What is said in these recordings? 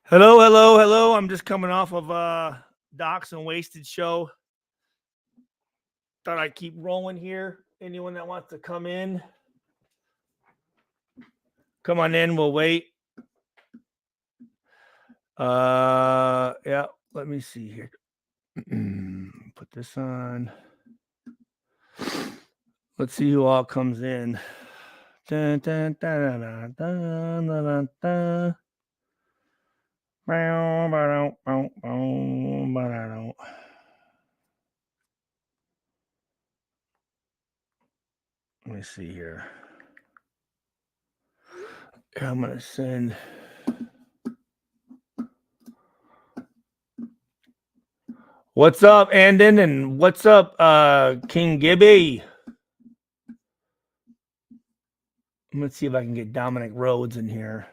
Hello, hello, hello. I'm just coming off of Docs and Wasted show. Thought I'd keep rolling here. Anyone that wants to come in, come on in. We'll wait. Yeah. Let me see here. Put this on. Let's see who all comes in. Dun, dun, dun, dun, dun, dun, dun, dun. Let me see here. I'm gonna send. What's up, Andon? And what's up, King Gibby? Let's see if I can get Dominic Rhodes in here.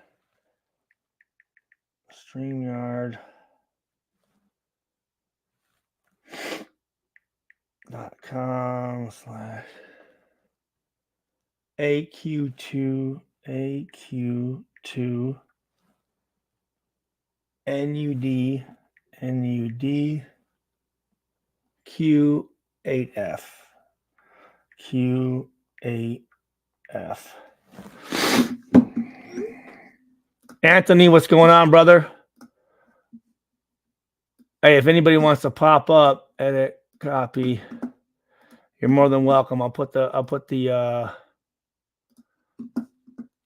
StreamYard.com/AQ2 NUD Q8F Q8F. Anthony, what's going on, brother? Hey, if anybody wants to pop up, edit, copy, you're more than welcome. I'll put the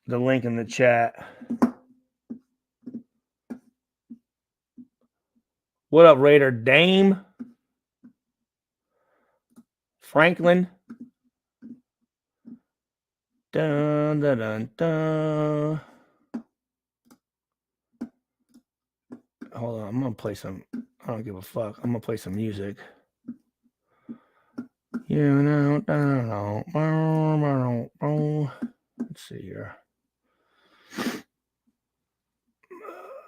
link in the chat. What up, Raider? Dame, Franklin. Dun, dun, dun, dun. Hold on, I'm gonna play some. I don't give a fuck. I'm gonna play some music. Let's see here.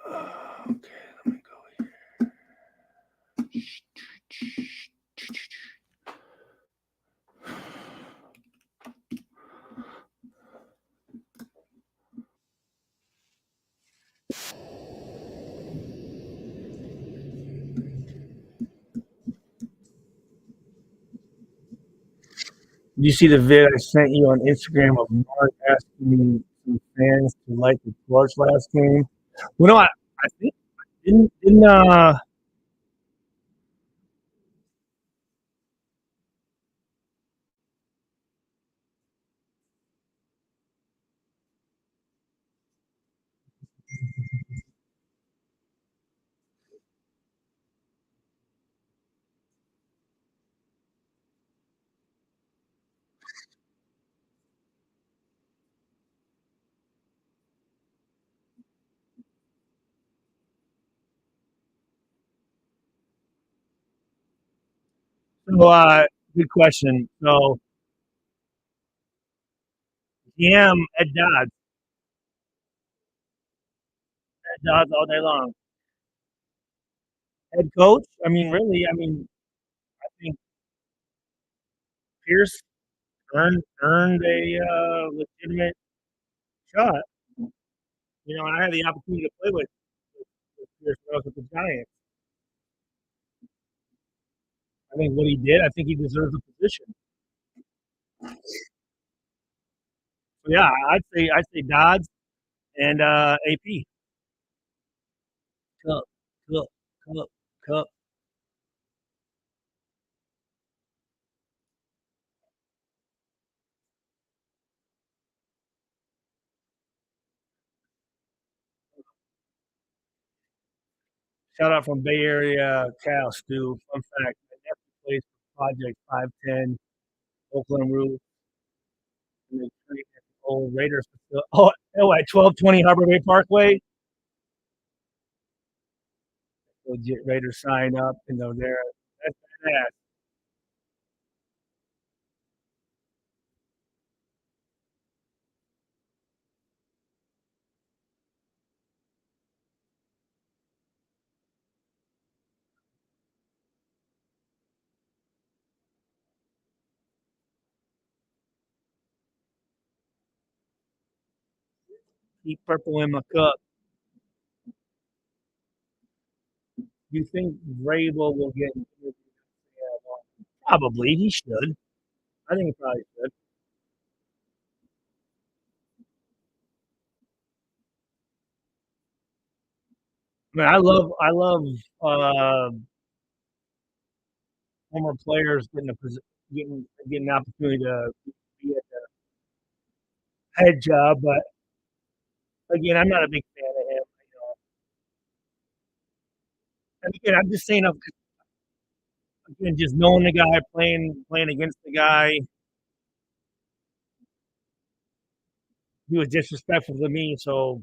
Okay, let me go here. Did you see the vid I sent you on Instagram of Mark asking some fans to light the torch last game? Well, no, I think didn't good question. So GM Ed Dodds all day long. Head coach? I mean, really? I mean, I think Pierce earned a legitimate shot. You know, and I had the opportunity to play with Pierce when I was with the Giants. I think what he did, I think he deserves a position. So yeah, I'd say Dodds and AP. Cup, cup, cup, cup. Shout out from Bay Area Cal, Stu. Fun fact: my nephew plays for Project 510, Oakland Roof, and they train at the old Raiders facility. Oh, at 1220 Harbor Bay Parkway. Legit Raiders sign up and they're there. That's badass. Keep purple in my cup. Do you think Vrabel will get an interview? Probably, he should. I think he probably should. I mean, I love, uh, former players getting the opportunity to be at the head job, but again, I'm not a big fan of him, you know? And again, I'm just saying, again, just knowing the guy, playing against the guy, he was disrespectful to me, so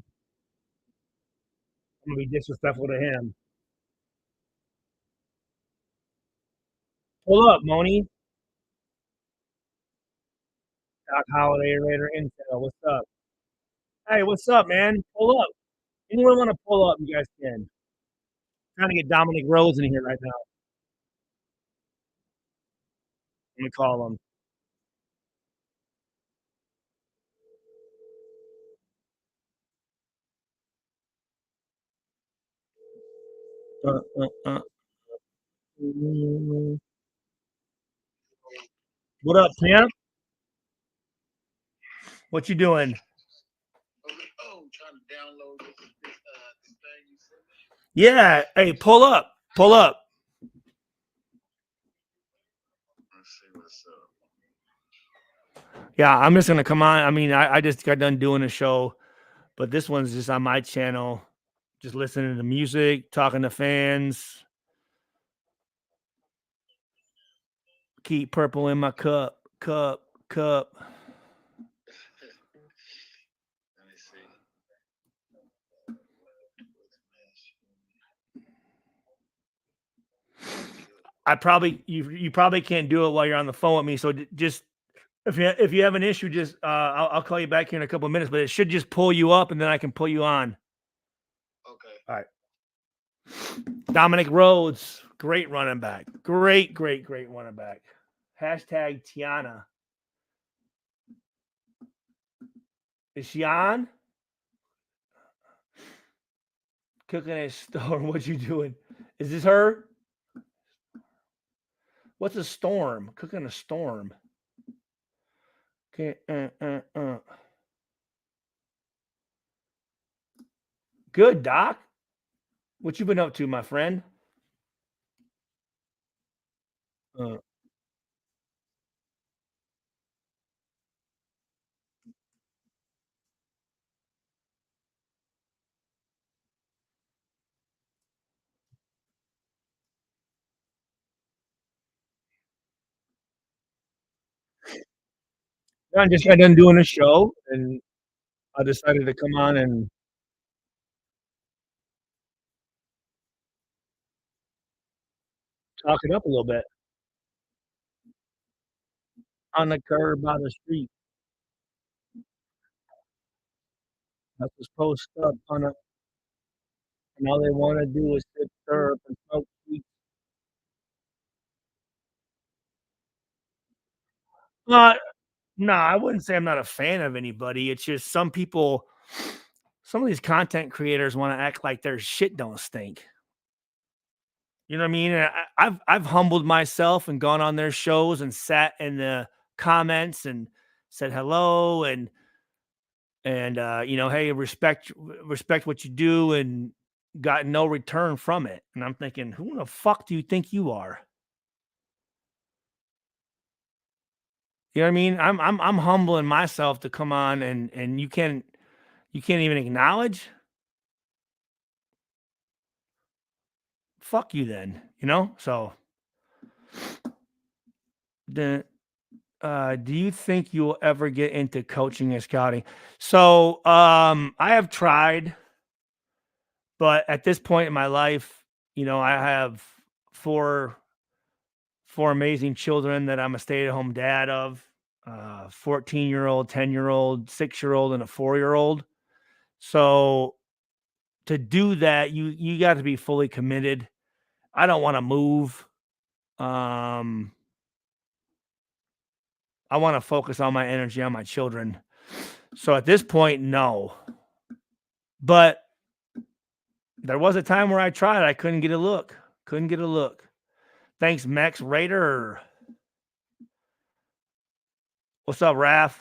I'm gonna be disrespectful to him. Pull up, Moni. Doc Holiday, Raider Intel. What's up? Hey, what's up, man? Pull up. Anyone want to pull up? You guys can. Trying to get Dominic Rose in here right now. Let me call him. Uh, uh, uh. What up, Pimp? What you doing? Yeah. Hey, pull up. Pull up. Yeah, I'm just gonna come on. I mean, I just got done doing a show, but this one's just on my channel. Just listening to music, talking to fans. Keep purple in my cup. I probably you probably can't do it while you're on the phone with me. So just if you have an issue, just I'll call you back here in a couple of minutes. But it should just pull you up, and then I can pull you on. All right. Dominic Rhodes, great running back. Great running back. Hashtag Tiana. Is she on? Cooking a storm. What you doing? Is this her? What's a storm? Cooking a storm. Okay. Good, Doc. What you been up to, my friend? Uh, I just got done doing a show, and I decided to come on and talk it up a little bit on the curb by the street. I was post up on a, and all they want to do is sit there and smoke weed. Uh, no, I wouldn't say I'm not a fan of anybody. It's just some people, some of these content creators want to act like their shit don't stink. You know what I mean? And I've humbled myself and gone on their shows and sat in the comments and said hello and you know, hey, respect what you do, and got no return from it. And I'm thinking, who the fuck do you think you are? You know what I mean? I'm humbling myself to come on, and you can't even acknowledge. Fuck you then, you know? So the do you think you'll ever get into coaching and scouting? So I have tried, but at this point in my life, you know, I have four four amazing children that I'm a stay-at-home dad of. 14-year-old, 10-year-old, 6-year-old, and a 4-year-old. So to do that, you got to be fully committed. I don't want to move. Um, I want to focus all my energy on my children. So at this point, no. But There was a time where I tried, I couldn't get a look. Couldn't get a look. Thanks, Max Raider. What's up, Raph?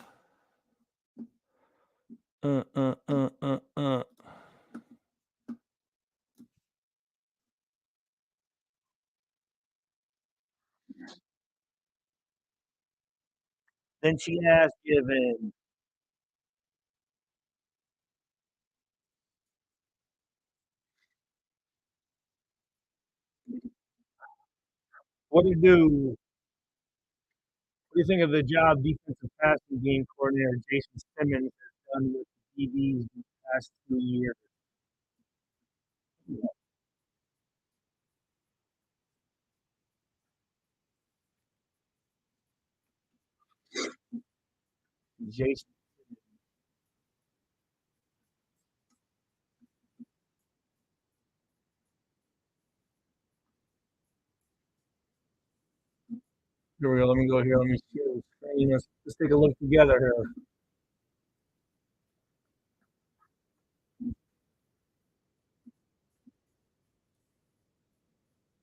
Uh, uh, uh, uh, uh. Then she has given. What do you do? What do you think of the job defensive passing game coordinator Jason Simmons has done with the DBs the past 2 years? Jason, here we go. Let me go here. Let me share the screen. Let's take a look together here.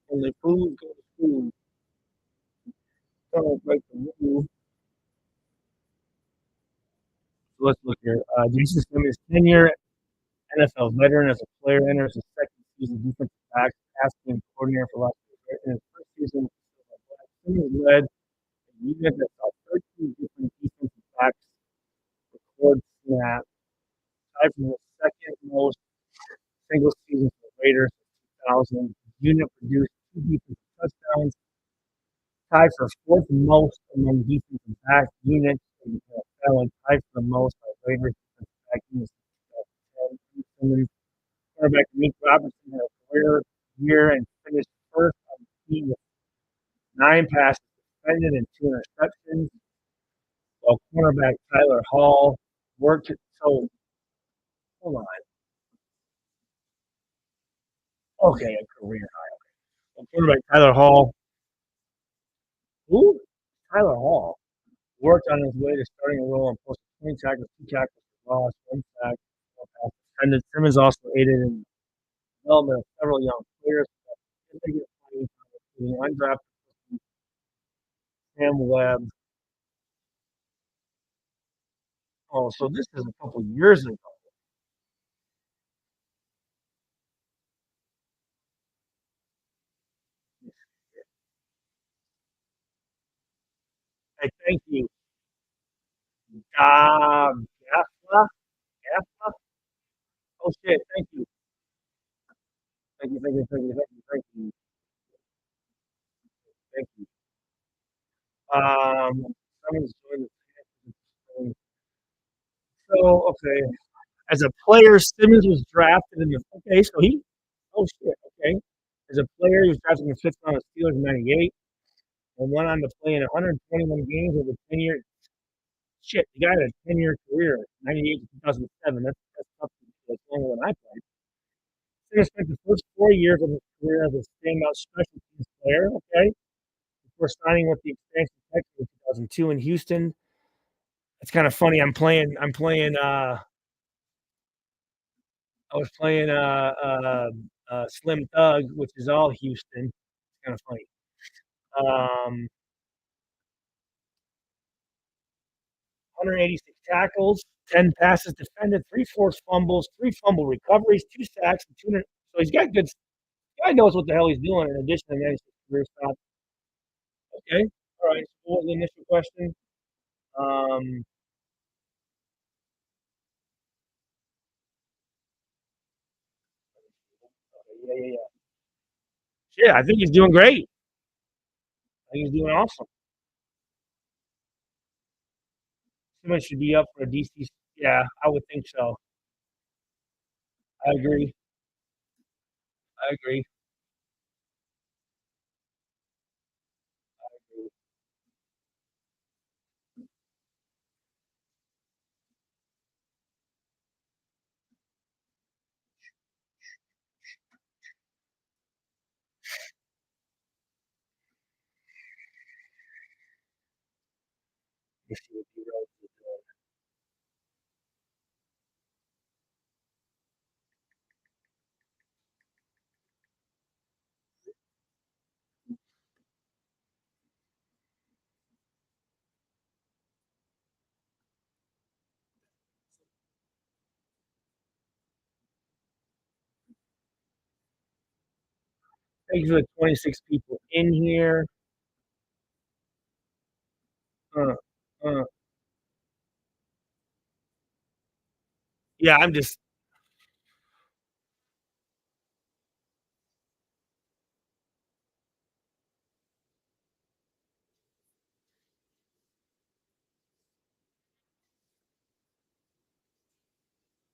Only fools go to school. Don't break the rules. So let's look here. Jason Simmons, 10-year NFL veteran as a player, enters his second season defensive back, passing coordinator for Las Vegas. In his first season, Simmons led a unit that saw 13 different defensive backs record snaps, tied for the second most single season for the Raiders in 2000. The unit produced two defensive touchdowns, tied for fourth most among defensive back units in the NFL, and tied for the most by Raiders defensive back units in 2010. Quarterback Meek Robertson had a career year and finished first on the team with 9 passes defended and 2 interceptions, while cornerback Tyler Hall worked. So, hold on. Okay, a career high. Well, quarterback Tyler Hall, who? Tyler Hall worked on his way to starting a role and posted 20 tackles, 2 tackles for loss, 1 sack, 4 passes defended. Simmons also aided in the development of several young players, including undrafted Sam Webb. Oh, so this is a couple years ago. Hey, thank you. Gaffa? Gaffa? Oh, shit. Thank you. Thank you, thank you, thank you, thank you, thank you, thank you. Someone's joined the So, okay. As a player, Simmons was drafted in the. Okay, so he. Oh, shit. Okay. As a player, he was drafted in the fifth round of Steelers in '98 and went on to play in 121 games over 10 years. Shit, the guy had a 10-year career, '98 to 2007. That's tough. That's longer than I played. Singer spent the first 4 years of his career as a standout special teams player, okay, before signing with the expansion Texans in 2002 in Houston. It's kind of funny. I was playing Slim Thug, which is all Houston. It's kind of funny. 186 tackles, 10 passes defended, 3 forced fumbles, 3 fumble recoveries, 2 sacks, and 200. So he's got good. Guy knows what the hell he's doing. In addition to that, he's career stop. Okay. All right. So what was the initial question? Um, yeah, yeah, yeah. Yeah, I think he's doing great. I think he's doing awesome. Someone should be up for a DC. Yeah, I would think so. I agree. I agree. Let's see what D-Rose is doing. Thank you for the 26 people in here. Uh, uh. Yeah, I'm just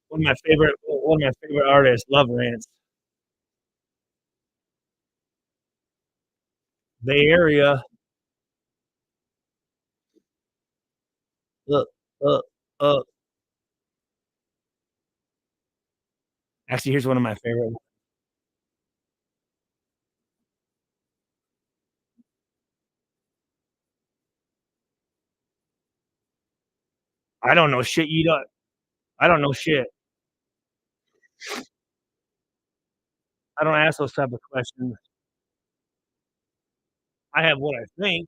one of my favorite artists, Love Rants. Bay Area. Uh, uh, uh. Actually, here's one of my favorite. I don't know shit. I don't know shit. I don't ask those type of questions. I have what I think.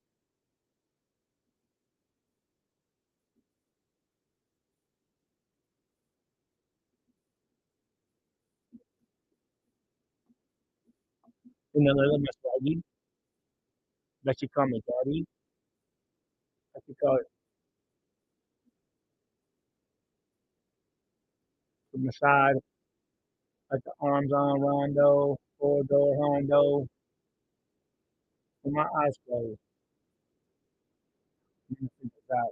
And then I love my swaggy. That you call me daddy. I could call it from the side, like the arms on rondo, four door hondo, with my eyes closed. And then think about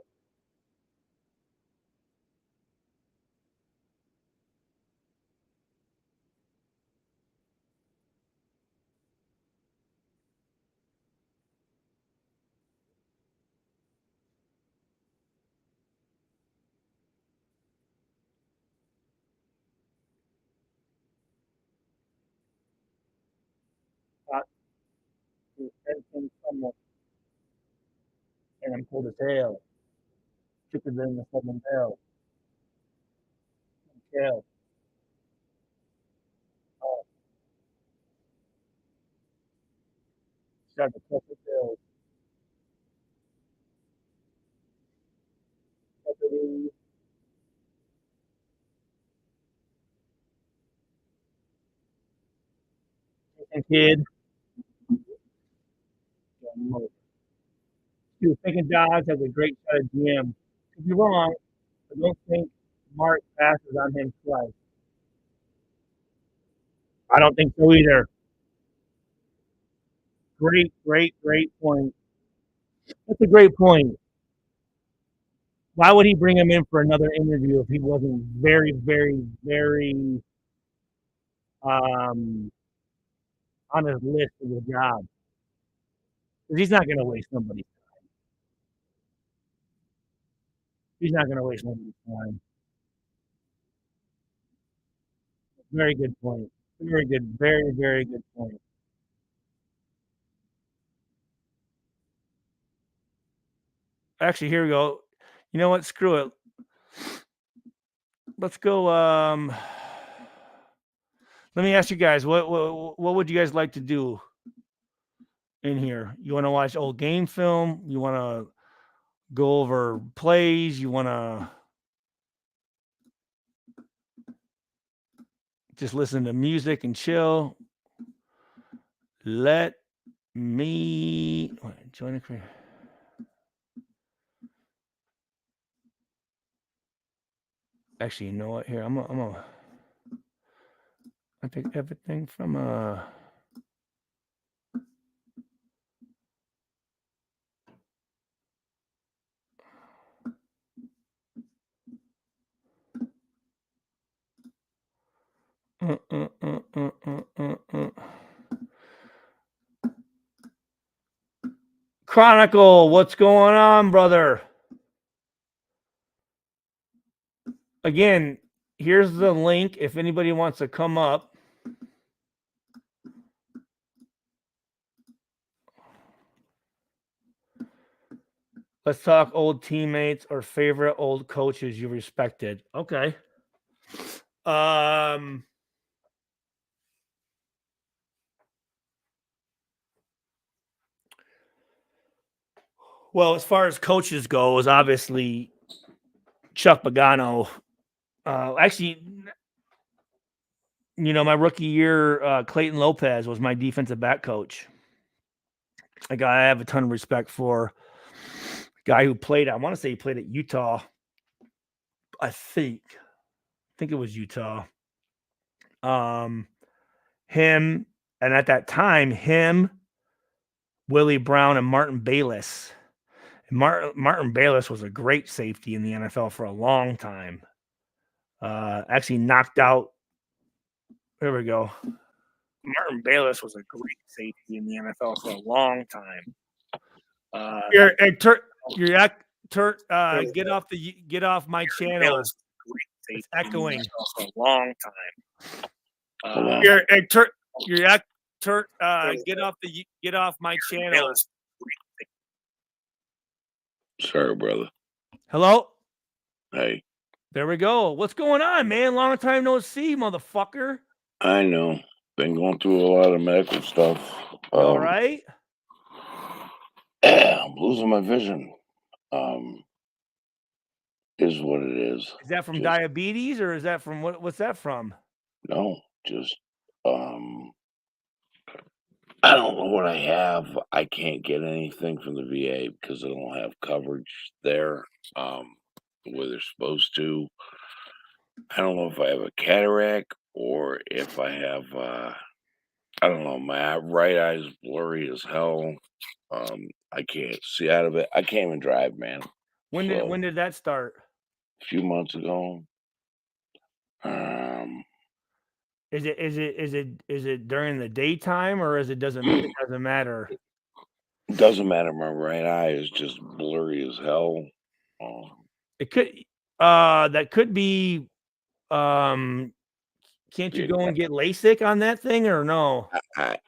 thought to everything somewhat, and I'm cold as hell. Thicker than the Southern Belle. Hell, oh, start to cut the bill. Cut the kid. Dude, thinking Dodge has a great shot at GM. Could be wrong, but don't think Mark passes on him twice. I don't think so either. Great, great, great point. That's a great point. Why would he bring him in for another interview if he wasn't very, very, very um, on his list of the job? Because he's not going to waste somebody's. He's not going to waste somebody's time. Very good point. Very good. Very, very good point. Actually, here we go. You know what? Screw it. Let's go. Let me ask you guys, what would you guys like to do in here? You want to watch old game film? You want to go over plays? You want to just listen to music and chill? Let me join the creator. Actually, you know what? Here, I take everything from uh, uh, uh, uh, uh, uh. Chronicle, what's going on, brother? Again, here's the link if anybody wants to come up. Let's talk old teammates or favorite old coaches you respected. Okay. Um well, as far as coaches goes, obviously Chuck Pagano. Actually, my rookie year, Clayton Lopez was my defensive back coach. A guy I have a ton of respect for. Guy who played, I want to say he played at Utah. I think it was Utah. Him, and at that time, Willie Brown, and Martin Bayless. Martin Bayless was a great safety in the NFL for a long time. Actually knocked out. There we go. Martin Bayless was a great safety in the NFL for a long time. Get off my channel. It's echoing. For a long time. Get off my channel. Sorry, brother. Hello? Hey. There we go. What's going on, man? Long time no see, motherfucker. I know. Been going through a lot of medical stuff. All right. I'm losing my vision. Is what it is. Is that from diabetes, or is that from what's that from? No, just I don't know what I have. I can't get anything from the VA because I don't have coverage there, where they're supposed to. I don't know if I have a cataract or if I have I don't know, my right eye's blurry as hell. I can't see out of it. I can't even drive, man. When did that start? A few months ago. Is it during the daytime, or it doesn't matter? It doesn't matter. My right eye is just blurry as hell. It could that could be can't you go and get LASIK on that thing, or no? I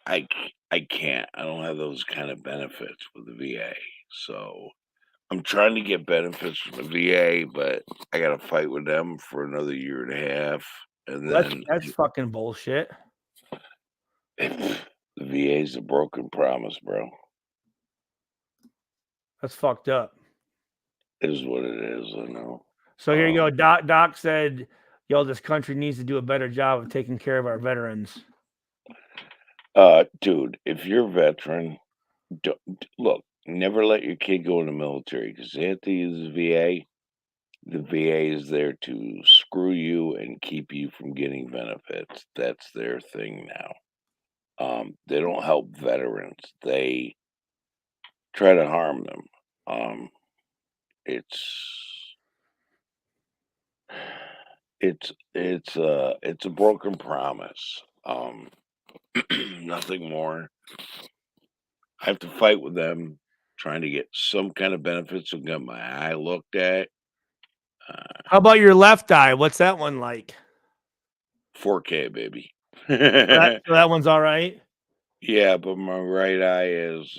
can't. I don't have those kind of benefits with the VA. So I'm trying to get benefits from the VA, but I got to fight with them for another year and a half. And then that's fucking bullshit. The VA's a broken promise, bro. That's fucked up. It is what it is. I know. So here you go. Doc said, "Yo, this country needs to do a better job of taking care of our veterans." Dude, if you're a veteran, look, never let your kid go in the military because they have to use the VA. The VA is there to screw you and keep you from getting benefits. That's their thing now. They don't help veterans. They try to harm them. It's a broken promise. Nothing more. I have to fight with them, trying to get some kind of benefits and get my eye looked at. How about your left eye? What's that one like? 4K, baby. So that one's all right? Yeah, but my right eye is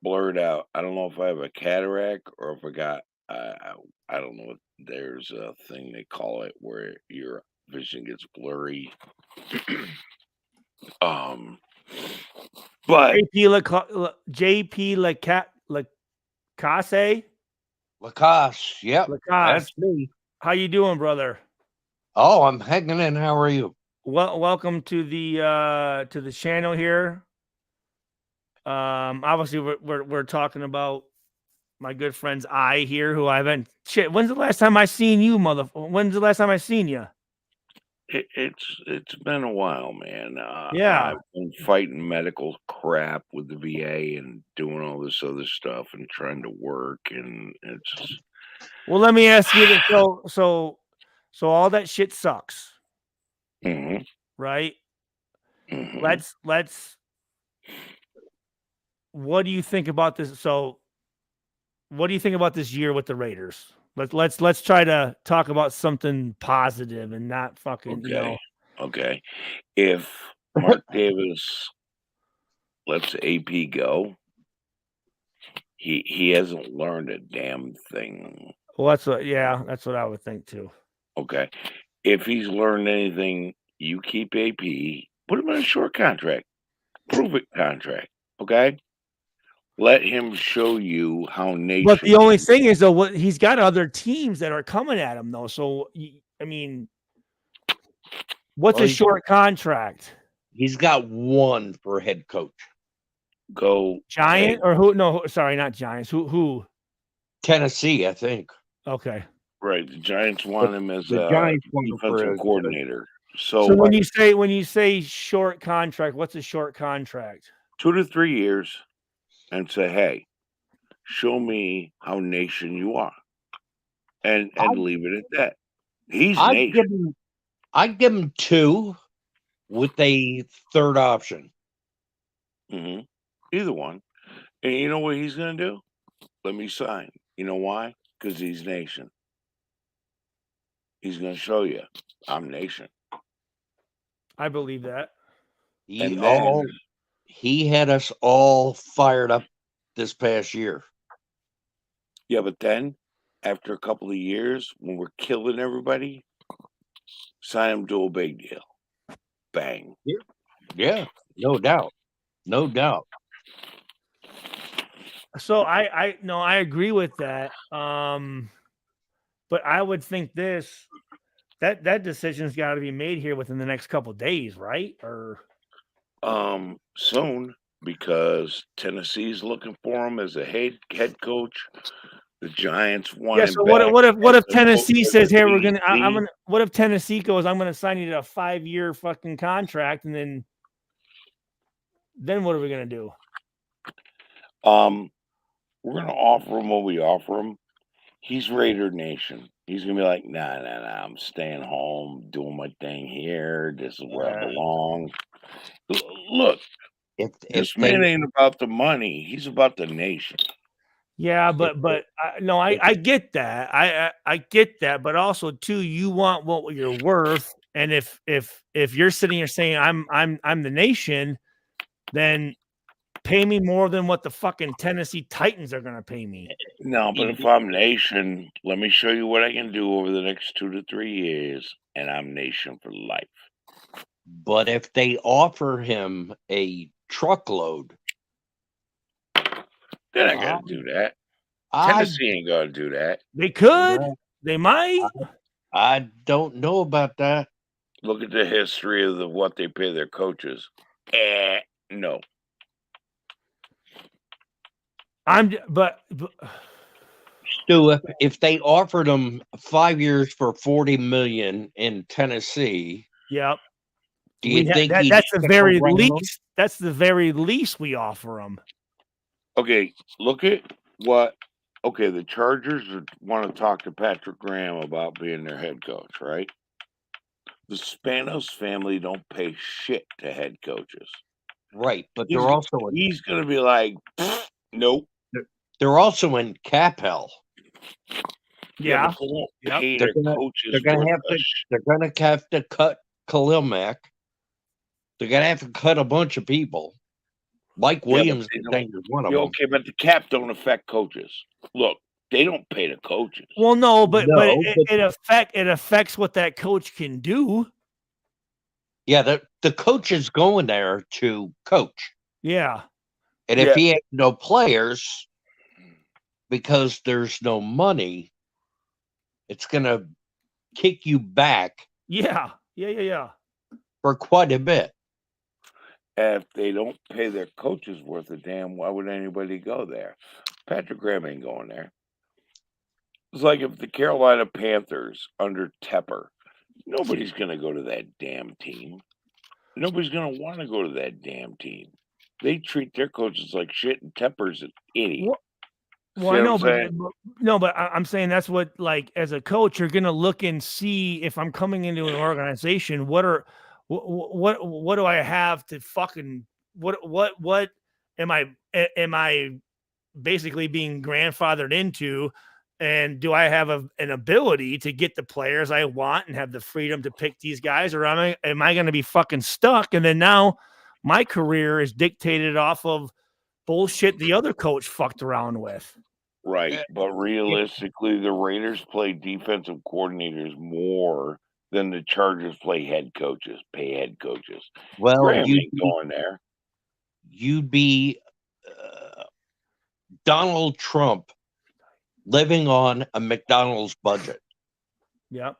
blurred out. I don't know if I have a cataract or if I got, I don't know. There's a thing they call it where your vision gets blurry. But JP Lacasse? Lacoste, yep. Lacoste. That's me. How you doing, brother? Oh, I'm hanging in. How are you? Well, welcome to the channel here. Obviously we're talking about my good friend's eye here, who I haven't. Shit, when's the last time I seen you, When's the last time I seen you? It's been a while, man. Yeah, I've been fighting medical crap with the VA and doing all this other stuff and trying to work, and it's just... Well, let me ask you this. So all that shit sucks. Mm-hmm. Right? Mm-hmm. Let's. What do you think about this? So, what do you think about this year with the Raiders? Let's try to talk about something positive and not fucking, Okay. If Mark Davis lets AP go, he hasn't learned a damn thing. Well, that's what I would think too. Okay. If he's learned anything, you keep AP, put him in a short contract, prove it contract. Okay. Let him show you how nation. But the only thing is, though, he's got other teams that are coming at him, though. So, I mean, What's Well, a short contract? he's got one for head coach. Go Giant hey, or who? No, sorry, not Giants. Who? Tennessee, I think. Okay. right. The Giants The, want him as the a Giants want him for defensive coordinator. So So when you say short contract, what's a short contract? 2 to 3 years, and say, hey, show me how nation you are, and leave it at that. He's I'd give nation. him I'd give him 2 with a third option. hmm Either one. And you know what he's gonna do? Let me sign. You know why? Because he's nation. He's gonna show you, I'm nation. I believe that. He And then, he had us all fired up this past year. yeah, but then after a couple of years, when we're killing everybody, sign him to a big deal. Bang. Yeah, no doubt. No doubt. So I no, I agree with that. But I would think that decision's got to be made here within the next couple of days, right? Or Soon, because Tennessee's looking for him as a head coach. The Giants want yeah. him So back what as if Tennessee as a says, "Hey, I'm DC. gonna." What if Tennessee goes, "I'm gonna sign you to a 5-year fucking contract," and then what are we gonna do? We're gonna offer him what we offer him. He's Raider Nation. He's gonna be like, nah. I'm staying home, doing my thing here. This is where I belong. Look, If this they man ain't about the money. He's about the nation. Yeah, if but no, I get that. I get that, but also too, you want what you're worth, and if you're sitting here saying I'm the nation, then pay me more than what the fucking Tennessee Titans are gonna pay me. No, but if I'm nation, let me show you what I can do over the next 2 to 3 years, and I'm nation for life. but if they offer him a truckload, They're not I gonna do that. I Tennessee ain't gonna do that. They could, well, they might. I don't know about that. Look at the history of what they pay their coaches. No. But Stu, if they offered him 5 years for 40 million in Tennessee, yep, do you think he'd that's the stick very around? least. That's the very least we offer them. Okay, look at what. Okay, the Chargers want to talk to Patrick Graham about being their head coach, right? The Spanos family don't pay shit to head coaches. Right, but He's he's gonna be like, nope. they're also in cap hell. Yeah, Yeah, but they don't yep. pay They're their gonna coaches worth a they're gonna have to cut Khalil Mack. They're gonna have to cut a bunch of people. Mike Yeah, but Williams, they I don't. think, is one of Yeah, them. okay, but the cap don't affect coaches. Look, they don't pay the coaches. Well, no, but No, but it affects what that coach can do. yeah, the coach is going there to coach, Yeah. and if Yeah, he has no players because there's no money, it's gonna kick you back Yeah. Yeah. for quite a bit. if they don't pay their coaches worth a damn, why would anybody go there? Patrick Graham ain't going there. It's like if the Carolina Panthers under Tepper, nobody's gonna go to that damn team. Nobody's gonna want to go to that damn team. They treat their coaches like shit, and Tepper's an idiot. Well, See I what I'm know, saying? but I'm saying that's what, like, as a coach, you're gonna look and see if I'm coming into an organization. What do I have to fucking what am I basically being grandfathered into? And do I have an ability to get the players I want and have the freedom to pick these guys, or am I going to be fucking stuck? And then now my career is dictated off of bullshit the other coach fucked around with. Right, but realistically, the Raiders play defensive coordinators more than the Chargers pay head coaches. Well, Graham ain't going there. you'd be Donald Trump living on a McDonald's budget. Yep.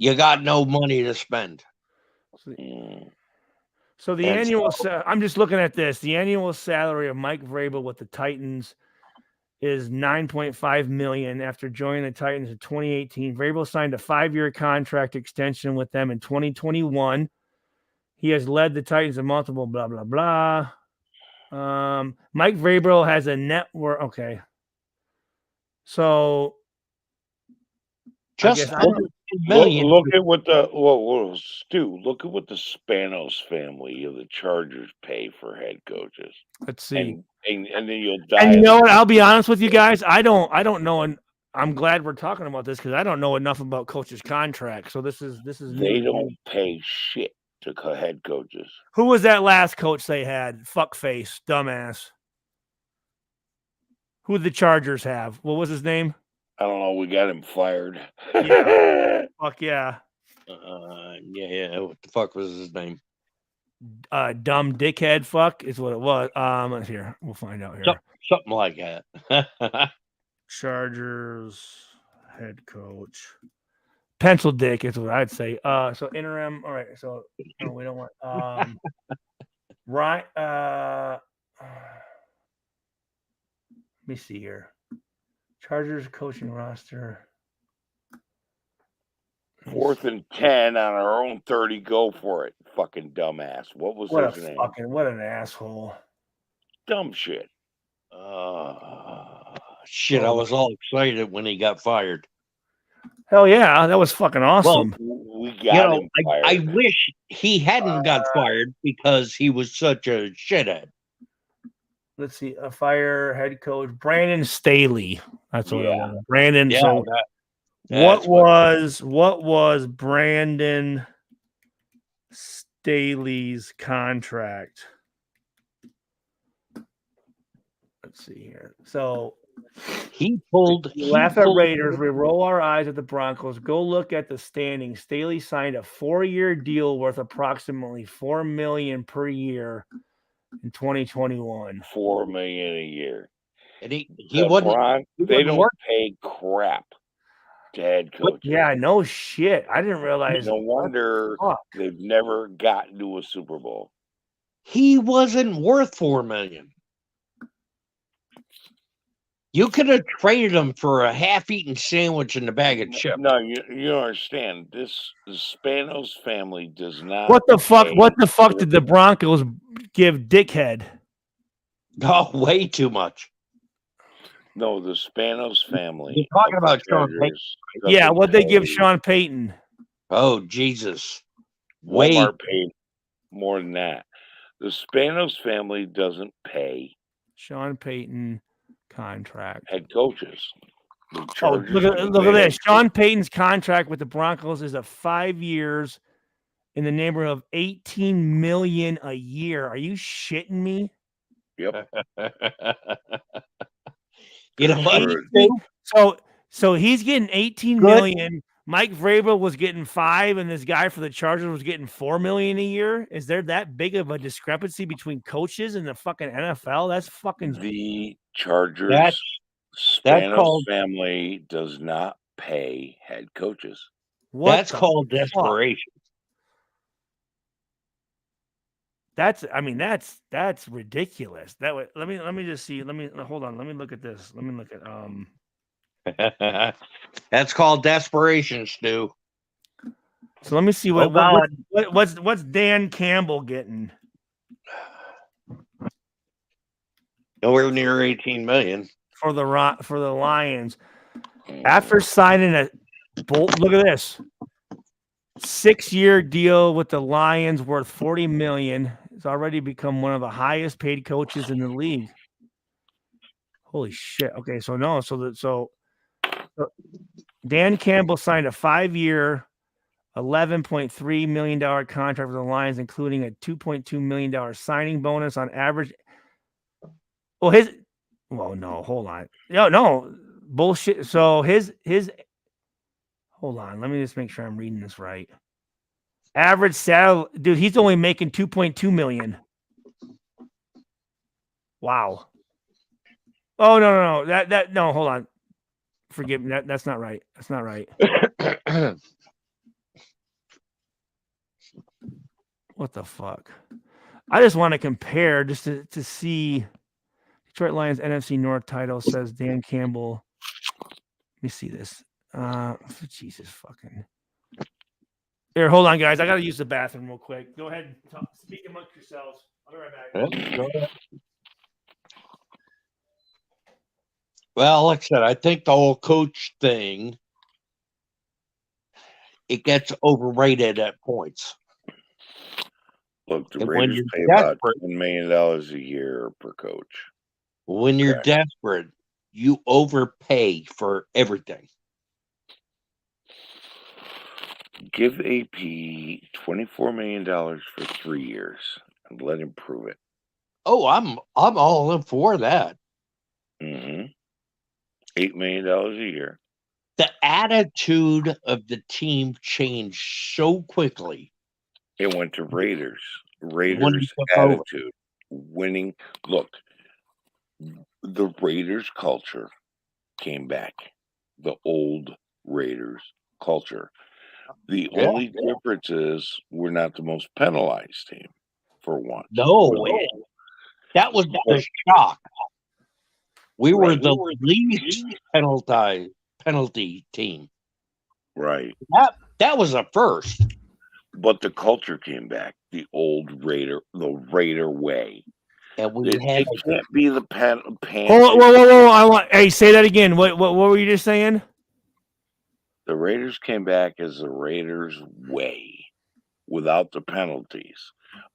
you got no money to spend. So the annual, I'm just looking at this. The annual salary of Mike Vrabel with the Titans is $9.5 million after joining the Titans in 2018. Vrabel signed a 5-year contract extension with them in 2021. He has led the Titans in multiple blah blah blah. Mike Vrabel has a net worth. Okay, so Just I guess million. Look at what Stu. Look at what the Spanos family of the Chargers pay for head coaches, let's see. and then you'll die. And you know what? I'll be honest with you guys. I don't know, and I'm glad we're talking about this because I don't know enough about coaches' contracts. So this is They new. don't pay shit to head coaches. Who was that last coach they had? Fuckface, dumbass. Who did the Chargers have? What was his name? I don't know. We got him fired. Yeah. Fuck yeah. Yeah. What the fuck was his name? Dumb dickhead. Fuck is what it was. Let's here. We'll find out here. Something like that. Chargers head coach. Pencil dick is what I'd say. So interim. All right. So no, we don't want. Right. Let me see here. Chargers coaching roster. 4th and 10 on our own 30. Go for it, fucking dumbass. What was his name? What an asshole. Dumb shit. Shit, I was all excited when he got fired. Hell yeah, that was fucking awesome. Well, we got him fired. I wish he hadn't got fired because he was such a shithead. Let's see, a fire head coach Brandon Staley. That's what it was. Brandon. Yeah, so what was Brandon Staley's contract? Let's see here. So he laugh at Raiders. We roll our eyes at the Broncos. Go look at the standings. Staley signed a 4-year deal worth approximately $4 million per year in 2021. $4 million a year. And he wouldn't. They don't pay crap to head coaches. Yeah, no shit. I didn't realize. No wonder they've never gotten to a Super Bowl. He wasn't worth $4 million. You could have traded him for a half-eaten sandwich and a bag of chips. No, you don't understand. The Spanos family does not. What the fuck? What the fuck did the Broncos give Dickhead? Oh, way too much. No, the Spanos family. You're talking about Sean Payton. Yeah, what they give Sean Payton? Oh, Jesus. Walmart paid more than that. The Spanos family doesn't pay Sean Payton contract. Head coaches. Oh, look at this. Sean Payton's contract with the Broncos is a 5 years in the neighborhood of $18 million a year. Are you shitting me? Yep. You know what? So he's getting $18 million. Mike Vrabel was getting $5 million, and this guy for the Chargers was getting $4 million a year. Is there that big of a discrepancy between coaches and the fucking NFL? That's fucking the Chargers. Spanos family does not pay head coaches. That's called desperation. That's ridiculous. That way, let me just see. Hold on. Let me look at this. Let me look at That's called desperation, Stu. So let me see what's Dan Campbell getting? Nowhere near $18 million for the Lions. After signing look at this. 6-year deal with the Lions worth $40 million. He's already become one of the highest paid coaches in the league. Holy shit. Okay, so Dan Campbell signed a 5-year, $11.3 million contract with the Lions, including a $2.2 million signing bonus on average. No, hold on. No, bullshit. So his hold on. Let me just make sure I'm reading this right. Average salary, dude, he's only making $2.2 million. Wow. Oh, no. No, hold on. Forgive me. That's not right. That's not right. What the fuck? I just want to compare just to see. Detroit Lions NFC North title, says Dan Campbell. Let me see this. Jesus fucking. Here, hold on, guys. I got to use the bathroom real quick. Go ahead and speak amongst yourselves. I'll be right back. Yep, go ahead. Well, like I said, I think the whole coach thing, it gets overrated at points. Look, the And when Raiders you're pay about desperate, $10 million a year per coach. when you're Correct. desperate, you overpay for everything. Give AP $24 million for 3 years and let him prove it. Oh, I'm all in for that. Mm-hmm. $8 million a year. The attitude of the team changed so quickly. It went to Raiders. when Raiders he took over. attitude. Winning. Look, the Raiders culture came back. The old Raiders culture. The Yeah. only difference is we're not the most penalized team for once. No, that was the shock. We were Right. the least penalty team. Right. That was a first. But the culture came back. The old Raider way. And we It had can't be the pan. Whoa! I want. Hey, say that again. What were you just saying? The Raiders came back as the Raiders way, without the penalties.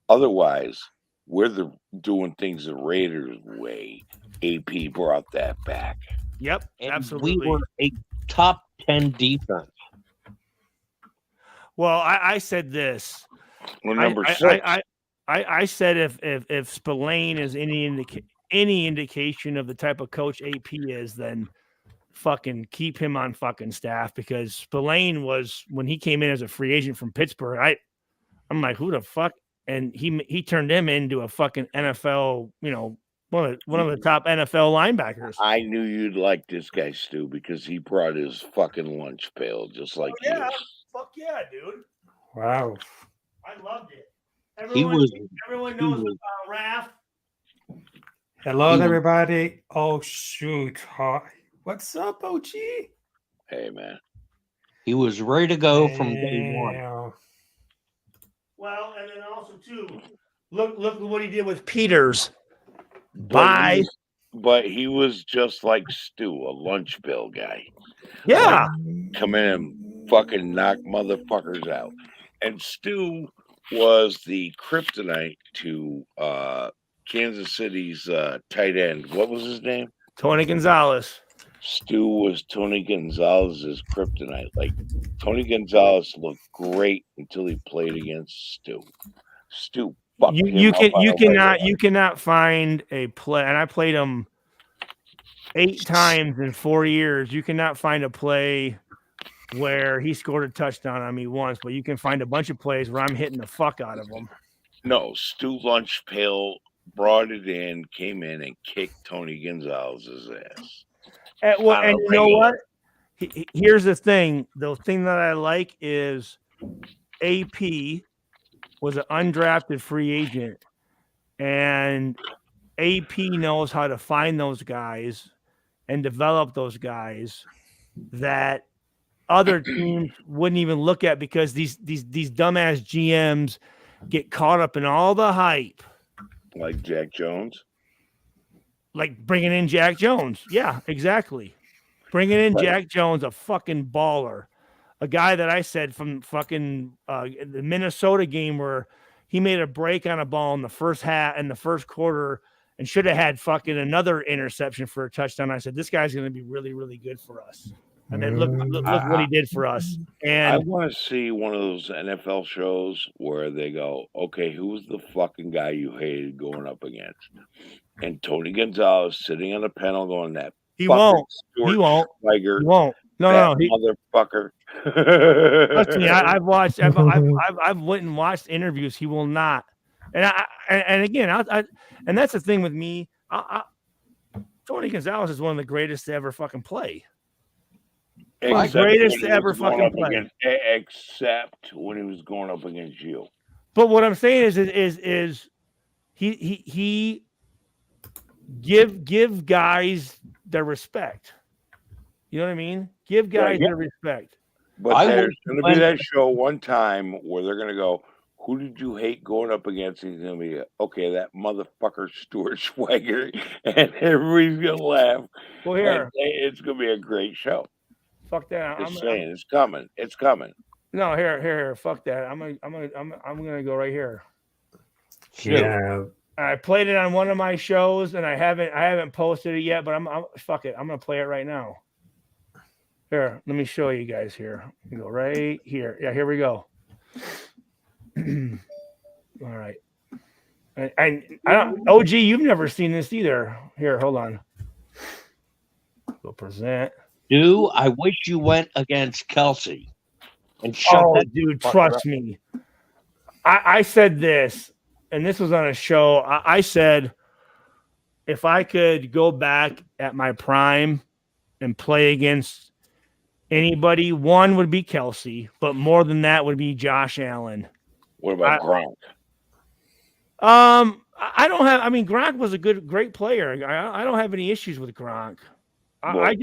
Otherwise, we're doing things the Raiders way. AP brought that back. Yep, and absolutely. we were a top 10 defense. Well, I said this. We're number 6. I said if Spillane is any indication of the type of coach AP is, then fucking keep him on fucking staff, because Spillane was, when he came in as a free agent from Pittsburgh, I'm like, who the fuck? And he turned him into a fucking NFL, one of the top NFL linebackers. I knew you'd like this guy, Stu, because he brought his fucking lunch pail just like you. Fuck yeah, dude. Wow. I loved it. He Everyone knows was- about Raph. Hello, everybody. Oh, shoot. Hi. What's up, OG? Hey, man. He was ready to go from day one. Damn. Well, and then also too, look what he did with Peters. But he was just like Stu, a lunch bill guy. Yeah. Come in and fucking knock motherfuckers out. And Stu was the kryptonite to Kansas City's tight end. What was his name? Tony Gonzalez. Stu was Tony Gonzalez's kryptonite. Like, Tony Gonzalez looked great until he played against Stu. Stu fucked him You up. cannot find a play, and I played him 8 times in 4 years. You cannot find a play where he scored a touchdown on me once, but you can find a bunch of plays where I'm hitting the fuck out of him. No, Stu Lunch Pail brought it in, came in, and kicked Tony Gonzalez's ass. And you know what? Here's the thing. The thing that I like is AP was an undrafted free agent, and AP knows how to find those guys and develop those guys that other teams wouldn't even look at, because these dumbass GMs get caught up in all the hype. Like Jack Jones? Like bringing in Jack Jones. Yeah, exactly. Bringing in Jack Jones, a fucking baller. A guy that I said from fucking the Minnesota game where he made a break on a ball in the first quarter and should have had fucking another interception for a touchdown. I said, this guy's going to be really, really good for us. And then look what he did for us. And I want to see one of those NFL shows where they go, okay, who's the fucking guy you hated going up against? And Tony Gonzalez sitting on the panel going, that he won't. Stuart He won't. Schweiger, He won't. No. motherfucker. Trust me, I've watched. I've went and watched interviews. He will not. And again, and that's the thing with me. Tony Gonzalez is one of the greatest to ever fucking play. Except greatest to ever fucking play. Except when he was going up against you. But what I'm saying is he give guys their respect. You know what I mean? Give guys their respect. But I there's would- going to be that show one time where they're going to go, who did you hate going up against? He's going to be, okay, that motherfucker Stuart Swagger. And everybody's going to laugh. Well, And here, it's going to be a great show. fuck that. Just saying, it's coming. It's coming. No, here. Fuck that. I'm gonna go right here. Yeah. I played it on one of my shows, and I haven't posted it yet. But I'm fuck it. I'm gonna play it right now. Here, let me show you guys here. You go right here. Yeah, here we go. All right. And I don't. OG, you've never seen this either. Here, hold on. Go present. Do I wish you went against Kelsey and shut Oh, that dude, fucker trust up. me. I said this, and this was on a show. I said, if I could go back at my prime and play against anybody, one would be Kelsey, but more than that would be Josh Allen. What about Gronk? I don't have. I mean, Gronk was a great player. I don't have any issues with Gronk. I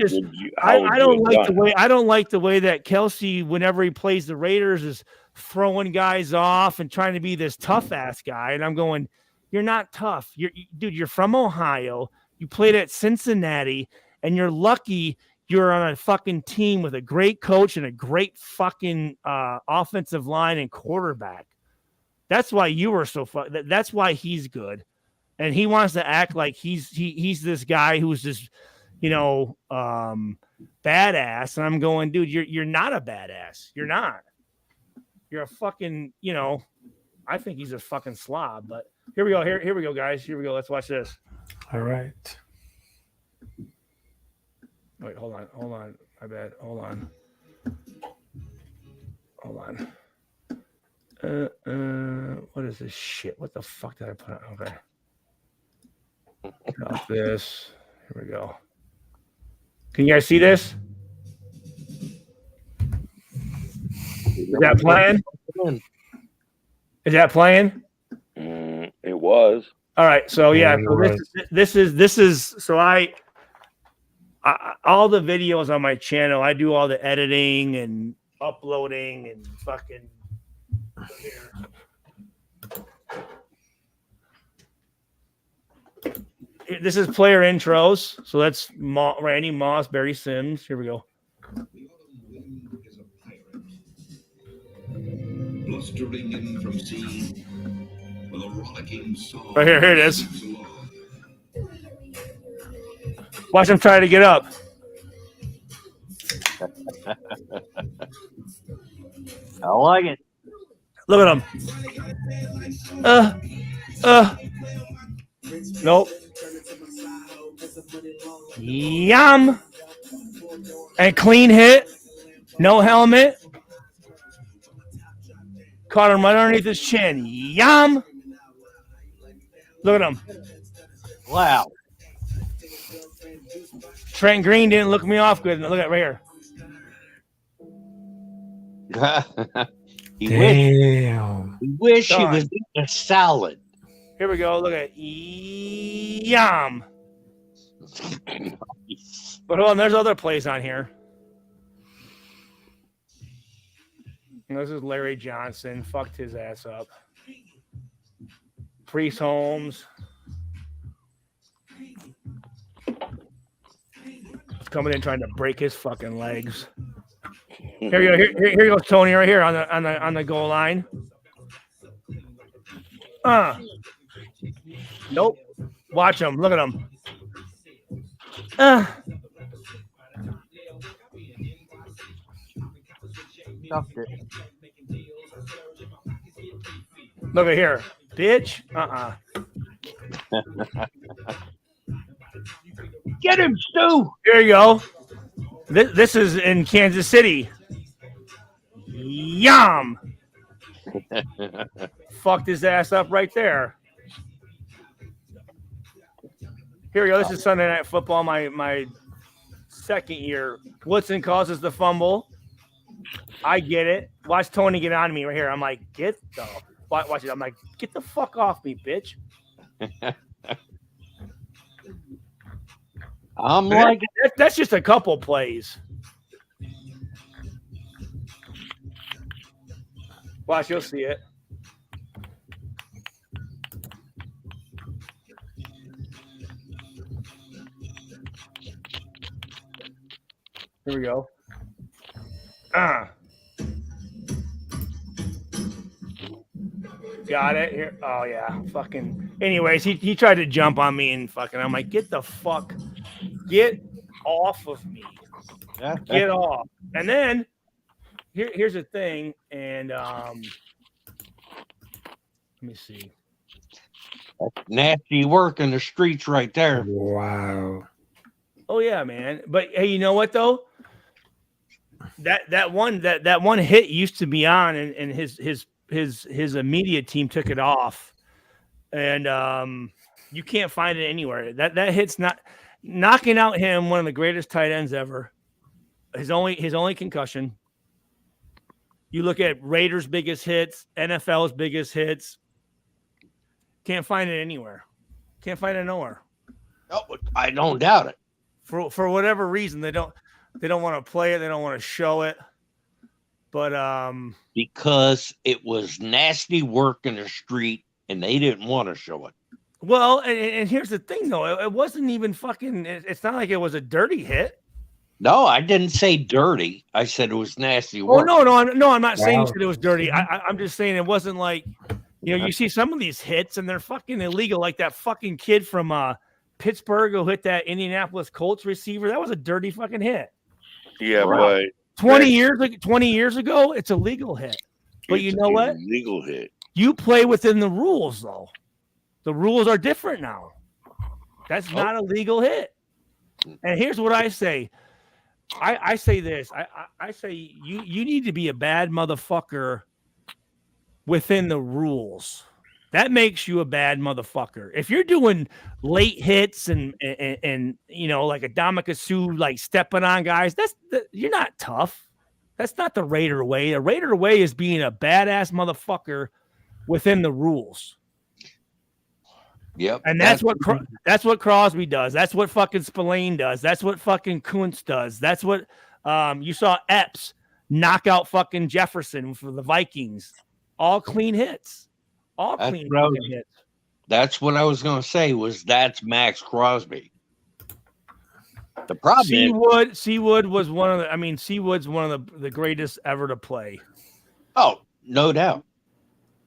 don't like the way that Kelsey, whenever he plays the Raiders, is throwing guys off and trying to be this tough ass guy. And I'm going, you're not tough. You're from Ohio. You played at Cincinnati, and you're lucky you're on a fucking team with a great coach and a great fucking offensive line and quarterback. That's why you were so that's why he's good. And he wants to act like he's this guy who's this, badass. And I'm going, dude, you're not a badass. You're not. You're a fucking, I think he's a fucking slob. But here we go. Here we go, guys. Here we go. Let's watch this. All right. Wait, hold on. My bad. Hold on. What is this shit? What the fuck did I put on? Okay. Got this. Here we go. Can you guys see this? Is that playing? Is that playing? It was. All right. So yeah. So this is. So I all the videos on my channel, I do all the editing and uploading and fucking. This is player intros. So that's Randy Moss, Barry Sims. Here we go. Blustering in from sea with a rollicking song. Right here it is. Watch him try to get up. I like it. Look at him. Nope. Yum. And clean hit. No helmet. Caught him right underneath his chin. Yum. Look at him. Wow. Trent Green didn't look me off good. Look at right here. Damn. He wish he was eating a salad. Here we go. Look at yum. But hold on, there's other plays on here. This is Larry Johnson. Fucked his ass up. Priest Holmes. Coming in trying to break his fucking legs. Here you go. Here goes Tony right here on the goal line. Nope. Watch him. Look at him. Look at here, bitch. Get him, Stu. Here you go. This is in Kansas City. Yum. Fucked his ass up right there. Here we go. This is Sunday Night Football, my second year. Woodson causes the fumble. I get it. Watch Tony get on me right here. I'm like, get the Watch it. I'm like, get the fuck off me, bitch. I'm like, That's just a couple plays. Watch, you'll see it. Here we go. Got it here. Oh yeah, fucking. Anyways, he tried to jump on me and fucking. I'm like, get off of me, get off. And then here's the thing, and let me see. nasty work in the streets right there. Wow. Oh yeah, man. But hey, you know what though? That one hit used to be on, and his immediate team took it off, and you can't find it anywhere. That hit's not knocking out him, one of the greatest tight ends ever. His only concussion. You look at Raiders' biggest hits, NFL's biggest hits. Can't find it anywhere. Can't find it nowhere. Oh, I don't doubt it. For whatever reason, they don't want to play it. They don't want to show it. But because it was nasty work in the street and they didn't want to show it. Well, and here's the thing though, it wasn't even fucking. It's not like it was a dirty hit. No, I didn't say dirty. I said it was nasty Oh work. no, I'm not saying Wow. you said it was dirty. I'm just saying it wasn't like, you see some of these hits and they're fucking illegal, like that fucking kid from Pittsburgh who hit that Indianapolis Colts receiver. That was a dirty fucking hit. Yeah, Right. but 20 years ago, it's a legal hit. But you it's know a what? legal hit. You play within the rules, though. The rules are different now. That's not a legal hit. And here's what I say. I say this. I say you need to be a bad motherfucker within the rules. That makes you a bad motherfucker. If you're doing late hits and you know, like a Dominic Sue, like stepping on guys, you're not tough. That's not the Raider way. The Raider way is being a badass motherfucker within the rules. Yep. And that's what Crosby does. That's what fucking Spillane does. That's what fucking Kuntz does. That's what you saw Epps knock out fucking Jefferson for the Vikings. All clean hits. All That's clean what I was- fucking hits. That's what I was going to say was that's Max Crosby. The problem is, Seawood was one of the. I mean, Seawood's one of the greatest ever to play. oh, no doubt.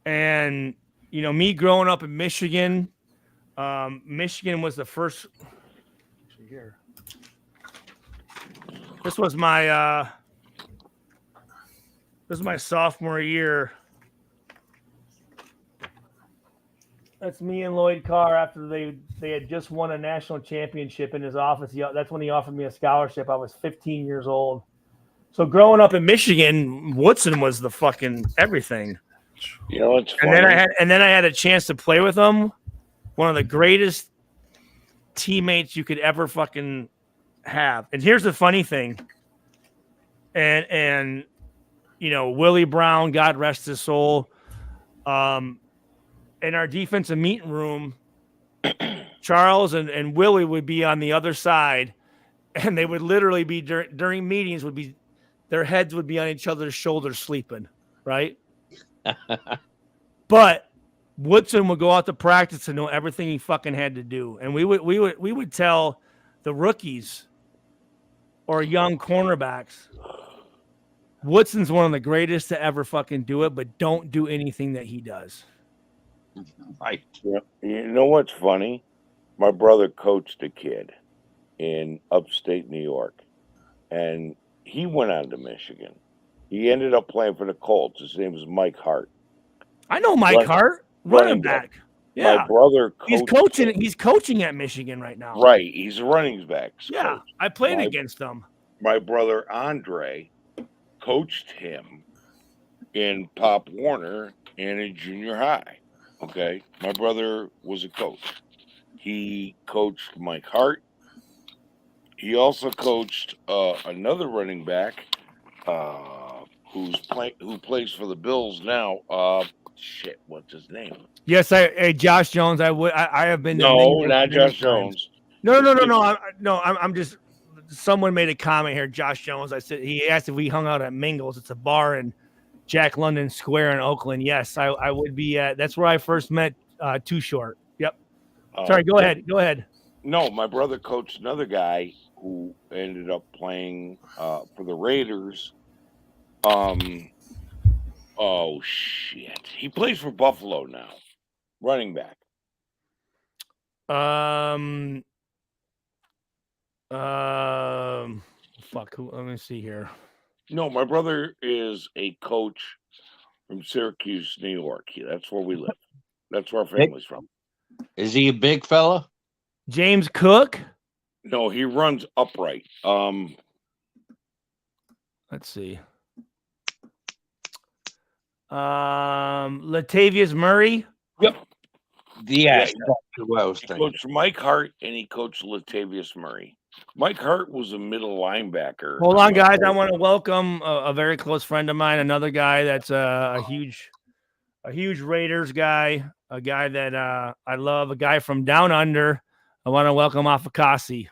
And you know, me growing up in Michigan, Michigan was the first. Here, this was my sophomore year. That's me and Lloyd Carr after they had just won a national championship in his office. That's when he offered me a scholarship. I was 15 years old. So growing up in Michigan, Woodson was the fucking everything. You know, it's funny. And then I had a chance to play with him. One of the greatest teammates you could ever fucking have. And here's the funny thing. And you know, Willie Brown, God rest his soul. In our defensive meeting room, Charles and Willie would be on the other side, and they would literally be during meetings their heads would be on each other's shoulders sleeping, right? But Woodson would go out to practice and know everything he fucking had to do, and we would tell the rookies or young cornerbacks, Woodson's one of the greatest to ever fucking do it, but don't do anything that he does. Right. Yeah. You know what's funny? My brother coached a kid in upstate New York, and he went on to Michigan. He ended up playing for the Colts. His name was Mike Hart. I know Mike Hart, running back. Yeah, My brother coached He's coaching at Michigan right now. Right, he's a running back. Yeah, I played against him. My brother Andre coached him in Pop Warner and in junior high. Okay, my brother was a coach. He coached Mike Hart. He also coached another running back who plays for the Bills now. shit. What's his name? Yes, hey, Josh Jones. I have been. to No, Mingles not many Josh times. Jones. No. I'm just. Someone made a comment here. Josh Jones. I said he asked if we hung out at Mingles. It's a bar in Jack London Square in Oakland. Yes, I would be at. That's where I first met Too Short. Yep. Sorry. Go ahead. Go ahead. No, my brother coached another guy who ended up playing for the Raiders. Oh shit. He plays for Buffalo now. Running back. Fuck. Let me see here. No, my brother is a coach from Syracuse, New York. That's where we live. That's where our family's from. Is he a big fella? James Cook. No, he runs upright. Let's see. Latavius Murray. Yep. Yes, that's who I was He thinking. coached Mike Hart and he coached Latavius Murray. Mike Hart was a middle linebacker. Hold on, guys. I want to welcome a very close friend of mine, another guy that's a huge Raiders guy, a guy that I love, a guy from down under. I want to welcome Afakasi.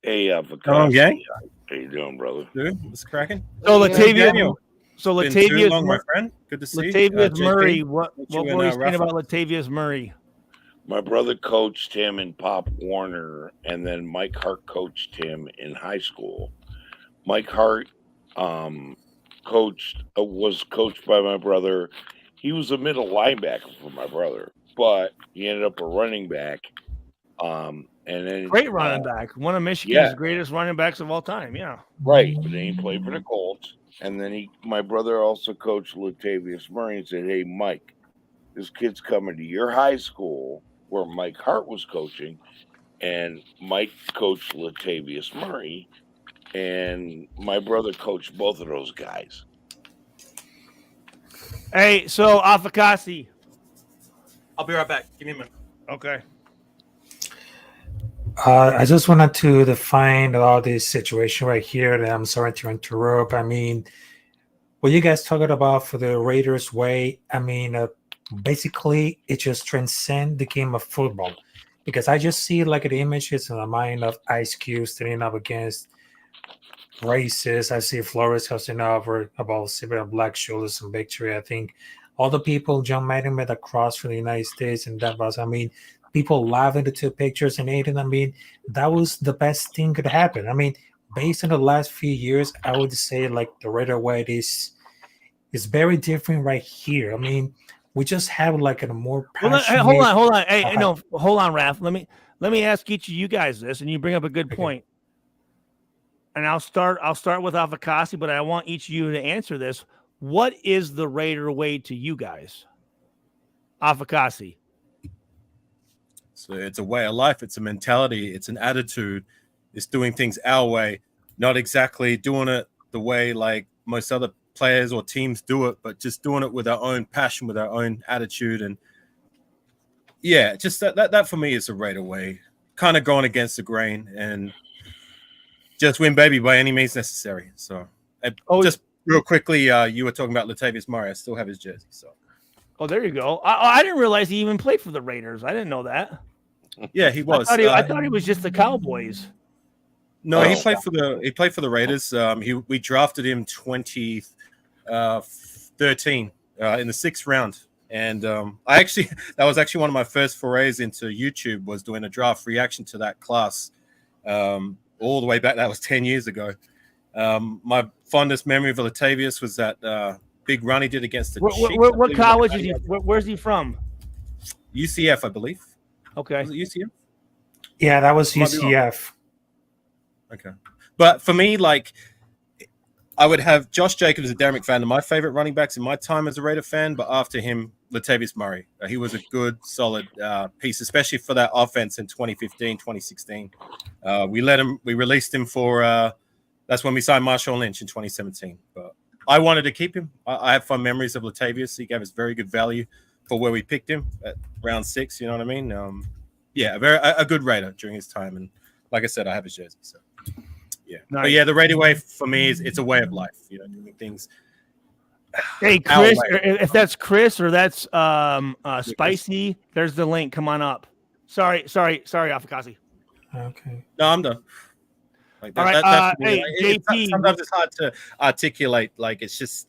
Hey, Hello, gang. How you doing, brother? Dude, what's cracking? So Daniel. Been too Latavius long, my friend. Good to see you. Latavius JP, Murray. What you were and, you saying Rafa. about Latavius Murray? My brother coached him in Pop Warner, and then Mike Hart coached him in high school. Mike Hart was coached by my brother. He was a middle linebacker for my brother, but he ended up a running back. And then Great running back, one of Michigan's greatest running backs of all time. Yeah, right. But then he played for the Colts, and then my brother also coached Latavius Murray and said, "Hey, Mike, this kid's coming to your high school where Mike Hart was coaching," and Mike coached Latavius Murray, and my brother coached both of those guys. Hey, so Afakasi. I'll be right back. Give me a minute. Okay. I just wanted to define all this situation right here. That I'm sorry to interrupt. I mean, what you guys talking about for the Raiders way? I mean, basically, it just transcends the game of football, because I just see like the images in the mind of Ice Cube standing up against racists. I see Flores hosting over about civil black shoulders and victory. I think all the people John Madden made across from the United States, and that was, I mean, people laughing at the two pictures and Aiden. I mean, that was the best thing could happen. I mean, based on the last few years, I would say like the Raider way is very different right here. I mean, we just have like a more passionate. Hold on. Hey, no, hold on, Raph. Let me ask each of you guys this, and you bring up a good point. And I'll start with Afakasi, but I want each of you to answer this. What is the Raider way to you guys? Afakasi. So it's a way of life. It's a mentality. It's an attitude. It's doing things our way, not exactly doing it the way like most other players or teams do it, but just doing it with our own passion, with our own attitude. And yeah, just that for me is a Raider way, kind of going against the grain and just win, baby, by any means necessary. So just real quickly, you were talking about Latavius Murray. I still have his jersey. So. Oh, there you go. I didn't realize he even played for the Raiders. I didn't know that. Yeah, he was. I thought he was just the Cowboys. No, he played for the Raiders. We drafted him 2013 in the 6th round, and that was actually one of my first forays into YouTube, was doing a draft reaction to that class, all the way back. That was 10 years ago. My fondest memory of Latavius was that big run he did against the Chiefs. What college is he? Where's he from? UCF, I believe. Okay. Was it UCF? Yeah, that was UCF. Okay. But for me, like, I would have Josh Jacobs and Darren McFadden, my favorite running backs in my time as a Raider fan, but after him, Latavius Murray. He was a good, solid piece, especially for that offense in 2015, 2016. We released him for, that's when we signed Marshawn Lynch in 2017. But I wanted to keep him. I have fond memories of Latavius. He gave us very good value for where we picked him at round 6. You know what I mean? Yeah, a good Raider during his time. And like I said, I have his jersey. So yeah, nice. But yeah, the Raider way for me is it's a way of life. You know, doing things Hey, Our Chris, way. if that's Chris or that's Spicy, there's the link. Come on up. Sorry, Afakazi. Okay. No, I'm done. Like All right, that for me, hey, JP, sometimes it's hard to articulate. Like it's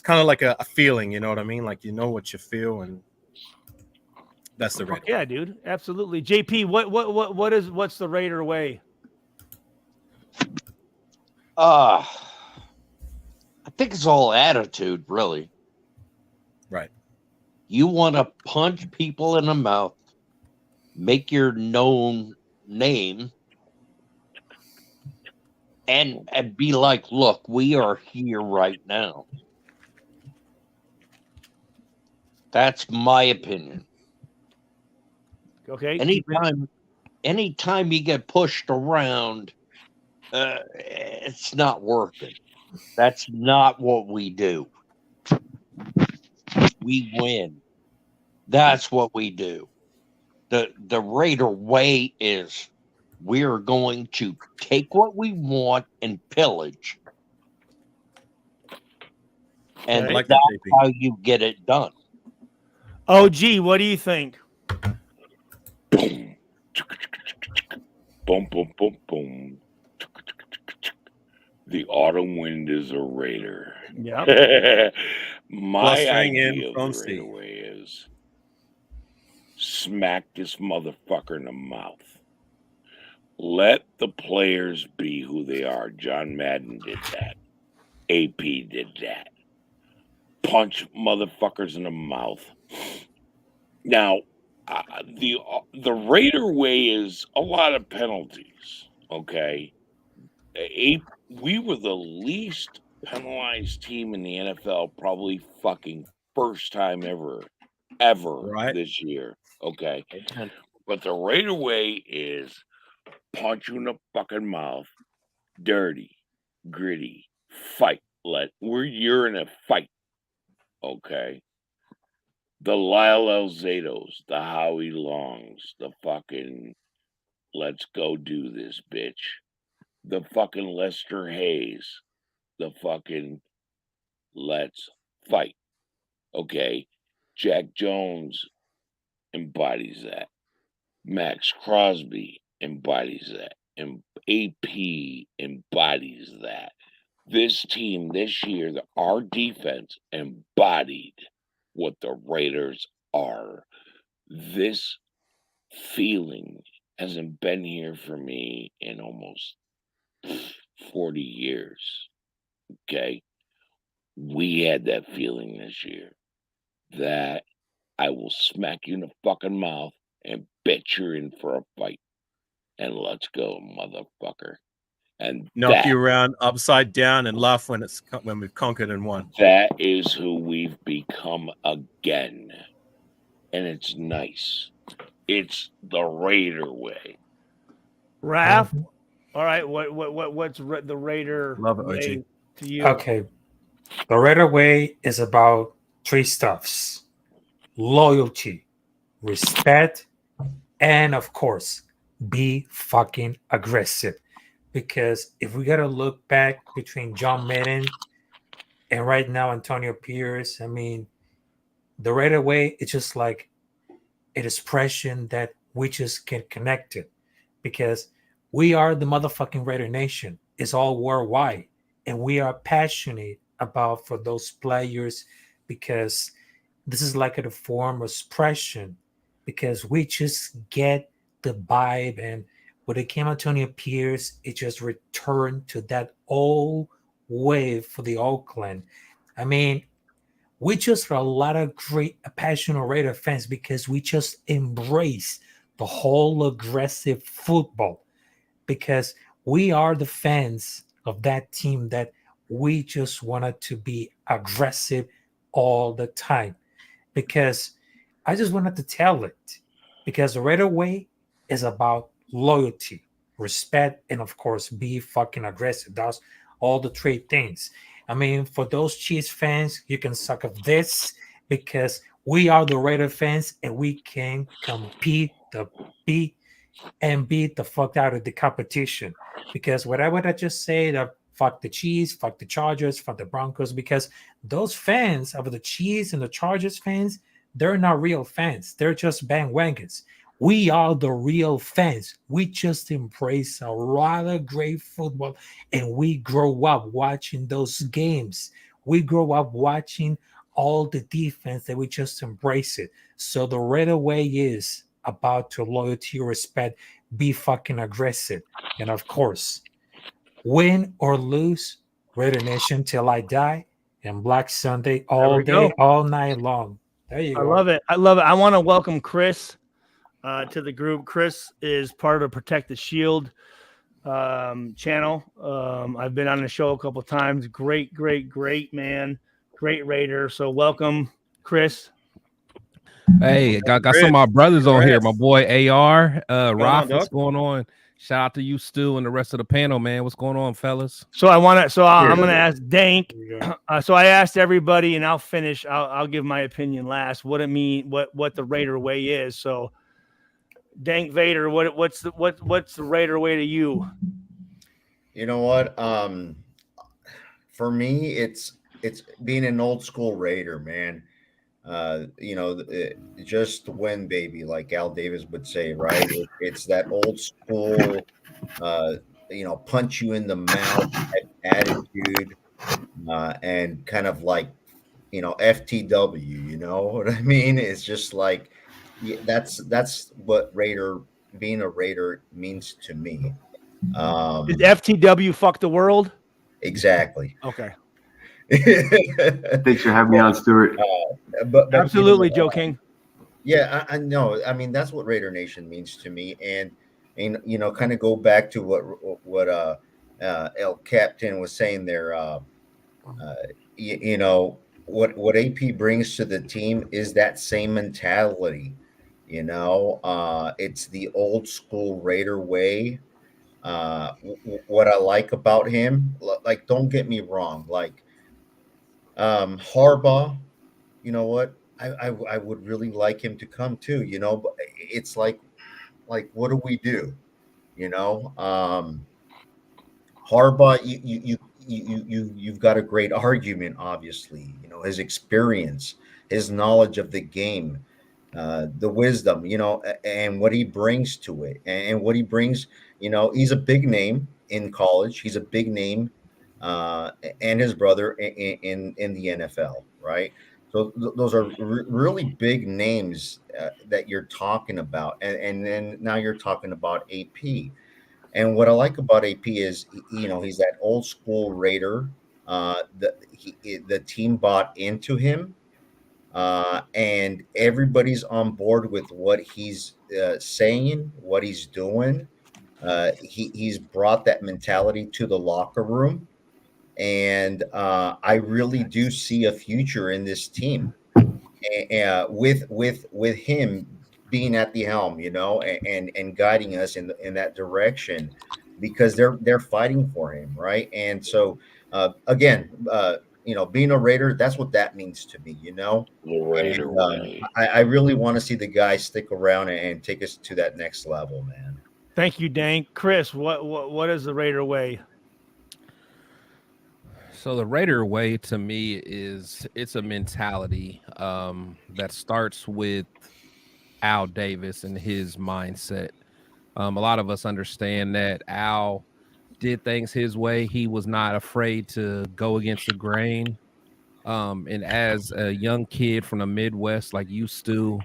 kind of like a feeling, you know what I mean? Like you know what you feel, and that's the Raider. Yeah, dude, absolutely. JP, what's the Raider way? I think it's all attitude, really. Right. You want to punch people in the mouth, make your known name, and be like, look, we are here right now. That's my opinion. Okay. Anytime you get pushed around, it's not working. That's not what we do. We win. That's what we do. The Raider way is we're going to take what we want and pillage. And Okay. I like that's that, JP. how you get it done. OG, what do you think? Boom. Boom, boom, boom, boom. The autumn wind is a Raider. Yep. My Blustering in idea of from the Raider sea. way is smack this motherfucker in the mouth. Let the players be who they are. John Madden did that. AP did that. Punch motherfuckers in the mouth. Now, the Raider way is a lot of penalties. Okay, we were the least penalized team in the NFL, probably fucking first time ever Right. this year. Okay, but the Raider way is punch you in the fucking mouth, dirty, gritty, fight. You're in a fight. Okay. The Lyle Alzados, the Howie Longs, the fucking let's go do this, bitch. The fucking Lester Hayes, the fucking let's fight. Okay. Jack Jones embodies that. Max Crosby embodies that. And AP embodies that. This team this year, our defense embodied what the Raiders are. This feeling hasn't been here for me in almost 40 years. Okay. We had that feeling this year that I will smack you in the fucking mouth and bet you're in for a fight. And let's go, motherfucker. And Knock you around upside down and laugh when we've conquered and won. that is who we've become again. And it's nice. It's the Raider way. Raph? All right. What's the Raider Love it, way OG. to you? Okay. The Raider way is about three stuffs: loyalty, respect, and of course, be fucking aggressive. Because if we gotta look back between John Madden and right now Antonio Pierce, I mean, the Raider way, it's just like an expression that we just get connected because we are the motherfucking Raider Nation. It's all worldwide, and we are passionate about for those players because this is like a form of expression because we just get the vibe. And when it came Antonio Pierce, it just returned to that old wave for the Oakland. I mean, we just are a lot of great passionate Raider fans because we just embrace the whole aggressive football because we are the fans of that team that we just wanted to be aggressive all the time. Because I just wanted to tell it because the Raider way is about loyalty, respect, and of course, be fucking aggressive. That's all the three things. I mean, for those Chiefs fans, you can suck of this because we are the Raider fans and we can compete the beat and beat the fuck out of the competition. Because what I would just say, the fuck the Chiefs, fuck the Chargers, fuck the Broncos, because those fans of the Chiefs and the Chargers fans, they're not real fans. They're just bandwagons. We are the real fans. We just embrace a lot of great football, and we grow up watching those games. We grow up watching all the defense that we just embrace it. So the Raider way is about to loyalty, respect, be fucking aggressive. And of course, win or lose, Raider Nation till I die, and Black Sunday all we day, go. all night long. There you I go. love it. I love it. I want to welcome Chris to the group. Chris is part of Protect the Shield channel. I've been on the show a couple times. Great man. Great Raider. So welcome, Chris. Hey, got Chris, some of my brothers on here. congrats. My boy AR, on, Roth, what's dog? going on? Shout out to you, Stu, and the rest of the panel, man. What's going on, fellas? So I'm going to ask Dank. There you go. So I asked everybody, and I'll finish. I'll give my opinion last. What it mean? What the Raider way is? So, Dank Vader, what's the Raider way to you? You know what? For me, it's being an old school Raider, man. Just win, baby, like Al Davis would say, right? It's that old school, punch you in the mouth attitude, and kind of like, FTW. You know what I mean? It's just like, that's what being a Raider means to me. Did FTW fuck the world? Exactly. Okay. Thanks for having me on, Stuart. But Absolutely, Joe King. Yeah, I know. I mean, that's what Raider Nation means to me, and kind of go back to what El Captain was saying there. What AP brings to the team is that same mentality. It's the old school Raider way. What I like about him, like, don't get me wrong, like, Harbaugh, you know what? I would really like him to come too, but it's like what do we do? Harbaugh, you've got a great argument, obviously, his experience, his knowledge of the game, the wisdom, and what he brings to it, and what he brings, he's a big name in college. He's a big name, and his brother in the NFL, right? So those are really big names that you're talking about, and then now you're talking about AP. And what I like about AP is, he's that old school Raider. The team bought into him, and everybody's on board with what he's saying, what he's doing. He's brought that mentality to the locker room, and I really do see a future in this team, with him being at the helm, and guiding us in that direction, because they're fighting for him, right? And so again, being a Raider, that's what that means to me, The Raider And way. I really want to see the guys stick around and take us to that next level, man. Thank you, Dank. Chris, what is the Raider way? So the Raider way to me it's a mentality that starts with Al Davis and his mindset. A lot of us understand that Al did things his way. He was not afraid to go against the grain. And as a young kid from the Midwest, like you, Stu,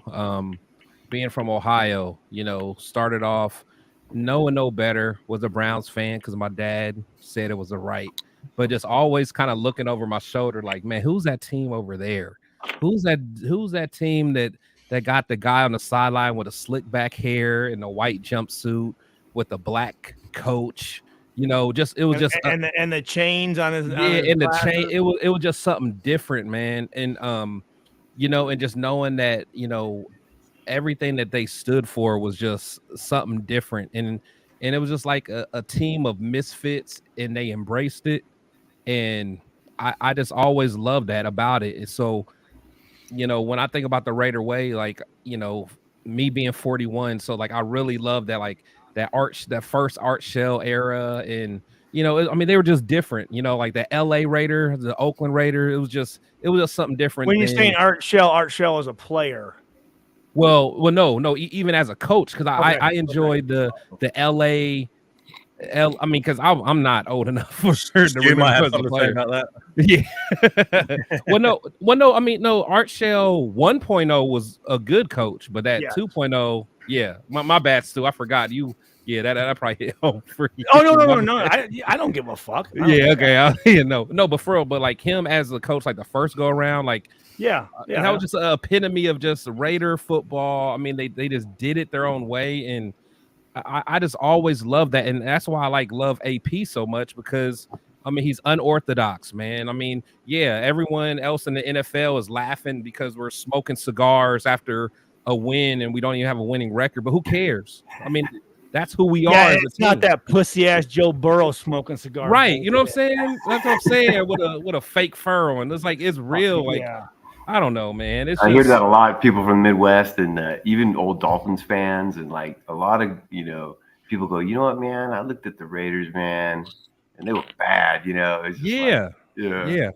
being from Ohio, started off knowing no better, was a Browns fan because my dad said it was the right, but just always kind of looking over my shoulder, like, man, who's that team over there? Who's that team that got the guy on the sideline with a slick back hair and a white jumpsuit with a black coach? Just it was just and the chains on his and the glasses. chain. It was just something different, man. And and just knowing that everything that they stood for was just something different, and it was just like a team of misfits, and they embraced it, and I just always loved that about it. And so when I think about the Raider way, like me being 41, so like I really love that, like that first art shell era, and you know, I mean, they were just different. You know, like the L.A. Raider, the Oakland Raider. It was just something different. When you're than, saying Art Shell is a player. well, no, even as a coach, because Okay, I enjoyed the L.A. I mean, because I'm not old enough for to You might remember have as a something to say player. about that. Yeah. well, no. I mean, no. Art Shell 1.0 was a good coach, but that Yeah. 2.0, yeah, my bad, Stu. I forgot you. Yeah, that probably hit home for you. Oh no. I don't give a fuck. I don't Yeah, care. okay. No, but for real, but like him as a coach, like the first go around, like Yeah. that was just an epitome of just Raider football. I mean, they just did it their own way, and I just always love that, and that's why I love AP so much, because I mean he's unorthodox, man. I mean, yeah, everyone else in the NFL is laughing because we're smoking cigars after a win and we don't even have a winning record, but who cares? I mean, that's who we are as a it's team. not that pussy ass Joe Burrow smoking cigars. Right, you know what I'm saying? That's what I'm saying. With a fake fur on. It's like it's real. Like Yeah. I don't know, man. It's I just hear that a lot. People from the Midwest and even old Dolphins fans, and like a lot of people go, you know what, man? I looked at the Raiders, man, and they were bad. It's just yeah.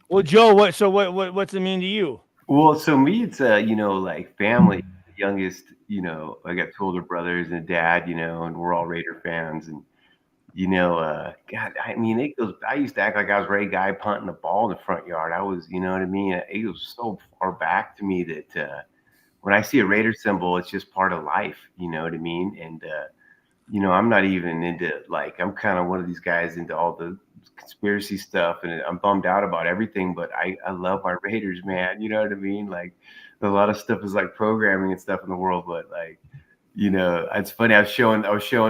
Well, Joe, what's it mean to you? Well, so me, it's like family. The youngest, I got two older brothers and a dad, and we're all Raider fans, and God, I mean, it goes. I used to act like I was Ray Guy punting the ball in the front yard. I was, you know what I mean. It was so far back to me that when I see a Raider symbol, it's just part of life. You know what I mean? And I'm not even into I'm kind of one of these guys into all the conspiracy stuff, and I'm bummed out about everything. But I love my Raiders, man. You know what I mean? Like a lot of stuff is like programming and stuff in the world, but it's funny. I was showing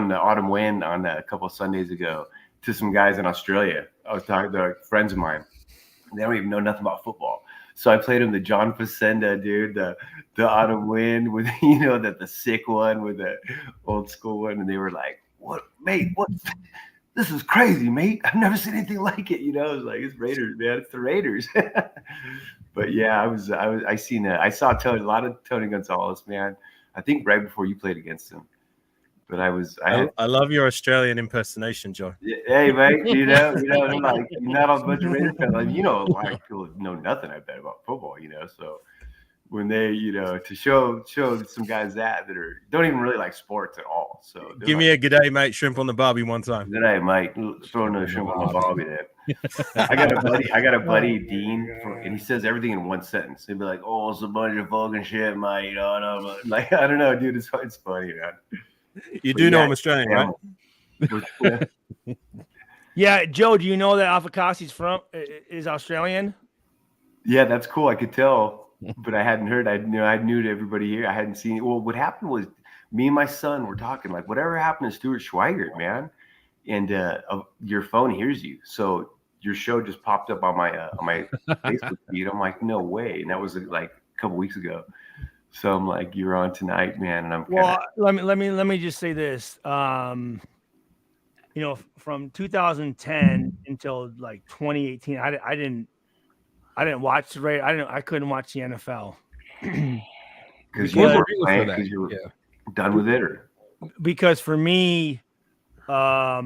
the Autumn Wind on a couple of Sundays ago to some guys in Australia. I was talking to friends of mine. They don't even know nothing about football. So I played them the John Facenda, dude, the Autumn Wind with the sick one with the old school one, and they were like, "What, mate? What? This is crazy, mate. I've never seen anything like it." I was like, "It's Raiders, man. It's the Raiders." But yeah, I saw Tony, a lot of Tony Gonzalez, man. I think right before you played against him. But I love your Australian impersonation, Joe. Hey, mate, I'm like, you're not a bunch of Raider fans. Like, a lot of people know nothing, I bet, about football, So when they, to show some guys that don't even really like sports at all. So give me a g'day, mate, shrimp on the barbie one time. G'day, mate. Throw another shrimp on the barbie there. I got a buddy, Dean, and he says everything in one sentence. He'd be like, "Oh, it's a bunch of fucking shit, mate." Like, I don't know, dude. It's funny, man. You do know I'm Australian, right? Yeah, Joe. Do you know that Afakasi's is Australian? Yeah, that's cool. I could tell, but I hadn't heard. I knew everybody here. I hadn't seen it. Well, what happened was me and my son were talking like, whatever happened to Stuart Schweigert, man? And your phone hears you, so your show just popped up on my Facebook feed. I'm like, no way, and that was like a couple weeks ago. So I'm like, you're on tonight, man, and I'm let me just say this. From 2010 until like 2018, I didn't watch the Raiders. I couldn't watch the NFL because you were playing, because you were done with it, or because for me, I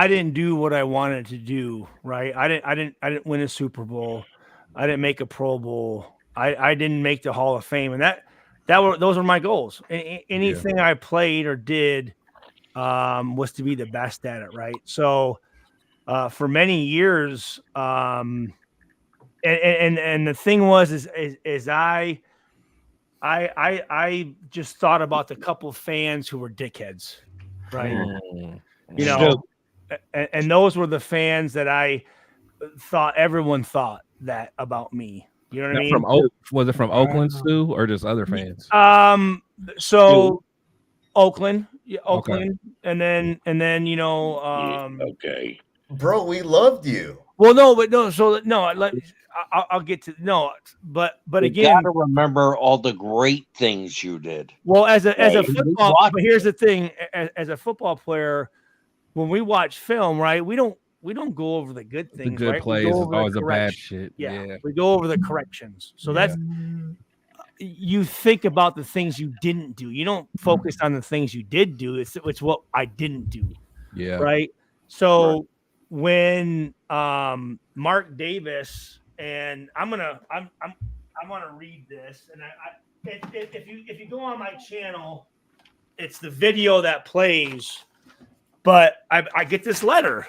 didn't do what I wanted to do. Right? I didn't win a Super Bowl. I didn't make a Pro Bowl. I didn't make the Hall of Fame, and those were my goals. Anything I played or did was to be the best at it, right? So for many years, and the thing was is I just thought about the couple of fans who were dickheads, right? And those were the fans that I thought everyone thought that about me. You know what I mean? Was it from Oakland, Stu, or just other fans? So Oakland, Okay. and then okay. Bro, we loved you. Well, no. So no, I'll get to but you again, gotta remember all the great things you did. Well, as a football, but here's the thing: as a football player, when we watch film, right, we don't go over the good things. The good right? plays is always the bad shit. Yeah, we go over the corrections. So that's you think about the things you didn't do. You don't focus on the things you did do. It's what I didn't do. Yeah. Right. So when Mark Davis, and I'm gonna read this, and if you go on my channel, it's the video that plays, but I get this letter,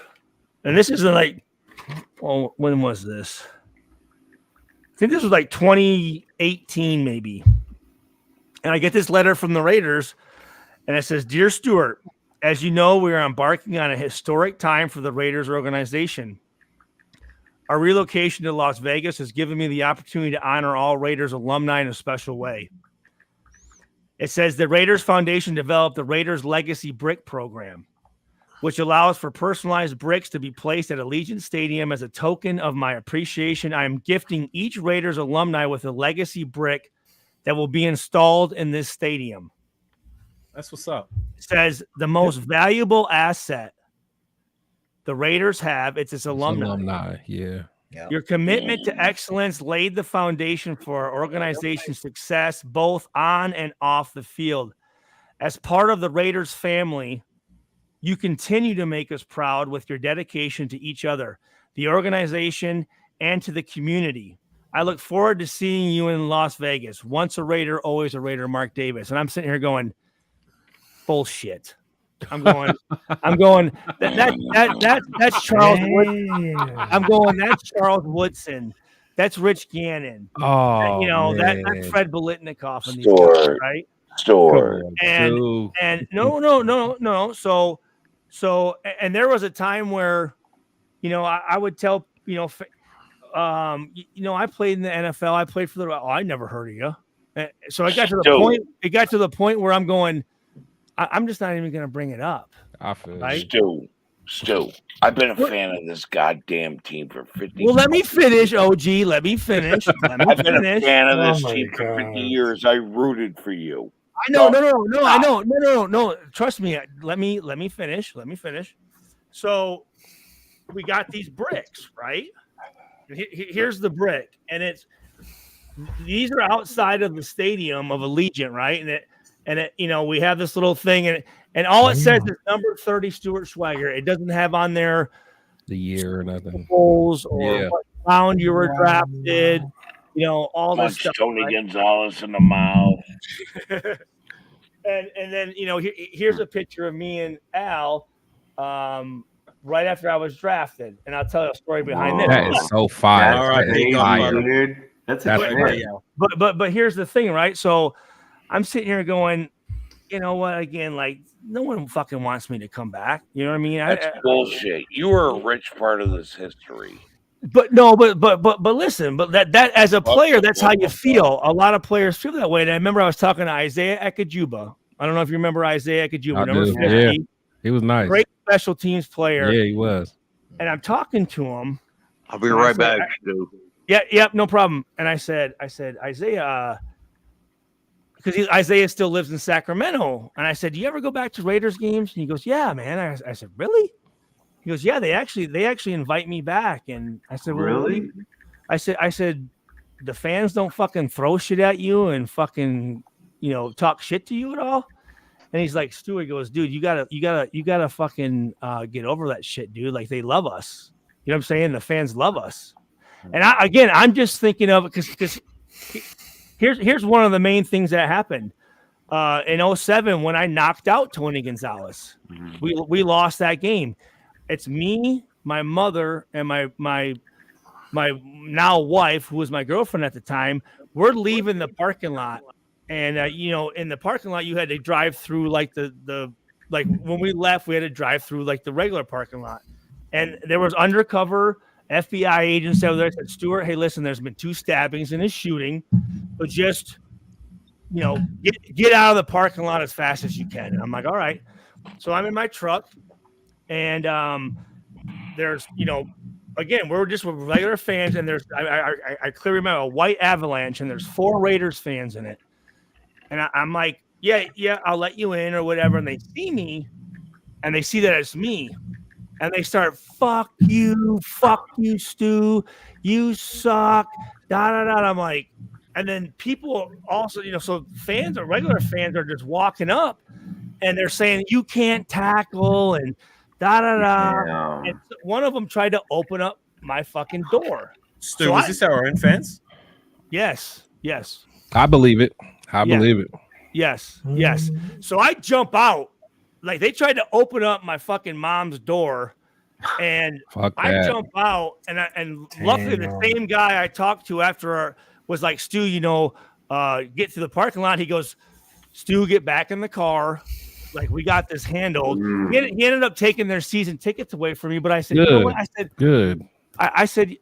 and this isn't like, well, when was this? I think this was like 2018 maybe, and I get this letter from the Raiders, and it says, "Dear Stuart, as you know, we are embarking on a historic time for the Raiders organization. Our relocation to Las Vegas has given me the opportunity to honor all Raiders alumni in a special way." It says the Raiders Foundation developed the Raiders Legacy Brick Program, which allows for personalized bricks to be placed at Allegiant Stadium as a token of my appreciation. I am gifting each Raiders alumni with a legacy brick that will be installed in this stadium. That's what's up. It says the most valuable asset the Raiders have, it's its alumni. Yeah. Yeah. Your commitment to excellence laid the foundation for our organization's success, both on and off the field. As part of the Raiders family, you continue to make us proud with your dedication to each other, the organization, and to the community. I look forward to seeing you in Las Vegas. Once a Raider, always a Raider, Mark Davis. And I'm sitting here going, bullshit. I'm going, that's Charles Woodson. I'm going, that's Charles Woodson. That's Rich Gannon. Oh, that's Fred Bolitnikoff and these guys, right? Store. And no. So, and there was a time where, I would tell, I played in the NFL. I played for I never heard of you. So I got to the point. It got to the point where I'm going, I'm just not even going to bring it up. I feel right? Stu, I've been a fan of this goddamn team for 50 Well, let me finish, OG. Let me finish. I've been a fan of this team for 50 years. I rooted for you. I know. I know. No. Trust me. Let me finish. So we got these bricks, right? Here's the brick, and these are outside of the stadium of Allegiant, right? And it we have this little thing, and all it says is number 30 Stuart Swagger. It doesn't have on there the year or nothing, or what round you were drafted, all this stuff. Tony Gonzalez in the mouth. and then here's a picture of me and Al right after I was drafted, and I'll tell you a story behind this. That is so fire. All right, dude. That's but here's the thing, right? So I'm sitting here going, you know what? Again, like, no one fucking wants me to come back. You know what I mean? That's bullshit. You were a rich part of this history. But listen, but that as a player, that's how you feel. A lot of players feel that way. And I remember I was talking to Isaiah Ekajuba. I don't know if you remember Isaiah Ekajuba, number 50. Yeah. He was nice. Great special teams player. Yeah, he was. And I'm talking to him. I'll be right back, Stu. Yeah, no problem. And I said, Isaiah, because Isaiah still lives in Sacramento. And I said, do you ever go back to Raiders games? And he goes, yeah, man. I said, really? He goes, yeah, they actually invite me back. And I said, well, really? I said, the fans don't fucking throw shit at you and fucking, talk shit to you at all. And he's like, Stu, he goes, dude, you gotta fucking get over that shit, dude. Like, they love us. You know what I'm saying? The fans love us. And I'm just thinking of it because here's one of the main things that happened in 2007 when I knocked out Tony Gonzalez. We lost that game. It's me, my mother, and my now wife, who was my girlfriend at the time. We're leaving the parking lot, and in the parking lot you had to drive through like the when we left, we had to drive through like the regular parking lot, and there was undercover FBI agents out there that said, Stuart, hey, listen, there's been 2 stabbings and a shooting, but just get out of the parking lot as fast as you can. And I'm like, all right. So I'm in my truck, and there's again, we're just with regular fans, and there's I clearly remember a white Avalanche, and there's 4 Raiders fans in it, and I'm like, yeah, I'll let you in or whatever, and they see me, and they see that it's me. And they start, fuck you, Stu, you suck, da. I'm like, and then people also, so fans or regular fans are just walking up and they're saying, you can't tackle and da da da. Damn. And one of them tried to open up my fucking door. Stu, So was this our own fans? Yes. I believe it. I Yeah. believe it. Yes. So I jump out. Like they tried to open up my fucking mom's door, and Fuck I that. jump out, and luckily the Damn. same guy I talked to after was like, Stu, get to the parking lot. He goes, Stu, get back in the car. Like, we got this handled. He ended up taking their season tickets away from me, but I said, Good. you know what? I said, Good. I said,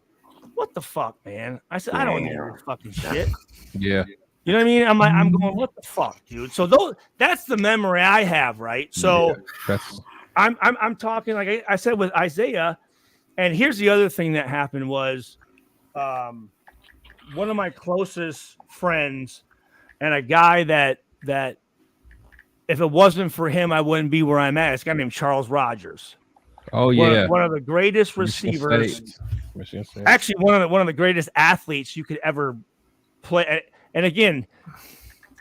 what the fuck, man? I said, I don't need this fucking shit. Yeah. You know what I mean? I'm going, what the fuck, dude? So that's the memory I have, right? So That's I'm talking, like I said, with Isaiah, and here's the other thing that happened was one of my closest friends and a guy that if it wasn't for him, I wouldn't be where I'm at. It's a guy named Charles Rogers. One of the greatest receivers. Michigan State. Actually, one of the greatest athletes you could ever play. And again,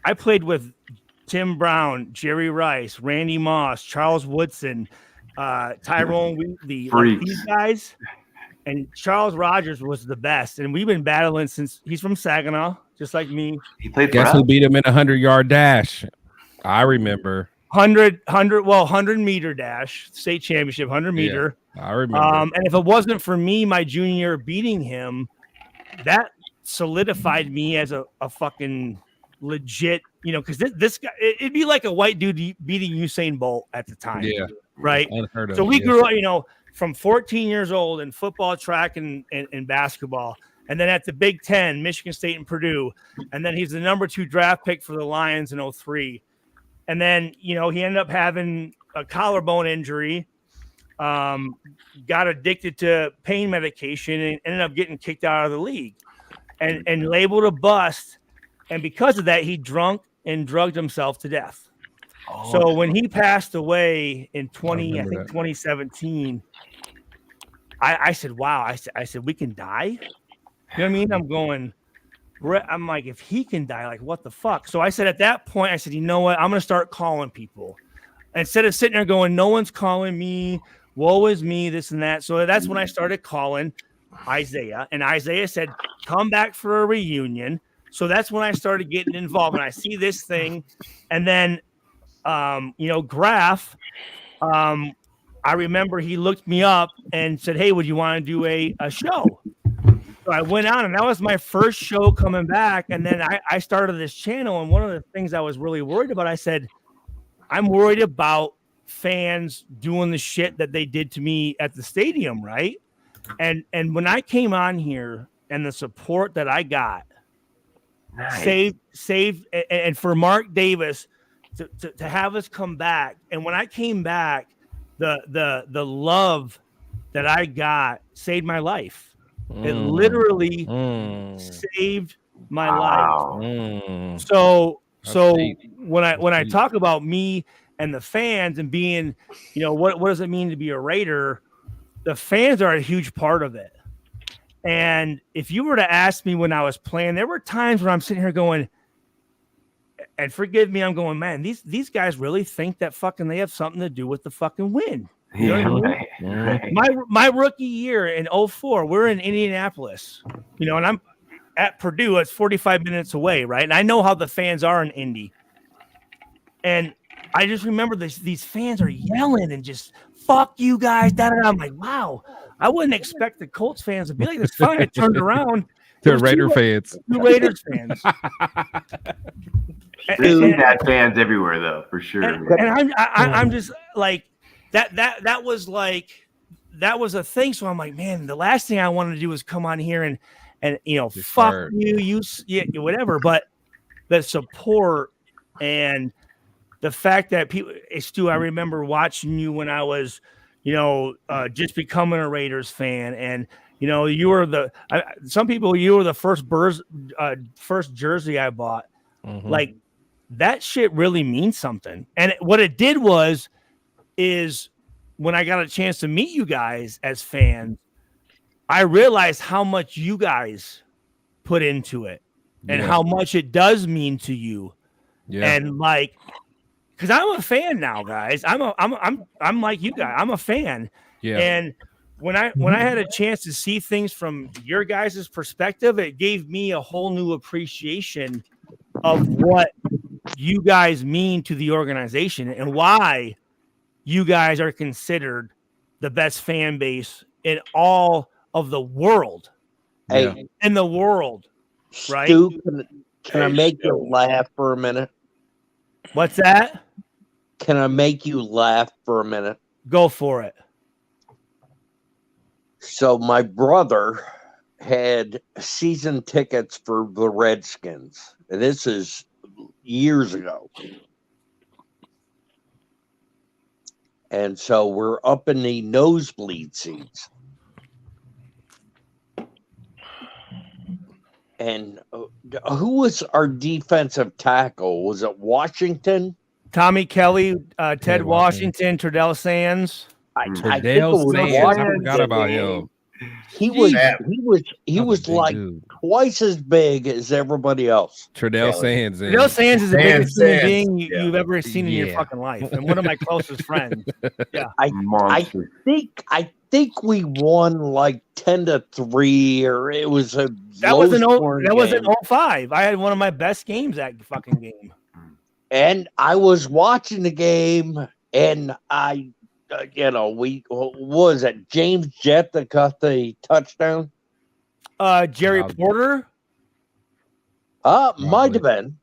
I played with Tim Brown, Jerry Rice, Randy Moss, Charles Woodson, Tyrone Wheatley, like these guys. And Charles Rogers was the best. And we've been battling since he's from Saginaw, just like me. He played for Guess us? who beat him in a 100-yard dash? I remember. 100-meter dash, state championship, 100-meter. I remember. And if it wasn't for me, my junior year beating him, that solidified me as a fucking legit, because this guy, it'd be like a white dude beating Usain Bolt at the time. Yeah. Right. Unheard of. So we grew up, from 14 years old in football, track, and basketball. And then at the Big Ten, Michigan State and Purdue. And then he's the number 2 draft pick for the Lions in 2003. And then, he ended up having a collarbone injury, got addicted to pain medication, and ended up getting kicked out of the league and labeled a bust. And because of that, he drunk and drugged himself to death. So when he passed away in 2017, I said, wow, I said, we can die. You know what I mean? I'm like, if he can die, like, what the fuck? So I said, at that point, I said, you know what? I'm going to start calling people instead of sitting there going, no one's calling me. Woe is me, this and that. So that's when I started calling Isaiah, and Isaiah said, come back for a reunion. So that's when I started getting involved, and I see this thing. And then, Graf, I remember he looked me up and said, hey, would you want to do a show? So I went on, and that was my first show coming back. And then I started this channel. And one of the things I was really worried about, I said, I'm worried about fans doing the shit that they did to me at the stadium. Right. And when I came on here and the support that I got, saved, and for Mark Davis to have us come back. And when I came back, the love that I got saved my life. It literally saved my life. So when I talk about me and the fans and being, what does it mean to be a Raider? The fans are a huge part of it. And if you were to ask me when I was playing, there were times where I'm sitting here going, and forgive me, I'm going, man, these guys really think that fucking they have something to do with the fucking win. You know what I mean? My rookie year in 2004, we're in Indianapolis, and I'm at Purdue. It's 45 minutes away, right? And I know how the fans are in Indy. And I just remember these fans are yelling and just, fuck you guys, da-da-da. I'm like, wow, I wouldn't expect the Colts fans to be like this. Finally, I turned around. They're Raider fans. Two Raiders fans. Really bad fans everywhere, though, for sure. And I'm just like, that was a thing. So I'm like, man, the last thing I wanted to do was come on here and fuck you, whatever. But the support and the fact that people, Stu, I remember watching you when I was, just becoming a Raiders fan, and you were some people, you were the first jersey I bought. Mm-hmm. Like, that shit really means something. And what it did is when I got a chance to meet you guys as fans, I realized how much you guys put into it and how much it does mean to you. Yeah. And because I'm a fan now, guys. I'm like you guys. I'm a fan. Yeah. And when I had a chance to see things from your guys' perspective, it gave me a whole new appreciation of what you guys mean to the organization and why you guys are considered the best fan base in all of the world. Yeah. Hey, In the world, right? Stu, can I Hey, make Stu. you laugh for a minute? What's that? Can I make you laugh for a minute? Go for it. So my brother had season tickets for the Redskins, and this is years ago. And so we're up in the nosebleed seats. And who was our defensive tackle? Was it Washington? Tommy Kelly, Ted Ted Washington, Turdell Sands. I think it Turdell was Sands. I Washington. forgot about him. He was Sam. he That was a big like dude. twice as big as everybody else. Turdell Kelly. Sands. Turdell Sands is the biggest human Sands, being yeah. you've ever seen in your Yeah. fucking life, and one of my closest friends. Monster. I think we won like 10-3, or it was a That was an low-scoring game. 05. I had one of my best games that fucking game. And I was watching the game, and what was it? James Jett that got the touchdown? Jerry Wow. Porter. Might have been.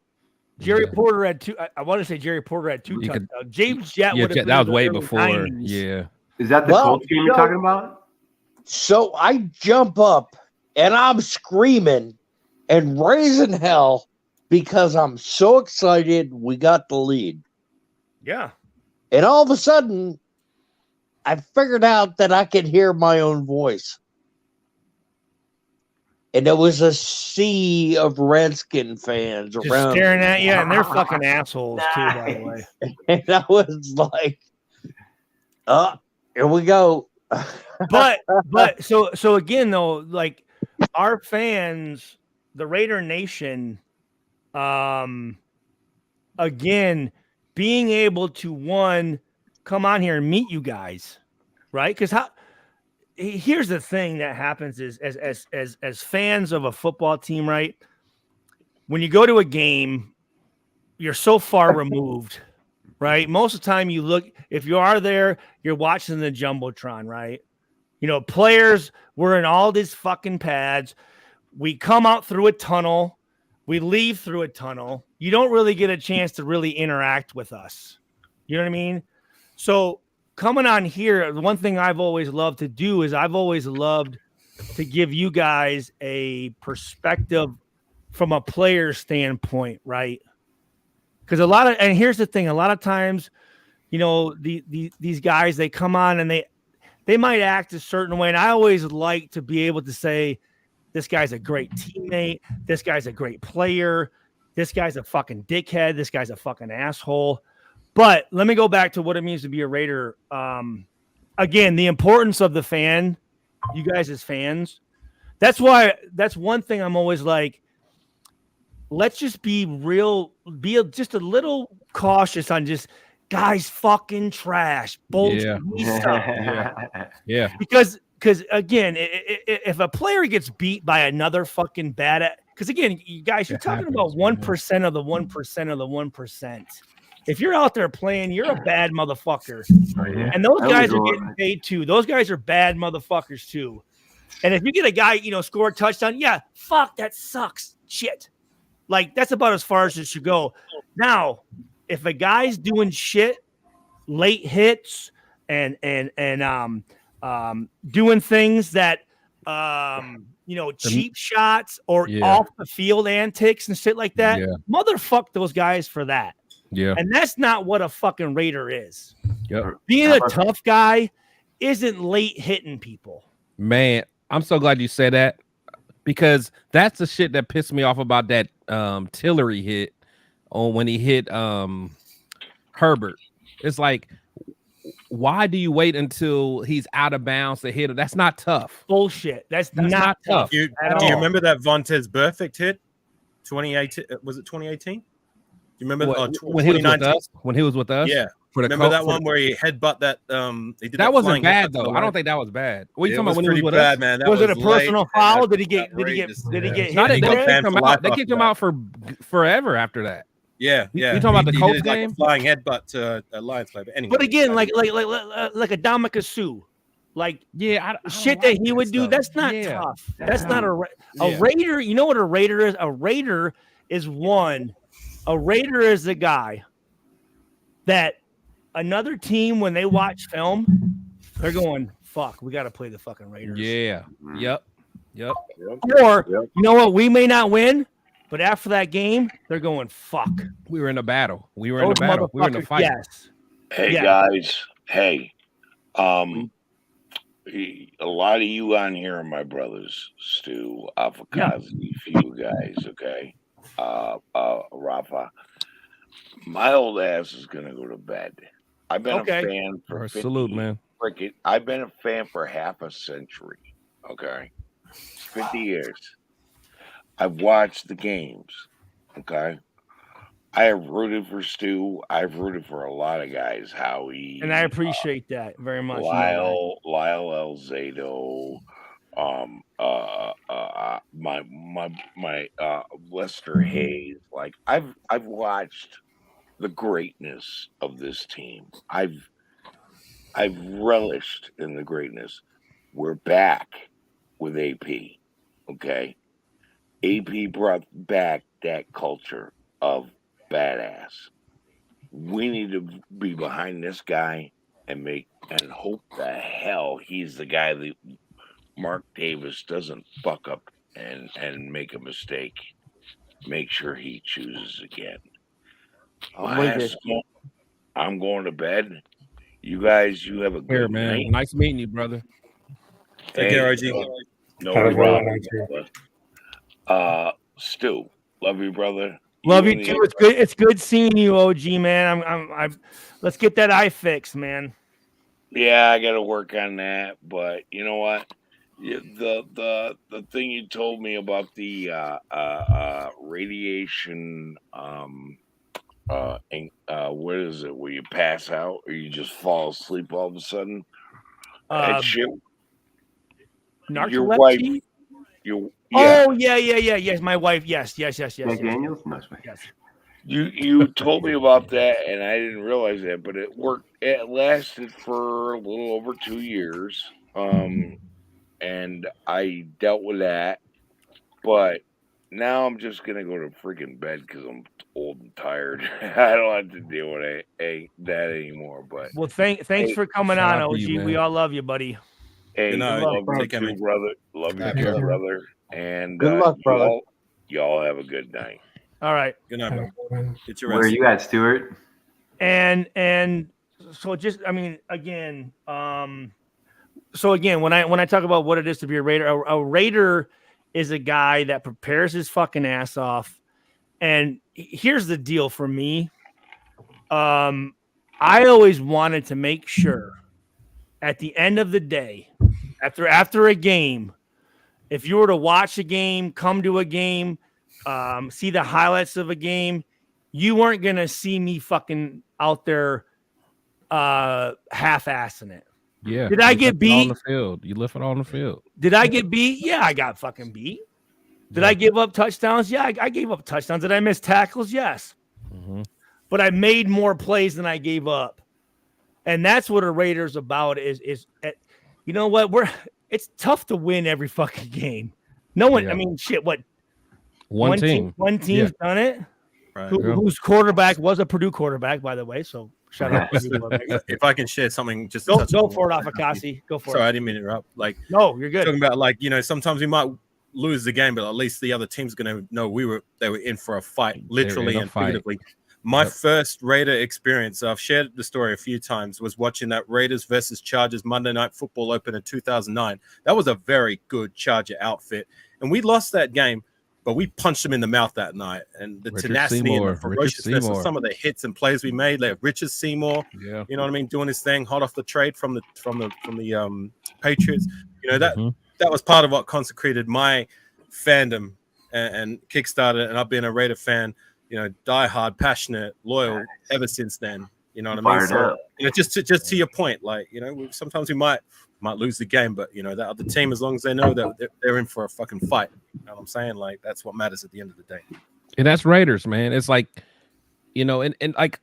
Jerry Yeah. Porter had two. I want to say Jerry Porter had two You could- touchdowns. James Jett Yeah, would have been that was in the way early before. 90s. Yeah. Is that the Well, Colts game you're so- talking about? So I jump up, and I'm screaming and raising hell because I'm so excited we got the lead. Yeah. And all of a sudden, I figured out that I could hear my own voice. And there was a sea of Redskin fans Just around. staring at you, and they're fucking assholes too, by the way. And I was like, here we go. But so again though, like our fans, the Raider Nation, again, being able to come on here and meet you guys, right? Because here's the thing that happens is as fans of a football team, right? When you go to a game, you're so far removed, right? Most of the time you look, if you are there, you're watching the Jumbotron, right? You know, players, we're in all these fucking pads. We come out through a tunnel. We leave through a tunnel. You don't really get a chance to really interact with us. You know what I mean? So coming on here, the one thing I've always loved to do is I've always loved to give you guys a perspective from a player standpoint, right? Because and here's the thing, a lot of times, you know, these guys, they come on and they might act a certain way. And I always like to be able to say, this guy's a great teammate. This guy's a great player. This guy's a fucking dickhead. This guy's a fucking asshole. But let me go back to what it means to be a Raider. Again, the importance of the fan, you guys as fans. That's one thing I'm always like, let's just be real, just a little cautious on just guys fucking trash, bullshit. Yeah. Because again, if a player gets beat by another fucking because again, you guys, you're talking about 1% of the 1% of the 1%. If you're out there playing, you're a bad motherfucker. And those guys are getting paid too. Those guys are bad motherfuckers too. And if you get a guy, you know, score a touchdown, yeah, fuck, that sucks. Shit. Like, that's about as far as it should go. Now, if a guy's doing shit, late hits, and doing things that you know, cheap shots or off the field antics and shit like that, motherfuck those guys for that. Yeah. And that's not what a fucking Raider is. Yep. Being a tough guy isn't late hitting people. Man, I'm so glad you said that, because that's the shit that pissed me off about that Tillery hit when he hit Herbert. It's like, why do you wait until he's out of bounds to hit it? That's not tough. Bullshit. That's not tough. Do you remember that Vontez Burfict hit? 2018? Was it 2018? You remember when he was with 2019? us? When he was with us? Yeah. For the Remember that one where he headbutt that? He did that wasn't flying bad headbutt to the though. I line? don't think that was bad. What are you It talking was about when he pretty was with bad, us? man. That Was it a late, personal and foul? that's Did he get outrageous. hit? No, He they got kicked him out. They after kicked him that. out for forever after that. Yeah, yeah. You talking about the He Colts did like game? a flying headbutt to a Lions player. But anyway, But again, like a Dominic Sue, like Yeah, I shit don't that he would do. stuff. That's not Yeah. tough. That's not a Yeah. Raider. You know what a Raider is? A Raider is one. A Raider is the guy that another team, when they watch film, they're going, "Fuck, we got to play the fucking Raiders." Yeah. Yep. Or you know what? We may not win, but after that game, they're going, "Fuck." We were in a battle. We were in Those a battle. We were in a motherfuckers- fight. Yes. Hey Yeah. guys, hey, a lot of you on here are my brothers, Stu, Afakazi, few guys, okay, Rafa. My old ass is gonna go to bed. I've been Okay. a fan for 50 Salute, man. I've been a fan for half a century, okay, 50 years. I've watched the games, okay. I have rooted for Stu. I've rooted for a lot of guys. Howie, And I appreciate that very much. Lyle Elzado, my Lester Hayes. Like I've watched the greatness of this team. I've relished in the greatness. We're back with AP. Okay, AP brought back that culture of badass. We need to be behind this guy and hope the hell he's the guy that Mark Davis doesn't fuck up and make a mistake. Make sure he chooses again. I'm going to bed. You guys, you have a good Here, man. night. Nice meeting you, brother. Take care, RG. No Have a good one, problem. RG. Stu, love you, brother. Love you and too. the- It's good. It's good seeing you, OG man. Let's get that eye fixed, man. Yeah, I got to work on that. But you know what? The thing you told me about the radiation, what is it? Where you pass out or you just fall asleep all of a sudden? That shit. Your wife. Narcolepsy. Yeah. Oh yeah. Yes, my wife. Yes. Jack Daniels? No, it's fine. Yes. You told me about that, and I didn't realize that, but it worked. It lasted for a little over 2 years, and I dealt with that. But now I'm just gonna go to freaking bed because I'm old and tired. I don't have to deal with that anymore. But Well, thanks Hey, for coming shout on, out to OG. you, we man. all love you, buddy. hey, Good night. love you Take care, too, man. brother. Love you Good too, night. brother. And Good luck, brother. Y'all have a good night. All right. Good night, bro. Get your Where are rest. you at, Stuart? And so just again, so again, when I talk about what it is to be a Raider, a Raider is a guy that prepares his fucking ass off. And here's the deal for me. I always wanted to make sure at the end of the day, after a game, if you were to watch a game, come to a game, see the highlights of a game, you weren't gonna see me fucking out there half-assing it. Yeah. Did I you get left it on beat? the field? You left it on the field. Did I get beat? Yeah, I got fucking beat. Did I give up touchdowns? Yeah, I gave up touchdowns. Did I miss tackles? Yes. Mhm. But I made more plays than I gave up. And that's what a Raiders about is you know what? It's tough to win every fucking game. No one, Yeah. I mean, shit, what? One team. One team's done it. Right. Yeah. Whose quarterback was a Purdue quarterback, by the way. So shout out to Purdue quarterback. If I can share something, just to Go touch for on- it, Afakasi. Go for Sorry, it. I didn't mean to interrupt. Like No, you're good. talking about, like, you know, sometimes we might lose the game, but at least the other team's going to know they were in for a fight, literally in a and fight. figuratively. My Yep. first Raider experience, I've shared the story a few times, was watching that Raiders versus Chargers Monday Night Football Open in 2009. That was a very good Charger outfit, and we lost that game, but we punched them in the mouth that night. And the Richard tenacity Seymour, and the ferociousness of some of the hits and plays we made, like Richard Seymour, Yeah. you know what I mean, doing his thing, hot off the trade from the Patriots. You know, that Mhm. that was part of what consecrated my fandom and kickstarted, and I've been a Raider fan diehard, passionate, loyal ever since then. You know what I mean? Fired up. Just to your point, like, sometimes we might lose the game, but that other team, as long as they know that they're in for a fucking fight, you know what I'm saying? Like, that's what matters at the end of the day. And that's Raiders, man. It's like, and like,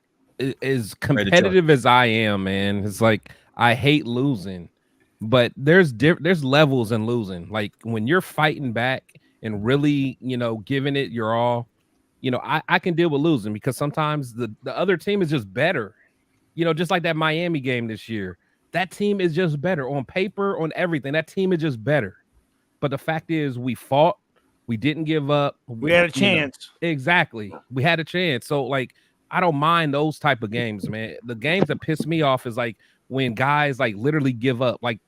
as competitive as I am, man, it's like I hate losing, but there's levels in losing. Like when you're fighting back and really, giving it your all, I can deal with losing because sometimes the other team is just better. Just like that Miami game this year. That team is just better on paper, on everything. That team is just better. But the fact is, we fought. We didn't give up. We had a chance. Exactly. We had a chance. So, like, I don't mind those type of games, man. The games that piss me off is, like, when guys, like, literally give up. Like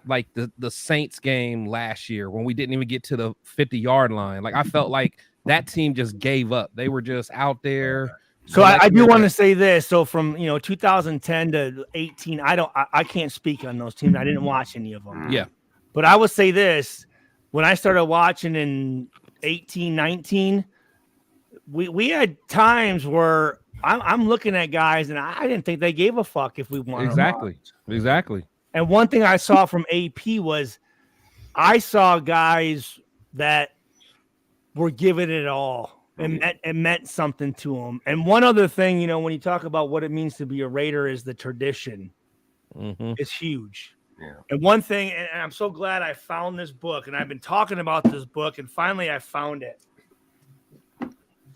the Saints game last year when we didn't even get to the 50-yard line. Like, I felt like that team just gave up. They were just out there. So I do want to say this. So from 2010 to 18, I can't speak on those teams. I didn't watch any of them. Yeah. But I would say this. When I started watching in 18, 19, we had times where I'm looking at guys and I didn't think they gave a fuck if we won. Exactly. And one thing I saw from AP was I saw guys that were giving it all. It meant something to them. And one other thing, when you talk about what it means to be a Raider, is the tradition. Mm-hmm. It's huge. Yeah. And one thing, and I'm so glad I found this book, and I've been talking about this book, and finally I found it.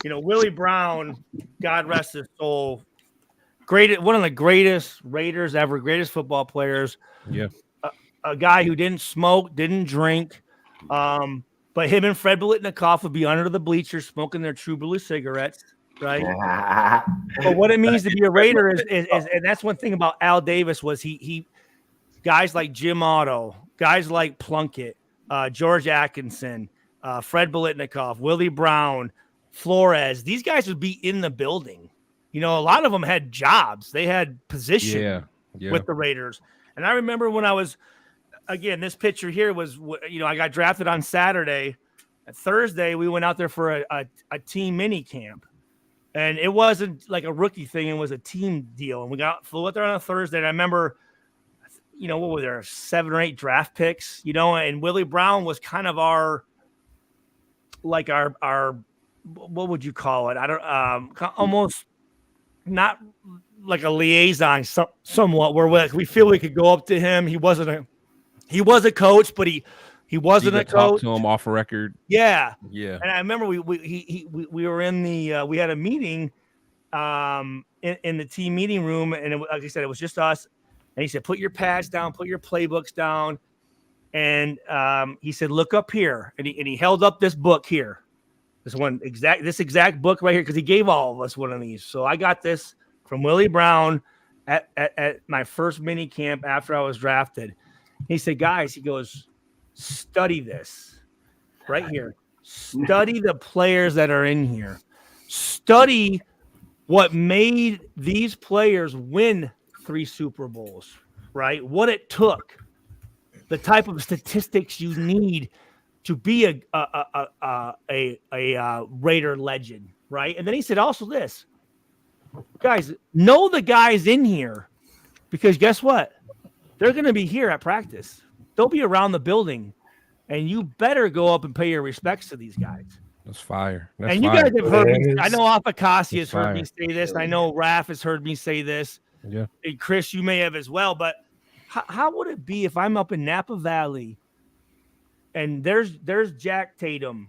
Willie Brown, God rest his soul, one of the greatest Raiders ever, greatest football players. Yeah. A guy who didn't smoke, didn't drink. But him and Fred Biletnikoff would be under the bleachers smoking their True Blue cigarettes, right? But what it means to be a Raider is and that's one thing about Al Davis was he guys like Jim Otto, guys like Plunkett, George Atkinson, Fred Biletnikoff, Willie Brown, Flores. These guys would be in the building. A lot of them had jobs. They had position with the Raiders. And I remember when I was, again, this picture here was, I got drafted on Saturday. Thursday, we went out there for a team mini camp. And it wasn't like a rookie thing. It was a team deal. And we flew out there on a Thursday. And I remember, what were there, 7 or 8 draft picks, and Willie Brown was kind of our what would you call it? I don't, almost not like a liaison somewhat where we feel we could go up to him. He was a coach, but he wasn't a coach. Talk to him off a record. Yeah. And I remember we were in the we had a meeting in the team meeting room, and like I said, it was just us. And he said, "Put your pads down, put your playbooks down." And he said, "Look up here." And he held up this book here, this exact book right here, because he gave all of us one of these. So I got this from Willie Brown at my first mini camp after I was drafted. He said, "Guys," he goes, "study this right here. Study the players that are in here. Study what made these players win 3 Super Bowls, right? What it took, the type of statistics you need to be a Raider legend, right?" And then he said also this, "Guys, know the guys in here, because guess what? They're going to be here at practice. They'll be around the building, and you better go up and pay your respects to these guys." That's fire. You guys have heard me. I know Apicassi has heard me say this. I know Raph has heard me say this. Yeah. And Chris, you may have as well. But how would it be if I'm up in Napa Valley and there's Jack Tatum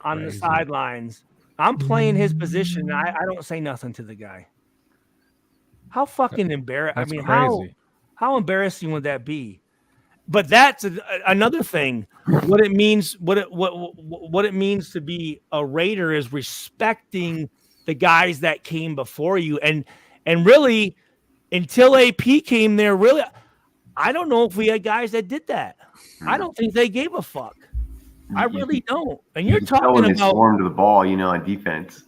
on the sidelines? I'm playing his position. And I don't say nothing to the guy. How fucking embarrassing! I mean, crazy. How embarrassing would that be? But that's another thing. What it means, what it means to be a Raider is respecting the guys that came before you, and really, until AP came there, really, I don't know if we had guys that did that. I don't think they gave a fuck. I really don't. And you're talking when about they swarmed the ball, on defense.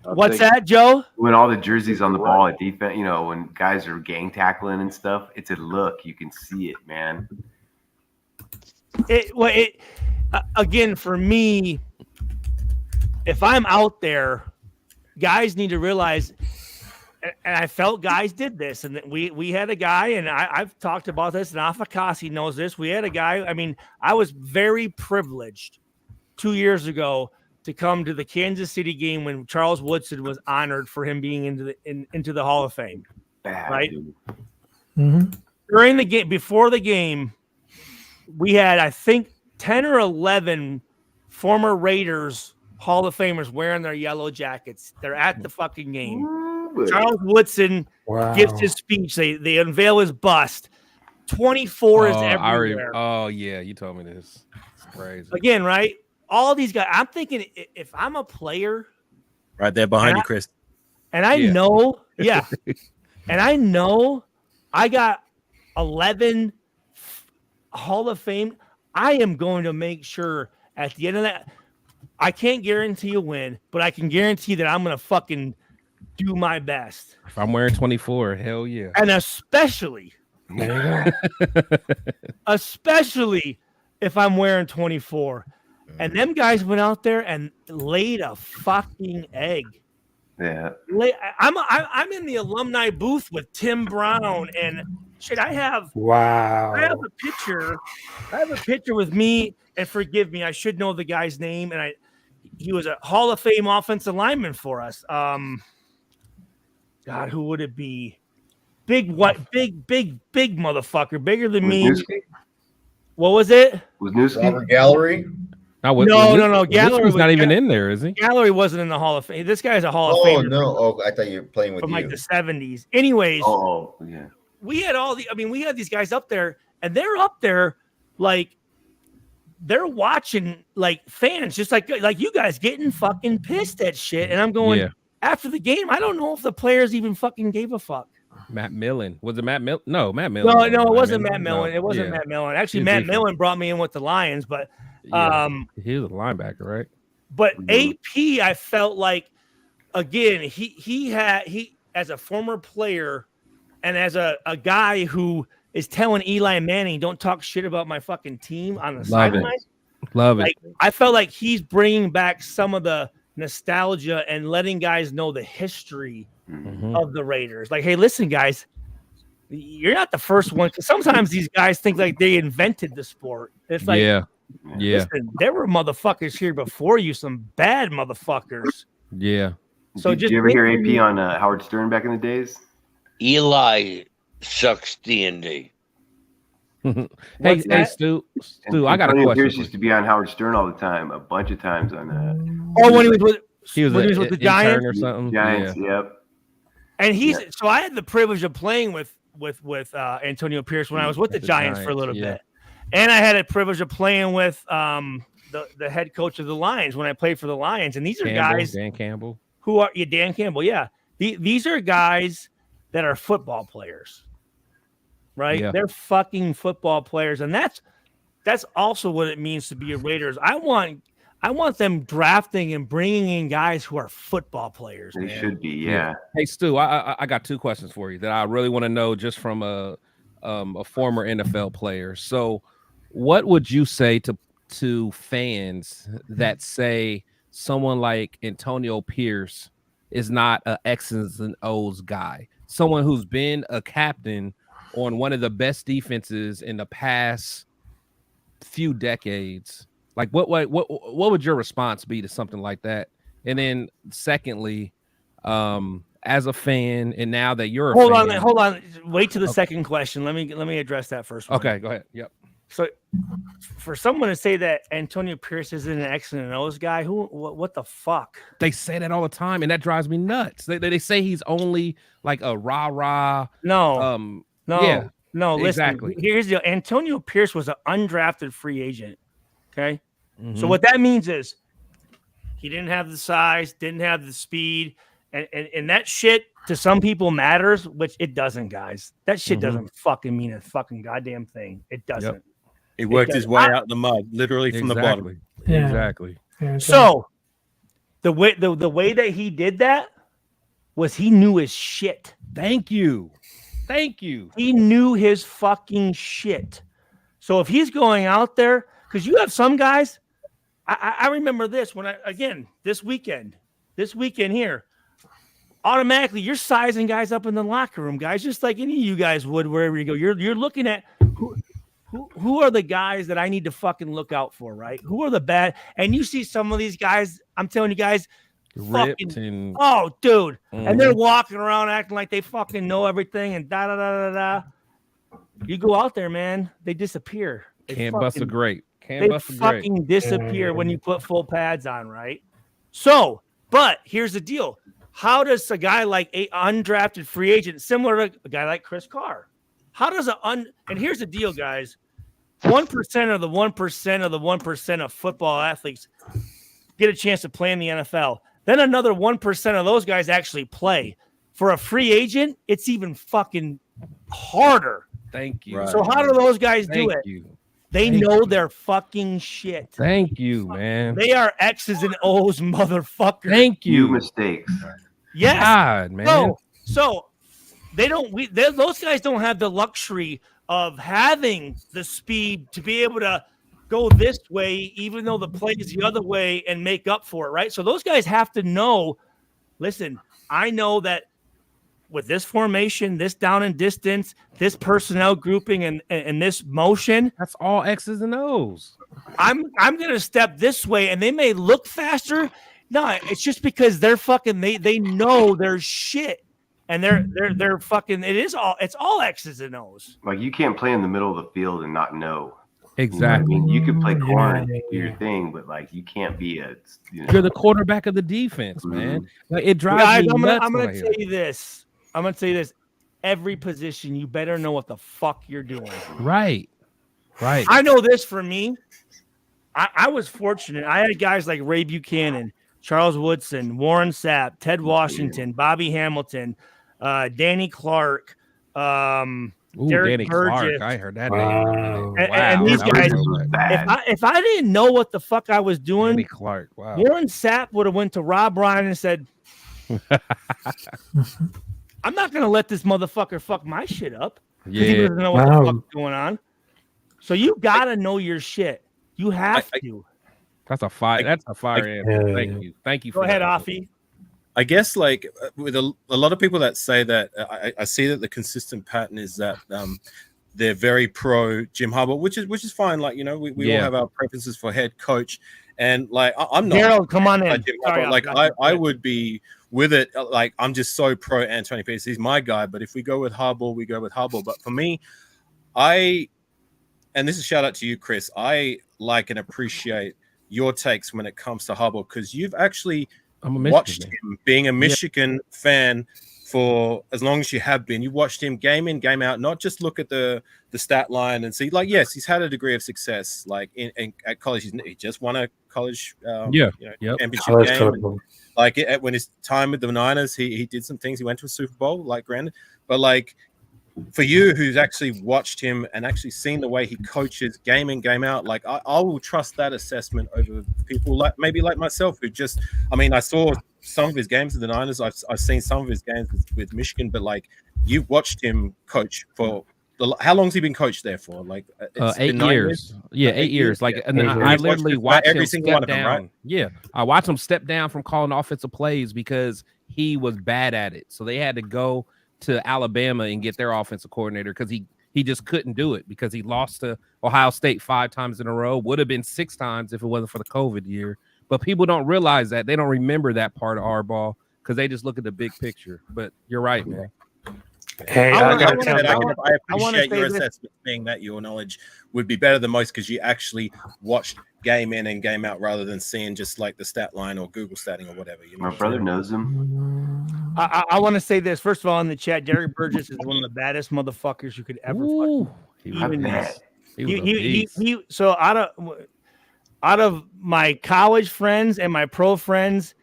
What's that, Joe? When all the jerseys on the ball at defense, when guys are gang tackling and stuff, it's a look. You can see it, man. Again, for me, if I'm out there guys need to realize, and I felt guys did this, and we had a guy, and I've talked about this, and Afakasi knows this. We had a guy. I mean, I was very privileged 2 years ago to come to the Kansas City game when Charles Woodson was honored for him being into the Hall of Fame. Bad, right? dude. Mhm. During the game, before the game, we had, I think, 10 or 11 former Raiders Hall of Famers wearing their yellow jackets. They're at the fucking game. Ooh, Charles Woodson Wow. gives his speech. They unveil his bust. 24 is everywhere. Oh yeah, you told me this. It's crazy. Again, right? All these guys. I'm thinking if I'm a player, Right there behind you, Chris. and I Yeah. know, yeah, and I know I got 11 Hall of Fame. I am going to make sure at the end of that, I can't guarantee a win, but I can guarantee that I'm going to fucking do my best. If I'm wearing 24, hell yeah. And especially if I'm wearing 24. And them guys went out there and laid a fucking egg. Yeah. I'm in the alumni booth with Tim Brown and shit. I have Wow. a picture. I have a picture with me, and forgive me, I should know the guy's name. And he was a Hall of Fame offensive lineman for us. God, who would it be? Big motherfucker, bigger than me. Wisniewski? What was it? Wisniewski? Robert Gallery. No. Gallery was not even in there, is he? Gallery wasn't in the Hall of Fame. This guy's a Hall of Oh Famer. no! Oh, I thought you were playing with from you. like the 70s. Anyways, Oh, yeah. we had we had these guys up there, and they're up there like they're watching like fans, just like you guys getting fucking pissed at shit. And I'm going after the game. I don't know if the players even fucking gave a fuck. Matt Millen. Was it Matt Millen? No, Matt Millen. No, it wasn't Matt Millen. No. It wasn't Yeah. Matt Millen. Actually, He's Matt different. Millen brought me in with the Lions, but Yeah. He was a linebacker, right? But AP, I felt like again, he as a former player and as a guy who is telling Eli Manning, don't talk shit about my fucking team on the sideline. Love it. Like, I felt like he's bringing back some of the nostalgia and letting guys know the history of the Raiders. Like, hey, listen, guys, you're not the first one. Because sometimes these guys think like they invented the sport. It's like, listen, there were motherfuckers here before you, some bad motherfuckers. Yeah. So Did you ever hear AP on Howard Stern back in the days? Eli sucks D&D. Hey, Stu, I got a Antonio question. Pierce used to be on Howard Stern all the time, a bunch of times on Oh, when he was with the intern Giants or something. Giants. Yeah. Yep. And so I had the privilege of playing with Antonio Pierce when I was with the Giants for a little bit, and I had a privilege of playing with the head coach of the Lions when I played for the Lions. And these are guys, Dan Campbell, who are Dan Campbell, yeah. These are guys that are football players, right? Yeah. They're fucking football players, and that's also what it means to be a Raiders. I want them drafting and bringing in guys who are football players. They should be, yeah. Hey, Stu, I got two questions for you that I really want to know just from a former NFL player. So, what would you say to fans that say someone like Antonio Pierce is not an X's and O's guy, someone who's been a captain on one of the best defenses in the past few decades? Like, what would your response be to something like that? And then, secondly, as a fan, and now that you're a fan, hold on, wait to the second question. Let me address that first one. Okay, go ahead. Yep. So, for someone to say that Antonio Pierce isn't an X and O's guy, what the fuck? They say that all the time, and that drives me nuts. They say he's only like a rah-rah. No. Yeah, No, listen. exactly. Here's the Antonio Pierce was an undrafted free agent. Okay. Mm-hmm. So what that means is he didn't have the size, didn't have the speed, and that shit to some people matters, which it doesn't, guys. That shit doesn't fucking mean a fucking goddamn thing. It doesn't. Yep. He worked his way out the mud, literally from the bottom. Yeah. Exactly. Yeah, So the way that he did that was he knew his shit. Thank you. He knew his fucking shit. So if he's going out there, because you have some guys, I remember this when this weekend here, automatically you're sizing guys up in the locker room, guys, just like any of you guys would wherever you go. You're looking at who are the guys that I need to fucking look out for, right? Who are the bad? And you see some of these guys, I'm telling you guys, ripped and oh, dude, and they're walking around acting like they fucking know everything and da da da da da. You go out there, man, they disappear. Can't bust a grape. They fucking disappear when you put full pads on, right? So, but here's the deal. How does a guy like a undrafted free agent, similar to a guy like Chris Carr, how does and here's the deal, guys. 1% of the 1% of the 1% of football athletes get a chance to play in the NFL. Then another 1% of those guys actually play. For a free agent, it's even fucking harder. Thank you. Right. So how do those guys do it? They know their fucking shit. Thank you, man. They are X's and O's, motherfucker. Thank you. Mistakes. Yes. God, man. So they don't. Those guys don't have the luxury of having the speed to be able to go this way, even though the play is the other way, and make up for it, right? So those guys have to know. Listen, I know that with this formation, this down and distance, this personnel grouping, and this motion, that's all X's and O's. I'm gonna step this way, and they may look faster. No, it's just because they're fucking they know their shit, and they're fucking. It's all X's and O's. Like you can't play in the middle of the field and not know. Exactly. I mean, you could play corner, do your thing, but like you can't be You're the quarterback of the defense, man. Like it drives Guys, me nuts. I'm gonna tell you this. I'm gonna tell you this. Every position, you better know what the fuck you're doing. Right. I know this for me. I was fortunate. I had guys like Ray Buchanan, Charles Woodson, Warren Sapp, Ted Washington, Bobby Hamilton, Danny Clark, Derek Danny Burgess. Clark. I heard that Wow. name. And these guys, if I didn't know what the fuck I was doing, Danny Clark. Wow. Warren Sapp would have went to Rob Ryan and said, I'm not going to let this motherfucker fuck my shit up. Yeah. He doesn't know what the fuck's going on. So you got to know your shit. You have to. That's a fire. That's a fire answer. Thank you. Thank you. Go ahead, Offie. I guess like with a lot of people that say that, I see that the consistent pattern is that they're very pro Jim Harbaugh, which is fine. Like, you know, we all have our preferences for head coach, and like I'm not. Harold, come on in. Jim Harbaugh. Like I would be with it. Like I'm just so pro Antonio Pierce. He's my guy. But if we go with Harbaugh, we go with Harbaugh. But for me, and this is a shout out to you, Chris. I like and appreciate your takes when it comes to Harbaugh because you've actually watched him being a Michigan fan for as long as you have been. You watched him game in, game out, not just look at the stat line and see, like, yes, he's had a degree of success. Like at college, he just won a college championship game. Like when his time with the Niners, he did some things. He went to a Super Bowl, like granted, but like for you who's actually watched him and actually seen the way he coaches game in, game out, like I will trust that assessment over people like maybe like myself who just, I mean, I saw some of his games with the Niners. I've seen some of his games with Michigan, but like you've watched him coach for how long's he been coached there for? Like 8 years. Yeah, 8 years. Like I literally watched every him single one step of them, down. right? Yeah, I watched him step down from calling offensive plays because he was bad at it. So they had to go to Alabama and get their offensive coordinator because he just couldn't do it because he lost to Ohio State 5 times in a row. Would have been 6 times if it wasn't for the COVID year. But people don't realize that. They don't remember that part of Harbaugh because they just look at the big picture. But you're right, man. Hey, I I appreciate your assessment, being that your knowledge would be better than most because you actually watched game in and game out rather than seeing just like the stat line or Google statting or whatever. You know, my brother knows him. I want to say this. First of all, in the chat, Derek Burgess is one of the baddest motherfuckers you could ever fucking. So out of my college friends and my pro friends,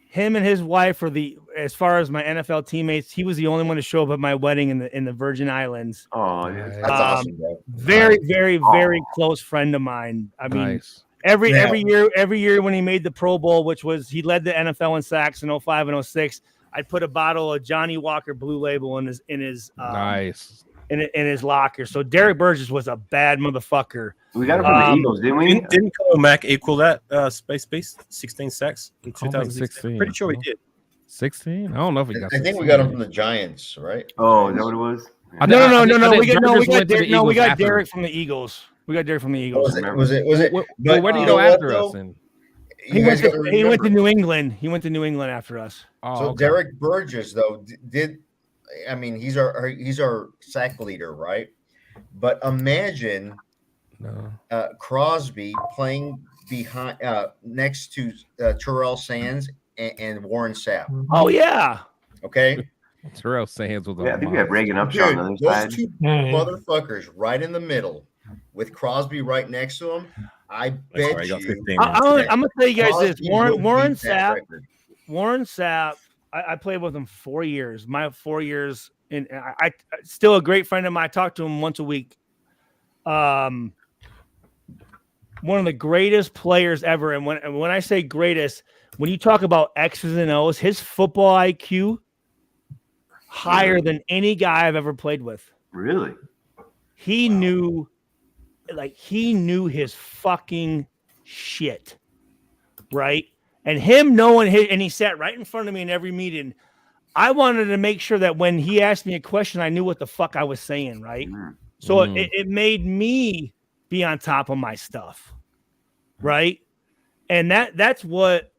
him and his wife are as far as my NFL teammates, he was the only one to show up at my wedding in the Virgin Islands. Oh, that's awesome, bro. Very, very, very close friend of mine. I mean, every year when he made the Pro Bowl, which was he led the NFL in sacks in 05 and 06, I'd put a bottle of Johnny Walker Blue Label in his in his locker. So Derek Burgess was a bad motherfucker. We got him from the Eagles, didn't we? Didn't Khalil Mack equal that Space Beast 16 sacks in 2016? Pretty sure he did. 16. I don't know if he got. I think we 16. got him from the Giants, right? Oh, is that what it was? No. We got Derek Derek from the Eagles. We got Derek from the Eagles. Was it? Well, where did he go after us? And He went to New England. He went to New England after us. So Derek Burgess, though, he's our sack leader, right? But imagine Crosby playing behind next to Terrell Sands and Warren Sapp. Oh yeah. Okay. Terrell Sands was. I think we have Reagan Upshaw on the other side. Those two motherfuckers right in the middle with Crosby right next to him. I bet you. I'm gonna tell you guys this. Warren Sapp. I played with him 4 years. My 4 years, and I still a great friend of mine. I talk to him once a week. One of the greatest players ever. And when I say greatest, when you talk about X's and O's, his football IQ higher than any guy I've ever played with. Really? He knew his fucking shit, right? And him knowing and he sat right in front of me in every meeting. I wanted to make sure that when he asked me a question, I knew what the fuck I was saying, right? So it made me be on top of my stuff, right? And that's what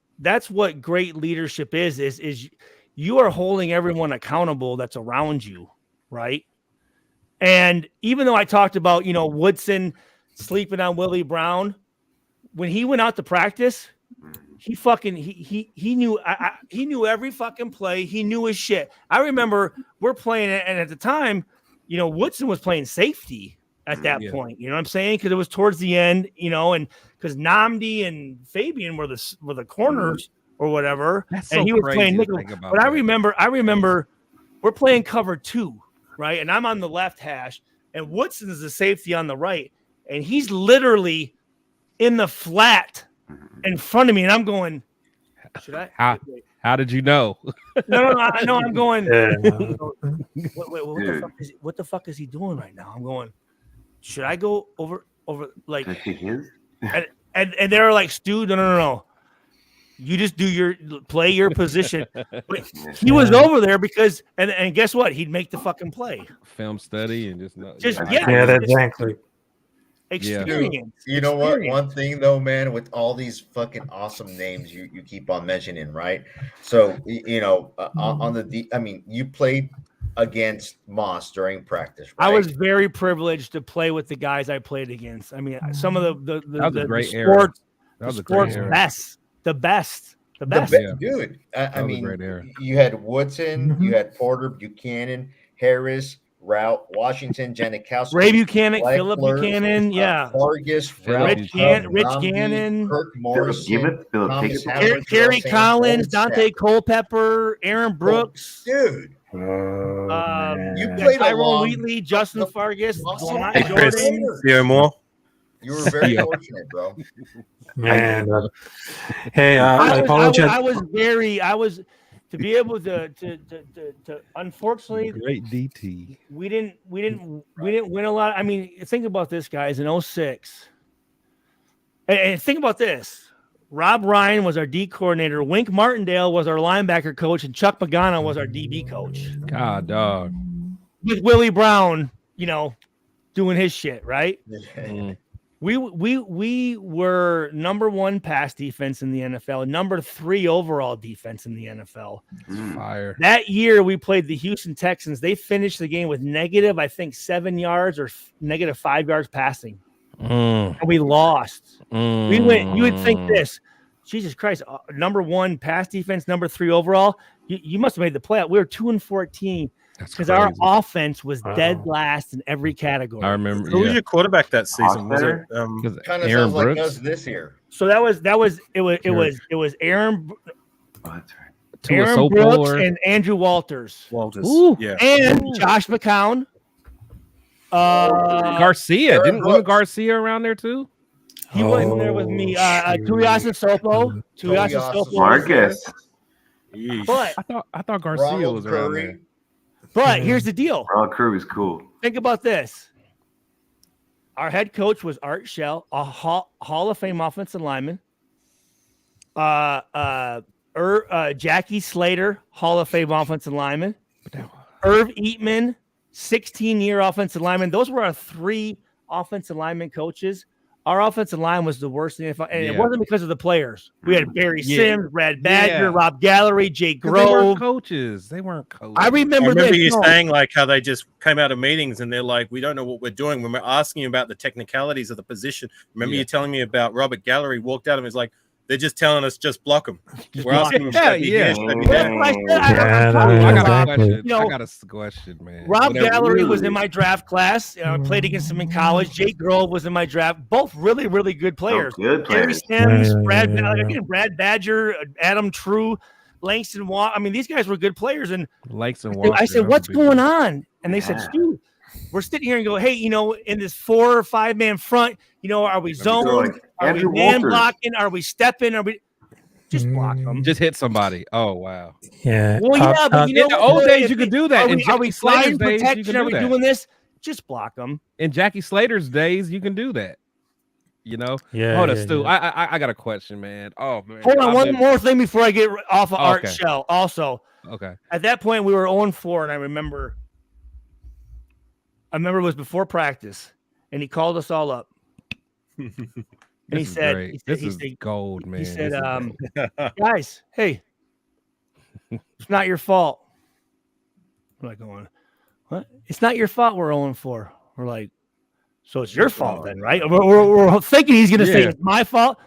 great leadership is you are holding everyone accountable that's around you, right? And even though I talked about, Woodson sleeping on Willie Brown, when he went out to practice, he knew he knew every fucking play. He knew his shit. I remember we're playing it, and at the time, Woodson was playing safety at that point. You know what I'm saying? Because it was towards the end, and because Namdi and Fabian were the corners or whatever, and he was playing nickel. But I remember we're playing cover 2, right? And I'm on the left hash, and Woodson is the safety on the right, and he's literally in the flat in front of me, and I'm going, should I? How did you know? No, I know. I'm going. What the fuck is he doing right now? I'm going. Should I go over like? And they're like, Stu, no. You just play your position. But he was over there because, and guess what? He'd make the fucking play. Film study and just exactly. Experience. You know what? One thing though, man, with all these fucking awesome names you keep on mentioning, right? So you played against Moss during practice, right? I was very privileged to play with the guys I played against. I mean, some of the sports best, dude. I mean, you had Woodson, you had Porter, Buchanan, Harris, Route, Washington, Janikowski, Ray Buchanan, Philip Buchanan, Vargas, Rich Gannon, Kirk Morrison, Kerry Collins, Dante Culpepper, Aaron Brooks, dude. You played Tyrone Wheatley, Justin Fargas, Jordan. Theo Moore. You were very fortunate, bro. Man, hey, I apologize. I was to be able to unfortunately, great DT. We didn't win a lot. I mean, think about this, guys. In 06, and think about this. Rob Ryan was our D coordinator. Wink Martindale was our linebacker coach, and Chuck Pagano was our DB coach. God, dog. With Willie Brown, doing his shit, right? We were number 1 pass defense in the NFL, number 3 overall defense in the NFL. Fire. That year we played the Houston Texans. They finished the game with negative, I think, 7 yards or negative 5 yards passing. And we lost. We went. You would think this, Jesus Christ, number 1 pass defense, number 3 overall. You must have made the playoff. We were 2-14 because our offense was dead last in every category. I remember. Who was your quarterback that season? Was it kind of sounds like us this year? So that was Aaron. Oh, that's right. Aaron Brooks and Andrew Walters. And Josh McCown. Garcia. Wasn't Garcia around there too? He wasn't there with me. Tuiasa Sopo. Marcus. But I thought Garcia was around there. But here's the deal. Ronald Crew is cool. Think about this. Our head coach was Art Shell, a Hall of Fame offensive lineman. Jackie Slater, Hall of Fame offensive lineman. Irv Eatman, 16-year offensive lineman. Those were our 3 offensive lineman coaches. Our offensive line was the worst in the NFL, and it wasn't because of the players. We had Barry Sims, Brad Badger, Rob Gallery, Jay Grove. They weren't coaches. They weren't coaches. I remember you saying like how they just came out of meetings and they're like, we don't know what we're doing. When we're asking you about the technicalities of the position, remember you telling me about Robert Gallery walked out and was like, they're just telling us just block them. We're asking them. I got a question, man. Rob Gallery was in my draft class. I played against him in college. Jay Grove was in my draft. Both really, really good players. Barry Sims, Brad Badger, Adam True, Langston Walker. I mean, these guys were good players. And Langston Walker, I said, "What's going on?" And they said, "Stu, we're sitting here and go, hey, in this 4 or 5 man front, are we zoned? Are we man blocking? Are we stepping? Are we just block them? Just hit somebody. Oh wow. Yeah. Well, but in the old days you could do that. Are we flying protection? Are we doing this? Just block them. In Jackie Slater's days, you can do that. Yeah. Hold on, Stu. I got a question, man. Oh man. Hold on, one more thing before I get off of Art Shell. Also, at that point we were 0-4, and I remember it was before practice, and he called us all up. And he said, "This is gold, man." He said, "Guys, hey, it's not your fault." We're like going, "What? It's not your fault. We're 0-4." We're like, "So it's your fault then, right?" We're thinking he's going to say it's my fault.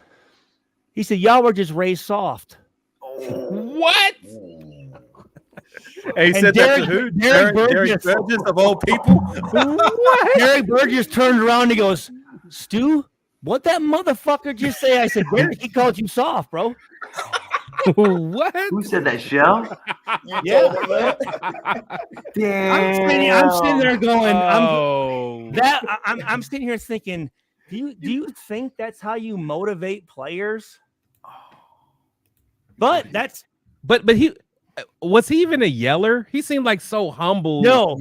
He said, "Y'all were just raised soft." What? He said that to who? Derek Burgess of all people. What? Derek Burgess turned around and he goes, "Stu, what that motherfucker just say?" I said, "Derek, he called you soft, bro." What? Who said that? Shell? Yeah. Damn. I'm sitting there going, I'm sitting here thinking, do you think that's how you motivate players? But he was he even a yeller? He seemed like so humble. No,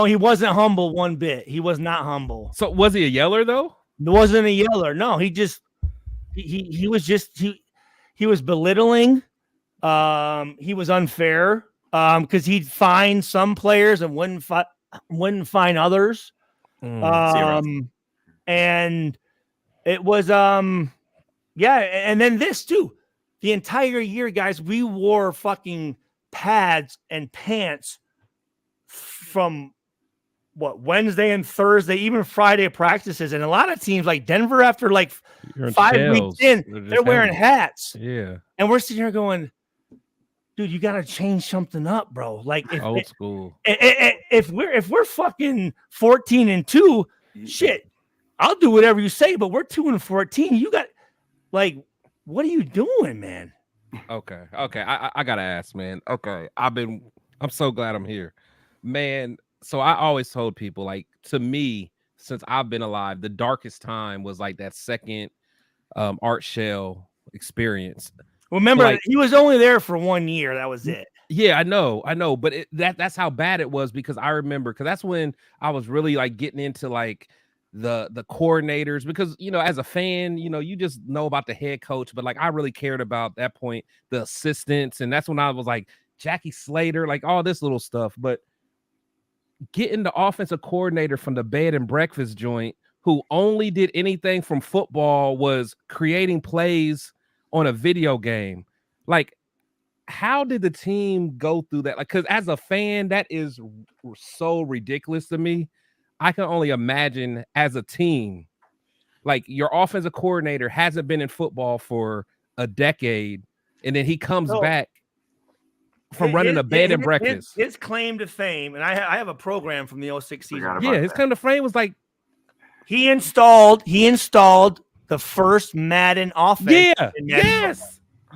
he wasn't humble one bit. He was not humble. So was he a yeller though? He wasn't a yeller. No, he just he was belittling. He was unfair. Because he'd find some players and wouldn't find others. And it was and then this too. The entire year, guys, we wore fucking pads and pants from Wednesday and Thursday, even Friday practices. And a lot of teams like Denver, after like 5 weeks in, they're wearing hats. Yeah. And we're sitting here going, dude, you got to change something up, bro. Like old school. If we're fucking 14-2, shit, I'll do whatever you say, but we're 2-14. You got what are you doing, man? Okay. I gotta ask, man. Okay. I'm so glad I'm here, man. So I always told people, like, to me, since I've been alive, the darkest time was like that second Art Shell experience. Remember, he was only there for 1 year. That was it. Yeah, I know. But that's how bad it was, because I remember, because that's when I was really like getting into like the coordinators, because as a fan, you just know about the head coach, but like I really cared about that point the assistants, and that's when I was like Jackie Slater, like all this little stuff. But getting the offensive coordinator from the bed and breakfast joint, who only did anything from football was creating plays on a video game, like how did the team go through that? Like, because as a fan, that is so ridiculous to me. I can only imagine as a team, like your offensive coordinator hasn't been in football for a decade, and then he comes back from running a bed and breakfast. His claim to fame, and I have a program from the 06 season. Yeah, his claim to fame was like he installed the first Madden offense. Yeah,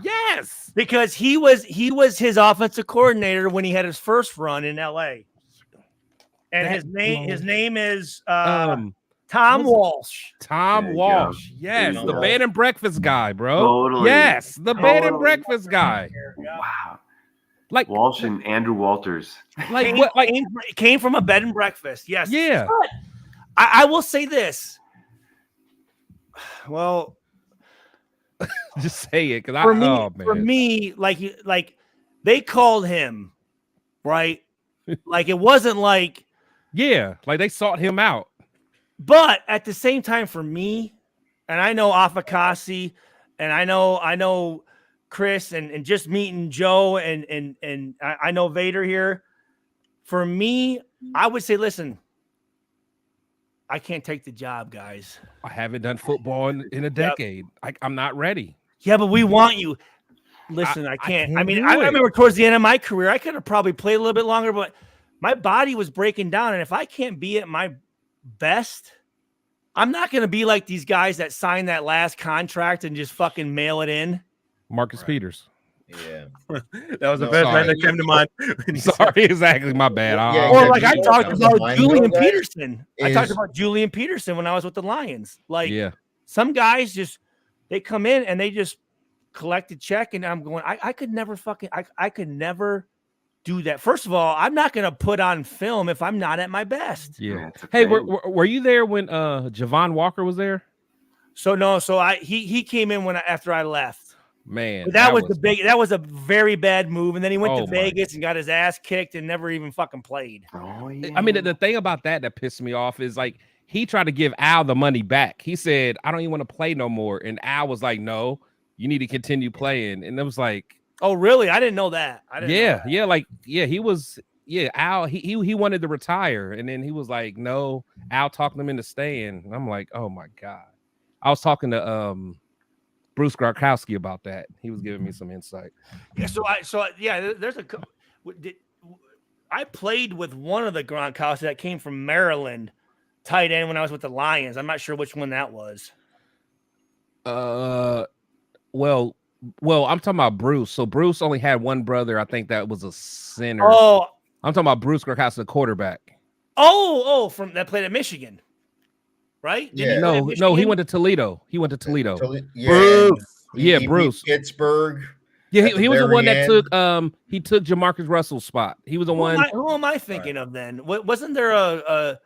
yes, because he was his offensive coordinator when he had his first run in LA. And his name is Tom Walsh. Tom Walsh. Yes, the bed and breakfast guy, bro. Totally. Yes, the bed and breakfast guy. Wow. Like Walsh and Andrew Walters. Like what? Like came from a bed and breakfast. Yes. Yeah. But I will say this. Well, Just say it, because For me, oh man, for me, like they called him, right? Like it wasn't like, yeah, like they sought him out. but at the same time, for me, and I know Afakasi, and I know Chris, and just meeting Joe, and I know Vader here. For me, I would say, listen, I can't take the job, guys. I haven't done football in a decade. I'm not ready. Yeah, but we want you. Listen, I can't. I mean, I remember towards the end of my career, I could have probably played a little bit longer, but my body was breaking down. And if I can't be at my best, I'm not going to be like these guys that sign that last contract and just fucking mail it in. Marcus Peters. Yeah. That was the first name that came to mind. Sorry, exactly. My bad. Yeah, Or like I exactly. talked about Mine, Julian though, guys, Peterson. I talked about Julian Peterson when I was with the Lions. Like yeah, some guys just they come in and they just collect a check, and I'm going, I could never I could never do that. First of all, I'm not going to put on film if I'm not at my best. yeah. That's a Hey, thing. were you there when Javon Walker was there? So no, he came in after I left. Man, But that was a very bad move. And then he went to Oh, my. Vegas and got his ass kicked and never even fucking played. Oh, yeah. I mean, the thing about that pissed me off is like he tried to give Al the money back. He said, "I don't even want to play no more," and Al was like, "No, you need to continue playing." And it was like, Oh, really? I didn't know that. I didn't know that. he was, Al, he wanted to retire, and then he was like, "No," Al talking him into staying. And I'm like, "Oh my god!" I was talking to Bruce Gronkowski about that. He was giving me some insight. Yeah, there's I played with one of the Gronkowski that came from Maryland, tight end when I was with the Lions. I'm not sure which one that was. Well, I'm talking about Bruce. So Bruce only had one brother. I think that was a center. Oh, I'm talking about Bruce Gronkowski, the quarterback. From that played at Michigan, right? Yeah. No, he went to Toledo. He went to Toledo. Bruce. Yeah, Bruce. Pittsburgh. Yeah, at the he was the very one that end. took Jamarcus Russell's spot. He was the one. Who am I thinking of then? Wasn't there a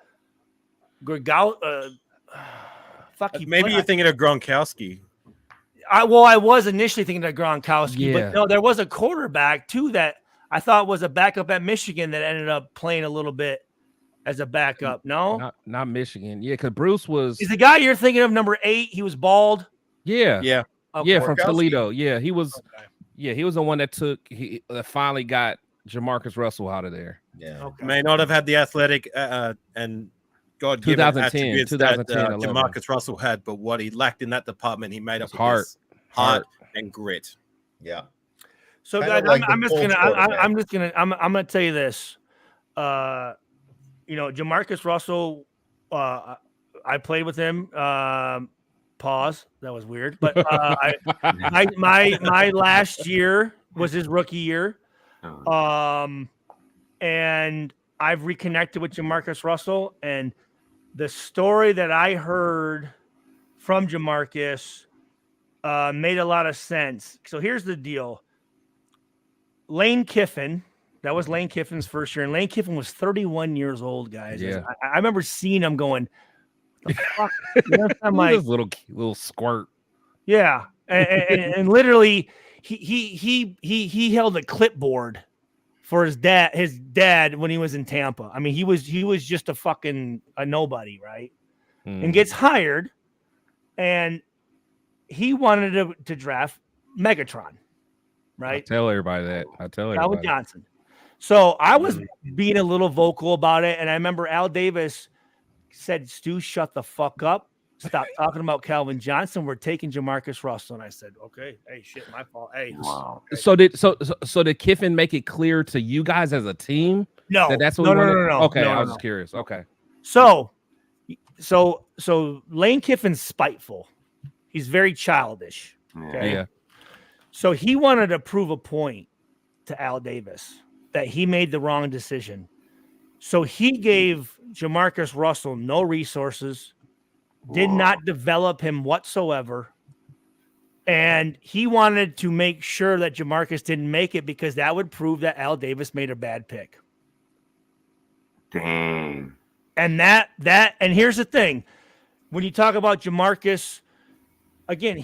Maybe you're thinking of Gronkowski. I was initially thinking of Gronkowski, Yeah. but no, there was a quarterback too that I thought was a backup at Michigan that ended up playing a little bit as a backup. No, Not Michigan. Yeah, because Bruce was. he's the guy you're thinking of, number 8. He was bald. Yeah, Yeah. Okay. yeah, from Gronkowski. Toledo. Yeah, he was. Okay. Yeah, he was the one that finally got Jamarcus Russell out of there. Yeah. Okay. May not have had the athletic and God-given 2010, attributes 2010, that 11. Jamarcus Russell had, but what he lacked in that department, he made up with Heart. his heart and grit. Yeah. So Kinda guys, like I'm the just Colts quarterback. I'm gonna tell you this. Jamarcus Russell, I played with him. Pause. That was weird. But my last year was his rookie year. And I've reconnected with Jamarcus Russell, and the story that I heard from Jamarcus made a lot of sense. So here's the deal. Lane Kiffin, that was Lane Kiffin's first year, and Lane Kiffin was 31 years old, guys. Yeah. I remember seeing him going, the fuck? You know, I'm This like, little squirt. yeah. And literally he held a clipboard for his dad when he was in Tampa. I mean, he was just a nobody, right? And gets hired, and he wanted to draft Megatron, right? I tell everybody that. Calvin everybody. Johnson. So I was being a little vocal about it, and I remember Al Davis said, "Stu, shut the fuck up. Stop talking about Calvin Johnson. We're taking Jamarcus Russell." And I said, "Okay, hey, shit, my fault. Hey, Wow. So did Kiffin make it clear to you guys as a team no, that's what no, we no, wanted? no, no. Okay, no, I no, was no. just curious. Okay. So Lane Kiffin's spiteful. He's very childish. Okay. Yeah. So he wanted to prove a point to Al Davis that he made the wrong decision. So he gave Jamarcus Russell no resources, did not develop him whatsoever. And he wanted to make sure that Jamarcus didn't make it because that would prove that Al Davis made a bad pick. Dang. And and here's the thing. When you talk about Jamarcus, again,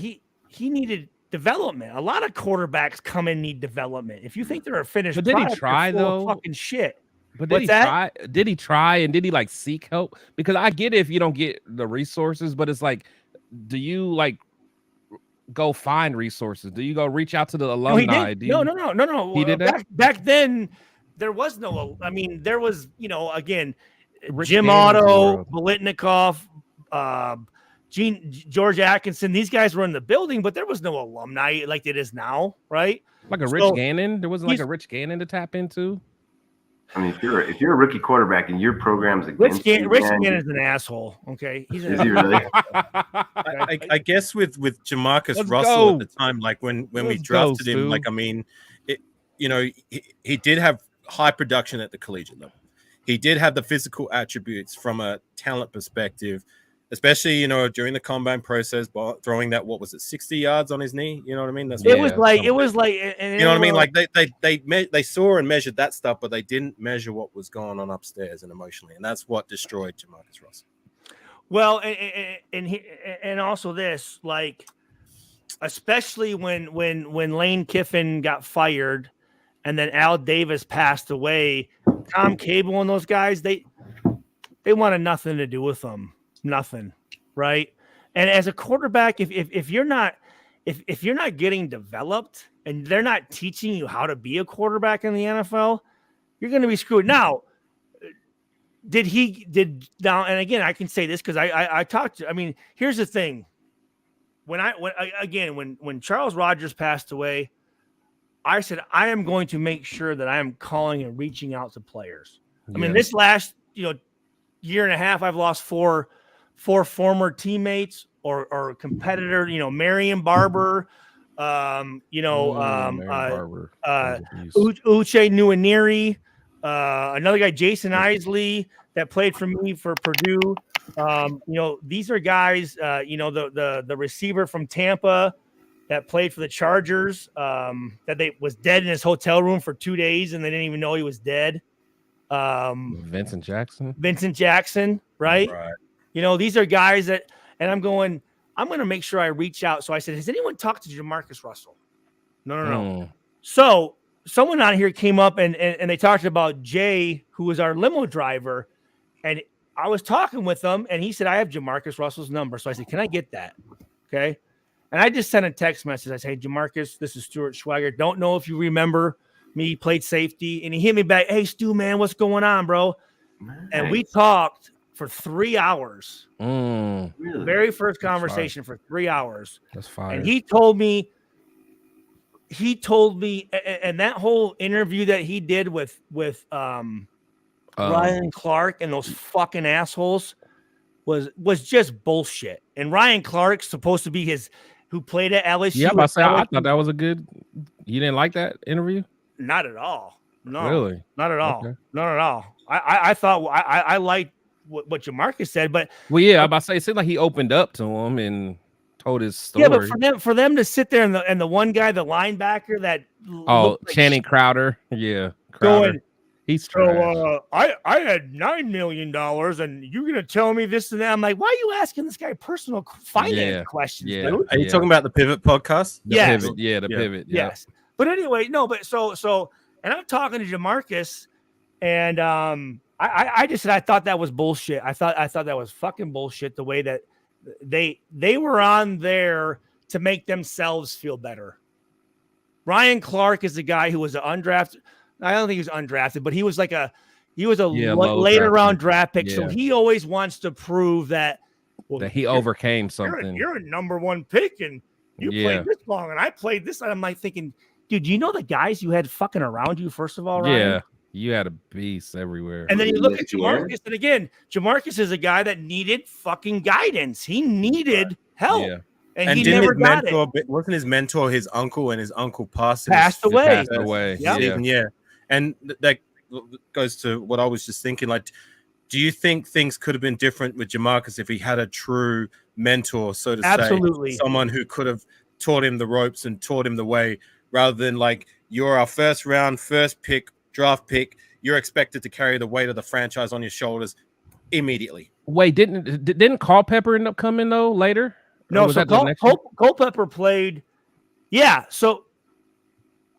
he needed development. A lot of quarterbacks come and need development. If you think they're a finished But did he product, you're try, full of though? fucking shit. But did What's he that? try? Did he try and did he like seek help? Because I get it if you don't get the resources, but it's like, do you like go find resources? Do you go reach out to the No, he alumni? did. No. He did that? Back then. There was no. I mean, there was. Again, Rich Jim Gannon's of the Otto, world. Bolitnikoff, George Atkinson. These guys were in the building, but there was no alumni like it is now, right? Like a Rich Gannon? There wasn't like a Rich Gannon to tap into? I mean, if you're a rookie quarterback and your program's Rich against you, Gannon's an asshole. Okay, is he really? I guess with Jamarcus Let's Russell go. at the time, like when we Let's drafted go, him, Stu. like I mean, he did have high production at the collegiate level. He did have the physical attributes from a talent perspective, especially during the combine process, throwing that 60 yards on his knee. You know what I mean? That's it was like, and you know what I mean? Like they saw and measured that stuff, but they didn't measure what was going on upstairs and emotionally, and that's what destroyed Jamarcus Russell. Well, and also this, like, especially when Lane Kiffin got fired, and then Al Davis passed away, Tom Cable and those guys, they wanted nothing to do with them, nothing, right? And as a quarterback, if you're not getting developed and they're not teaching you how to be a quarterback in the NFL, you're going to be screwed. Now, and again, I can say this because I talked to. I mean, here's the thing. When Charles Rogers passed away, I said I am going to make sure that I am calling and reaching out to players. I mean, this last year and a half, I've lost four former teammates or competitor. Marion Barber, Barber. Uche Nwaneri, another guy, Jason Isley, that played for me for Purdue. These are guys. The receiver from Tampa that played for the Chargers, that was dead in his hotel room for 2 days, and they didn't even know he was dead. Vincent Jackson, right? These are guys that, and I'm going to make sure I reach out. So I said, has anyone talked to Jamarcus Russell? No. So someone out here came up and they talked about Jay, who was our limo driver, and I was talking with him, and he said, I have Jamarcus Russell's number. So I said, can I get that? Okay. And I just sent a text message. I said, hey, Jamarcus, this is Stuart Schwager. Don't know if you remember me, played safety. And he hit me back. Hey, Stu, man, what's going on, bro? Nice. And we talked for 3 hours. Really? Very first conversation for 3 hours. That's fine. And he told me, and that whole interview that he did with Ryan Clark and those fucking assholes was just bullshit. And Ryan Clark's supposed to be who played at LSU. Yeah, I thought that was a good. You didn't like that interview? Not at all. No, really, not at all. Okay. Not at all. I thought I liked what Jamarcus said, but I'm about to say it seemed like he opened up to him and told his story. Yeah, but for them to sit there and the one guy, the linebacker that like Channing Crowder, Crowder. Going, he's trash. So I had $9 million, and you're gonna tell me this and that. I'm like, why are you asking this guy personal finance questions? Yeah. Dude? Are you talking about the Pivot podcast? Yes. The Pivot. Yes. But anyway, no. But so, and I'm talking to Jamarcus, and I just said I thought that was bullshit. I thought that was fucking bullshit. The way that they were on there to make themselves feel better. Ryan Clark is the guy who was an undrafted. I don't think he was undrafted, but he was later round draft pick. Yeah. So he always wants to prove that he overcame something. You're a number one pick, and you played this long, and I played this. And I'm like thinking, dude, you know the guys you had fucking around you, first of all, right? Yeah, you had a beast everywhere. And then you look at Jamarcus, and again, Jamarcus is a guy that needed fucking guidance. He needed help. Yeah. And he never got it. Wasn't his mentor his uncle, and his uncle passed away? Yeah. And that goes to what I was just thinking. Like, do you think things could have been different with Jamarcus if he had a true mentor, so to say, someone who could have taught him the ropes and taught him the way, rather than like, you're our first pick, draft pick, you're expected to carry the weight of the franchise on your shoulders immediately. Wait, didn't Culpepper end up coming though later? No, was so that the next year? Culpepper played. Yeah, so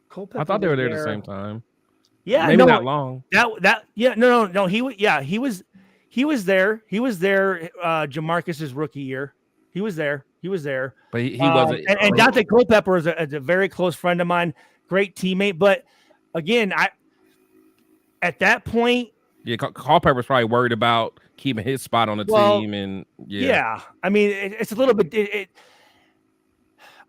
Culpepper. I thought they were was there at the same time. Yeah, Maybe no, not long. no. He was there. He was there. Jamarcus's rookie year. He was there. But he wasn't. And Dante Culpepper is a very close friend of mine, great teammate. But again, at that point, Yeah, Culpepper's probably worried about keeping his spot on the team, and I mean, it's a little bit.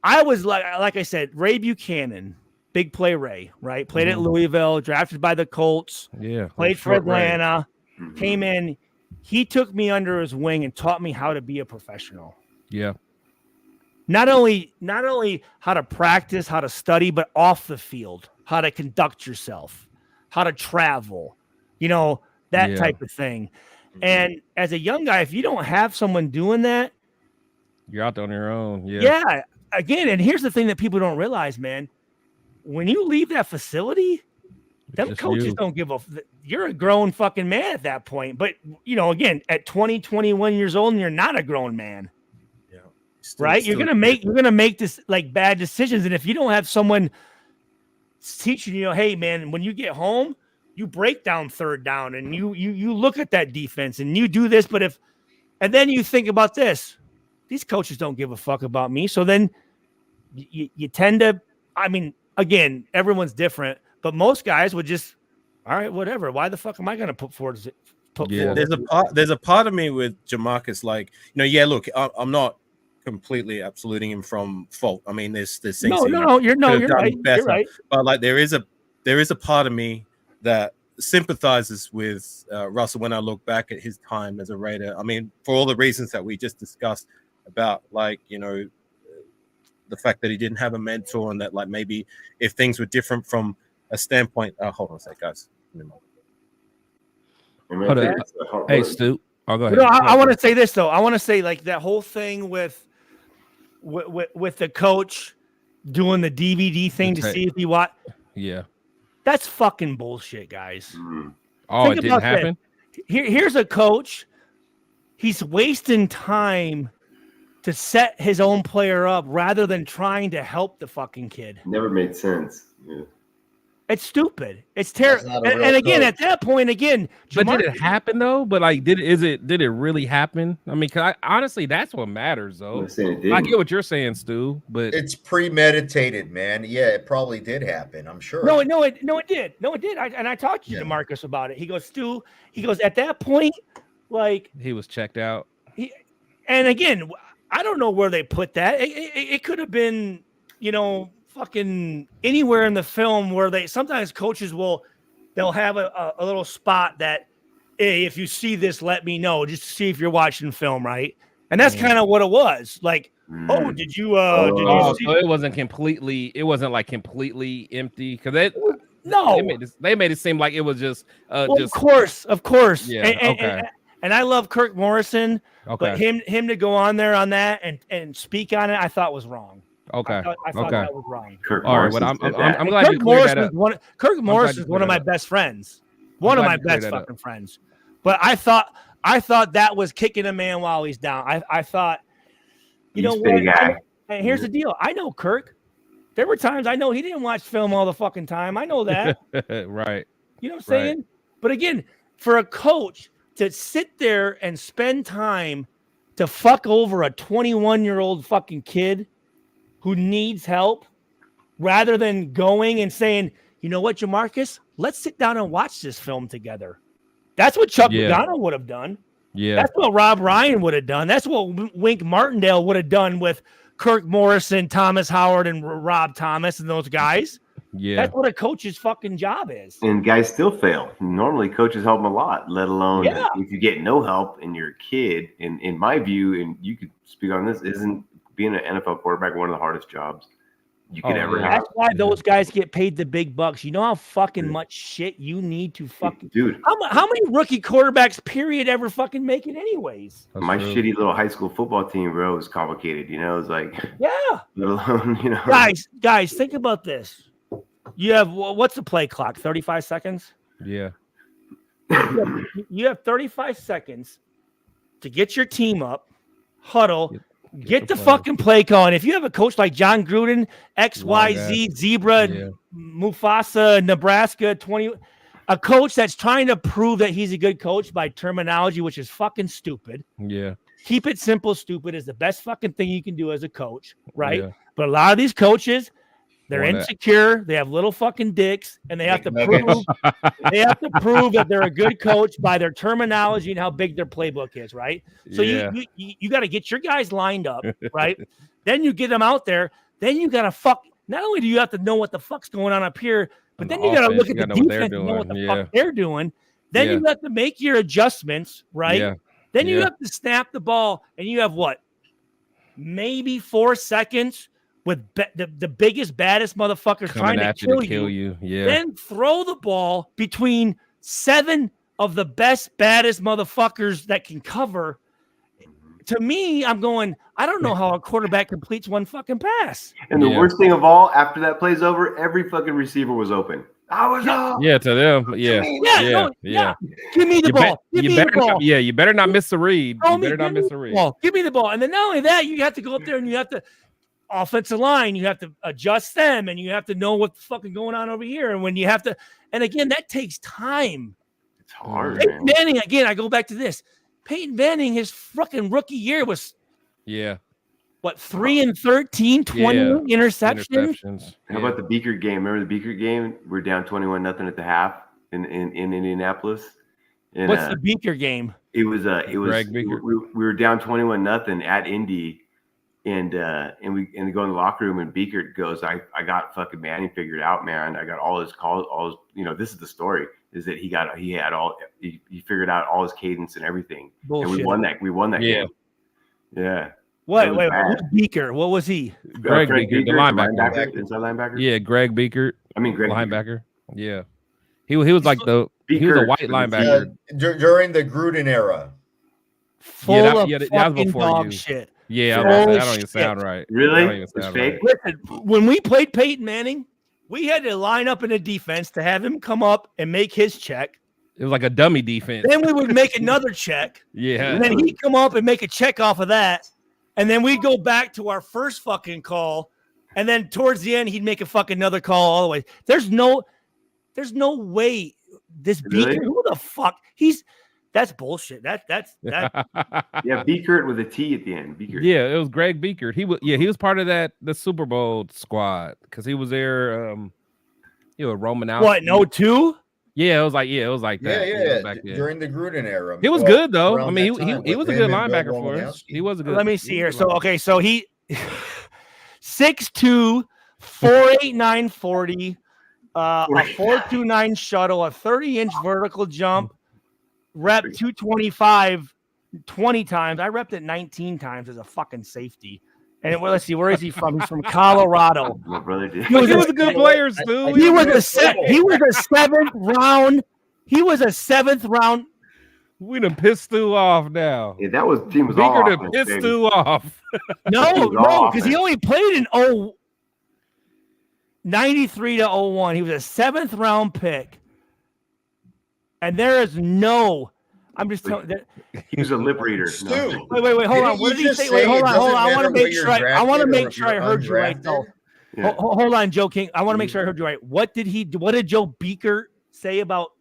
I was like I said, Ray Buchanan, big play Ray, right? Played at Louisville, drafted by the Colts. Yeah, played for Atlanta, came in. He took me under his wing and taught me how to be a professional. Yeah. Not only how to practice, how to study, but off the field, how to conduct yourself, how to travel, that type of thing. And as a young guy, if you don't have someone doing that, you're out there on your own. Yeah. Yeah. Again, and here's the thing that people don't realize, man. When you leave that facility, them coaches don't give a. You're a grown fucking man at that point. But again, at 20, 21 years old, and you're not a grown man. Yeah. Right? You're gonna make this like bad decisions, and if you don't have someone teaching you, hey man, when you get home, you break down third down, and you look at that defense, and you do this. But and then you think about this, these coaches don't give a fuck about me. So then you tend to. I mean, again, everyone's different, but most guys would just, all right, whatever. Why the fuck am I going to put forward? There's a part of me with Jamarcus, like, look, I'm not completely absoluting him from fault. I mean, there's things. You're right. You're right. But like, there is a part of me that sympathizes with Russell when I look back at his time as a Raider. I mean, for all the reasons that we just discussed about, like, the fact that he didn't have a mentor, and that, like, maybe if things were different from a standpoint. Hold on a sec, guys. Hey, Stu. I'll go ahead. I want to say this though. I want to say, like, that whole thing with the coach doing the DVD thing to see if he watch. Yeah, that's fucking bullshit, guys. Oh, it didn't happen. Here's a coach. He's wasting time to set his own player up rather than trying to help the fucking kid. Never made sense. Yeah. It's stupid. It's terrible. And again, at that point, but did it happen though? But like, did it really happen? I mean, honestly, that's what matters though. I get what you're saying, Stu, but it's premeditated, man. Yeah, it probably did happen. I'm sure. No, it did. I talked to Marcus about it. He goes, Stu. He goes, at that point, like, he was checked out. And again, I don't know where they put that. It could have been, fucking anywhere in the film where sometimes coaches they'll have a little spot that, hey, if you see this, let me know, just to see if you're watching film, right? And that's kind of what it was. Like, oh, did you see? So it wasn't completely empty, because they made it seem like it was just of course. Yeah. And I love Kirk Morrison, okay, but him to go on there on that and speak on it, I thought was wrong. Okay. I thought that was wrong. All right, well, I'm glad you cleared that up. Kirk Morrison is one of my best friends. One of my best fucking friends. But I thought that was kicking a man while he's down. I thought, what? And here's the deal. I know Kirk. There were times I know he didn't watch film all the fucking time. I know that. Right. You know what I'm saying? Right. But again, for a coach to sit there and spend time to fuck over a 21-year-old fucking kid who needs help, rather than going and saying, you know what, Jamarcus, let's sit down and watch this film together. That's what Chuck Pagano would have done. Yeah. That's what Rob Ryan would have done. That's what Wink Martindale would have done with Kirk Morrison, Thomas Howard, and Rob Thomas and those guys. Yeah. That's what a coach's fucking job is. And guys still fail. Normally coaches help them a lot, let alone if you get no help and you're a kid. And in my view, and you could speak on this, isn't being an NFL quarterback one of the hardest jobs you could ever have? That's why those guys get paid the big bucks. You know how fucking much shit you need to fucking dude. How many rookie quarterbacks period ever fucking make it anyways? My shitty little high school football team, bro, was complicated. It's like let alone guys, think about this. You have what's the play clock? 35 seconds. Yeah. You have 35 seconds to get your team up, huddle, Get the fucking play calling. If you have a coach like John Gruden, XYZ, Zebra, Mufasa, Nebraska, 20, a coach that's trying to prove that he's a good coach by terminology, which is fucking stupid. Yeah. Keep it simple, stupid is the best fucking thing you can do as a coach, right? Yeah. But a lot of these coaches, they're Want that. insecure, they have little fucking dicks, and they have to prove that they're a good coach by their terminology and how big their playbook is, right? So you got to get your guys lined up, right? Then you get them out there. Then you got to not only do you have to know what the fuck's going on up here, but then you got to look at the defense and know what the fuck they're doing. Then you have to make your adjustments, right? Yeah. Then you have to snap the ball, and you have what? Maybe 4 seconds with the biggest, baddest motherfuckers coming trying to kill you. Yeah. Then throw the ball between 7 of the best, baddest motherfuckers that can cover. To me, I'm going, I don't know how a quarterback completes one fucking pass. And the worst thing of all, after that play's over, every fucking receiver was open. I was up. Yeah, to them. Yeah. Give me the ball. Give me the ball. You better not miss a read. You better not miss a read. Give me the ball. And then not only that, you have to go up there and you have to offensive line, you have to adjust them, and you have to know what's fucking going on over here. And when you have to, and again, that takes time. It's hard. Peyton Manning, again, I go back to this. Peyton Manning, his fucking rookie year was what, 3 and 13, 20 interceptions. How about the Beaker game? Remember the Beaker game? We're down 21-0 at the half in Indianapolis. And, what's the Beaker game? It was Greg Beaker. We were down 21-0 at Indy. And we go in the locker room, and Beaker goes, I got fucking Manning figured out, man. I got all his calls, all his, this is the story, is that he figured out all his cadence and everything. Bullshit. And we won that game. Yeah. Wait, Beaker, what was he? Greg Beaker, the linebacker, inside linebacker. Yeah, Greg Beaker. Greg linebacker. Beaker. Yeah. He was like he was a white linebacker. During the Gruden era. Full of fucking dog shit. Yeah, that don't even sound right. Really? It's fake. Listen, when we played Peyton Manning, we had to line up in a defense to have him come up and make his check. It was like a dummy defense. Then we would make another check. Yeah. And then he'd come up and make a check off of that. And then we'd go back to our first fucking call. And then towards the end, he'd make a fucking another call all the way. There's no way this Beaker, who the fuck? That's bullshit. That's Yeah, Beaker with a T at the end. Beaker. Yeah, it was Greg Beaker. He was part of the Super Bowl squad because he was there. Roman out. What? No 2? Yeah, it was like that. Yeah. During the Gruden era. He was good though. I mean, he was a good linebacker for us. He was a good. Let me see here. So he 6'2", 4'8", 40, a 4.29 shuttle, a 30-inch vertical jump. Rep 225 20 times. I repped it 19 times as a fucking safety. And let's see, where is he from? He's from Colorado. My brother did. He was a good player, Stu. He was a 7th round. He was a 7th round. We done pissed Stu off now. Yeah, team was Beaker all done pissed Stu off. No, because he only played in 93 to 01. He was a 7th round pick. And there is I'm just telling you. He was a lip reader. Stu, wait, hold on. What did he say? Wait, hold on. I want to make sure I heard you right, though. Yeah. Hold on, Joe King. I want to make sure I heard you right. What did Joe Beaker say about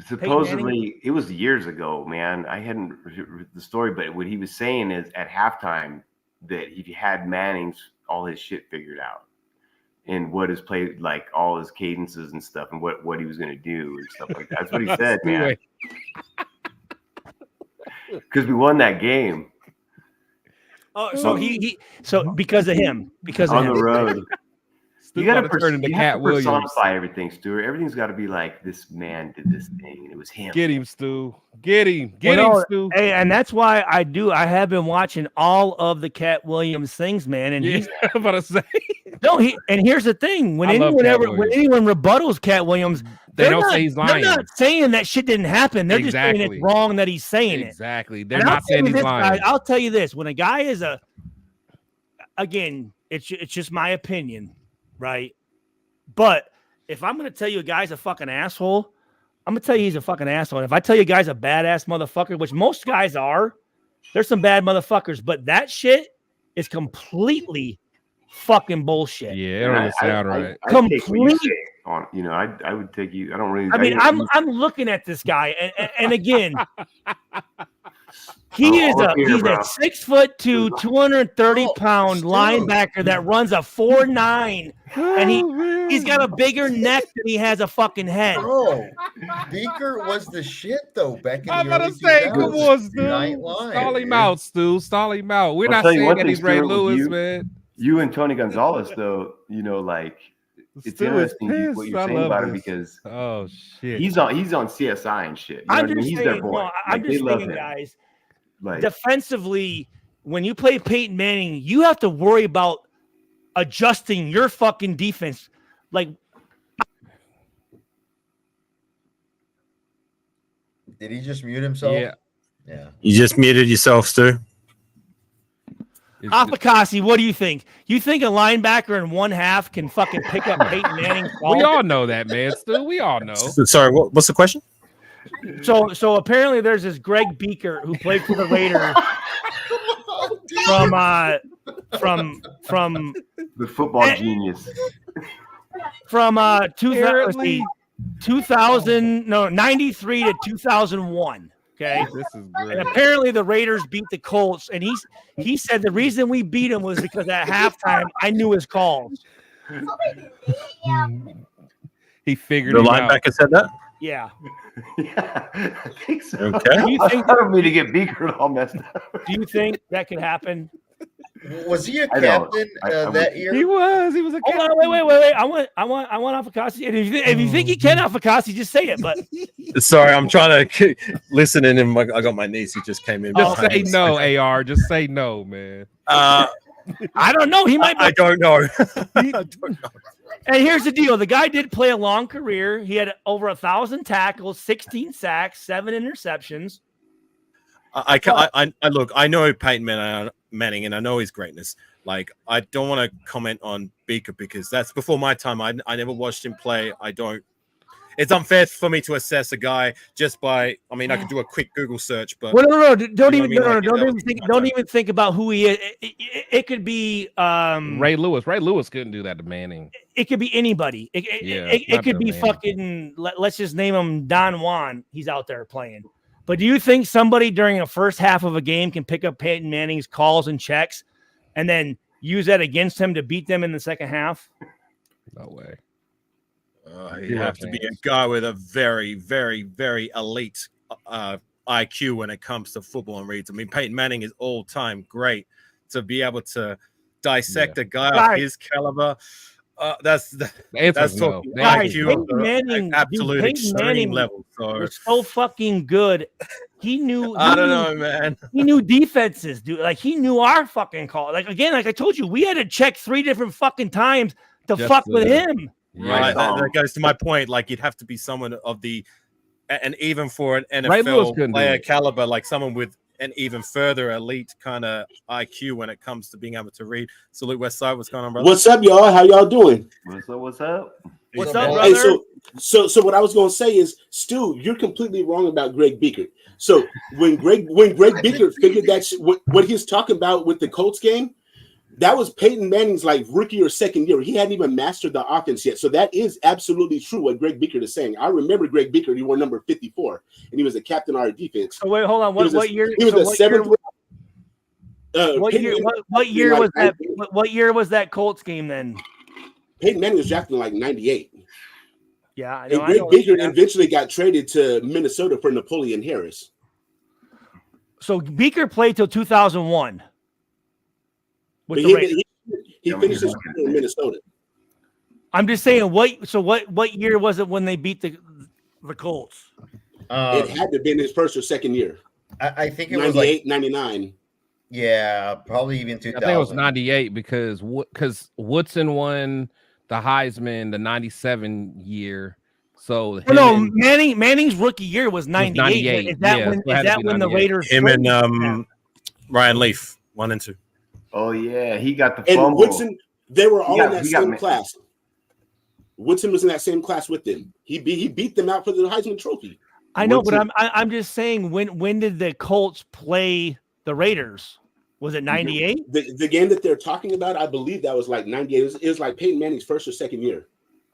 supposedly it was years ago, man. I hadn't read the story, but what he was saying is at halftime that he had Manning's all his shit figured out. And what his play, like all his cadences and stuff, and what he was going to do and stuff like that. That's what he said, man. Because we won that game. Oh, so because of him, on the road. You got to personify everything, Stuart. Everything's got to be like, this man did this thing, and it was him. Get him, Stu. Get him, Stu. Hey, and that's why I have been watching all of the Cat Williams things, man. And he's about to say. No, and here's the thing: when anyone rebuttals Cat Williams, they don't say he's lying. They're not saying that shit didn't happen. They're just saying it's wrong that he's saying it. Exactly. They're not saying he's lying. I'll tell you this: when a guy is again, it's just my opinion, right? But if I'm going to tell you a guy's a fucking asshole, I'm going to tell you he's a fucking asshole. And if I tell you a guy's a badass motherfucker, which most guys are, there's some bad motherfuckers. But that shit is completely fucking bullshit. Yeah, it don't even sound right. I'd take what you say on, I would take you. I don't really. I mean, I'm looking at this guy, and again, he's a 6'2", 230-pound linebacker that runs a 4.9, and he's got a bigger neck than he has a fucking head. Bro, Beaker was the shit though back in the I'm early gonna say, 2000s. come on, Stu. Night Live, Stall him dude. out, Stu. Stall him out. We're I'll not tell you saying one that thing, he's Ray Stuart, with Lewis, you- man. You and Tony Gonzalez, though, like it's Stu is interesting what pissed. you're I saying love about him this. because Oh shit, he's on CSI and shit. You know I'm what I mean? just He's saying, their boy. no, I'm They just love saying, him. guys, Like, defensively, when you play Peyton Manning, you have to worry about adjusting your fucking defense. Like, Did he just mute himself? yeah. Yeah. You just muted yourself, Stu. Apicassi, what do you think? You think a linebacker in one half can fucking pick up Peyton Manning's ball? We all know that, man. Stu, we all know. Sorry, what's the question? So apparently there's this Greg Beaker who played for the Raiders from the football genius. from 93 to 2001. Okay. This is And great. apparently the Raiders beat the Colts, and he said the reason we beat him was because at halftime I knew his calls. He figured The him out. linebacker said that? Yeah. Yeah, I think so. Okay. Do you I think don't mean to get Beaker all messed up. do you think that could happen? Was he a I know. captain I that would- year? He was a Hold on, wait. I want Apicassi. And if you think he can Apicassi, just say it. But Sorry, I'm trying to listen in, and I got my niece who just came in. Just behind say me. no, AR. Just say no, man. I don't know. He might be. I don't know. I don't know. And here's the deal: the guy did play a long career. He had over 1,000 tackles, 16 sacks, 7 interceptions. I look. I know Peyton Manning, and I know his greatness. Like, I don't want to comment on Beaker because that's before my time. I never watched him play. I don't. It's unfair for me to assess a guy just by. I mean, I could do a quick Google search, but Well, no, don't You know even, what I mean? Like, don't that even was think, my don't time. even think about who he is. It could be Ray Lewis. Ray Lewis couldn't do that to Manning. It could be anybody. It not could the be man. fucking. Let's just name him Don Juan. He's out there playing. But do you think somebody during a first half of a game can pick up Peyton Manning's calls and checks, and then use that against him to beat them in the second half? No way. you have to be a guy with a very, very, very elite IQ when it comes to football and reads. I mean, Peyton Manning is all time great. To be able to dissect a guy of his caliber, that's The answer that's is no. talking The answer is IQ no. of the Manning, absolute Peyton extreme Manning level. So was so fucking good. He knew. I don't know, man. He knew defenses, dude. Like, he knew our fucking call. Like, again, like I told you, we had to check 3 different fucking times to Just fuck to- with him. Right, that goes to my point. Like, you'd have to be someone of the, and even for an Ray Lewis NFL couldn't do player it. caliber, like someone with an even further elite kind of IQ when it comes to being able to read. Salute Westside, what's going on, brother? What's up, y'all? How y'all doing? What's up? What's up? What's up, Hey, brother? so what I was gonna say is, Stu, you're completely wrong about Greg Beaker. So when Greg Beaker figured that what he's talking about with the Colts game, that was Peyton Manning's like rookie or second year. He hadn't even mastered the offense yet. So that is absolutely true what Greg Beaker is saying. I remember Greg Beaker. He wore number 54, and he was a captain of our defense. So wait, hold on. He was What year? He was so a what seventh. year, what Peyton year? Manning- What year like was that? 98. What year was that Colts game then? Peyton Manning was drafted in like 98. Yeah, I And know. Greg Beaker eventually got traded to Minnesota for Napoleon Harris. So Beaker played till 2001. But With the Raiders. he finished his career in Minnesota. I'm just saying, what year was it when they beat the Colts? It had to have been his first or second year. I think it was 98, like 99. yeah, probably even I 2000. think it was 98 because Woodson won the Heisman the 97 year. So Oh, no, Manning's rookie year was 98. 98, Is that yeah, when? so it had Is to that be when the 98. Raiders? Him traded and him? Ryan Leaf, 1 and 2. Oh yeah, he got the And fumble. Woodson, they were all in that he got same ma- class. Woodson was in that same class with them. He beat them out for the Heisman Trophy. I know, but Woodson- I'm just saying, when did the Colts play the Raiders? Was it 98? The game that they're talking about, I believe that was like 98. It was like Peyton Manning's first or second year.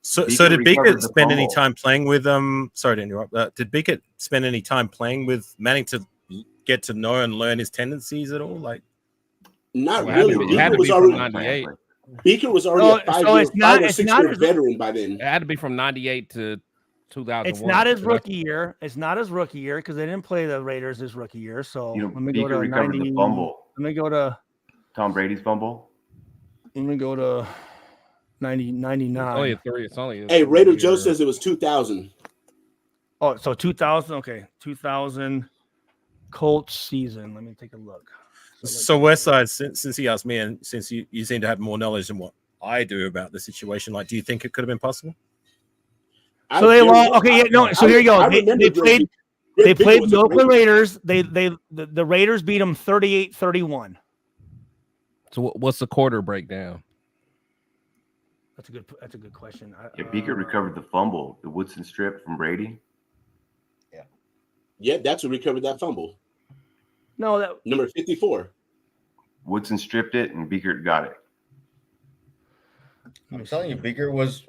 So Beaker did recovered Beaker the spend any fumble. time playing with Sorry to interrupt. Did Beaker spend any time playing with Manning to get to know and learn his tendencies at all? Like, Not Well, it had really. to be- it had Beaker to was be from already 98. Beaker was already a So it's not- 5 or it's 6 not year as- veteran by then. It had to be from 98 to 2001. It's not his So that's- rookie year. It's not his rookie year because they didn't play the Raiders his rookie year. So You know, let me go Beaker to recovered 90. the fumble. Let me go to Tom Brady's fumble. 90, 99. It's only a three. It's only. Hey, Raider year. Joe says it was 2000. Oh, so 2000. Okay, 2000 Colts season. Let me take a look. so Westside, since he asked me, and since you seem to have more knowledge than what I do about the situation, like, do you think it could have been possible? So they lost. Okay, yeah, no. So here you go. They played. They played the Oakland Raiders. The Raiders beat them 38-31. So what's the quarter breakdown? That's a good question. Yeah, Beaker recovered the fumble, the Woodson strip from Brady. Yeah, that's who recovered that fumble. No, that Number 54. Woodson stripped it, and Beaker got it. I'm telling you, Beaker was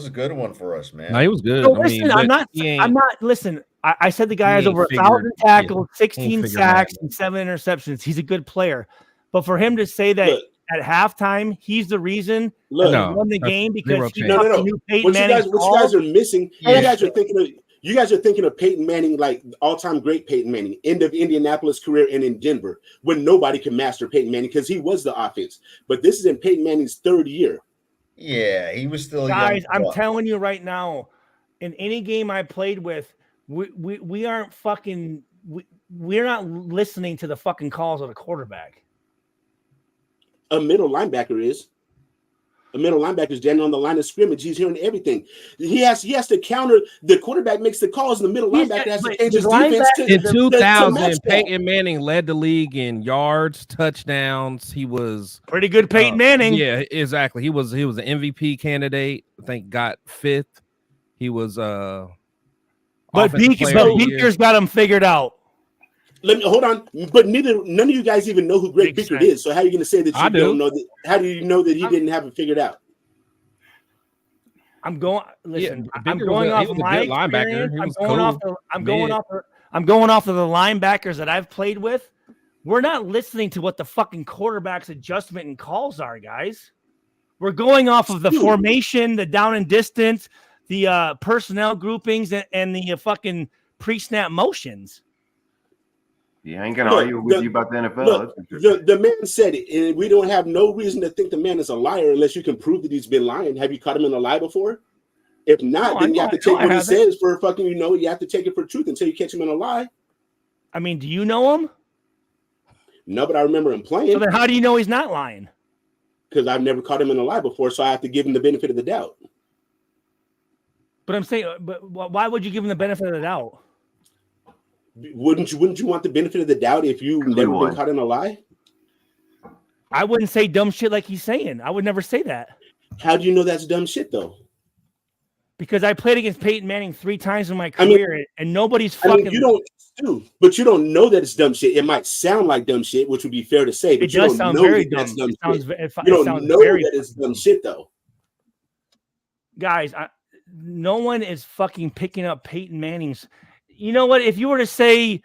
a good one for us, man. No, he was good. No, I mean, listen, I'm but not. he ain't- I'm not. Listen, I said the guy has ain't over figured- 1,000 tackles, he ain't 16 figured sacks, that. and 7 interceptions. He's a good player, but for him to say that Look. at halftime he's the reason Look, that No, he won the that's game zero because he chance. No, no, fucking no. knew Peyton What you Manning's guys are missing, Yeah. you guys are thinking of Peyton Manning, like all-time great Peyton Manning, end of Indianapolis career and in Denver, when nobody can master Peyton Manning because he was the offense. But this is in Peyton Manning's third year. Yeah, he was still Guys, young. I'm telling you right now, in any game I played with, we aren't fucking we're not listening to the fucking calls of the quarterback. A middle linebacker is. A middle linebacker is standing on the line of scrimmage. He's hearing everything. He has to counter. The quarterback makes the calls, and the middle He's- linebacker has to but change the his defense to, In to 2000, match that. Peyton Manning led the league in yards, touchdowns. He was Pretty good Peyton Manning. Yeah, exactly. He was an MVP candidate. I think got 5th. He was But offensive player of the year. Beaker's got him figured out. Let me hold on. But none of you guys even know who Greg Makes Bickert sense. is. So how are you going to say that I you do. don't know that? How do you know that he didn't have it figured out? I'm going. Listen, I'm Bicker going was off he was of a my good linebacker. experience. He I'm was going off. cool. I'm going off of the linebackers that I've played with. We're not listening to what the fucking quarterback's adjustment and calls are, guys. We're going off of the formation, the down and distance, the personnel groupings, and the fucking pre-snap motions. Yeah, I ain't gonna Look, argue with you about the NFL. Look, that's for sure. the man said it, and we don't have no reason to think the man is a liar unless you can prove that he's been lying. Have you caught him in a lie before? If not, No, then you have to take what he haven't. says for fucking, you have to take it for truth until you catch him in a lie. I mean, do you know him? No, but I remember him playing So then, how do you know he's not lying? because I've never caught him in a lie before, so I have to give him the benefit of the doubt. But I'm saying, but why would you give him the benefit of the doubt? Wouldn't you want the benefit of the doubt if you've Because we never been won. caught in a lie? I wouldn't say dumb shit like he's saying. I would never say that. How do you know that's dumb shit though? Because I played against Peyton Manning 3 times in my I mean- career, and nobody's I fucking. mean, you don't know that it's dumb shit. It might sound like dumb shit, which would be fair to say, but It you does don't sound know very that dumb. that's dumb It sounds, shit. it You don't sounds know very. that it's dumb shit though. Guys, no one is fucking picking up Peyton Manning's. You know what? If you were to say,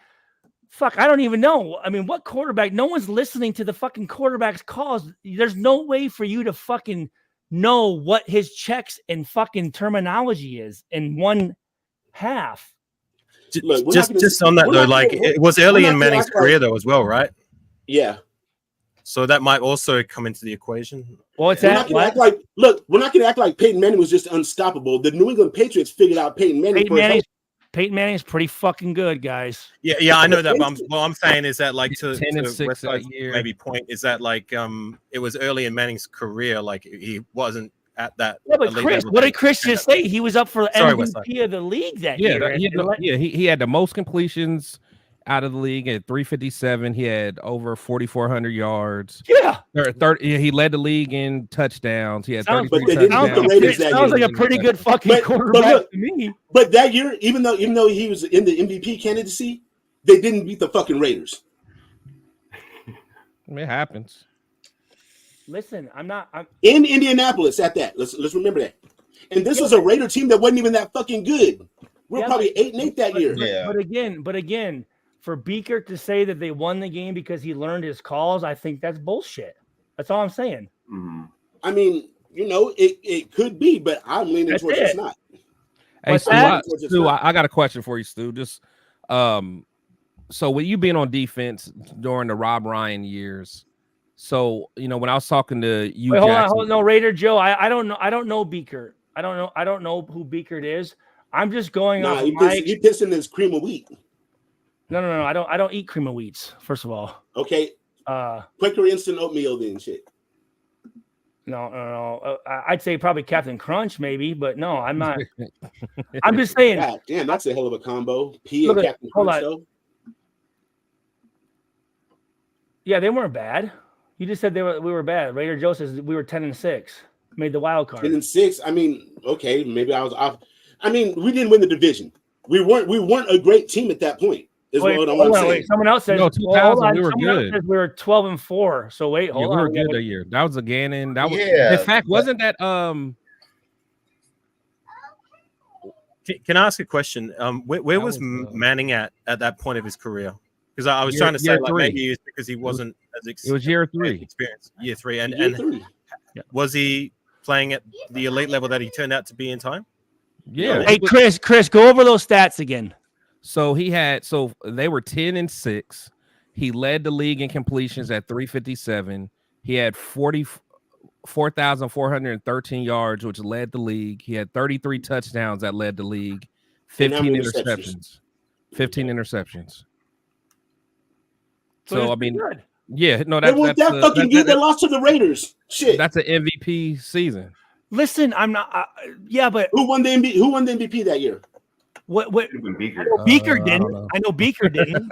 fuck, I don't even know. I mean, what quarterback? No one's listening to the fucking quarterback's calls. There's no way for you to fucking know what his checks and fucking terminology is in one half. Look, we're not gonna- Just on that we're though, not like gonna- it was we're early not in gonna Manning's act like- career though as well, right? Yeah. So that might also come into the equation. Well, it's We're that. not gonna act like we're not gonna act like Peyton Manning was just unstoppable. The New England Patriots figured out Peyton Manning. Peyton Manning's pretty fucking good, guys. Yeah, I know that. But what I'm saying is that, like, to 10 and 6 Westside's that year. maybe point is that, like, it was early in Manning's career. Like, he wasn't at that. Yeah, but elite Chris, level what that did Chris he just ended up say? He was up for the Sorry, MVP of the league that Yeah, year. he had the most completions out of the league at 357. He had over 4,400 yards. Yeah. He led the league in touchdowns. He had Sounds- 33 but they didn't beat the touchdowns. Raiders that Sounds year. like a pretty good fucking But quarterback look, to me. But that year, even though he was in the MVP candidacy, they didn't beat the fucking Raiders. It happens. Listen, I'm in Indianapolis at that. Let's remember that. And this was a Raider team that wasn't even that fucking good. We're probably 8-8 that year. But again, for Beaker to say that they won the game because he learned his calls, I think that's bullshit. That's all I'm saying. Mm-hmm. I mean, it could be, but I'm leaning towards it's not. Hey, Stu, I got a question for you, Stu. Just so with you being on defense during the Rob Ryan years, so when I was talking to you, hold on, no, Raider Joe, I don't know Beaker. I don't know who Beaker is. I'm just going off. He pissing his cream of wheat. No. I don't eat cream of wheats. First of all. Okay. Quaker instant oatmeal then shit. No. I'd say probably Captain Crunch maybe, but no, I'm not. I'm just saying. God damn, that's a hell of a combo. P and Captain Crunch though. Yeah, they weren't bad. You just said we were bad. Raider Joe says we were 10-6. Made the wild card. 10-6. I mean, okay, maybe I was off. I mean, we didn't win the division. We weren't a great team at that point. Wait, someone else says 2000 we were good. We were 12-4. So wait, hold on. We were good that year. That was a Gannon. That was in fact, wasn't that Can I ask a question? Where was Manning at that point of his career? Because I was trying to say like maybe it's because he wasn't as it was year 3 experience. Year 3. And was he playing at the elite level that he turned out to be in time? Yeah. Hey, Chris, go over those stats again. So they were 10-6. He led the league in completions at 357. He had 4,413 yards, which led the league. He had 33 touchdowns that led the league. 15 interceptions. 15 interceptions. So I mean, good. Yeah, no, that's fucking good. They lost to the Raiders. Shit, that's an MVP season. Listen, I'm not. Yeah, but who won the MVP that year? What? Beaker. I know Beaker didn't. I know Beaker didn't.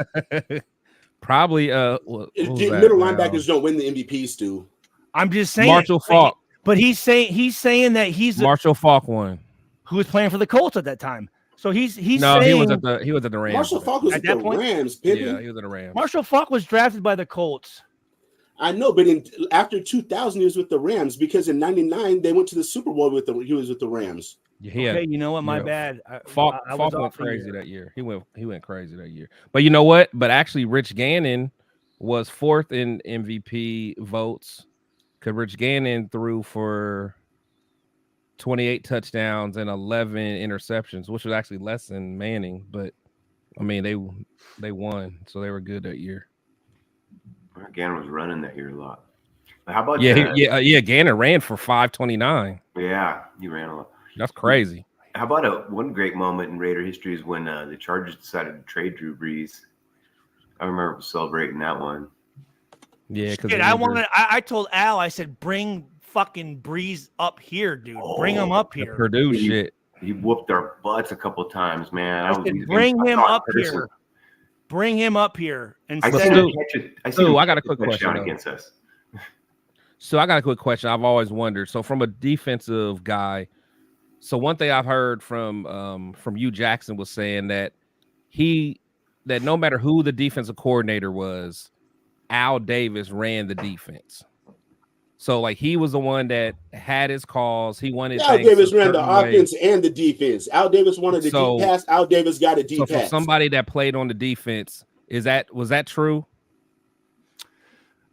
Probably. Middle linebackers don't win the MVP, Stu. I'm just saying. Marshall Faulk. But he's saying that Marshall Faulk won. Who was playing for the Colts at that time? So he's no, saying, he was at the Rams. Marshall Faulk was at the Rams. Pippin. Yeah, he was at the Rams. Marshall Faulk was drafted by the Colts. I know, but after 2000, he was with the Rams because in '99 they went to the Super Bowl he was with the Rams. Yeah, okay, you know what? My bad. Faulk went crazy that year. He went crazy that year. But you know what? But actually, Rich Gannon was 4th in MVP votes because Rich Gannon threw for 28 touchdowns and 11 interceptions, which was actually less than Manning. But I mean, they won, so they were good that year. Gannon was running that year a lot. But how about Gannon ran for 529. Yeah, he ran a lot. That's crazy. How about one great moment in Raider history is when the Chargers decided to trade Drew Brees. I remember celebrating that one. Yeah, because I told Al, I said, bring fucking Brees up here, dude. Bring him up here. Purdue shit. He whooped our butts a couple times, man. I said, bring him up here. Bring him up here. And I got a quick question against us. So I got a quick question. I've always wondered. So from a defensive guy, so one thing I've heard from Hugh Jackson was saying that that no matter who the defensive coordinator was, Al Davis ran the defense. So like he was the one that had his calls. He wanted Al Davis ran the offense and the defense. Al Davis wanted the deep pass. Al Davis got a deep pass. So for somebody that played on the defense, was that true?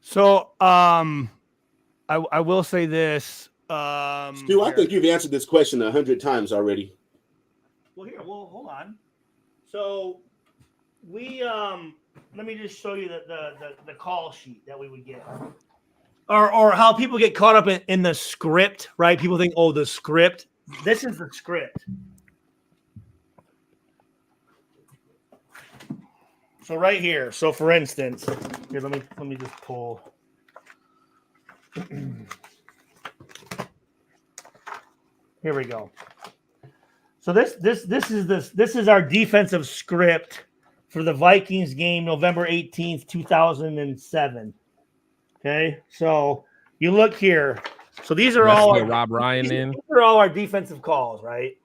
So I will say this. Stu, I think you've answered this question 100 times already. Well, hold on. So we let me just show you the call sheet that we would get. Or how people get caught up in the script, right? People think, oh, the script. This is the script. So right here. So for instance, here, let me just pull. Here we go. So this is our defensive script for the Vikings game, November 18th, 2007. Okay, so you look here. So these are all Rob Ryan in. These are all our defensive calls, right?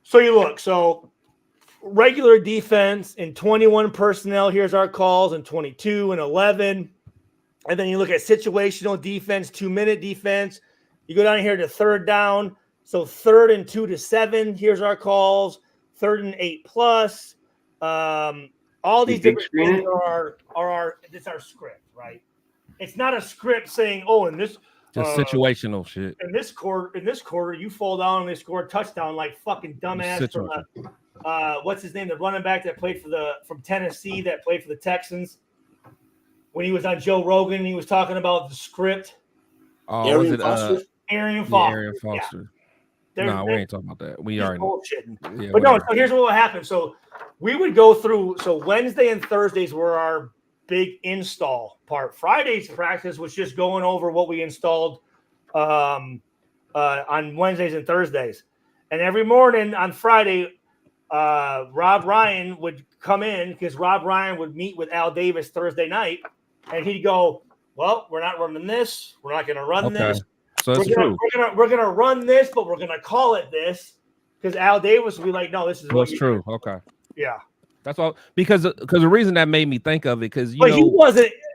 So you look. So regular defense in 21 personnel. Here's our calls in 22 and 11. And then you look at situational defense, 2-minute defense. You go down here to third down. So 3rd and 2 to 7. Here's our calls. 3rd and 8+. All these different things it's our script, right? It's not a script saying, oh, in this Just situational shit. In this quarter, you fall down and they score a touchdown like fucking dumbass from what's his name? The running back that played from Tennessee that played for the Texans. When he was on Joe Rogan, he was talking about the script. Oh, Arian Foster? Arian Foster. Yeah, Arian Foster. Yeah. No, we ain't talking about that. We already bullshitting. Yeah, but no, so here's what would happen. So we would go through. So Wednesday and Thursdays were our big install part. Friday's practice was just going over what we installed on Wednesdays and Thursdays. And every morning on Friday, Rob Ryan would come in because Rob Ryan would meet with Al Davis Thursday night, and he'd go, well, we're not running this. We're not going to run this. So it's true. We're gonna run this, but we're gonna call it this because Al Davis will be like, no, this is what's true. Okay. Yeah. That's all because the reason that made me think of it because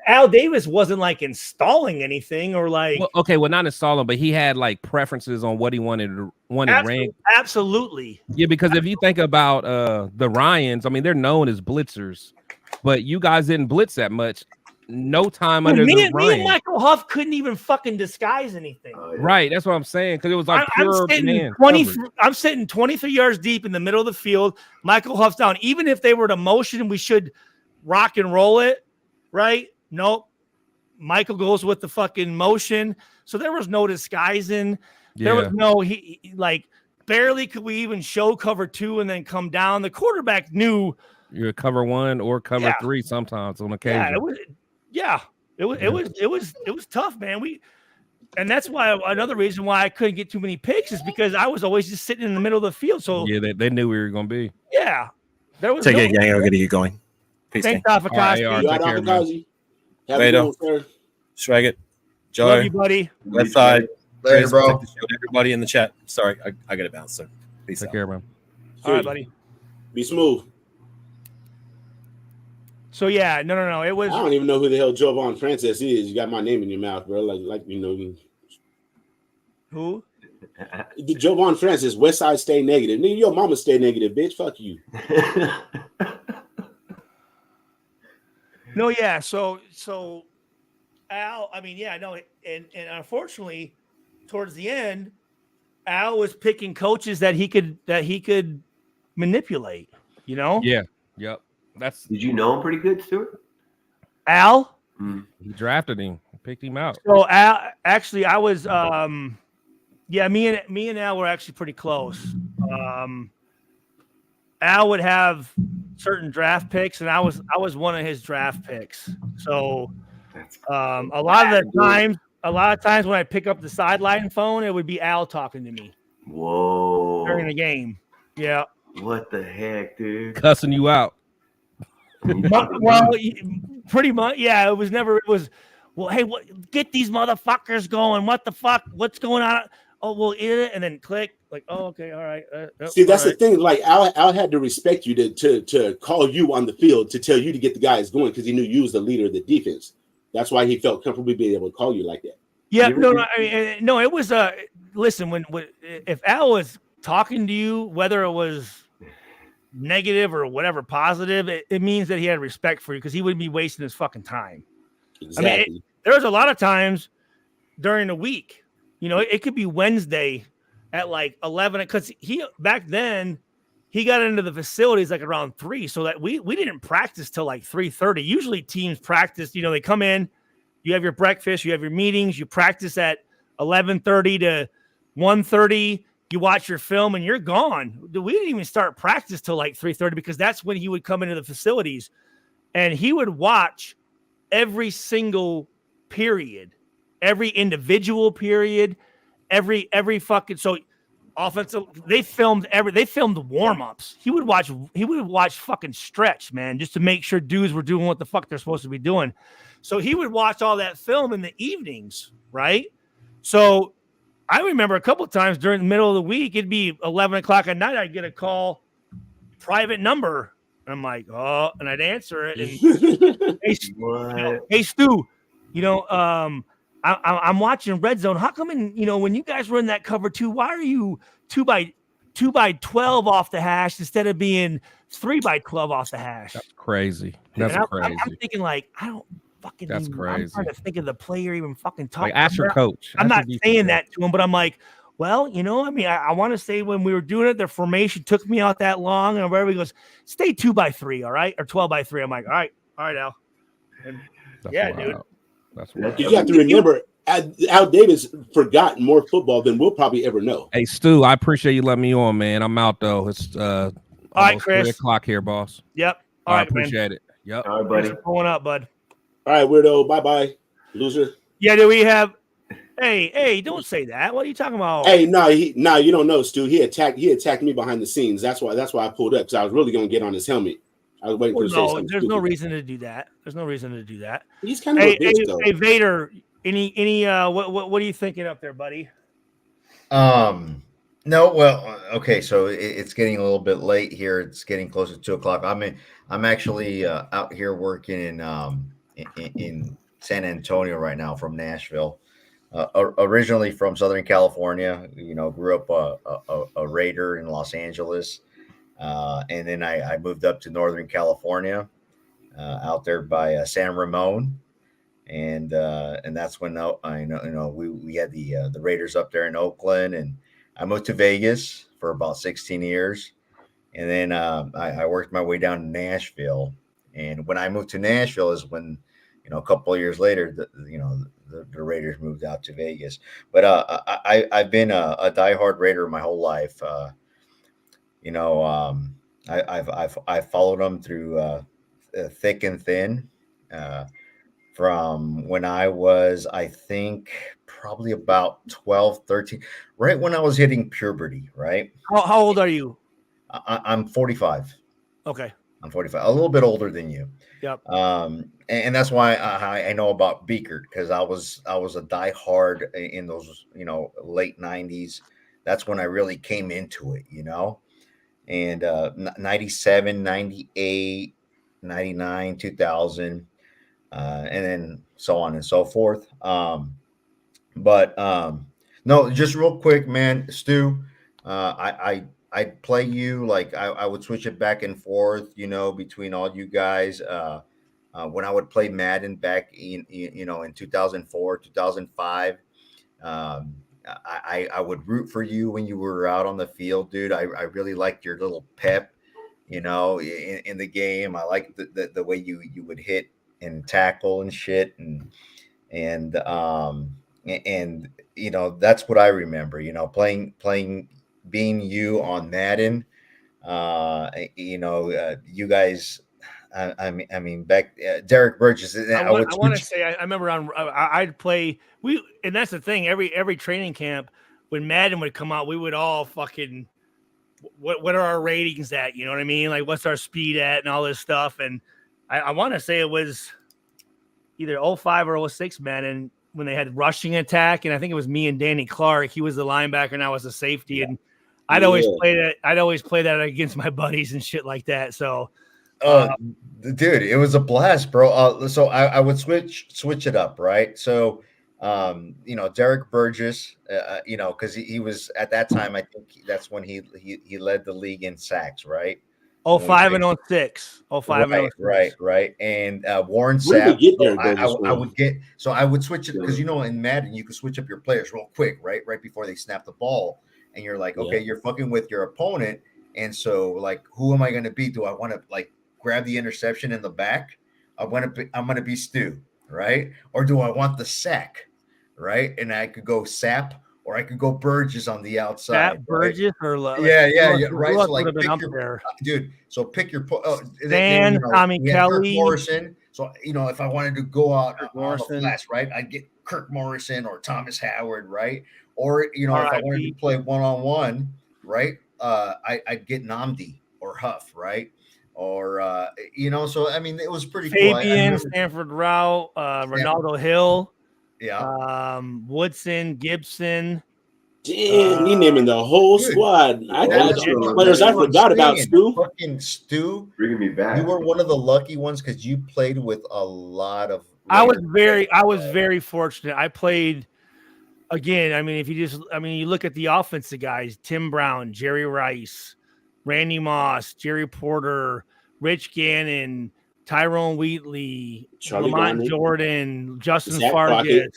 Al Davis wasn't like installing anything or like not installing, but he had like preferences on what he wanted ran. Absolutely. Yeah, because if you think about the Ryans, I mean they're known as blitzers, but you guys didn't blitz that much. No time under the Ryan. Me and Michael Huff couldn't even fucking disguise anything. Right, that's what I'm saying because it was like pure man. I'm sitting 23 yards deep in the middle of the field. Michael Huff's down. Even if they were to motion, we should rock and roll it, right? Nope. Michael goes with the fucking motion. So there was no disguising. There was no he like barely could we even show cover 2 and then come down. The quarterback knew you're cover 1 or cover 3 sometimes on occasion. It was tough, man. And that's why another reason why I couldn't get too many picks is because I was always just sitting in the middle of the field. So yeah, they knew we were gonna be. Yeah, there was. Take it, gang. I'm gonna get going. Peace. Thanks, Afakazi. Have a good one, sir. Shrag it. Joe. Love you, buddy. Left side. Later, bro. Everybody in the chat. Sorry, I got to bounce. So peace. Take care, man. All right, buddy. Be smooth. So yeah, no. It was. I don't even know who the hell Jovan Francis is. You got my name in your mouth, bro. Like you know. Who? Jovan Francis, West Side Stay Negative. Nigga, your mama stay negative, bitch. Fuck you. No, yeah. So Al, I mean, yeah, no, and unfortunately, towards the end, Al was picking coaches that he could manipulate. You know? Yeah. Yep. Did you know him pretty good, Stuart? Al? He drafted him, picked him out. So Al, actually, I was, me and Al were actually pretty close. Al would have certain draft picks, and I was one of his draft picks. So a lot of times when I pick up the sideline phone, it would be Al talking to me. Whoa! During the game, yeah. What the heck, dude? Cussing you out. Well, pretty much, yeah. It was. Well, hey, get these motherfuckers going. What the fuck? What's going on? Oh, well, and then click. Like, oh, okay, all right. See, that's the thing. Like, Al had to respect you to call you on the field to tell you to get the guys going because he knew you was the leader of the defense. That's why he felt comfortable being able to call you like that. Yeah, no. It was listen, when if Al was talking to you, whether it was negative or whatever positive, it means that he had respect for you because he wouldn't be wasting his fucking time. Exactly. I mean, there was a lot of times during the week, it could be Wednesday at like 11 because back then he got into the facilities like around 3, so that we didn't practice till like 3:30. Usually teams practice, they come in, you have your breakfast, you have your meetings, you practice at 11:30 to 1:30. You watch your film and you're gone. We didn't even start practice till like 3:30 because that's when he would come into the facilities and he would watch every single period, every individual period, every fucking offensive. They filmed warm-ups. He would watch fucking stretch, man, just to make sure dudes were doing what the fuck they're supposed to be doing. So he would watch all that film in the evenings, right? So I remember a couple of times during the middle of the week, it'd be 11 o'clock at night. I'd get a call, private number. I'm like, oh, and I'd answer it. And hey, Stu, I'm watching Red Zone. How come when you guys run that cover 2, why are you 2 by 12 off the hash instead of being 3 by 12 off the hash? That's crazy. That's I'm crazy. thinking like, I don't fucking That's I'm crash trying to think of the player even fucking talking. Like, ask your coach. I'm Ask your not defense saying coach. that to him, but I'm like, well, I want to say when we were doing it, the formation took me out that long, and wherever he goes, stay 2 by 3, all right, or 12 by 3. I'm like, all right, Al. And That's yeah, wild. dude. That's wild. You have to remember, Al Davis forgot more football than we'll probably ever know. Hey, Stu, I appreciate you letting me on, man. I'm out though. It's right, almost Chris. 3 o'clock here, boss. Yep. I All right, appreciate it. Yep. All right, Thanks buddy. for pulling up, bud. All right, weirdo. Bye, loser. Yeah, do we have? Hey, don't say that. What are you talking about? Hey, you don't know, Stu. He attacked me behind the scenes. That's why I pulled up, because I was really gonna get on his helmet. I was waiting for him to say something. There's no stupid. reason to do that. There's no reason to do that. He's kind of a bitch, though. Hey, Vader. Any what are you thinking up there, buddy? No, well, okay, so it's getting a little bit late here. It's getting close to 2 o'clock. I'm actually out here working in San Antonio right now from Nashville. Originally from Southern California, grew up a Raider in Los Angeles, and then I moved up to Northern California, out there by San Ramon, and that's when we had the Raiders up there in Oakland, and I moved to Vegas for about 16 years, and then I worked my way down to Nashville. And when I moved to Nashville is when, a couple of years later, the Raiders moved out to Vegas. But I've been a diehard Raider my whole life. I've followed them through thick and thin. From when I was, I think, probably about 12, 13, right when I was hitting puberty, right? How old are you? I'm 45. Okay. I'm 45, a little bit older than you. Yep. And that's why I know about Beaker, because I was a diehard in those, late 90s. That's when I really came into it, and 97, 98, 99, 2000. And then so on and so forth. But no, just real quick, man, Stu, I'd play you, like I would switch it back and forth, between all you guys. When I would play Madden back in 2004, 2005, I would root for you when you were out on the field, dude. I really liked your little pep, in the game. I liked the way you would hit and tackle and shit, and that's what I remember, playing being you on Madden. You guys, I mean back, Derek Burgess. I want to say I remember I'd play and that's the thing, every training camp when Madden would come out, we would all fucking what are our ratings at, you know what I mean, like what's our speed at and all this stuff. And I want to say it was either 05 or 06 Madden when they had rushing attack, and I think it was me and Danny Clark. He was the linebacker and I was the safety. Yeah. And I'd always play that against my buddies and shit like that. So dude, it was a blast, bro. So I would switch it up, right? So Derek Burgess, because he was at that time, I think that's when he led the league in sacks, right? 05 and 06. 05 and 06. Right. And Warren Sapp. I would switch it because in Madden you can switch up your players real quick, right before they snap the ball, and you're like, okay, you're fucking with your opponent, and so like, who am I going to be? Do I want to like grab the interception in the back? I'm gonna be Stu, right? Or do I want the sack, right? And I could go Sapp, or I could go Burgess on the outside. Sapp, Burgess, or right. So like, pick your Dan, Tommy Kelly, Kirk Morrison. So if I wanted to go out on the flash, right, I'd get Kirk Morrison or Thomas Howard, right? Or if I wanted to play one-on-one, right, I'd get Namdi or Huff, right? Or so I mean, it was pretty Fabian, cool. Stanford Rao, Ronaldo Hill, Woodson, Gibson. Damn, you naming the whole squad. I got players I forgot about, Stu. Fucking Stu, bringing me back. You were one of the lucky ones because you played with a lot of I was very fortunate. I played again. I mean, you look at the offensive guys: Tim Brown, Jerry Rice, Randy Moss, Jerry Porter, Rich Gannon, Tyrone Wheatley, Charlie Lamont Garner, Jordan, Justin Zach Fargas,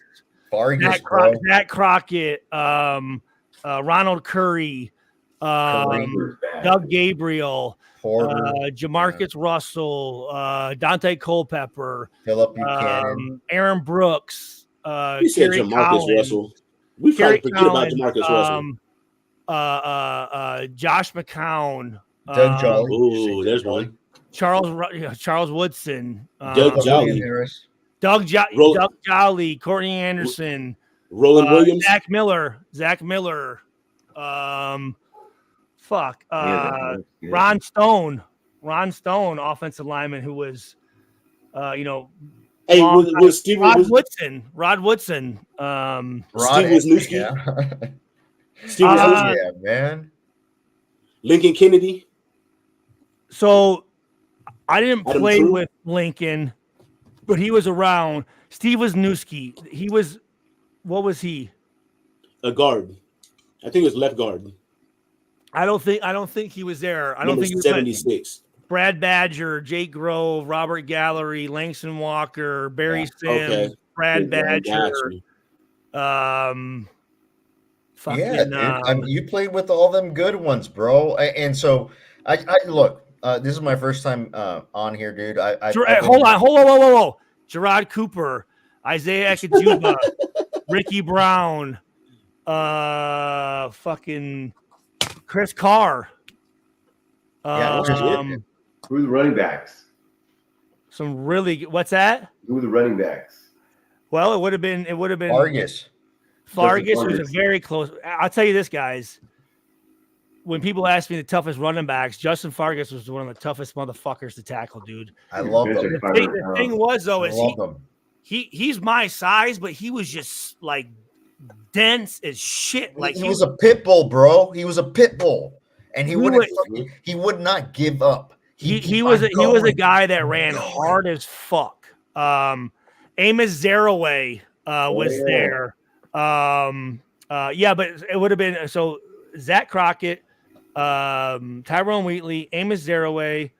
Vargas, bro. Zach Crockett, Ronald Curry, Doug Gabriel, Porter, Jamarcus Russell, Dante Culpepper, Philip Buchanan. Aaron Brooks, You said Kerry Jamarcus Collins, Russell. We Kerry probably forget about Collins, Jamarcus Russell. Josh McCown, Doug Jolly. Oh, there's one. Charles Woodson, Doug Jolly. Harris. Doug Jolly, Courtney Anderson, Roland Williams. Zach Miller, Ron Stone, offensive lineman who was, Hey, was Steve Rod Woodson, Steve Wisniewski? Yeah. Steve Wisniewski. Yeah, man. Lincoln Kennedy. So I didn't Adam play True? with Lincoln, but he was around. Steve Wisniewski. He was, what was he? A guard. I think it was left guard. I don't think he was there. I don't Number think he was 76. Brad Badger, Jake Grove, Robert Gallery, Langston Walker, Barry Sims, okay. Brad Got Badger. you. Yeah, dude. I mean, you played with all them good ones, bro. And so I look. This is my first time on here, dude. Hold on. Gerard Cooper, Isaiah Ekajuba, Ricky Brown, fucking Chris Carr. Who are the running backs? Some really what's that? Who are the running backs? Well, it would have been Vargas. Fargas was a very close. I'll tell you this, guys. When people ask me the toughest running backs, Justin Fargas was one of the toughest motherfuckers to tackle, dude. I love him. The thing was though is him. he's my size, but he was just like dense as shit. Like he was a pit bull, bro. He was a pit bull, and he would not give up. He was a guy that ran hard as fuck. Amos Zaraway was there. But it would have been so Zach Crockett, Tyrone Wheatley, Amos Zaraway,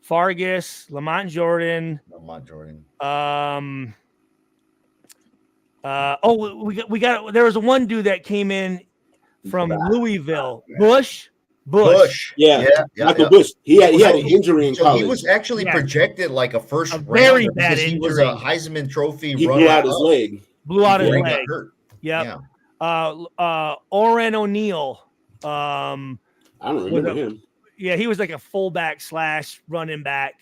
Fargas, Lamont Jordan. We got there was one dude that came in from Louisville. Bush. Yeah. Michael Bush. He had an injury in college. He was actually projected like a first round. Very bad injury. He was a Heisman Trophy He runner. blew out his leg. Yep. Oren O'Neal. I don't remember him. Yeah, he was like a fullback / running back.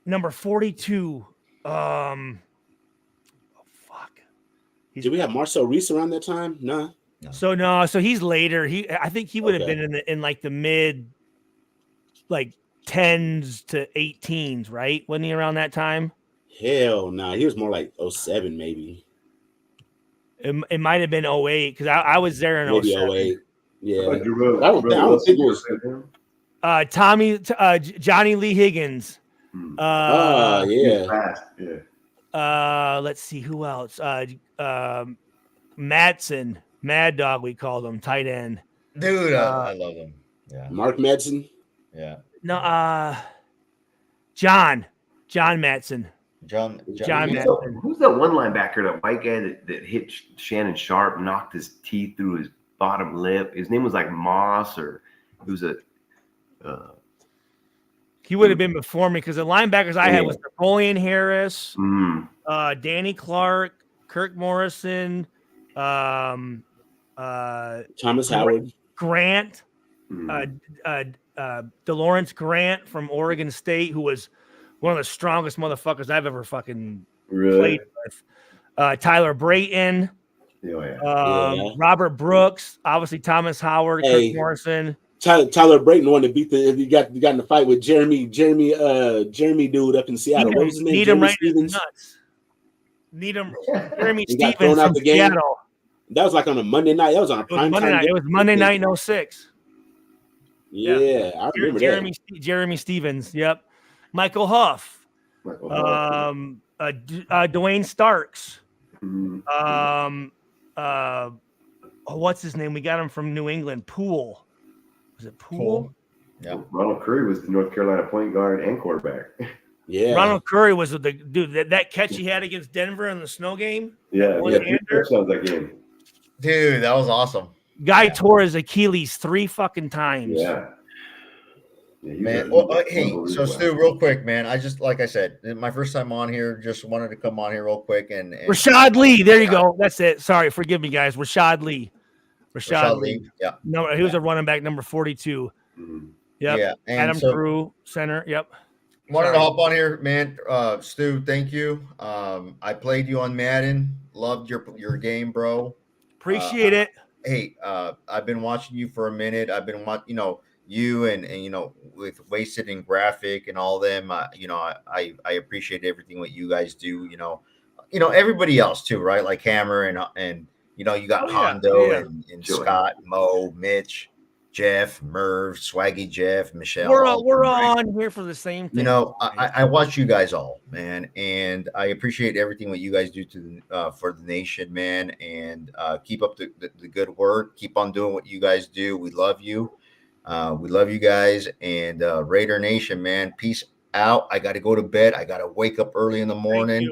Number 42. Did we have Marcel Reese around that time? Nah. So he's later. I think he would have been in like the mid, like 10s to 18s, right? Wasn't he around that time? Hell no, he was more like 07 maybe. It might have been 08 because I was there in maybe 07. 08. Yeah, I don't think it was. Johnny Lee Higgins. Let's see who else. Madsen, Mad Dog, we called him, tight end. Dude, I love him. Yeah, Mark Madsen. Yeah. No, John Madsen. John Madsen. Who's that one linebacker, that white guy that hit Shannon Sharp, knocked his teeth through his bottom lip? His name was like Moss, or it was he would have been before me because the linebackers I had was Napoleon Harris, Danny Clark, Kirk Morrison, Thomas Howard, Grant, DeLawrence Grant from Oregon State, who was one of the strongest motherfuckers I've ever fucking played with. Tyler Brayton, Robert Brooks, obviously Thomas Howard, Kirk Morrison. Tyler Brayton wanted to beat he got in the fight with Jeremy dude up in Seattle. What was his name? Needham right in the nuts. Needham, Jeremy Stevens thrown out from Seattle. That was like on a Monday night. That was on a prime time. It was Monday night in 06. Yeah, I remember Jeremy Stevens. Yep. Michael Huff. Michael Ball. Dwayne Starks. Mhm. What's his name? We got him from New England. Poole. Was it Poole? Yeah. Ronald Curry was the North Carolina point guard and quarterback. Yeah. Ronald Curry was the dude that catch he had against Denver in the snow game. Yeah, One yeah, 3 hander. touchdowns that game. Dude, that was awesome. Guy tore his Achilles 3 fucking times. Yeah. Yeah, he's Man, hey, so unbelievable. Stu, real quick, man. I just, like I said, my first time on here, just wanted to come on here real quick and Rashad Lee, there you go. That's it. Sorry, forgive me, guys. Rashad Lee. Yeah. No, he was a running back number 42. Mhm. Yep. Yeah. And Adam so Crew, center. Yep. wanted to Sorry. hop on here, man. Stu, thank you. I played you on Madden. Loved your game, bro. Appreciate it. Hey, I've been watching you for a minute. I've been watching, you and with Wasted and Graphic and all them. I appreciate everything what you guys do. Everybody else too, right? Like Hammer and you got Hondo and Sure. Scott, Mo, Mitch, Jeff, Merv, Swaggy Jeff, Michelle. We're all we're them, right? on here for the same thing. I watch you guys all, man, and I appreciate everything what you guys do for the nation, man, and keep up the good work. Keep on doing what you guys do. We love you. We love you guys, and Raider Nation, man, peace out. I got to go to bed. I got to wake up early in the morning.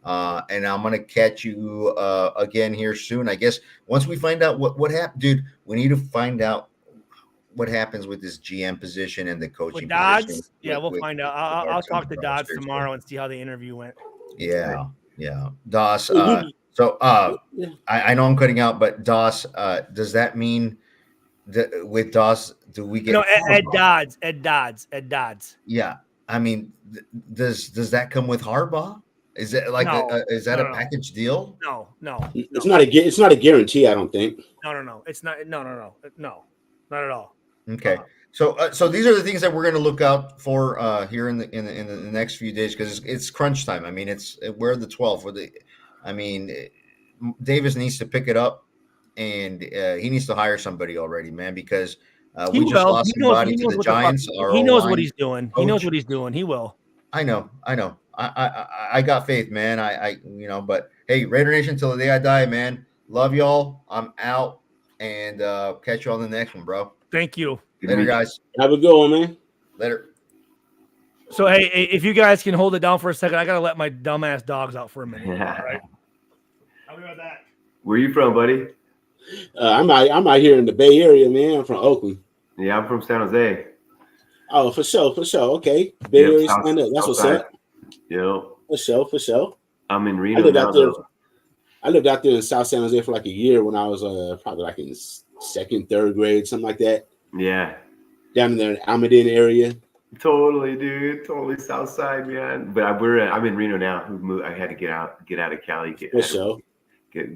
And I'm gonna catch you again here soon. I guess once we find out what happened, dude. We need to find out what happens with this GM position and the coaching With Dodds, position. we'll find out. I'll talk to Dodds tomorrow and see how the interview went. Yeah. Doss. Yeah. I know I'm cutting out, but Doss, does that mean that with Doss, do we get Ed Dodds. Yeah. I mean, does that come with Harbaugh? Is it like is that a package deal? No. It's not a guarantee. I don't think. No. It's not. No, not at all. Okay. So these are the things that we're going to look out for here in the next few days, because it's crunch time. I mean, we're the 12th. Davis needs to pick it up, and he needs to hire somebody already, man, because we just lost somebody to the Giants. He knows what he's doing. He knows what he's doing. He will. I know. I got faith, man. But hey, Raider Nation, till the day I die, man. Love y'all. I'm out, and catch you on the next one, bro. Thank you. Later, guys. Have a good one, man. Later. So hey, if you guys can hold it down for a second, I gotta let my dumbass dogs out for a minute. All right. I'll be right back. Where you from, buddy? I'm out here in the Bay Area, man. I'm from Oakland. Yeah, I'm from San Jose. Oh, for sure. Okay. Bay Area stand up. That's what's up. Yep. For sure. I'm in Reno now. I lived out there in South San Jose for like a year when I was probably like in second, third grade, something like that. Yeah. Down in the Almaden area. Totally, dude. Totally South Side, man. But I'm in Reno now. I had to get out of Cali,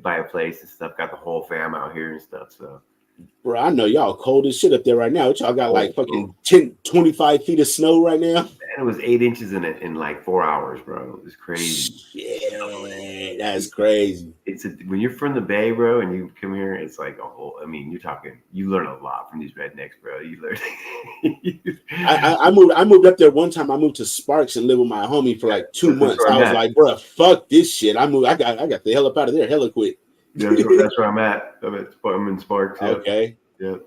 buy a place and stuff. Got the whole fam out here and stuff. So, bro, I know y'all cold as shit up there right now. What y'all got like fucking 25 feet of snow right now? And it was 8 inches in like 4 hours, bro. It was crazy. Yeah, that's crazy. When you're from the Bay, bro, and you come here, it's like a whole. I mean, you learn a lot from these rednecks, bro. You learn. I moved up there one time. I moved to Sparks and lived with my homie for like 2 months. I was like, bro, fuck this shit. I got the hell up out of there hella quick. That's where I'm at. I'm in Sparks. Yep. Okay. Yep.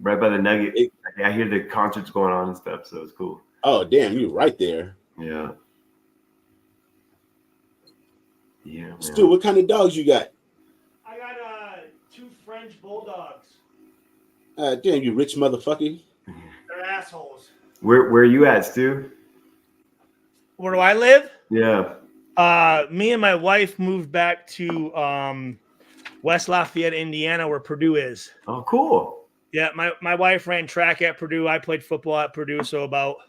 Right by the Nugget. I hear the concerts going on and stuff, so it's cool. Oh, damn, you right there. Yeah. Yeah. Stu, what kind of dogs you got? I got 2 French bulldogs. Damn, you rich motherfucker. They're assholes. Where are you at, Stu? Where do I live? Yeah. Me and my wife moved back to West Lafayette, Indiana, where Purdue is. Oh, cool. Yeah, my wife ran track at Purdue. I played football at Purdue. So about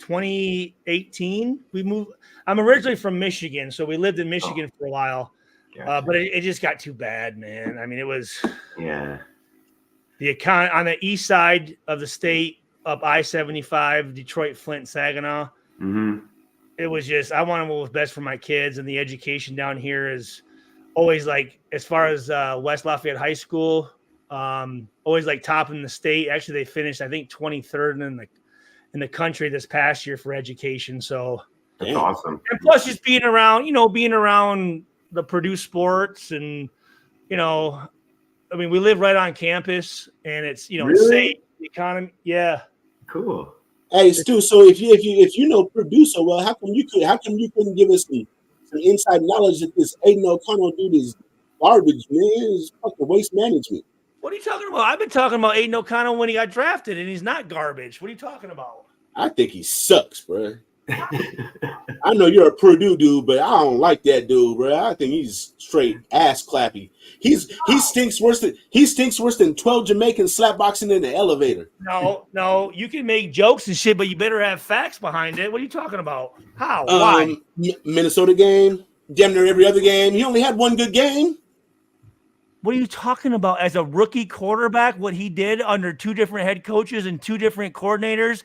2018, we moved. I'm originally from Michigan, so we lived in Michigan for a while. Gotcha. But it just got too bad, man. I mean, it was the on the east side of the state, up I-75, Detroit, Flint, Saginaw. Mm-hmm. It was just, I wanted what was best for my kids, and the education down here is always like, as far as West Lafayette High School, always like top in the state. Actually, they finished, I think, 23rd in the country this past year for education. So That's awesome. And plus just being around the Purdue sports and, I mean, we live right on campus and it's, Really? safe, the economy. Yeah. Cool. Hey, Stu. So if you know Purdue so well, how come you couldn't give us some inside knowledge that this Aiden O'Connell dude is garbage, man? It's fucking waste management. What are you talking about? I've been talking about Aiden O'Connell when he got drafted, and he's not garbage. What are you talking about? I think he sucks, bro. I know you're a Purdue dude, but I don't like that dude, bro. I think he's straight ass clappy. He stinks worse than 12 Jamaicans slapboxing in the elevator. No, you can make jokes and shit, but you better have facts behind it. What are you talking about? How? Why? Minnesota game, damn near every other game. He only had one good game. What are you talking about? As a rookie quarterback, what he did under two different head coaches and two different coordinators.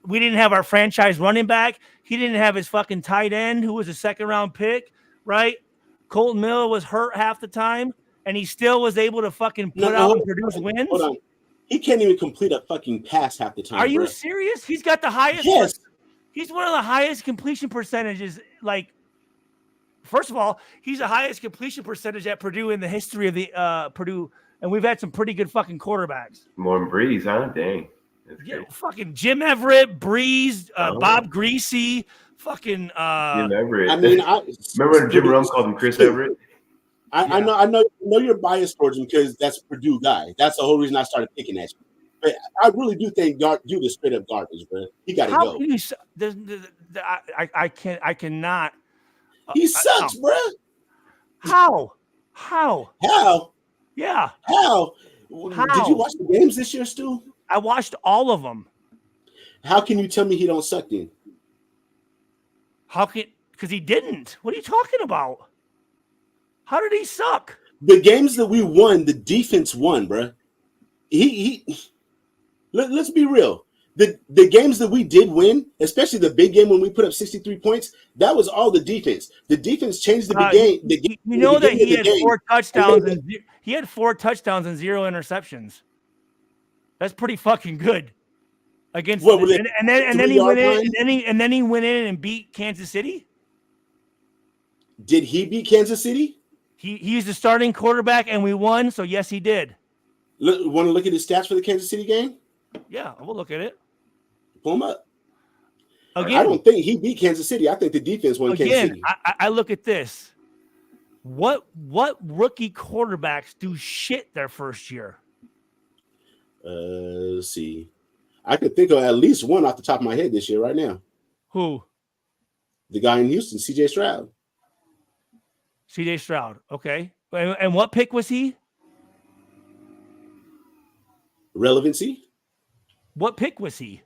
We didn't have our franchise running back. He didn't have his fucking tight end, who was a second-round pick, right? Colton Miller was hurt half the time, and he still was able to fucking put out and produce wins. Hold on. He can't even complete a fucking pass half the time. Are you serious? He's got the highest. Yes. He's one of the highest completion percentages. Like, first of all, he's the highest completion percentage at Purdue in the history of the Purdue, and we've had some pretty good fucking quarterbacks. More than Breeze, huh? Dang. Yeah, fucking Jim Everett, Breeze, Bob Greasy, fucking. Jim Everett. I mean, remember when Jim Rome called him Chris Everett? I know you're biased towards him because that's a Purdue guy. That's the whole reason I started picking at you. But I really do think dude is straight up garbage, bro. He got to go. I cannot. He sucks, bro. How? Yeah. How? Did you watch the games this year, Stu? I watched all of them. How can you tell me he don't suck then? Because he didn't. What are you talking about? How did he suck? The games that we won, the defense won, bro. Let's be real. The games that we did win, especially the big game when we put up 63 points, that was all the defense. The defense changed the game. You know that he had 4 touchdowns and he had 4 touchdowns and 0 interceptions. That's pretty fucking good. Against and then he went in and then he went in and beat Kansas City. Did he beat Kansas City? He's the starting quarterback and we won, so yes, he did. Want to look at his stats for the Kansas City game? Yeah, we'll look at it. Pull him up. Again, I don't think he beat Kansas City. I think the defense won Kansas City. I look at this. What rookie quarterbacks do shit their first year? Let's see. I could think of at least one off the top of my head this year right now. Who? The guy in Houston, CJ Stroud. CJ Stroud. Okay. And what pick was he? Relevancy. What pick was he?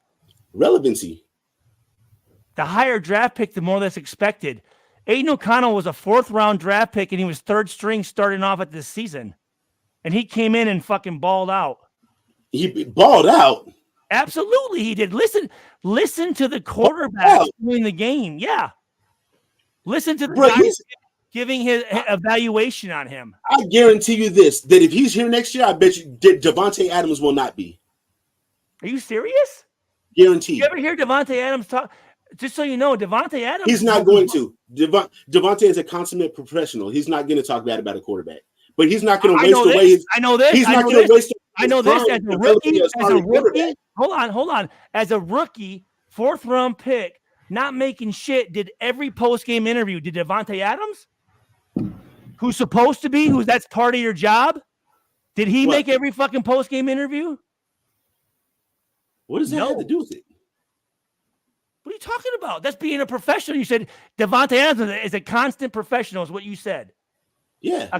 Relevancy. The higher draft pick, the more that's expected. Aiden O'Connell was a 4th-round draft pick, and he was 3rd string starting off at this season. And he came in and fucking balled out. He balled out? Absolutely, he did. Listen to the quarterback doing the game. Yeah. Listen to the guy giving his evaluation on him. I guarantee you this, that if he's here next year, I bet you Devontae Adams will not be. Are you serious? Guaranteed. You ever hear Devontae Adams talk? Just so you know, Devontae Adams. He's not going to. Devontae is a consummate professional. He's not going to talk bad about a quarterback. But he's not going to waste away. I know this. He's not going to waste. I know this as a rookie. Hold on. As a rookie, 4th-round pick, not making shit. Did every post-game interview? Did Devontae Adams, who's supposed to be, that's part of your job, did he make every fucking post-game interview? What does that have to do with it? What are you talking about? That's being a professional. You said Devontae Adams is a constant professional, is what you said. Yeah.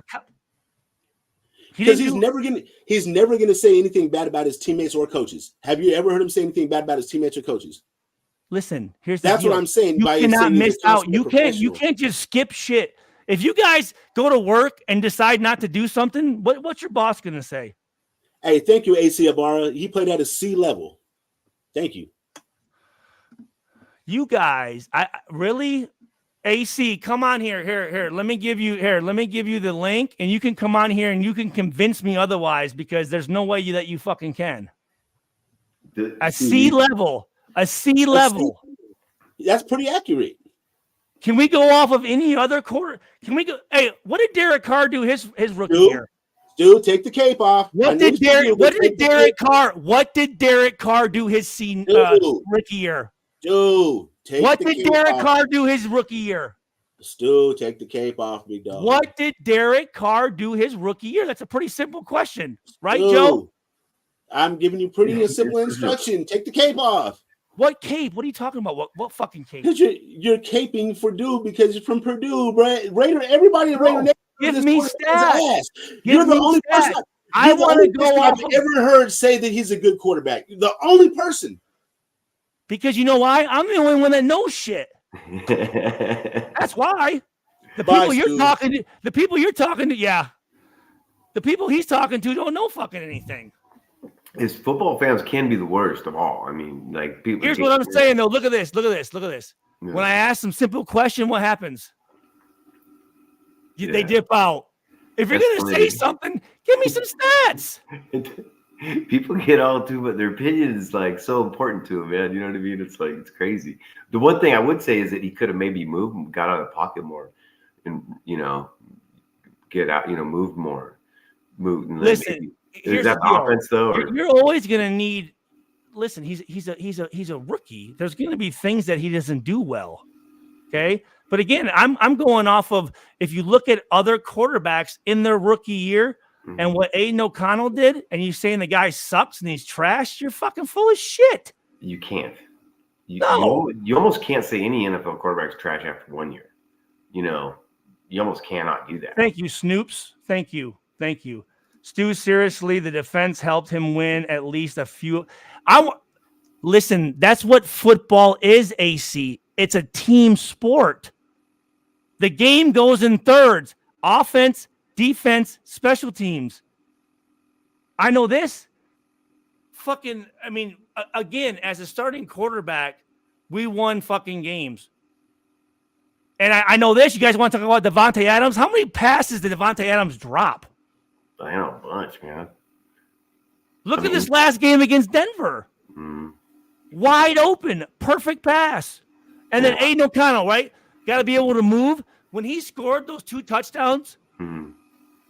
Because he's never gonna say anything bad about his teammates or coaches. Have you ever heard him say anything bad about his teammates or coaches? Listen, that's what I'm saying. You cannot miss out. You can't just skip shit. If you guys go to work and decide not to do something, what's your boss gonna say? Hey, thank you, AC Ibarra. He played at a C level. Thank you. You guys, I really. AC, come on here. Here. Let me give you the link, and you can come on here and you can convince me otherwise because there's no way that you fucking can. At C level, A C level. That's pretty accurate. Can we go off of any other quarter? Can we go? Hey, what did Derek Carr do his rookie year? Dude, take the cape off. What did Derek Carr do his rookie year? Dude, what did Derek Carr do his rookie year? Stu, take the cape off, big dog. What did Derek Carr do his rookie year? That's a pretty simple question, right, Stu, Joe? I'm giving you pretty simple instruction. Take the cape off. What cape? What are you talking about? What fucking cape? Because you're caping for Purdue because you're from Purdue, bro. Raider, everybody at Raider. Give me stats. You're the only person I want to go off. I've ever heard say that he's a good quarterback. The only person. Because you know why? I'm the only one that knows shit. That's why. The people you're talking to, the people he's talking to don't know fucking anything. His football fans can be the worst of all. I mean, like people. Here's what I'm saying though. Look at this. Yeah. When I ask them simple question, what happens? They dip out. If you're gonna say something, give me some stats. People get all too, but their opinion is like so important to them, man. You know what I mean? It's like it's crazy. The one thing I would say is that he could have maybe moved and got out of the pocket more, and get out, moved more, moved. And listen, is that the offense though? You're always gonna need. Listen, he's a rookie. There's gonna be things that he doesn't do well. Okay. But again, I'm going off of if you look at other quarterbacks in their rookie year and what Aiden O'Connell did, and you're saying the guy sucks and he's trash, you're fucking full of shit. You can't. You almost can't say any NFL quarterback's trash after 1 year. You almost cannot do that. Thank you, Snoops. Thank you. Stu, seriously, the defense helped him win at least a few. Listen, that's what football is, AC. It's a team sport. The game goes in thirds: offense, defense, special teams. I know this. Again, as a starting quarterback, we won fucking games. And I know this. You guys want to talk about Devontae Adams? How many passes did Devontae Adams drop? I know a bunch, man. Look at this last game against Denver. Wide open, perfect pass. And then Aiden O'Connell, right? Got to be able to move. When he scored those 2 touchdowns,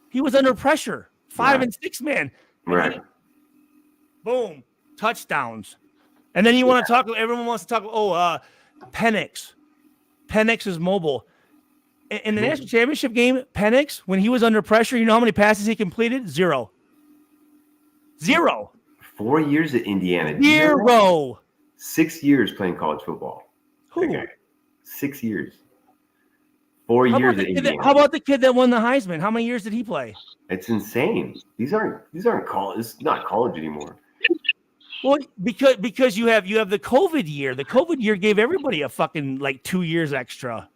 he was under pressure. 5 and 6 man. Right. Boom. Touchdowns. And then you want to talk, everyone wants to talk, Penix. Penix is mobile. In the national championship game, Penix, when he was under pressure, you know how many passes he completed? 0. 4 years at Indiana. 0. 6 years playing college football. Who? Okay. 6 years. 4 years at Indiana. How about the kid that won the Heisman? How many years did he play? It's insane. These aren't college. It's not college anymore. Well, because you have the COVID year. The COVID year gave everybody a fucking 2 years extra.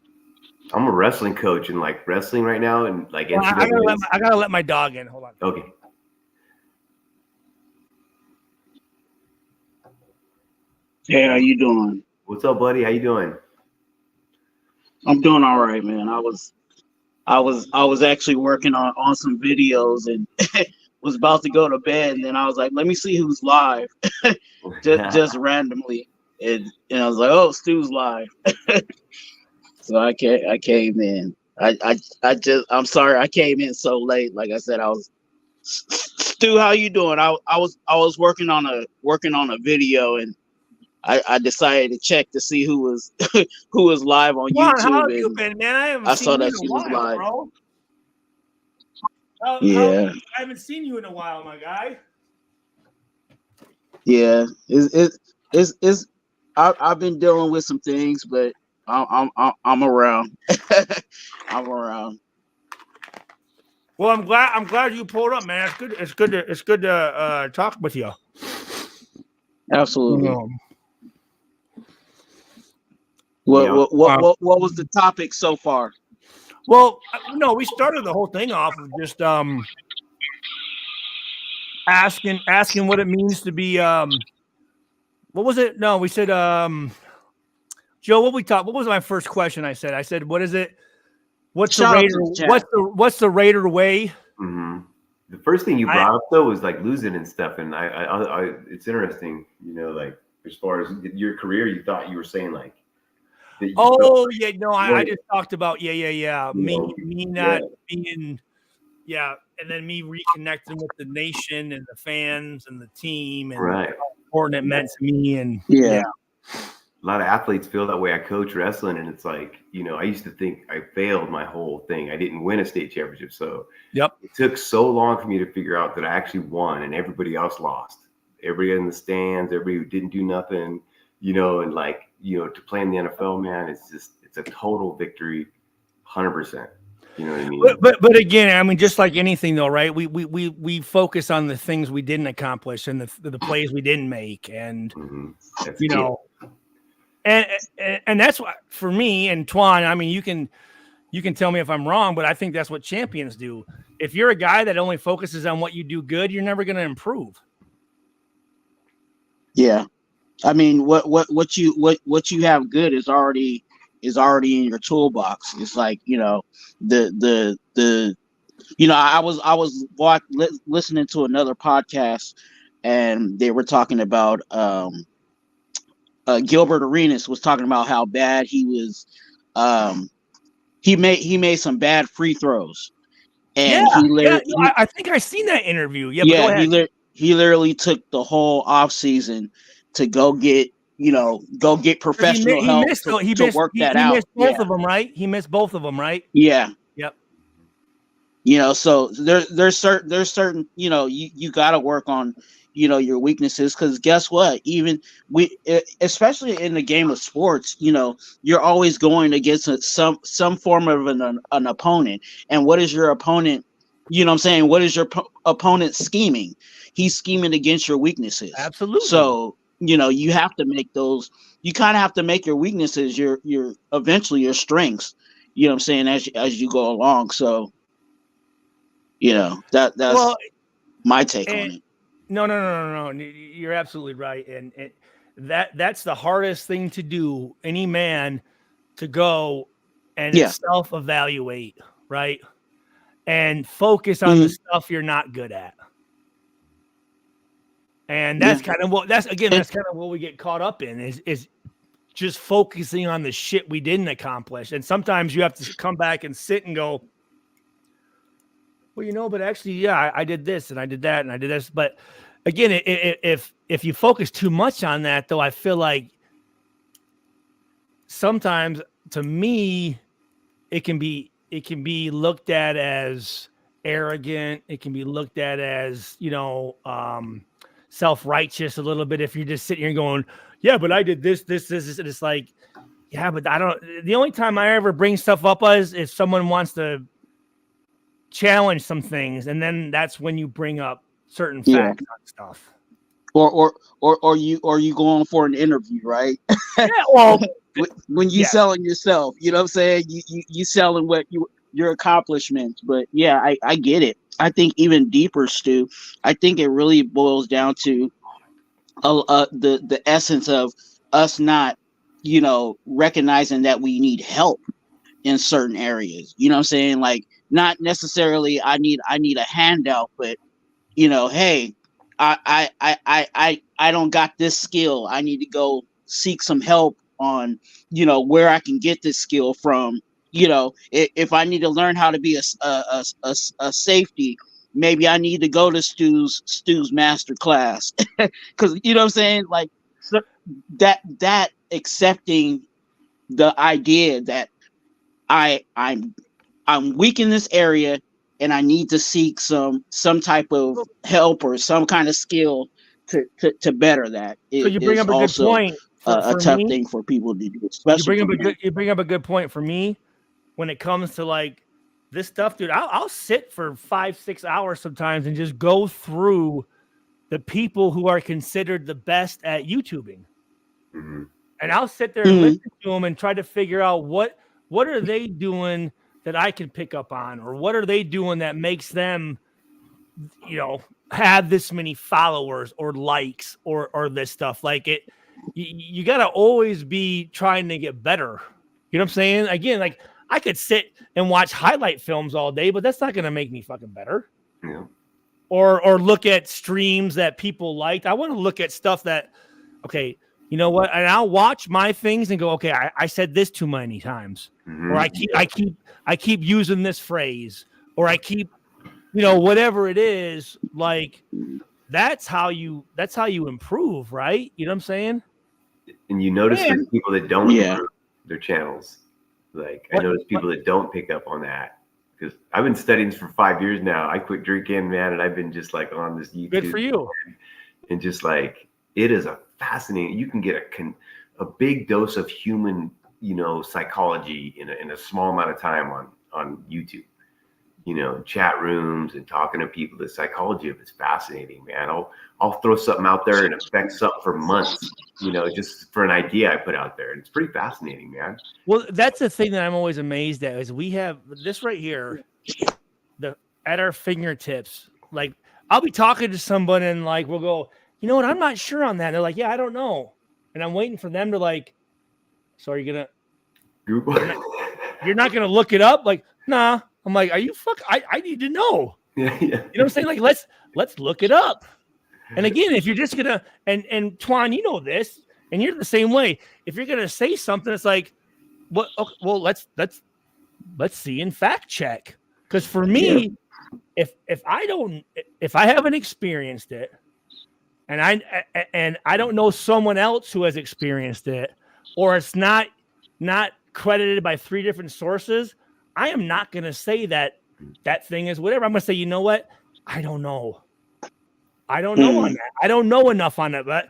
I'm a wrestling coach and wrestling right now and I gotta let my dog in. Hold on. Okay. Hey, how you doing? What's up, buddy? How you doing? I'm doing all right, man. I was actually working on some videos and was about to go to bed, and then I was like, let me see who's live, just randomly, and I was like, oh, Stu's live. So I came in. I'm sorry I came in so late. Like I said, Stu, how you doing? I was working on a video, and I decided to check to see who was live on YouTube. How have you been, man? I saw that she was live. Bro. I haven't seen you in a while, my guy. Yeah, I've been dealing with some things, but I'm around. I'm around. Well, I'm glad you pulled up, man. It's good to talk with you. Absolutely. What was the topic so far? Well, no, we started the whole thing off of just asking what it means to be what was it? No, we said Joe, what was my first question? I said, what is it? What's the Raider way? Mm-hmm. The first thing you brought up though was losing and stuff, and I it's interesting, as far as your career? You thought you were saying like that you Oh yeah, no, I weren't, just talked about you me know, not being and then me reconnecting with the nation and the fans and the team and right. how important it meant to me. And Yeah. A lot of athletes feel that way. I coach wrestling, and it's like, you know, I used to think I failed my whole thing. I didn't win a state championship. So Yep. it took so long for me to figure out that I actually won and everybody else lost. Everybody in the stands, everybody who didn't do nothing, you know, and like, you know, to play in the NFL, man, it's a total victory, 100%. You know what I mean? But again, I mean, just like anything though, right? We focus on the things we didn't accomplish and the plays we didn't make, and That's you it. know, and that's what for me and Twan. I mean, you can tell me if I'm wrong, but I think that's what champions do. If you're a guy that only focuses on what you do good, you're never going to improve. Yeah. I mean, what you have good is already in your toolbox. It's like, you know, the you know, I was listening to another podcast, and they were talking about Gilbert Arenas was talking about how bad he was. He made some bad free throws, and I think I seen that interview. Yeah, but go ahead. He literally took the whole off season to go get professional help to work that out. He missed both of them, right? He missed both of them, right? Yeah. Yep. You know, so there's certain, you know, you got to work on, you know, your weaknesses, because guess what? Even especially in the game of sports, you know, you're always going against some form of an opponent. And what is your opponent? You know what I'm saying? What is your opponent scheming? He's scheming against your weaknesses. Absolutely. So, you know, you have to make those. You kind of have to make your weaknesses your eventually your strengths. You know what I'm saying? As you go along. So, you know, that's my take on it. No. You're absolutely right, and that's the hardest thing to do. Any man to go and self-evaluate, right, and focus on the stuff you're not good at. And that's kind of what we get caught up in is just focusing on the shit we didn't accomplish. And sometimes you have to come back and sit and go, well, you know, but actually, yeah, I did this and I did that and I did this. But again, if you focus too much on that, though, I feel like sometimes, to me, it can be looked at as arrogant. It can be looked at as, you know, self-righteous a little bit. If you're just sitting here going, yeah, but I did this, and it's like, yeah, but I don't. The only time I ever bring stuff up is if someone wants to challenge some things, and then that's when you bring up certain facts on stuff. Or you going for an interview, right? Yeah, well, when you selling yourself, you know what I'm saying? You selling what your accomplishments. But yeah, I get it. I think even deeper, Stu, I think it really boils down to the essence of us not, you know, recognizing that we need help in certain areas. You know what I'm saying? Like, not necessarily I need a handout, but, you know, hey, I don't got this skill. I need to go seek some help on, you know, where I can get this skill from. You know, if I need to learn how to be a safety, maybe I need to go to Stu's master class, because, you know what I'm saying? Like, so that accepting the idea that I'm weak in this area and I need to seek some type of help or some kind of skill to better that. So you bring up a good point. A tough thing for people to do. Especially you bring up a good point for me when it comes to like this stuff, dude. I'll sit for 5-6 hours sometimes and just go through the people who are considered the best at YouTubing, and I'll sit there and listen to them and try to figure out what are they doing that I can pick up on, or what are they doing that makes them, you know, have this many followers or likes or this stuff. Like it, you got to always be trying to get better. You know what I'm saying? Again, like I could sit and watch highlight films all day, but that's not going to make me fucking better. Yeah. Or look at streams that people liked. I want to look at stuff that, okay, You know what? And I'll watch my things and go, okay, I said this too many times, or I keep using this phrase, or I keep, whatever it is. Like that's how you improve, right? You know what I'm saying? And you notice there's people that don't improve their channels. Like I notice people that don't pick up on that, because I've been studying this for 5 years now. I quit drinking, man, and I've been just like on this YouTube. Good for you. And just like it is a fascinating. You can get a big dose of human, psychology in a small amount of time on YouTube. Chat rooms and talking to people. The psychology of it's fascinating, man. I'll throw something out there and affect something for months, just for an idea I put out there. And it's pretty fascinating, man. Well, that's the thing that I'm always amazed at is we have this right here, at our fingertips. Like I'll be talking to someone and like we'll go, you know what? I'm not sure on that. And they're like, yeah, I don't know. And I'm waiting for them to like, so are you gonna Google? You're not gonna look it up? Like, nah. I'm like, are you I need to know. Yeah. You know what I'm saying? Like, let's look it up. And again, if you're just gonna and Twan, you know this, and you're the same way. If you're gonna say something, it's like, what? Okay, well, let's see and fact check. Because for me, if I haven't experienced it, and I don't know someone else who has experienced it, or it's not credited by 3 different sources, I am not going to say that thing is whatever. I'm going to say, you know what? I don't know. I don't know on that. I don't know enough on it, but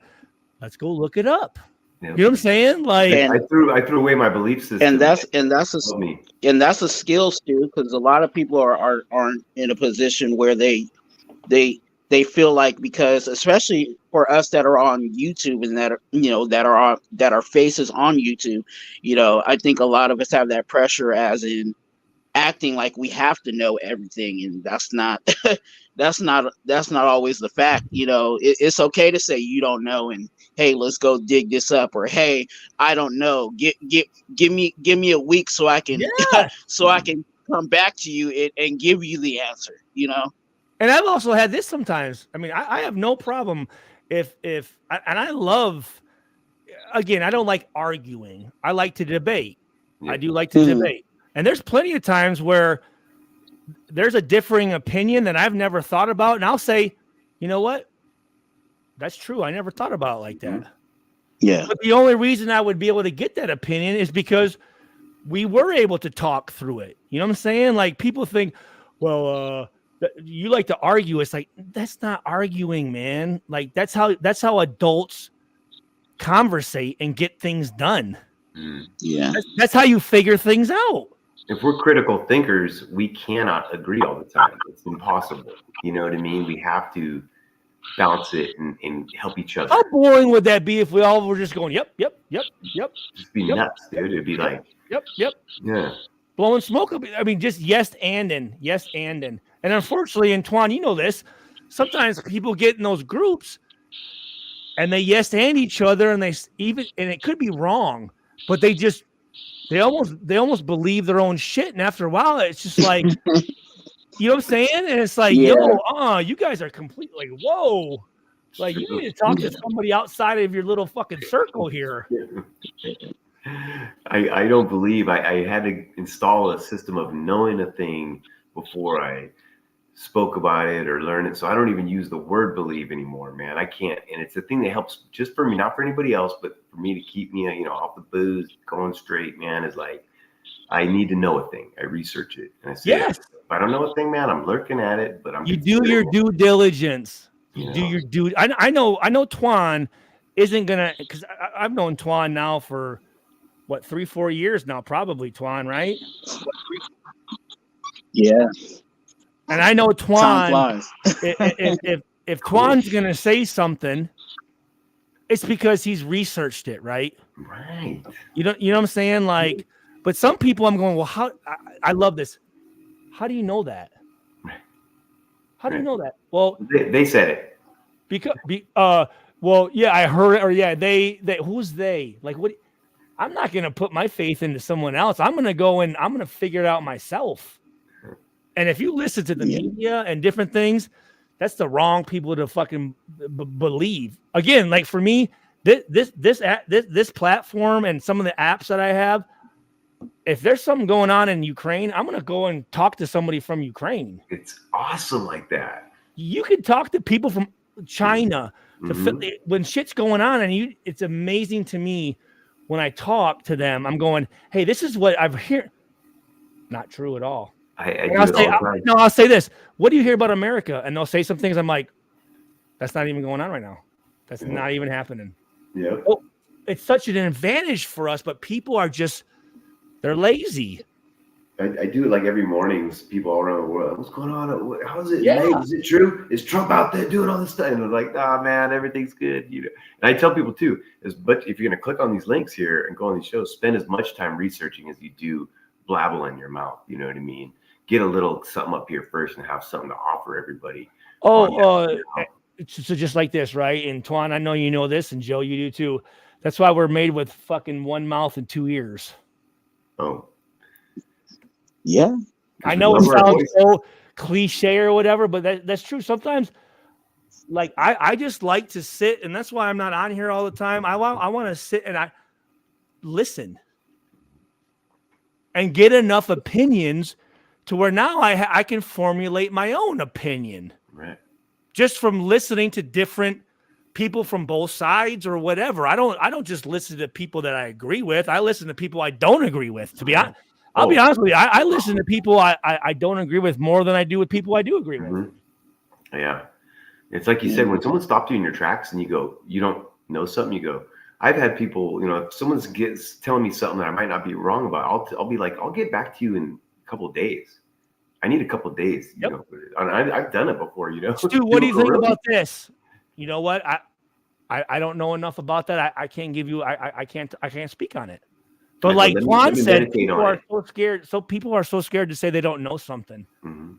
let's go look it up. Yeah. You know what I'm saying? Like I threw away my belief system. And that's a skill, Stu, because a lot of people aren't in a position where they feel like, because especially for us that are on YouTube and that are faces on YouTube, I think a lot of us have that pressure, as in acting like we have to know everything, and that's not that's not always the fact. It's okay to say you don't know, and hey, let's go dig this up, or hey, I don't know, give me a week so I can so I can come back to you and give you the answer. And I've also had this sometimes. I mean, I have no problem if I love, again, I don't like arguing. I like to debate. I do like to debate. And there's plenty of times where there's a differing opinion that I've never thought about. And I'll say, you know what? That's true. I never thought about it like that. Yeah. But the only reason I would be able to get that opinion is because we were able to talk through it. You know what I'm saying? Like people think, well, you like to argue. It's like, that's not arguing, man. Like that's how adults conversate and get things done. Yeah. That's how you figure things out. If we're critical thinkers, we cannot agree all the time. It's impossible. You know what I mean? We have to bounce it and help each other. How boring would that be if we all were just going, yep. Just be nuts, dude. It'd be like, yep. Yeah. Blowing smoke. I mean, just yes and. And unfortunately, and Twan, you know this, sometimes people get in those groups and they yes and each other, and and it could be wrong, but they almost believe their own shit. And after a while, it's just like, you know what I'm saying? And it's like, you guys are completely, whoa. Like, you need to talk to somebody outside of your little fucking circle here. I don't believe I had to install a system of knowing a thing before I spoke about it or learn it. So I don't even use the word believe anymore, man. I can't. And it's the thing that helps just for me, not for anybody else, but for me to keep me, off the booze, going straight, man, is like, I need to know a thing. I research it. And I say, if I don't know a thing, man, I'm lurking at it, but you do your due diligence. You do your due. I know Twan isn't going to, because I've known Twan now for 3-4 years now, probably, Twan, right? Yeah. And I know Twan, if Twan's going to say something, it's because he's researched it, right? Right. You know what I'm saying? Like, but some people I'm going, well, how, I love this. How do you know that? How do you know that? Well, they said it. Well, yeah, I heard it, or yeah, they, who's they? Like, what? I'm not going to put my faith into someone else. I'm going to go and I'm going to figure it out myself. And if you listen to the media and different things, that's the wrong people to fucking believe. Again, like for me, this platform and some of the apps that I have, if there's something going on in Ukraine, I'm gonna go and talk to somebody from Ukraine. It's awesome like that. You can talk to people from China when shit's going on, and it's amazing to me when I talk to them. I'm going, hey, this is what I've heard. Not true at all. I'll say this. What do you hear about America? And they'll say some things. I'm like, that's not even going on right now. That's not even happening. Yeah. Oh, it's such an advantage for us, but people are they're lazy. I do it like every morning. People all around the world. What's going on? How's it? Yeah. Is it true? Is Trump out there doing all this stuff? And I'm like, nah, man, everything's good. And I tell people too, but if you're gonna click on these links here and go on these shows, spend as much time researching as you do blabble in your mouth. You know what I mean? Get a little something up here first and have something to offer everybody. So just like this, right? And Twan, I know you know this, and Joe, you do too. That's why we're made with fucking one mouth and two ears. Oh. Yeah. I know it sounds so cliche or whatever, but that's true. Sometimes, like, I just like to sit, and that's why I'm not on here all the time. I want to sit and I listen and get enough opinions to where now I can formulate my own opinion. Right. Just from listening to different people from both sides or whatever. I don't just listen to people that I agree with. I listen to people I don't agree with. To be honest, I'll be honest with you. I listen to people I don't agree with more than I do with people I do agree with. Yeah. It's like you said, when someone stopped you in your tracks and you go, you don't know something, you go, I've had people, if someone's telling me something that I might not be wrong about, I'll be like, I'll get back to you in a couple of days. I need a couple of days. I've done it before, Stu, what do you think about this? You know what? I don't know enough about that. I can't give you. I can't speak on it. But like Juan said, people are so scared. So people are so scared to say they don't know something. Mm-hmm.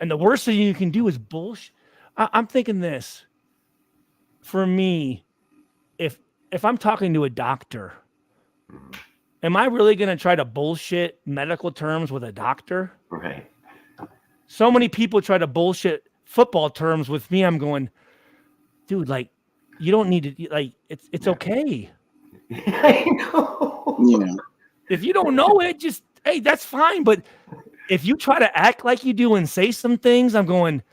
And the worst thing you can do is bullshit. I'm thinking this. For me, if I'm talking to a doctor, am I really going to try to bullshit medical terms with a doctor? Right. So many people try to bullshit football terms with me. I'm going, dude, like, you don't need to, like, it's okay. I know. Yeah. If you don't know it, just, hey, that's fine. But if you try to act like you do and say some things, I'm going,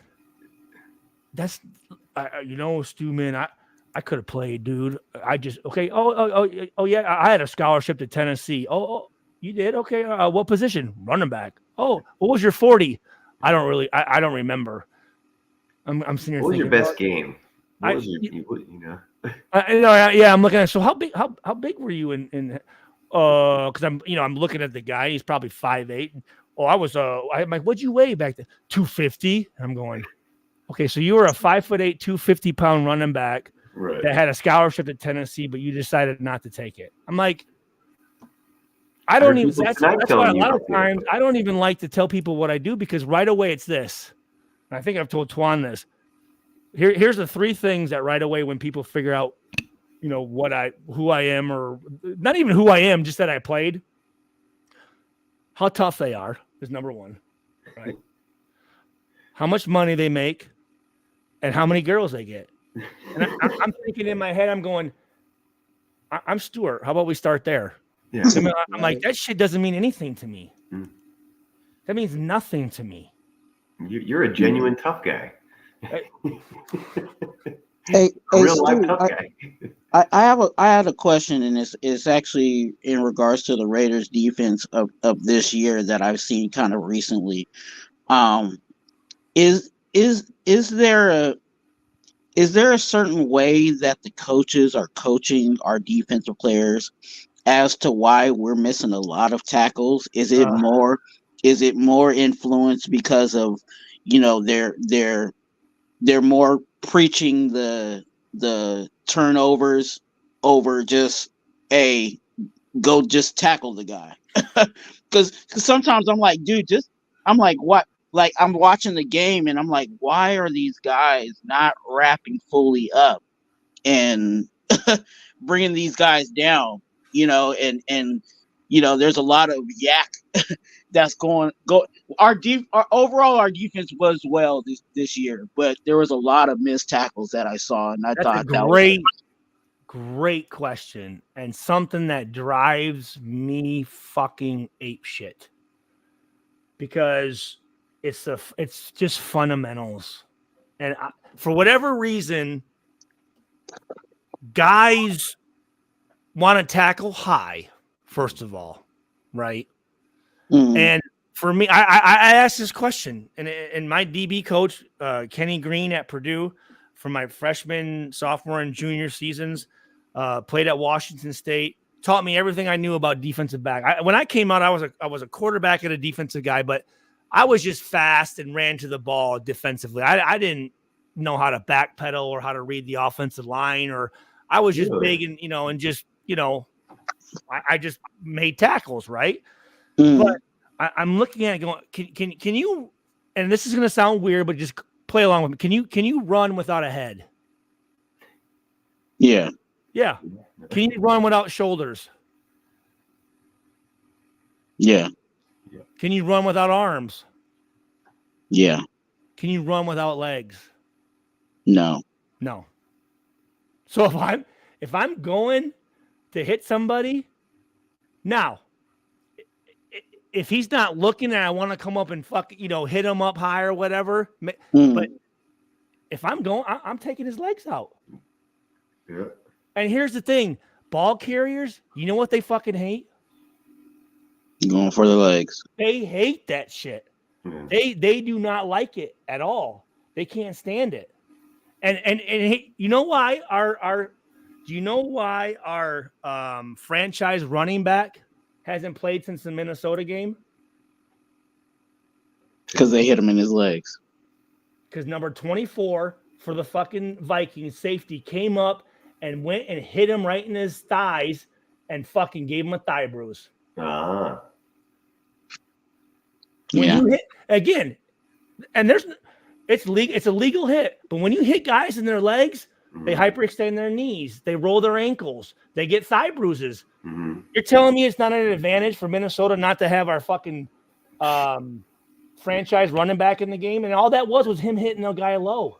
Stu, man, I could have played, dude. I just, okay. Oh, yeah. I had a scholarship to Tennessee. Oh, you did? Okay. What position? Running back. Oh, what was your 40? I don't remember. I'm sitting here what was thinking, your best game? What was your, yeah, I'm looking at. So how big were you in? Because I'm looking at the guy. He's probably 5'8". Oh, I'm like, what'd you weigh back then? 250. I'm going, okay, so you were a 5'8", 250-pound running back that had a scholarship at Tennessee, but you decided not to take it. I'm like, I don't even. That's why a lot of times I don't even like to tell people what I do, because right away it's this. And I think I've told Twan this. Here's the three things that right away when people figure out, who I am, or not even who I am, just that I played. How tough they are is number one, right? How much money they make, and how many girls they get. And I'm thinking in my head, I'm going, I'm Stuart. How about we start there? Yeah. I'm like, that shit doesn't mean anything to me. That means nothing to me. You're a genuine tough guy. Hey, real life Stu, tough guy. I had a question, and it's actually in regards to the Raiders defense of this year that I've seen kind of recently. Is there a certain way that the coaches are coaching our defensive players as to why we're missing a lot of tackles? Is it more influenced because of they're more preaching the turnovers over just go just tackle the guy? Because sometimes I'm like, dude, what? Like, I'm watching the game and I'm like, why are these guys not wrapping fully up and bringing these guys down? And there's a lot of yak that's going. Our defense was well this year, but there was a lot of missed tackles that I saw, and I thought that was great. great question, and something that drives me fucking apeshit, because it's just fundamentals, and for whatever reason, guys want to tackle high first of all, right? And for me, I asked this question, and my DB coach, Kenny Green at Purdue, for my freshman, sophomore, and junior seasons, played at Washington State, taught me everything I knew about defensive back. When I came out, I was a quarterback and a defensive guy, but I was just fast and ran to the ball defensively. I didn't know how to backpedal or how to read the offensive line, or I was just big and and just I just made tackles, right? But I'm looking at it going, can you? And this is going to sound weird, but just play along with me. Can you run without a head? Yeah. Yeah. Can you run without shoulders? Yeah. Can you run without arms? Yeah. Can you run without legs? No. No. So if I'm going to hit somebody, now, if he's not looking and I want to come up and hit him up high or whatever, but if I'm going, I'm taking his legs out. Yeah. And here's the thing, ball carriers, you know what they fucking hate? Going for the legs. They hate that shit. They do not like it at all. They can't stand it. And you know why our franchise running back hasn't played since the Minnesota game? Because they hit him in his legs. Because number 24 for the fucking Vikings safety came up and went and hit him right in his thighs and fucking gave him a thigh bruise. Ah. When you hit again, and it's a legal hit, but when you hit guys in their legs, they hyperextend their knees, they roll their ankles, they get thigh bruises. You're telling me it's not an advantage for Minnesota not to have our fucking franchise running back in the game? And all that was him hitting a guy low.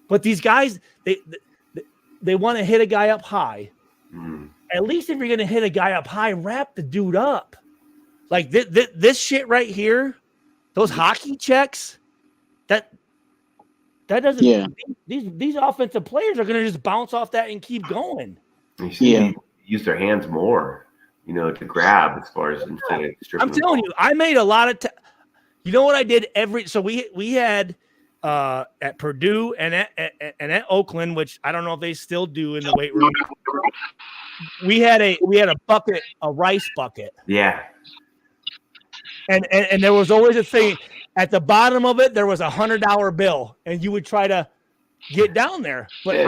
But these guys, they want to hit a guy up high. At least if you're going to hit a guy up high, wrap the dude up. Like this shit right here, those hockey checks, that doesn't. Yeah. These offensive players are going to just bounce off that and keep going. Yeah. Use their hands more, to grab as far as instead of stripping. I'm telling you, I made a lot of. You know what I did so we had at Purdue and at Oakland, which I don't know if they still do in the weight room. We had a bucket, a rice bucket. Yeah. And there was always a thing at the bottom of it. There was $100 bill, and you would try to get down there. But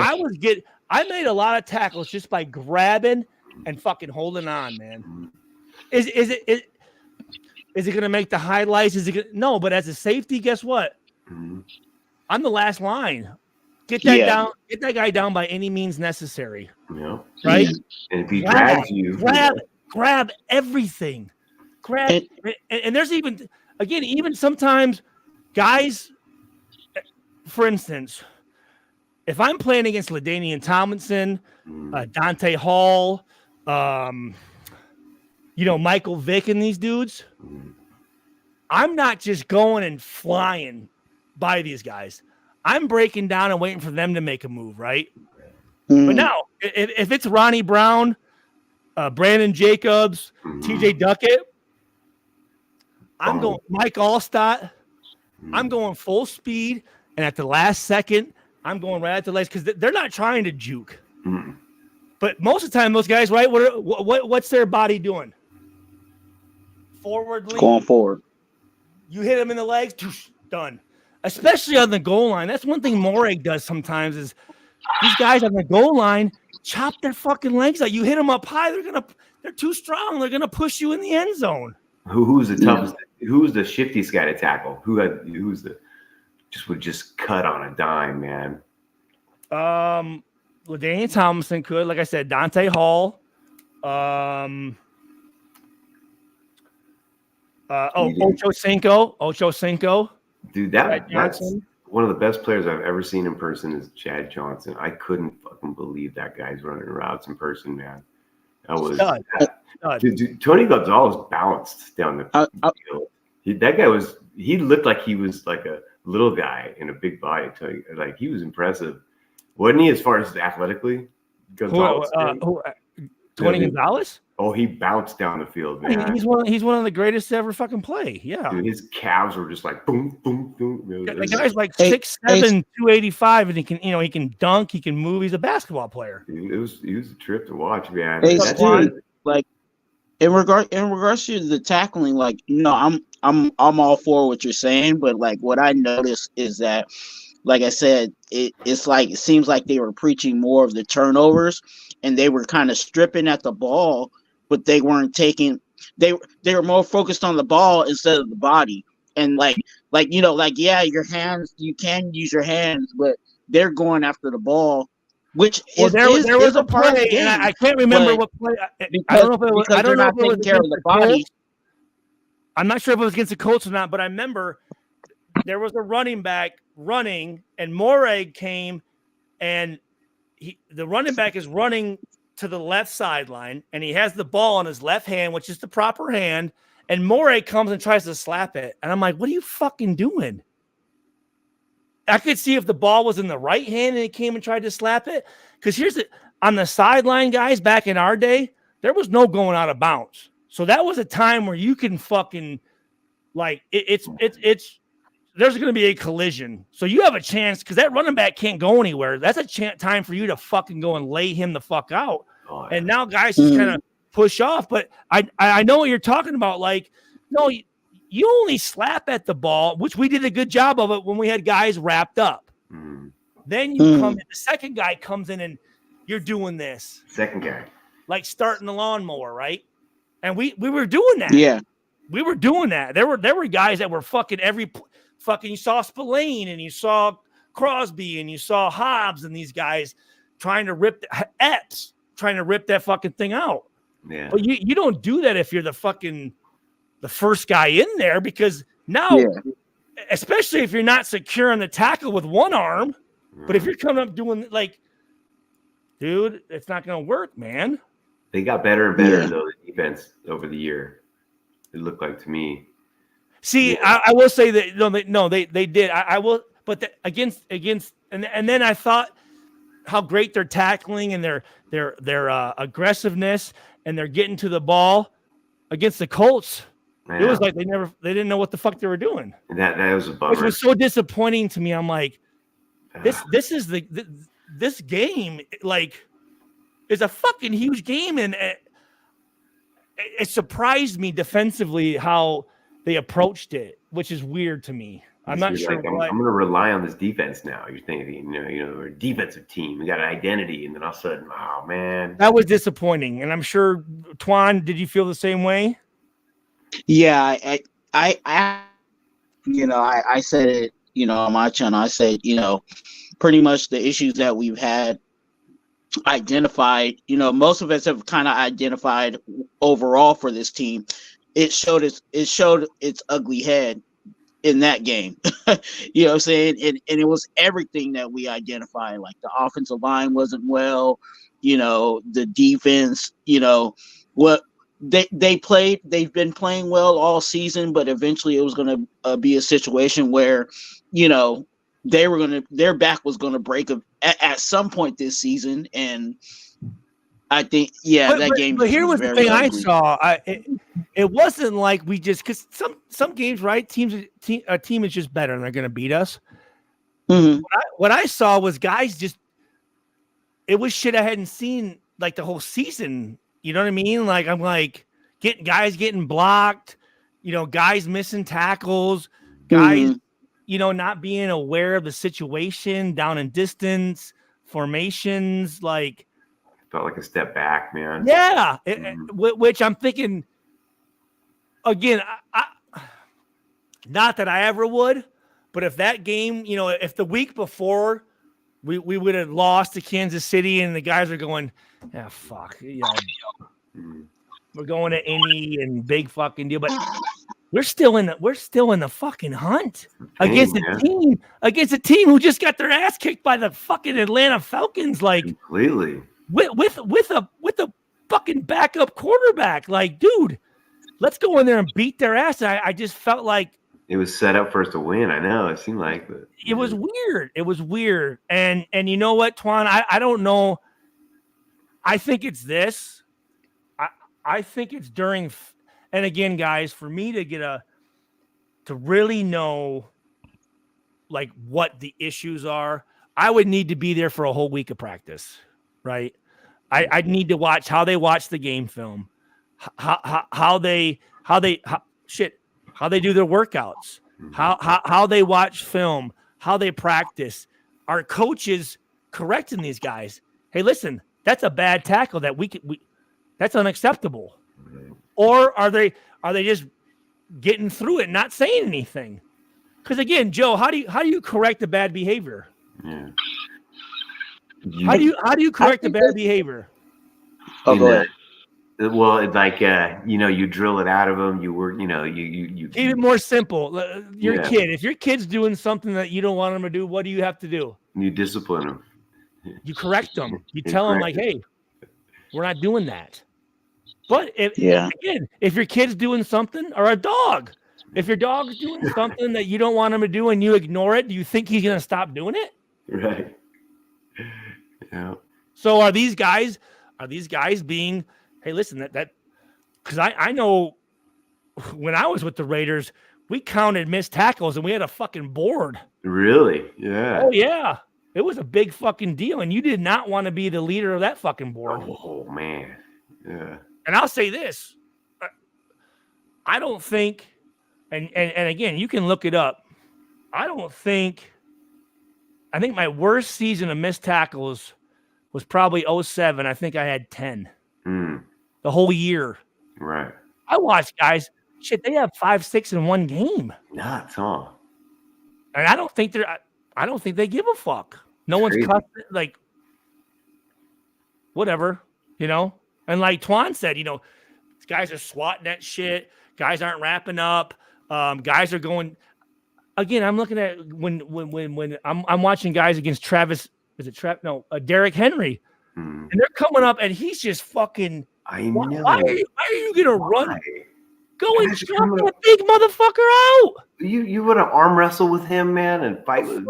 I made a lot of tackles just by grabbing and fucking holding on, man. Is it going to make the highlights? No, but as a safety, guess what? I'm the last line. Get that down. Get that guy down by any means necessary. Yeah. Right. And if he drags you, grab everything. Grab, and there's even sometimes guys. For instance, if I'm playing against LaDainian Tomlinson, Dante Hall, Michael Vick and these dudes, I'm not just going and flying by these guys. I'm breaking down and waiting for them to make a move, right? But now, if it's Ronnie Brown, Brandon Jacobs, TJ Duckett, I'm going Mike Allstott. I'm going full speed, and at the last second, I'm going right at the legs because they're not trying to juke. But most of the time, those guys, right? What's their body doing? Forward lean. Going forward. You hit them in the legs, done. Especially on the goal line. That's one thing Morag does sometimes is these guys on the goal line chop their fucking legs out. You hit them up high, they're too strong. They're gonna push you in the end zone. Who's the toughest? Who's the shiftiest guy to tackle? Who's the would just cut on a dime, man? LaDainian Tomlinson could, like I said, Dante Hall. Ocho Cinco. Dude, that's one of the best players I've ever seen in person is Chad Johnson. I couldn't fucking believe that guy's running routes in person, man. That was Stud. dude, Tony Gonzalez bounced down the field. That guy he looked like he was like a little guy in a big body. Like he was impressive, wasn't he? As far as athletically, Tony Gonzalez. Oh, he bounced down the field, man. He's one of the greatest to ever fucking play. Yeah, dude, his calves were just like boom, boom, boom. The guy's like 6'7", 285, and he can dunk, he can move. He's a basketball player. Dude, he was a trip to watch, man. Hey, dude, like in regards to the tackling, like I'm all for what you're saying, but like what I noticed is that, like I said, it seems like they were preaching more of the turnovers, and they were kind of stripping at the ball, but they weren't taking. They were more focused on the ball instead of the body, and yeah, your hands, you can use your hands, but they're going after the ball, which there was a part of the game. And I can't remember what play. I don't know if it was. I don't know if it was taking care of the body. I'm not sure if it was against the Colts or not, but I remember there was a running back running, and Morag came, and the running back is running to the left sideline, and he has the ball in his left hand, which is the proper hand, and Morag comes and tries to slap it. And I'm like, what are you fucking doing? I could see if the ball was in the right hand and he came and tried to slap it. Because on the sideline, guys, back in our day, there was no going out of bounds. So that was a time where you can fucking, like, there's going to be a collision. So you have a chance, because that running back can't go anywhere. That's a time for you to fucking go and lay him the fuck out. Oh, yeah. And now guys just kind of push off. But I know what you're talking about. Like, no, you only slap at the ball, which we did a good job of it when we had guys wrapped up. Then you come in, the second guy comes in and you're doing this. Second guy. Like starting the lawnmower, right? And we were doing that. Yeah. We were doing that. There were guys that were fucking you saw Spillane and you saw Crosby and you saw Hobbs and these guys trying to rip Epps, trying to rip that fucking thing out. Yeah. But you don't do that if you're the first guy in there, because now, especially if you're not securing the tackle with one arm, but if you're coming up doing like, dude, it's not going to work, man. They got better and better though, the defense over the year. It looked like to me. See, I will say that they did. I will, but against and then I thought how great they're tackling and their aggressiveness, and they're getting to the ball against the Colts. It was like they didn't know what the fuck they were doing. That was a bummer. Which was so disappointing to me. I'm like, this is this game like is a fucking huge game, and it surprised me defensively how they approached it, which is weird to me. I'm not sure. Like, I'm going to rely on this defense now. You're thinking, we're a defensive team. We got an identity, and then all of a sudden, oh man, that was disappointing. And I'm sure, Twan, did you feel the same way? Yeah, I said it, on my channel. I said, pretty much the issues that we've had identified, most of us have kind of identified overall for this team. It showed its ugly head in that game. You know what I'm saying? And it was everything that we identified. Like the offensive line wasn't well, the defense, what they've been playing well all season, but eventually it was going to be a situation where, their back was going to break at some point this season. And I think, that game. But here was the thing ugly. I saw. It wasn't like we just, because some games, right? A team is just better and they're going to beat us. Mm-hmm. What I saw was guys just, it was shit I hadn't seen like the whole season. You know what I mean? Like, I'm like guys getting blocked, guys missing tackles, guys, not being aware of the situation, down in distance, formations, like. Felt like a step back, man. Yeah. Which I'm thinking, again, I not that I ever would, but if that game, if the week before we would have lost to Kansas City and the guys are going, fuck, we're going to Indy and big fucking deal. But we're still in the fucking hunt against man. a team who just got their ass kicked by the fucking Atlanta Falcons, like Completely. with a fucking backup quarterback. Like, dude, let's go in there and beat their ass. I just felt like it was set up for us to win. I know it seemed like, but it was weird. It was weird. And you know what, Twan? I don't know. I think it's this. I think it's during. And again, guys, for me to really know like what the issues are, I would need to be there for a whole week of practice, right? I'd need to watch how they watch the game film, how they do their workouts, how they watch film, how they practice. Are coaches correcting these guys? Hey, listen, that's a bad tackle that that's unacceptable. Or are they just getting through it, not saying anything? Because again, Joe, how do you correct the bad behavior? Yeah. How do you correct the bad behavior? Oh, go ahead. Well, it's like you drill it out of them. You work, you Keep it more simple. Your kid, if your kid's doing something that you don't want them to do, what do you have to do? You discipline them. You correct them. You tell them like, hey, we're not doing that. But if your kid's doing something, or a dog, if your dog's doing something that you don't want him to do and you ignore it, do you think he's going to stop doing it? Right. Yeah. So are these guys being, hey, listen, that because I know when I was with the Raiders, we counted missed tackles and we had a fucking board. Really? Yeah. Oh yeah. It was a big fucking deal. And you did not want to be the leader of that fucking board. Oh man. Yeah. And I'll say this. I don't think, and again, you can look it up. I think my worst season of missed tackles was probably 2007. I think I had 10 the whole year. Right. I watched guys, they have 5, 6 in one game. Nuts, huh? And I don't think they give a fuck. No one's cut, like, whatever, And like Twan said, guys are swatting that shit. Guys aren't wrapping up. Guys are going. Again, I'm looking at when I'm watching guys against Travis. Is it Derrick Henry? And they're coming up, and he's just fucking. I know. Why are you gonna run? Go and jump that big motherfucker out. You want to arm wrestle with him, man, and fight with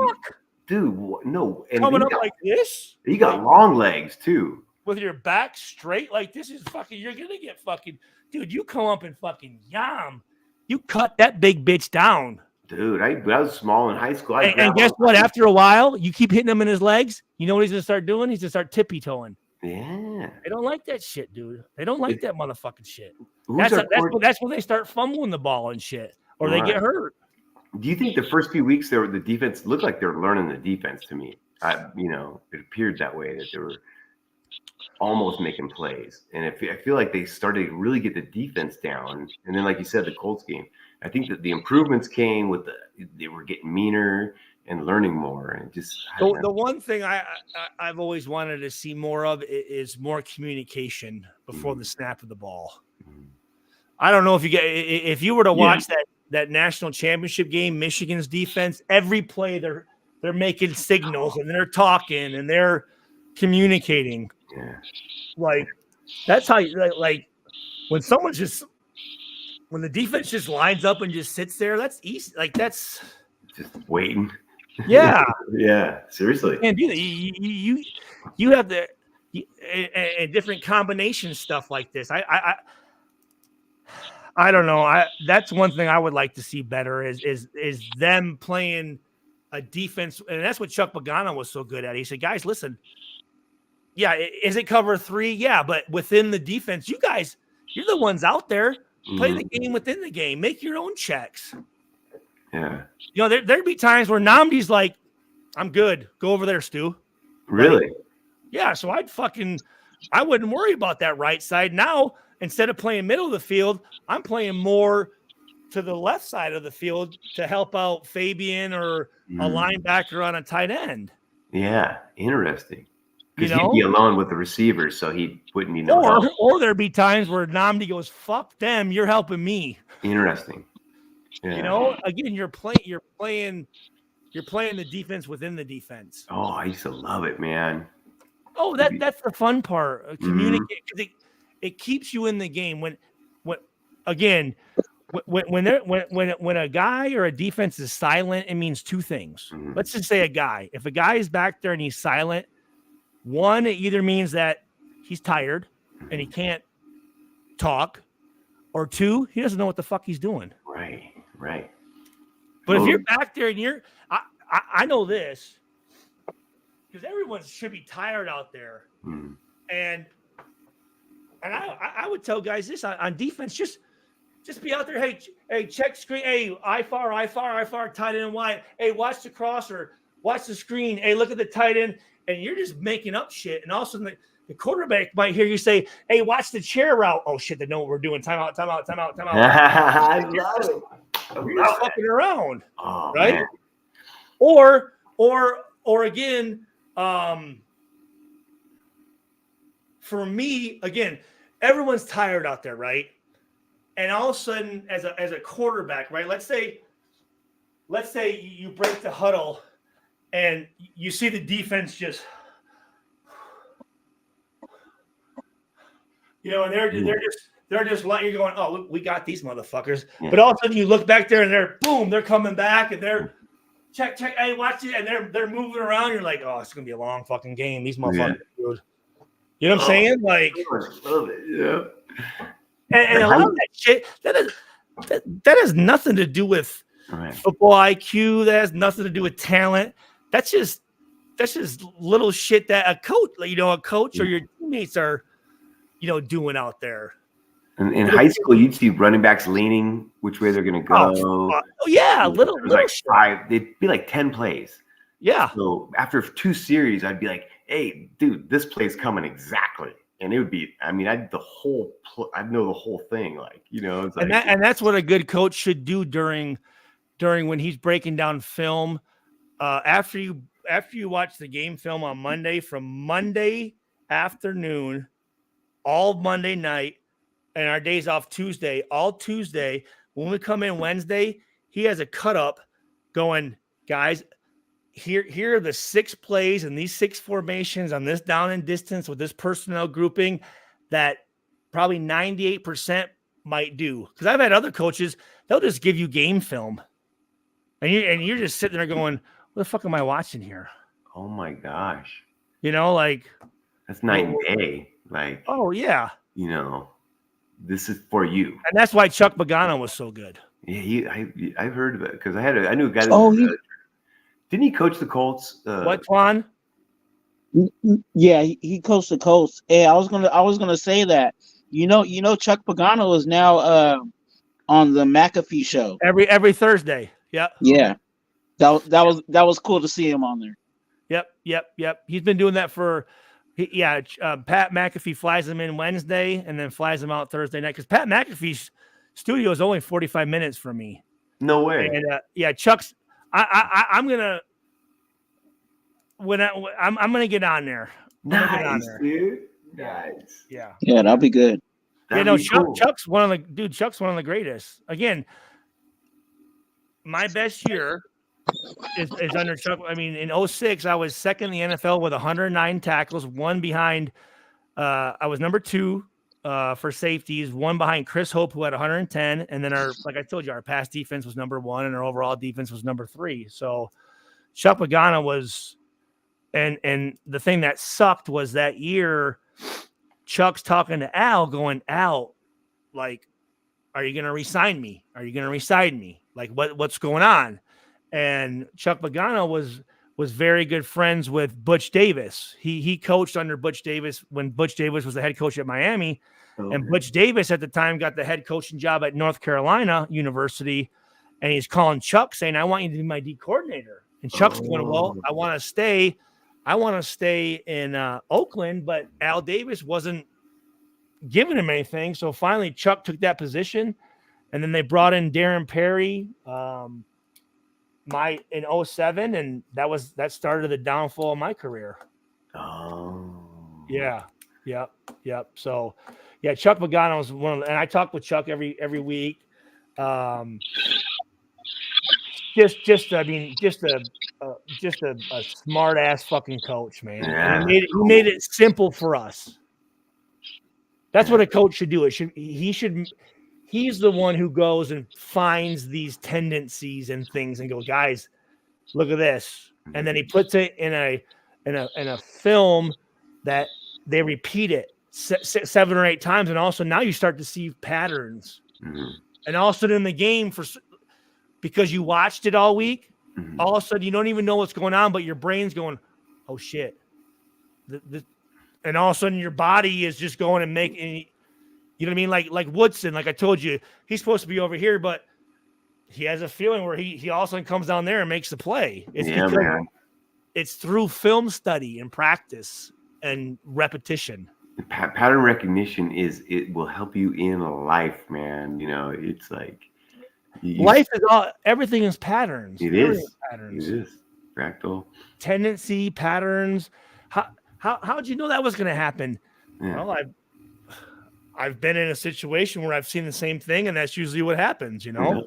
dude? No, and coming up like this. He got long legs too. With your back straight, like this is fucking. You're gonna get fucking, dude. You come up and fucking yam. You cut that big bitch down. Dude, I was small in high school. And guess what? After a while, you keep hitting him in his legs. You know what he's gonna start doing? He's gonna start tippy-toeing. Yeah. They don't like that shit, dude. They don't like that motherfucking shit. That's when they start fumbling the ball and shit, or they get hurt. Do you think the first few weeks the defense looked like they were learning the defense to me? It appeared that way, that they were almost making plays. And I feel like they started to really get the defense down. And then, like you said, the Colts game, I think that the improvements came with they were getting meaner and learning more. And just the one thing I've always wanted to see more of is more communication before the snap of the ball. I don't know if you were to watch that national championship game, Michigan's defense, every play they're making signals and they're talking and they're communicating. Yeah. Like that's how like when the defense just lines up and just sits there, that's easy. Like that's just waiting. Yeah. Yeah. Seriously. And you have a different combination stuff like this. I don't know. That's one thing I would like to see better is them playing a defense, and that's what Chuck Pagano was so good at. He said, "Guys, listen. Yeah, is it cover 3? Yeah, but within the defense, you guys, you're the ones out there. Play the game within the game. Make your own checks." Yeah. There'd be times where Namdi's like, "I'm good. Go over there, Stu." Really? Like, yeah. So I wouldn't worry about that right side. Now, instead of playing middle of the field, I'm playing more to the left side of the field to help out Fabian or a linebacker on a tight end. Yeah. Interesting. Because he'd be alone with the receivers, so he wouldn't be help. Or there'd be times where Namdi goes, "Fuck them, you're helping me." Interesting. You know, again, you're playing the defense within the defense. Oh, I used to love it, man. Oh, that's the fun part. Communicate, because it keeps you in the game. When again, when a guy or a defense is silent, it means two things. Let's just say a guy. If a guy is back there and he's silent, one, it either means that he's tired and he can't talk, or two, he doesn't know what the fuck he's doing. Right. But if you're back there and I know this, because everyone should be tired out there. And I would tell guys this on defense, just be out there. Hey, check screen. Hey, I far, tight end wide. Hey, watch the cross or watch the screen. Hey, look at the tight end. And you're just making up shit. And all of a sudden the quarterback might hear you say, hey, watch the chair route. Oh shit, they know what we're doing. Timeout. I love it. You're just fucking around. Oh, right? Man. Or again, for me, again, everyone's tired out there, right? And all of a sudden, as a quarterback, right? Let's say you break the huddle and you see the defense just, you know, and they're just letting you going, oh, look, we got these motherfuckers. Yeah. But all of a sudden you look back there and they're coming back and they're check, hey, watch it, and they're moving around. You're like, oh, it's gonna be a long fucking game. These motherfuckers, dude. You know what I'm saying? Like, I love it. Yeah. And a lot of that shit that has nothing to do with football IQ. That has nothing to do with talent. That's just little shit that a coach or your teammates are, doing out there. In high school, you'd see running backs leaning which way they're going to go. Oh yeah, little like shit. 5. They'd be like 10 plays. Yeah. So after 2 series, I'd be like, "Hey, dude, this play's coming exactly." And it would be, I mean, I'd know the whole thing, like, it's like, and that's what a good coach should do during when he's breaking down film. After you watch the game film on Monday, from Monday afternoon, all Monday night, and our days off Tuesday, all Tuesday, when we come in Wednesday, he has a cut up going, guys, here are the 6 plays and these 6 formations on this down and distance with this personnel grouping that probably 98% might do. Because I've had other coaches, they'll just give you game film. And you're just sitting there going, what the fuck am I watching here? Oh my gosh. Like, that's night and day. Like, oh yeah. This is for you. And that's why Chuck Pagano was so good. Yeah, I've heard of it because I knew a guy that didn't he coach the Colts? What, Juan? Yeah, he coached the Colts. Hey, I was gonna say that. Chuck Pagano is now on the McAfee show every Thursday. Yep. Yeah. That was cool to see him on there. Yep. He's been doing that for Pat McAfee flies him in Wednesday and then flies him out Thursday night because Pat McAfee's studio is only 45 minutes from me. No way. And Chuck's. I'm gonna get on there. Nice, dude. Nice. Yeah, that'll be good. Cool. Chuck's one of the greatest. Again, my best year is under Chuck. I mean, in 2006, I was second in the NFL with 109 tackles, one behind. I was number 2 for safeties, one behind Chris Hope, who had 110, and then like I told you, our pass defense was number 1, and our overall defense was number 3. So Chuck Pagano was, and the thing that sucked was that year, Chuck's talking to Al, going, Al, like, are you gonna re-sign me? Are you gonna re-sign me? Like, what's going on? And Chuck Pagano was very good friends with Butch Davis. He coached under Butch Davis when Butch Davis was the head coach at Miami. Oh, and Butch Davis at the time got the head coaching job at North Carolina University. And he's calling Chuck saying, I want you to be my D coordinator. And Chuck's going, well, I want to stay in Oakland, but Al Davis wasn't giving him anything. So finally Chuck took that position. And then they brought in Darren Perry in 2007, and that started the downfall of my career. Oh. Yeah. Yep. So yeah, Chuck Pagano is one of and I talk with Chuck every week. I mean, just a smart ass fucking coach, man. Yeah, And he made it simple for us. That's what a coach should do. He's the one who goes and finds these tendencies and things and go, guys, look at this. And then he puts it in a film that they repeat it 7 or 8 times. And also now you start to see patterns. Mm-hmm. And all of a sudden in the game, because you watched it all week, Mm-hmm. all of a sudden you don't even know what's going on, but your brain's going, oh shit. And all of a sudden your body is just going and making, you know what I mean? Like Woodson, like I told you, he's supposed to be over here, but he has a feeling where he all of a sudden comes down there and makes the play. It's because man. It's through film study and practice and repetition. Pattern recognition it will help you in life, man. You know, it's like life is everything is patterns. It Everything is patterns. It is fractal tendency patterns. How'd you know that was going to happen? Yeah. Well, I've been in a situation where I've seen the same thing, and that's usually what happens. You know,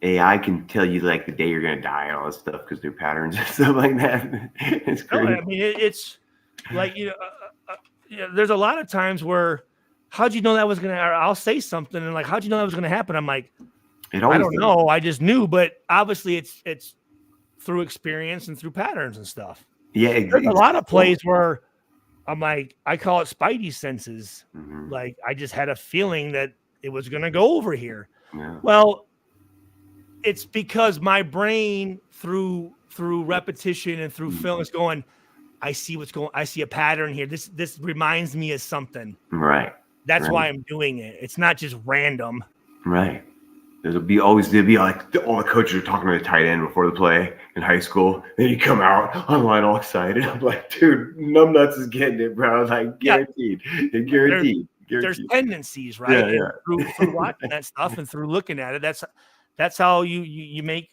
AI can tell you like the day you're going to die and all this stuff because they're patterns and stuff like that. It's crazy. No, I mean, it's like there's a lot of times where, how'd you know that was going to? I'll say something and like, how'd you know that was going to happen? I'm like, I don't know. I just knew, but obviously it's through experience and through patterns and stuff. Yeah, there's a lot of plays where I'm like, I call it Spidey senses. Mm-hmm. Like I just had a feeling that it was going to go over here. Yeah. Well, it's because my brain through repetition and through film is going, I see what's going. I see a pattern here. This reminds me of something. Right. That's why I'm doing it. It's not just random. Right. There'll be like all the coaches are talking to the tight end before the play in high school. Then you come out online all excited. I'm like, dude, numbnuts is getting it, bro. Like guaranteed. Guaranteed. There's tendencies, right? Yeah. Through watching that stuff and through looking at it, that's how you make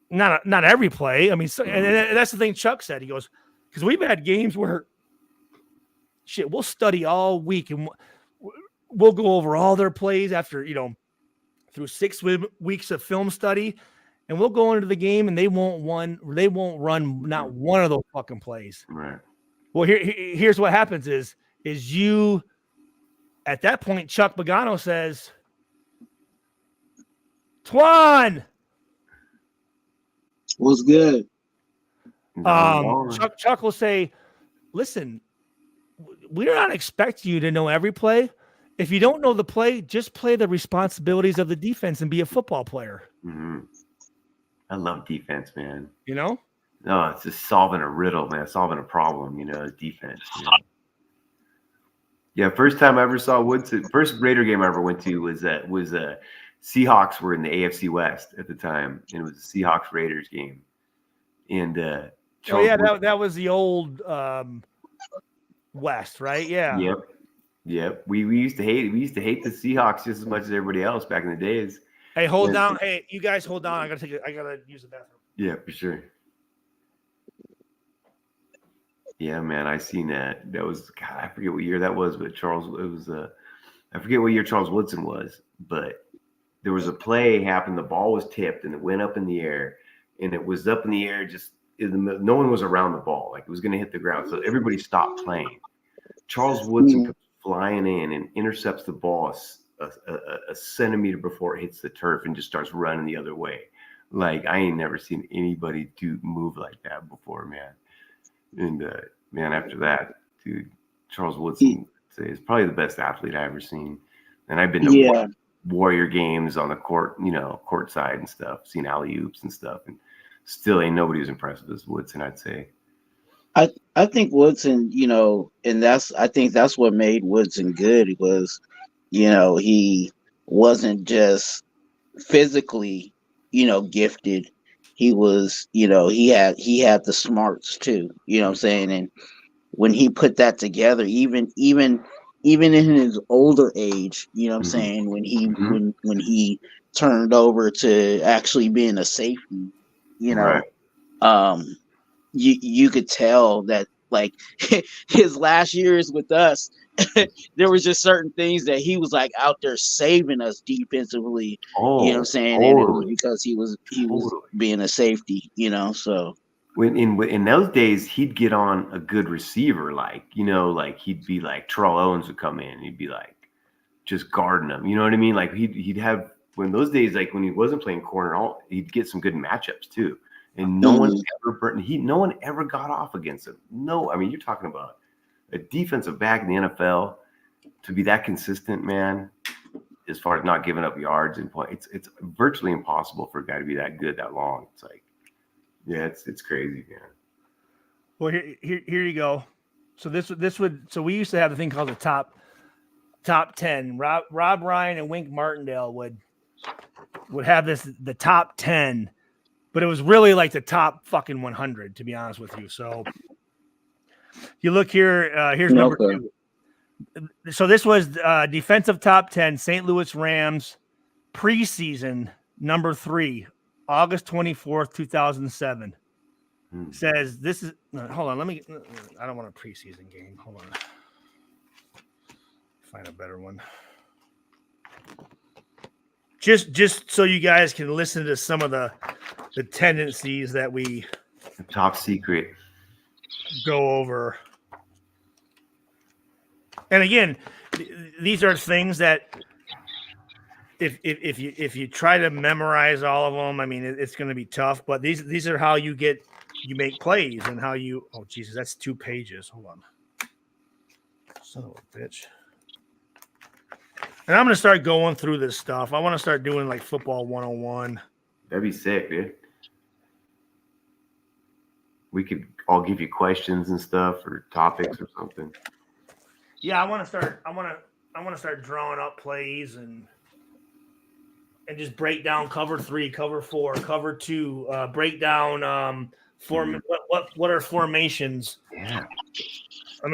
not every play. I mean, and that's the thing Chuck said. He goes, because we've had games where we'll study all week and we'll go over all their plays after, through 6 weeks of film study, and we'll go into the game and they won't run not one of those fucking plays. Right. Well, here's what happens is you at that point, Chuck Pagano says, Twan, what's good? Chuck will say, listen, we're not expecting you to know every play. If you don't know the play, just play the responsibilities of the defense and be a football player. Mm-hmm. I love defense, man. No, it's just solving a riddle, man. Solving a problem, defense. Yeah, first time I ever saw Woodson. First Raider game I ever went to was Seahawks were in the AFC West at the time, and it was a Seahawks Raiders game. And that was the old West, right? Yeah. Yep. We used to hate the Seahawks just as much as everybody else back in the days. Hey, hold down. Hey, you guys hold on. I gotta use the bathroom. Yeah, for sure. Yeah, man, I seen that. That was, God, I forget what year that was, but I forget what year Charles Woodson was, but there was a play happened. The ball was tipped and it went up in the air, and it was up in the air. No one was around the ball. Like it was going to hit the ground. So everybody stopped playing. Charles Woodson comes flying in and intercepts the ball a centimeter before it hits the turf and just starts running the other way. Like I ain't never seen anybody move like that before, man. And man, after that, dude, Charles Woodson is probably the best athlete I ever seen. And I've been to Warrior games on the court, court side and stuff, seen alley-oops and stuff, and still ain't nobody as impressive as Woodson, I'd say. I think Woodson, and I think that's what made Woodson good was, he wasn't just physically, gifted. He was, he had the smarts too, you know what I'm saying? And when he put that together, even in his older age, you know what I'm saying, when he turned over to actually being a safety, you could tell that like his last years with us, there was just certain things that he was like out there saving us defensively. You know what I'm Oh, saying? And it was totally, because he was totally. being a safety, you know. So When in those days, he'd get on a good receiver, like like he'd be like Terrell Owens would come in, and he'd be like just guarding him. You know what I mean? Like he'd have when those days, like when he wasn't playing corner, he'd get some good matchups too. And no one ever got off against him. No, I mean you're talking about a defensive back in the NFL to be that consistent, man. As far as not giving up yards and points, it's virtually impossible for a guy to be that good that long. It's like, yeah, it's crazy, man. Well, here you go. So so we used to have a thing called the top 10. Rob Ryan and Wink Martindale would have the top 10, but it was really like the top fucking 100, to be honest with you. So you look here, here's number 2. So this was defensive top 10, St. Louis Rams preseason number 3, August 24th, 2007. Says this is hold on, I don't want a preseason game. Hold on. Find a better one. Just so you guys can listen to some of the tendencies that we top secret go over. And again, these are things that if you try to memorize all of them, I mean, it's going to be tough. But these are how you make plays and how you. Oh Jesus, that's 2 pages. Hold on, son of a bitch. And I'm going to start going through this stuff. I want to start doing like football 101. That'd be sick, dude. We could all give you questions and stuff or topics or something. Yeah, I want to start drawing up plays and just break down cover 3, cover 4, cover 2, break down what are formations. Yeah. I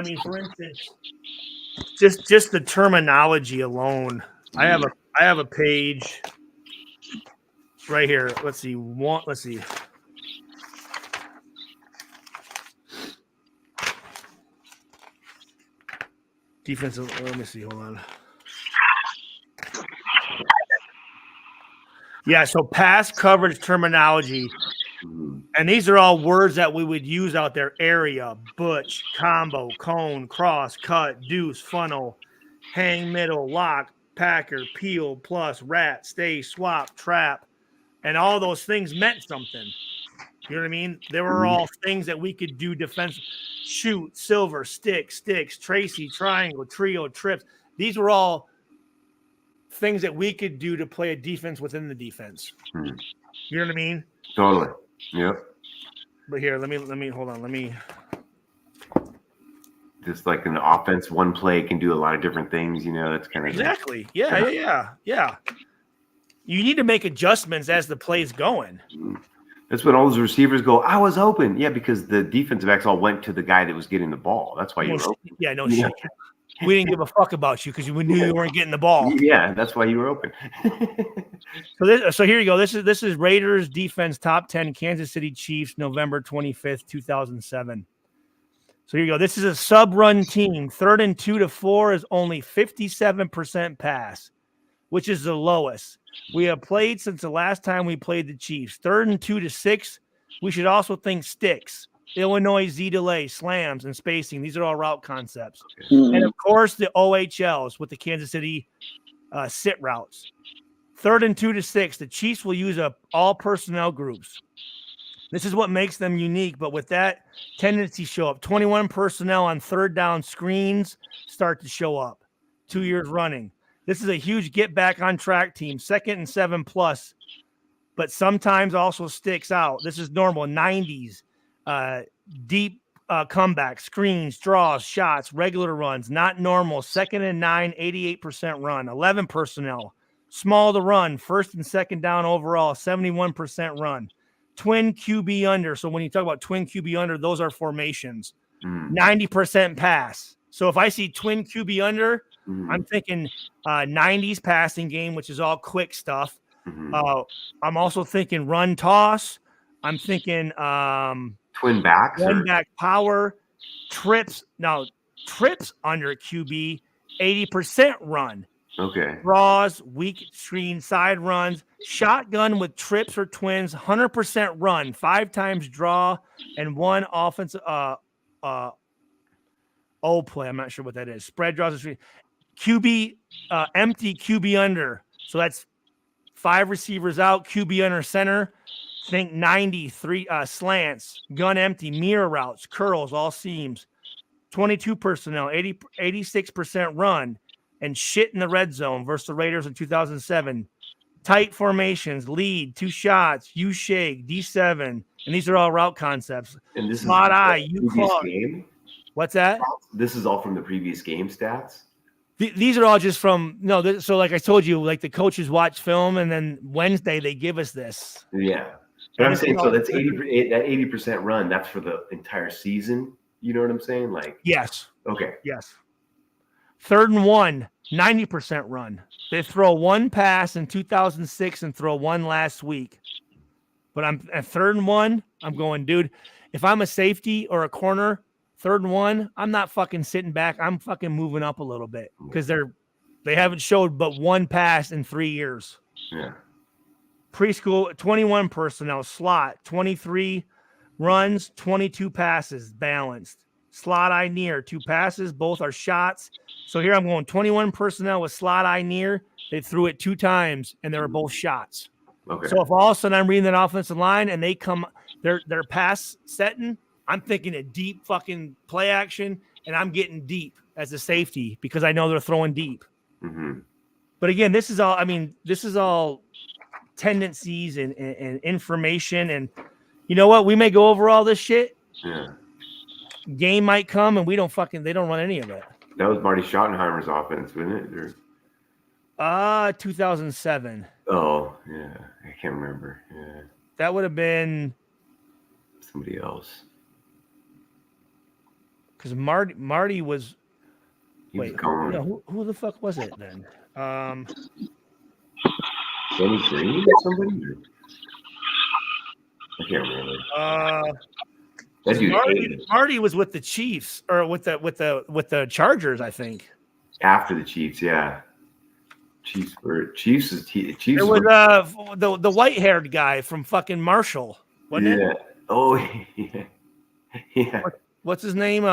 mean, for instance, just the terminology alone. I have a page right here. Let's see. Defensive. Let me see. Hold on. Yeah. So pass coverage terminology. And these are all words that we would use out there: area, butch, combo, cone, cross, cut, deuce, funnel, hang, middle, lock, packer, peel, plus, rat, stay, swap, trap. And all those things meant something. You know what I mean? They were all things that we could do defensive. Shoot, silver, sticks, Tracy, triangle, trio, trips. These were all things that we could do to play a defense within the defense. You know what I mean? Totally. Yep. But here, let me hold on. Let me. Just like an offense, one play can do a lot of different things. That's kind of exactly. Yeah. You need to make adjustments as the play's going. That's when all those receivers go, I was open. Yeah, because the defensive backs all went to the guy that was getting the ball. That's why you were open. Yeah, no shit. We didn't give a fuck about you because we knew you weren't getting the ball. Yeah, that's why you were open. So here you go. This is Raiders defense top 10, Kansas City Chiefs, November 25th, 2007. So here you go. This is a sub-run team. 3rd and 2 to 4 is only 57% pass, which is the lowest we have played since the last time we played the Chiefs. 3rd and 2 to 6, we should also think sticks. Illinois Z delay, slams, and spacing. These are all route concepts. And of course, the OHLs with the Kansas City sit routes. 3rd and 2 to 6, the Chiefs will use all personnel groups. This is what makes them unique, but with that tendency show up. 21 personnel on 3rd down screens start to show up 2 years running. This is a huge get back on track team, 2nd and 7 plus, but sometimes also sticks out. This is normal. 90s, deep comeback, screens, draws, shots, regular runs, not normal. 2nd and 9, 88% run, 11 personnel, small to run, 1st and 2nd down overall, 71% run. Twin QB under. So when you talk about twin QB under, those are formations. 90% pass. So if I see twin QB under, I'm thinking 90s passing game, which is all quick stuff. I'm also thinking run toss. I'm thinking twin backs, one back power, trips. Now Trips under QB, 80% run. Okay. Draws, weak screen side runs, shotgun with trips or twins, 100% run, 5 times draw, and 1 offensive O play. I'm not sure what that is. Spread draws and screen. QB empty, QB under. So that's 5 receivers out, QB under center. Think 93 slants, gun empty, mirror routes, curls, all seams. 22 personnel, 86% run, and shit in the red zone versus the Raiders in 2007. Tight formations, lead, 2 shots, U shake, D7, and these are all route concepts. And this Slot is eye, the U previous claw. game. What's that? This is all from the previous game stats. These are all just from so like I told you, like the coaches watch film, and then Wednesday they give us this. Yeah, but I'm saying so that's 80% run. That's for the entire season. You know what I'm saying? Like Yes. Okay. Yes. 3rd and 1, 90% run. They throw 1 pass in 2006 and throw 1 last week. But I'm at 3rd and 1. I'm going, dude. If I'm a safety or a corner, 3rd and 1, I'm not fucking sitting back. I'm fucking moving up a little bit because they haven't showed but 1 pass in 3 years. Yeah. Preschool, 21 personnel, slot, 23 runs, 22 passes, balanced. Slot eye near, 2 passes, both are shots. So here I'm going 21 personnel with slot eye near. They threw it 2 times and they were both shots. Okay. So if all of a sudden I'm reading that offensive line and they come, they're pass setting, I'm thinking a deep fucking play action, and I'm getting deep as a safety because I know they're throwing deep. Mm-hmm. But again, this is all tendencies and information. And you know what? We may go over all this shit. Yeah. Game might come and they don't run any of it. That was Marty Schottenheimer's offense, wasn't it? Or... 2007. Oh, yeah. I can't remember. Yeah. That would have been somebody else. Because Marty was. Wait, no, who the fuck was it then? Danny Green or somebody? I can't remember. That dude Marty was with the Chiefs or with the Chargers, I think. After the Chiefs, yeah. Chiefs. It was the white-haired guy from fucking Marshall, wasn't it? Oh, yeah. Yeah. What's his name?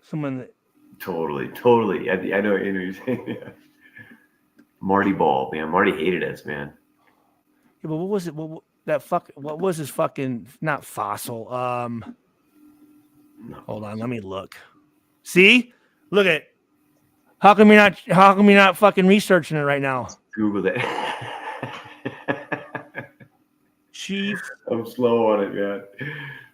Someone that... Totally. I know what you're saying. Yeah. Marty Ball, man. Marty hated us, man. Yeah, but what was it? What was his fucking not fossil? No. Hold on, let me look. See? Look at it. How come you're not fucking researching it right now? Google that. Chief. I'm slow on it, man.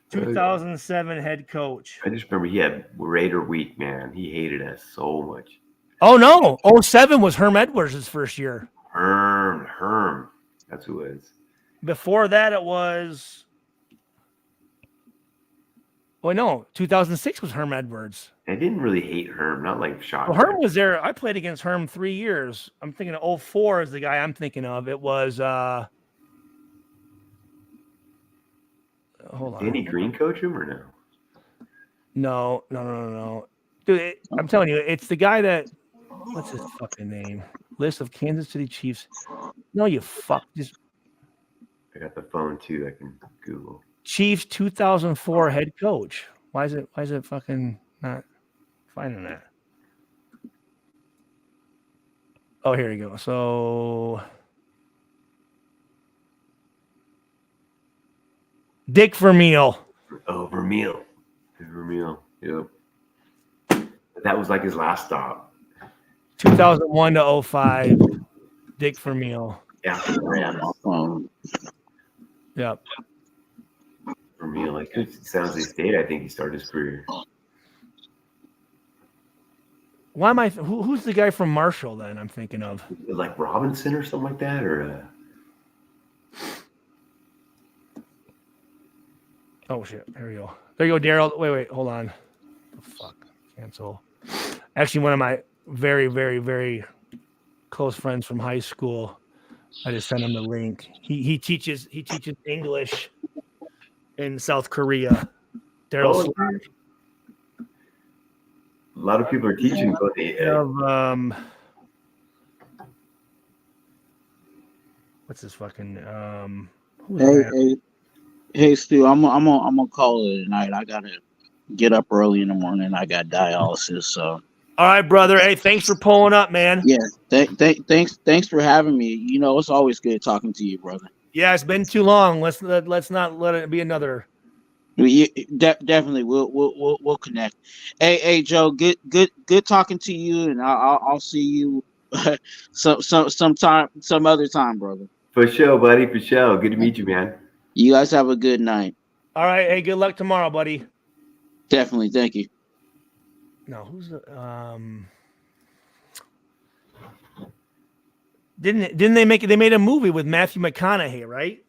2007 head coach. I just remember he had Raider week, man. He hated us so much. Oh no, 07 was Herm Edwards' first year. Herm. That's who it is. Before that, it was. Oh no, 2006 was Herm Edwards. I didn't really hate Herm, not like shock. Well, Herm was there. I played against Herm 3 years. I'm thinking of 04 is the guy I'm thinking of. It was hold on. Danny Green coach him or no? No. Dude, I'm telling you, it's the guy that what's his fucking name? List of Kansas City Chiefs. No, you fuck. Just I got the phone too. I can Google. Chiefs 2004 head coach. Why is it fucking not finding that? Oh, here you go. So Dick Vermeil. Oh, Vermeil. Yep. That was like his last stop. 2001 to 05. Dick Vermeil. After the Yep. Vermeil, like San Jose State, I think he started his career. Why am I? Who's the guy from Marshall? Then I'm thinking of like Robinson or something like that, or. Oh shit! There you go. There you go, Daryl. Wait, hold on. Oh, fuck, cancel. Actually, one of my very, very, very close friends from high school. I just sent him the link. He teaches English in South Korea. Daryl Oh, Slaughter. a lot of people are teaching about the. What's this fucking Hey, Stu, I'm gonna call it a night. I gotta get up early in the morning. I got dialysis, so. All right, brother. Hey, thanks for pulling up, man. Yeah, thanks for having me. You know, it's always good talking to you, brother. Yeah, it's been too long. Let's not let it be another. Definitely, we'll connect. Hey, Joe, good talking to you, and I'll see you some other time, brother. For sure, buddy. For sure. Good to meet you, man. You guys have a good night. All right. Hey, good luck tomorrow, buddy. Definitely, thank you. No, who's the Didn't they made a movie with Matthew McConaughey, right?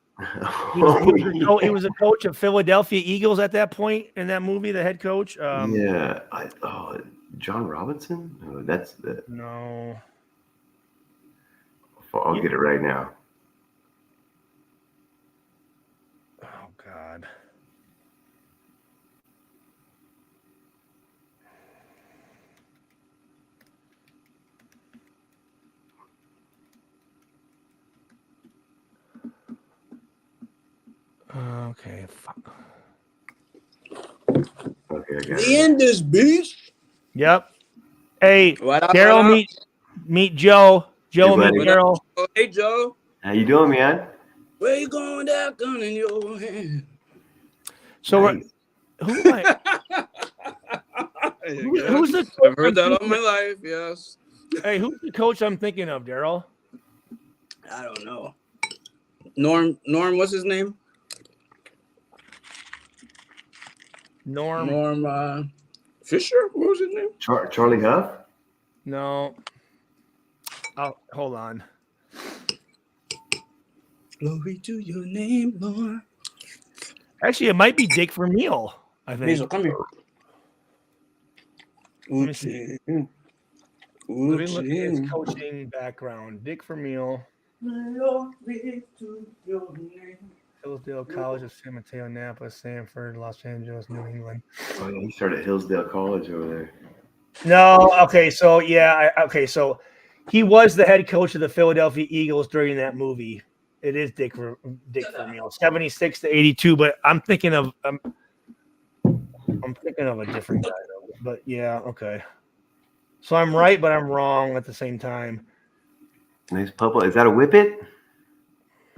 He was a coach of Philadelphia Eagles at that point in that movie, the head coach. Yeah. John Robinson? No, that's the. No. I'll get it right now. Oh God. Okay. Fuck. Okay, I got The end is beast. Yep. Hey, What up, Daryl, what up? meet Joe. Joe, Hey, meet buddy. Daryl. Oh, hey, Joe. How you doing, man? Where you going with that gun in your hand? So Nice. who am I? Who's the? I've heard that all my life. Yes. Hey, who's the coach I'm thinking of, Daryl? I don't know. Norm. What's his name? Norm. Fisher. What was his name? Charlie Huff? No. Oh, hold on. Glory to your name, Lord. Actually, it might be Dick Vermeil. I think. Hazel, come here. Let me see. Let me look at his coaching background. Dick Vermeil. Glory to your name. Hillsdale College of San Mateo, Napa, Sanford, Los Angeles, New England. Oh, yeah, he started at Hillsdale College over there. No, okay, so yeah, so he was the head coach of the Philadelphia Eagles during that movie. It is Dick Vermeil, 76 to 82. But I'm thinking of a different guy, though. But yeah, okay. So I'm right, but I'm wrong at the same time. Nice purple. Is that a whippet?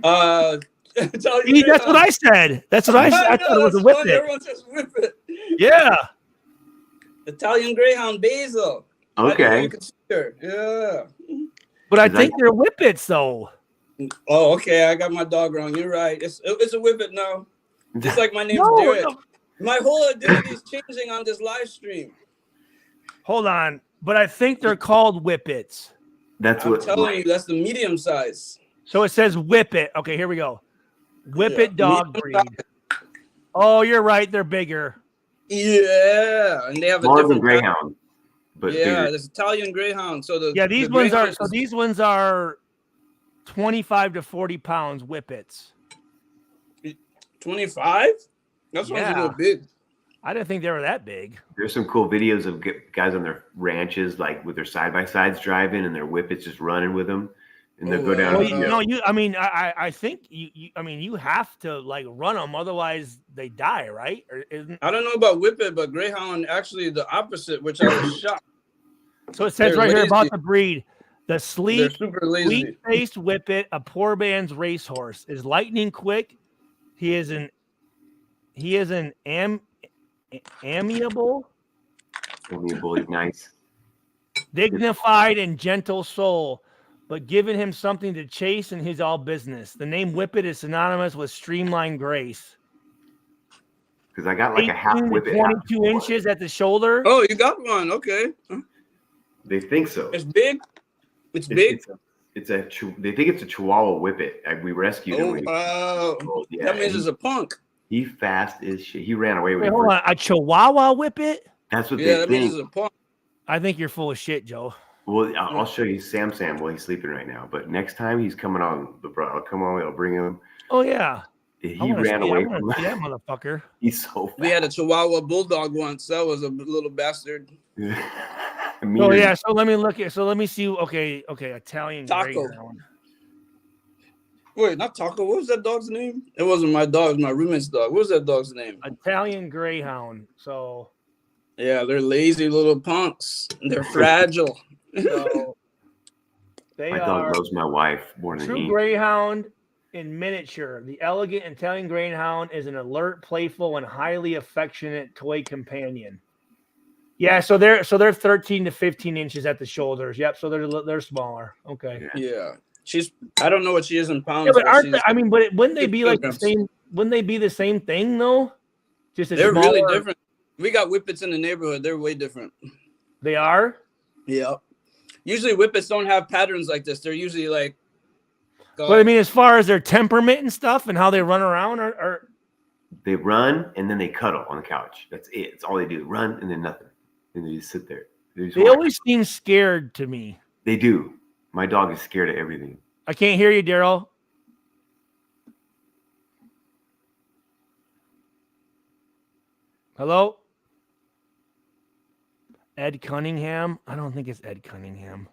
That's what I said. That's what I said. I thought it was a whippet. Everyone says whippet. Yeah. Italian Greyhound Basil. Okay. Yeah. But I think they're whippets, though. Oh, okay. I got my dog wrong. You're right. It's a whippet now. Just like my name's Derek. No. My whole identity is changing on this live stream. Hold on. But I think they're called whippets. I'm telling you, that's the medium size. So it says whippet. Okay, here we go. Whippet dog breed. Oh, you're right. They're bigger. Yeah, and they have a Smaller different than Greyhound. But yeah, bigger. there's Italian Greyhound. So these ones are 25 to 40 pounds whippets. 25? That's one's a little big. I didn't think they were that big. There's some cool videos of guys on their ranches, like with their side-by-sides driving and their whippets just running with them. And they'll go down. I think you have to like run them, otherwise they die, right? I don't know about whippet, but Greyhound actually the opposite, which I was shocked. So it says right here about the breed: the sleek-faced whippet, a poor man's racehorse, is lightning quick. He is an amiable, he's nice, dignified, and gentle soul. But giving him something to chase in his all business. The name Whippet is synonymous with streamlined grace. Because I got like a half whippet. 22 inches at the shoulder. Oh, you got one. Okay. They think so. It's big. It's big. They think it's a Chihuahua whippet. We rescued him. Yeah, that means it's a punk. He fast as shit. He ran away with. Hold on, a Chihuahua whippet? That's what they that think. means it's a punk. I think you're full of shit, Joe. Well, I'll show you Sam while he's sleeping right now. But next time he's coming on, I'll come on. I'll bring him. Oh yeah. He ran I away want from to see that motherfucker. He's so fast. We had a Chihuahua Bulldog once. That was a little bastard. So yeah, so let me look at. So let me see. Okay, Italian Taco. Greyhound. Wait, not Taco. What was that dog's name? It wasn't my dog. It was my roommate's dog. What was that dog's name? Italian Greyhound. So yeah, they're lazy little punks. They're fragile. So they my are dog loves my wife more than true he. Greyhound in miniature. The elegant Italian Greyhound is an alert, playful, and highly affectionate toy companion. Yeah, so they're 13 to 15 inches at the shoulders. Yep, so they're smaller. Okay. Yeah. I don't know what she is in pounds. Yeah, but aren't she's they, I mean, but wouldn't they be like the kilograms. same? Wouldn't they be the same thing though? Just a They're smaller, really different. We got whippets in the neighborhood. They're way different. They are? Yeah. Usually whippets don't have patterns like this. They're usually like But I mean, as far as their temperament and stuff and how they run around, or They run and then they cuddle on the couch. That's it. It's all they do. Run and then nothing. And they just sit there. they always seem scared to me. They do. My dog is scared of everything. I can't hear you, Daryl. Hello? Ed Cunningham? I don't think it's Ed Cunningham.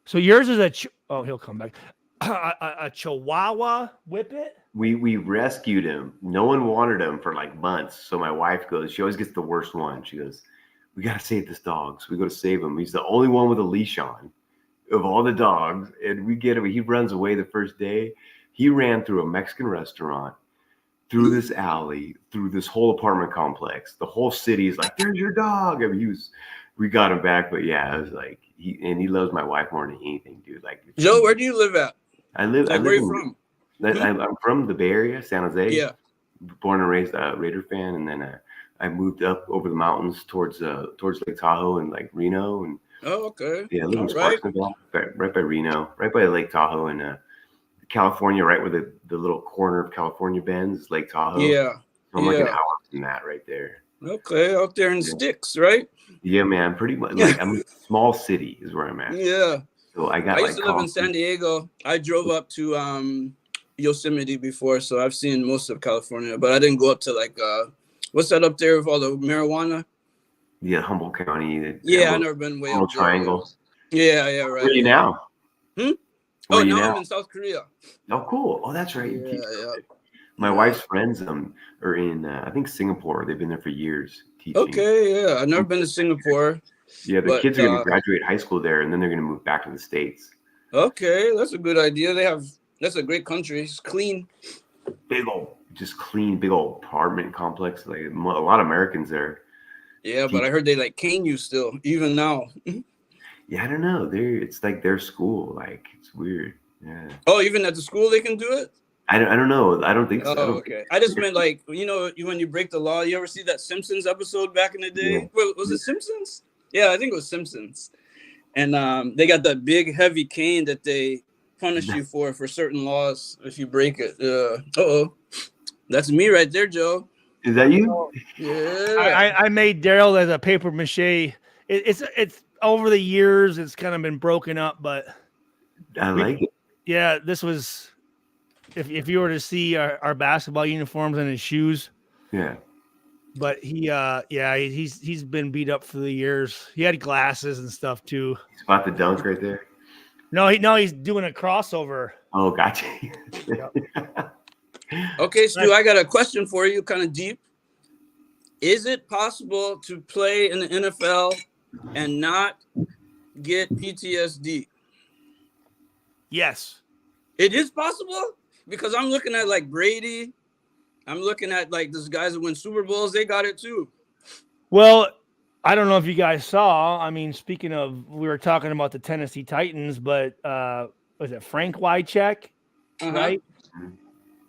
So yours is he'll come back. A Chihuahua Whippet? We rescued him. No one wanted him for like months. So my wife goes, she always gets the worst one. She goes, we got to save this dog. So we go to save him. He's the only one with a leash on of all the dogs. And we get him. He runs away the first day. He ran through a Mexican restaurant, through this alley, through this whole apartment complex. The whole city is like, there's your dog. I mean, we got him back. But yeah, it was like, he loves my wife more than anything, dude. Like, Joe, where do you live at? I live where are you from? I'm from the Bay Area, San Jose. Yeah. Born and raised a Raider fan, and then I moved up over the mountains towards Lake Tahoe and like Reno, and okay. Yeah, I live in Right. Sparksville, right by Reno, right by Lake Tahoe, and California, right where the little corner of California bends, Lake Tahoe. Yeah. So I'm like an hour from that right there. Okay, out there in sticks, right? Yeah, man, pretty much. Like I'm a small city is where I'm at. Yeah. So I used to live in San Diego. I drove up to Yosemite before, so I've seen most of California, but I didn't go up to like what's that up there with all the marijuana? Yeah, Humboldt County. Yeah, I've never been way up there. Triangle. Yeah, right. Where are you now? Oh, Where now you I'm in South Korea. Oh, cool. Oh, that's right. Yeah. My wife's friends are in I think Singapore. They've been there for years teaching. Okay, yeah. I've never been to Singapore. Yeah, the kids are going to graduate high school there, and then they're going to move back to the States. Okay, that's a good idea. That's a great country. It's clean. Big old apartment complex. Like a lot of Americans there. Yeah, but I heard they like cane you still, even now. Yeah, I don't know. It's like their school. Like it's weird. Yeah. Oh, even at the school they can do it? I don't know. I don't think so. Oh, okay. I just meant like, when you break the law, you ever see that Simpsons episode back in the day? Yeah. Wait, was it Simpsons? Yeah, I think it was Simpsons. And they got that big heavy cane that they punish you for certain laws if you break it. That's me right there, Joe. Is that you? Yeah. I made Daryl as a paper mache. It's over the years it's kind of been broken up, but I like it. Yeah, this was if you were to see our basketball uniforms and his shoes. Yeah. But he's been beat up for the years. He had glasses and stuff too. He's about to dunk right there. No, he's doing a crossover. Oh, gotcha. Okay, Stu, I got a question for you, kind of deep. Is it possible to play in the NFL and not get PTSD? Yes. It is possible? Because I'm looking at like Brady. I'm looking at like these guys that win Super Bowls. They got it too. Well, I don't know if you guys saw. I mean, speaking of, we were talking about the Tennessee Titans, but was it Frank Wycheck? Right?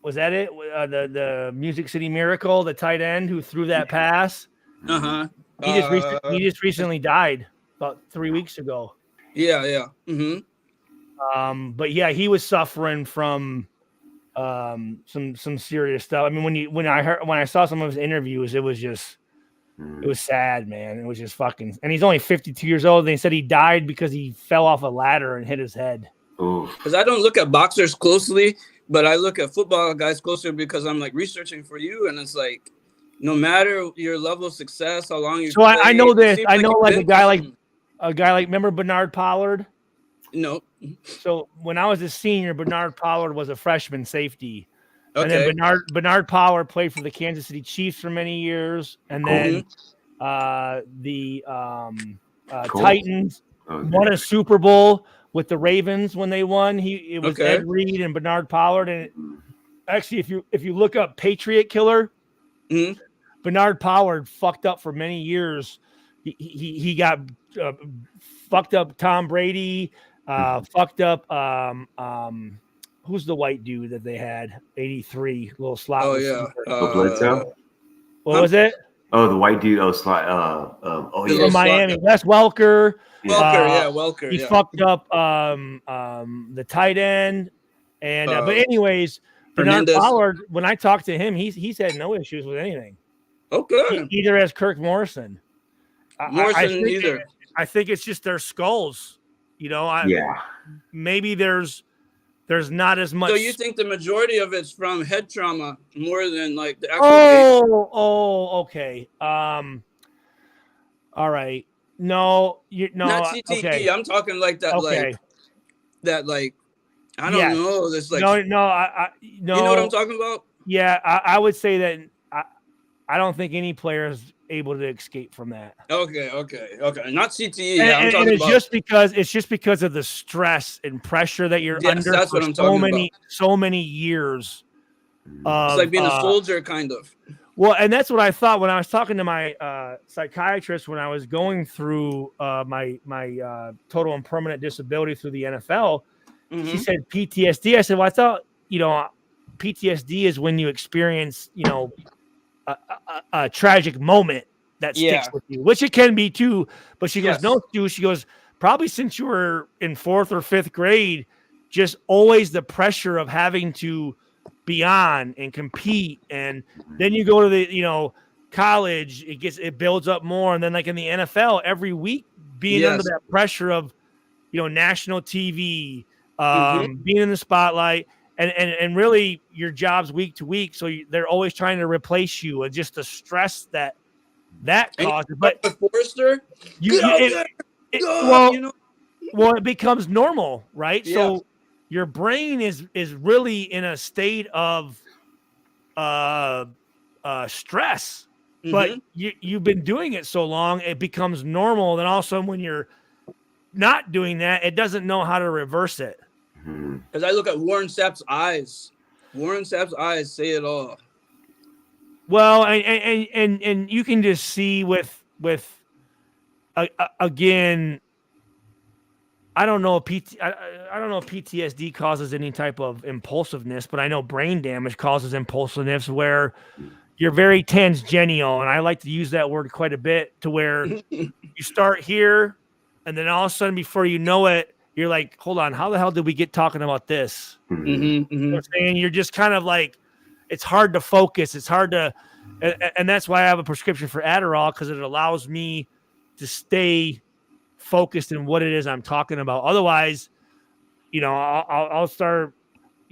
Was that it? The Music City Miracle, the tight end who threw that pass? He just recently died about 3 weeks ago. Yeah. But yeah, he was suffering from some serious stuff. I mean, when I saw some of his interviews, it was sad, man. It was just fucking, and he's only 52 years old. They said he died because he fell off a ladder and hit his head. Because I don't look at boxers closely, but I look at football guys closer because I'm like researching for you, and it's like no matter your level of success, how long you. So I know played, it this. seems I know you've like been a guy like remember Bernard Pollard? No. So when I was a senior, Bernard Pollard was a freshman safety. And then Okay. Bernard Pollard played for the Kansas City Chiefs for many years, and then the Titans won a Super Bowl with the Ravens when they won. It was Ed Reed and Bernard Pollard. And actually, if you look up Patriot Killer, Bernard Pollard fucked up for many years. He got fucked up Tom Brady, fucked up who's the white dude that they had? 83, little slot. Oh receiver. yeah. Bledsoe? What was it? Oh, the white dude. Oh, slot. From Miami. Wes Welker. Welker. He fucked up the tight end. And but anyways, Bernard Pollard, when I talked to him, he's had no issues with anything. Okay. Either as Kirk Morrison. I think it's just their skulls. You know, maybe there's not as much. So you think the majority of it's from head trauma more than like the actual okay. All right. No, not CTE. Okay. I'm talking like that, like I don't know. This like no. You know what I'm talking about? Yeah, I would say that I don't think any player is able to escape from that. Okay. Not CTE. I'm talking about it's just because of the stress and pressure that you're under that's for what I'm talking so many years. It's like being a soldier, kind of. Well, and that's what I thought when I was talking to my psychiatrist when I was going through my total and permanent disability through the NFL. She said PTSD. I said, well, I thought, PTSD is when you experience, a tragic moment that sticks with you, which it can be too. But she goes, no, Stu. She goes, probably since you were in 4th or 5th grade, just always the pressure of having to be on and compete, and then you go to the college, it builds up more, and then like in the NFL every week being under that pressure of national TV, being in the spotlight, and really your job's week to week, so they're always trying to replace you, and just the stress that causes. But Forrester, it becomes normal, right? So your brain is really in a state of stress, but you've been doing it so long, it becomes normal. Then all of a sudden, when you're not doing that, it doesn't know how to reverse it. Because I look at Warren Sapp's eyes. Warren Sapp's eyes say it all. Well, and you can just see with again. I don't know if PTSD causes any type of impulsiveness, but I know brain damage causes impulsiveness where you're very tangential, and I like to use that word quite a bit, to where you start here, and then all of a sudden, before you know it, you're like, hold on, how the hell did we get talking about this? You know what I'm saying? You're just kind of like, it's hard to focus. It's hard to, and that's why I have a prescription for Adderall, because it allows me to stay focused in what it is I'm talking about. Otherwise, I'll start,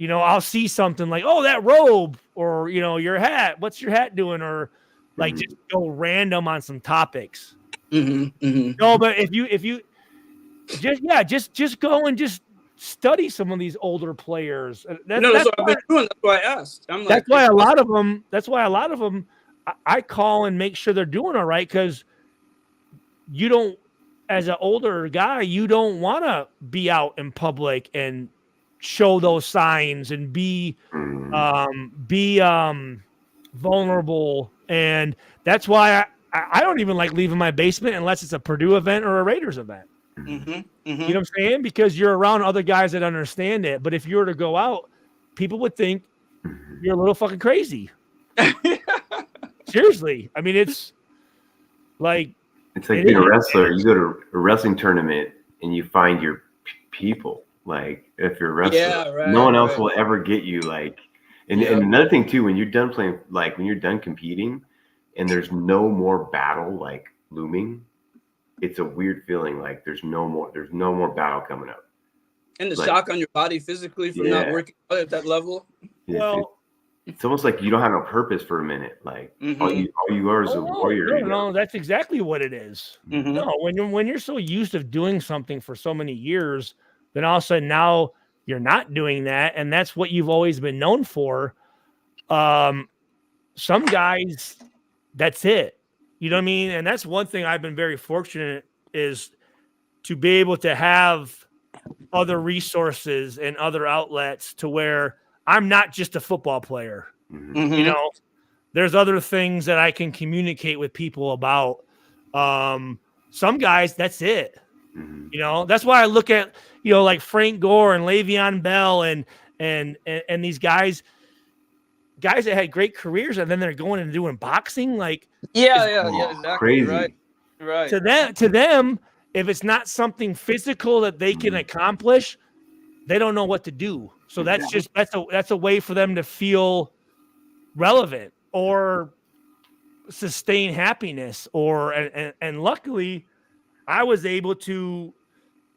I'll see something like, oh, that robe, or your hat. What's your hat doing? Or like just go random on some topics. No, but if you just go and just study some of these older players. That's what I've been doing. That's why I asked. That's why a lot of them. I call and make sure they're doing all right, because you don't. As an older guy, you don't want to be out in public and show those signs and be vulnerable. And that's why I don't even like leaving my basement unless it's a Purdue event or a Raiders event. You know what I'm saying? Because you're around other guys that understand it. But if you were to go out, people would think you're a little fucking crazy. Seriously. I mean, it's like being a wrestler. You go to a wrestling tournament and you find your people. Like, if you're a wrestler, no one else will ever get you. Like, and another thing too, when you're done playing, like when you're done competing, and there's no more battle like looming, it's a weird feeling. Like there's no more battle coming up. And the Like- shock on your body physically from not working out at that level. Well, it's almost like you don't have no purpose for a minute. Like all you are is a warrior. No, that's exactly what it is. No, when you're so used to doing something for so many years, then all of a sudden now you're not doing that, and that's what you've always been known for. Some guys, that's it. You know what I mean? And that's one thing I've been very fortunate is to be able to have other resources and other outlets to where I'm not just a football player. You know, there's other things that I can communicate with people about. Some guys, that's it. You know, that's why I look at, like Frank Gore and Le'Veon Bell and these guys that had great careers and then they're going and doing boxing. Like, yeah, exactly. Crazy. Right. To them, if it's not something physical that they can accomplish, they don't know what to do. So that's a way for them to feel relevant or sustain happiness. And luckily, I was able to,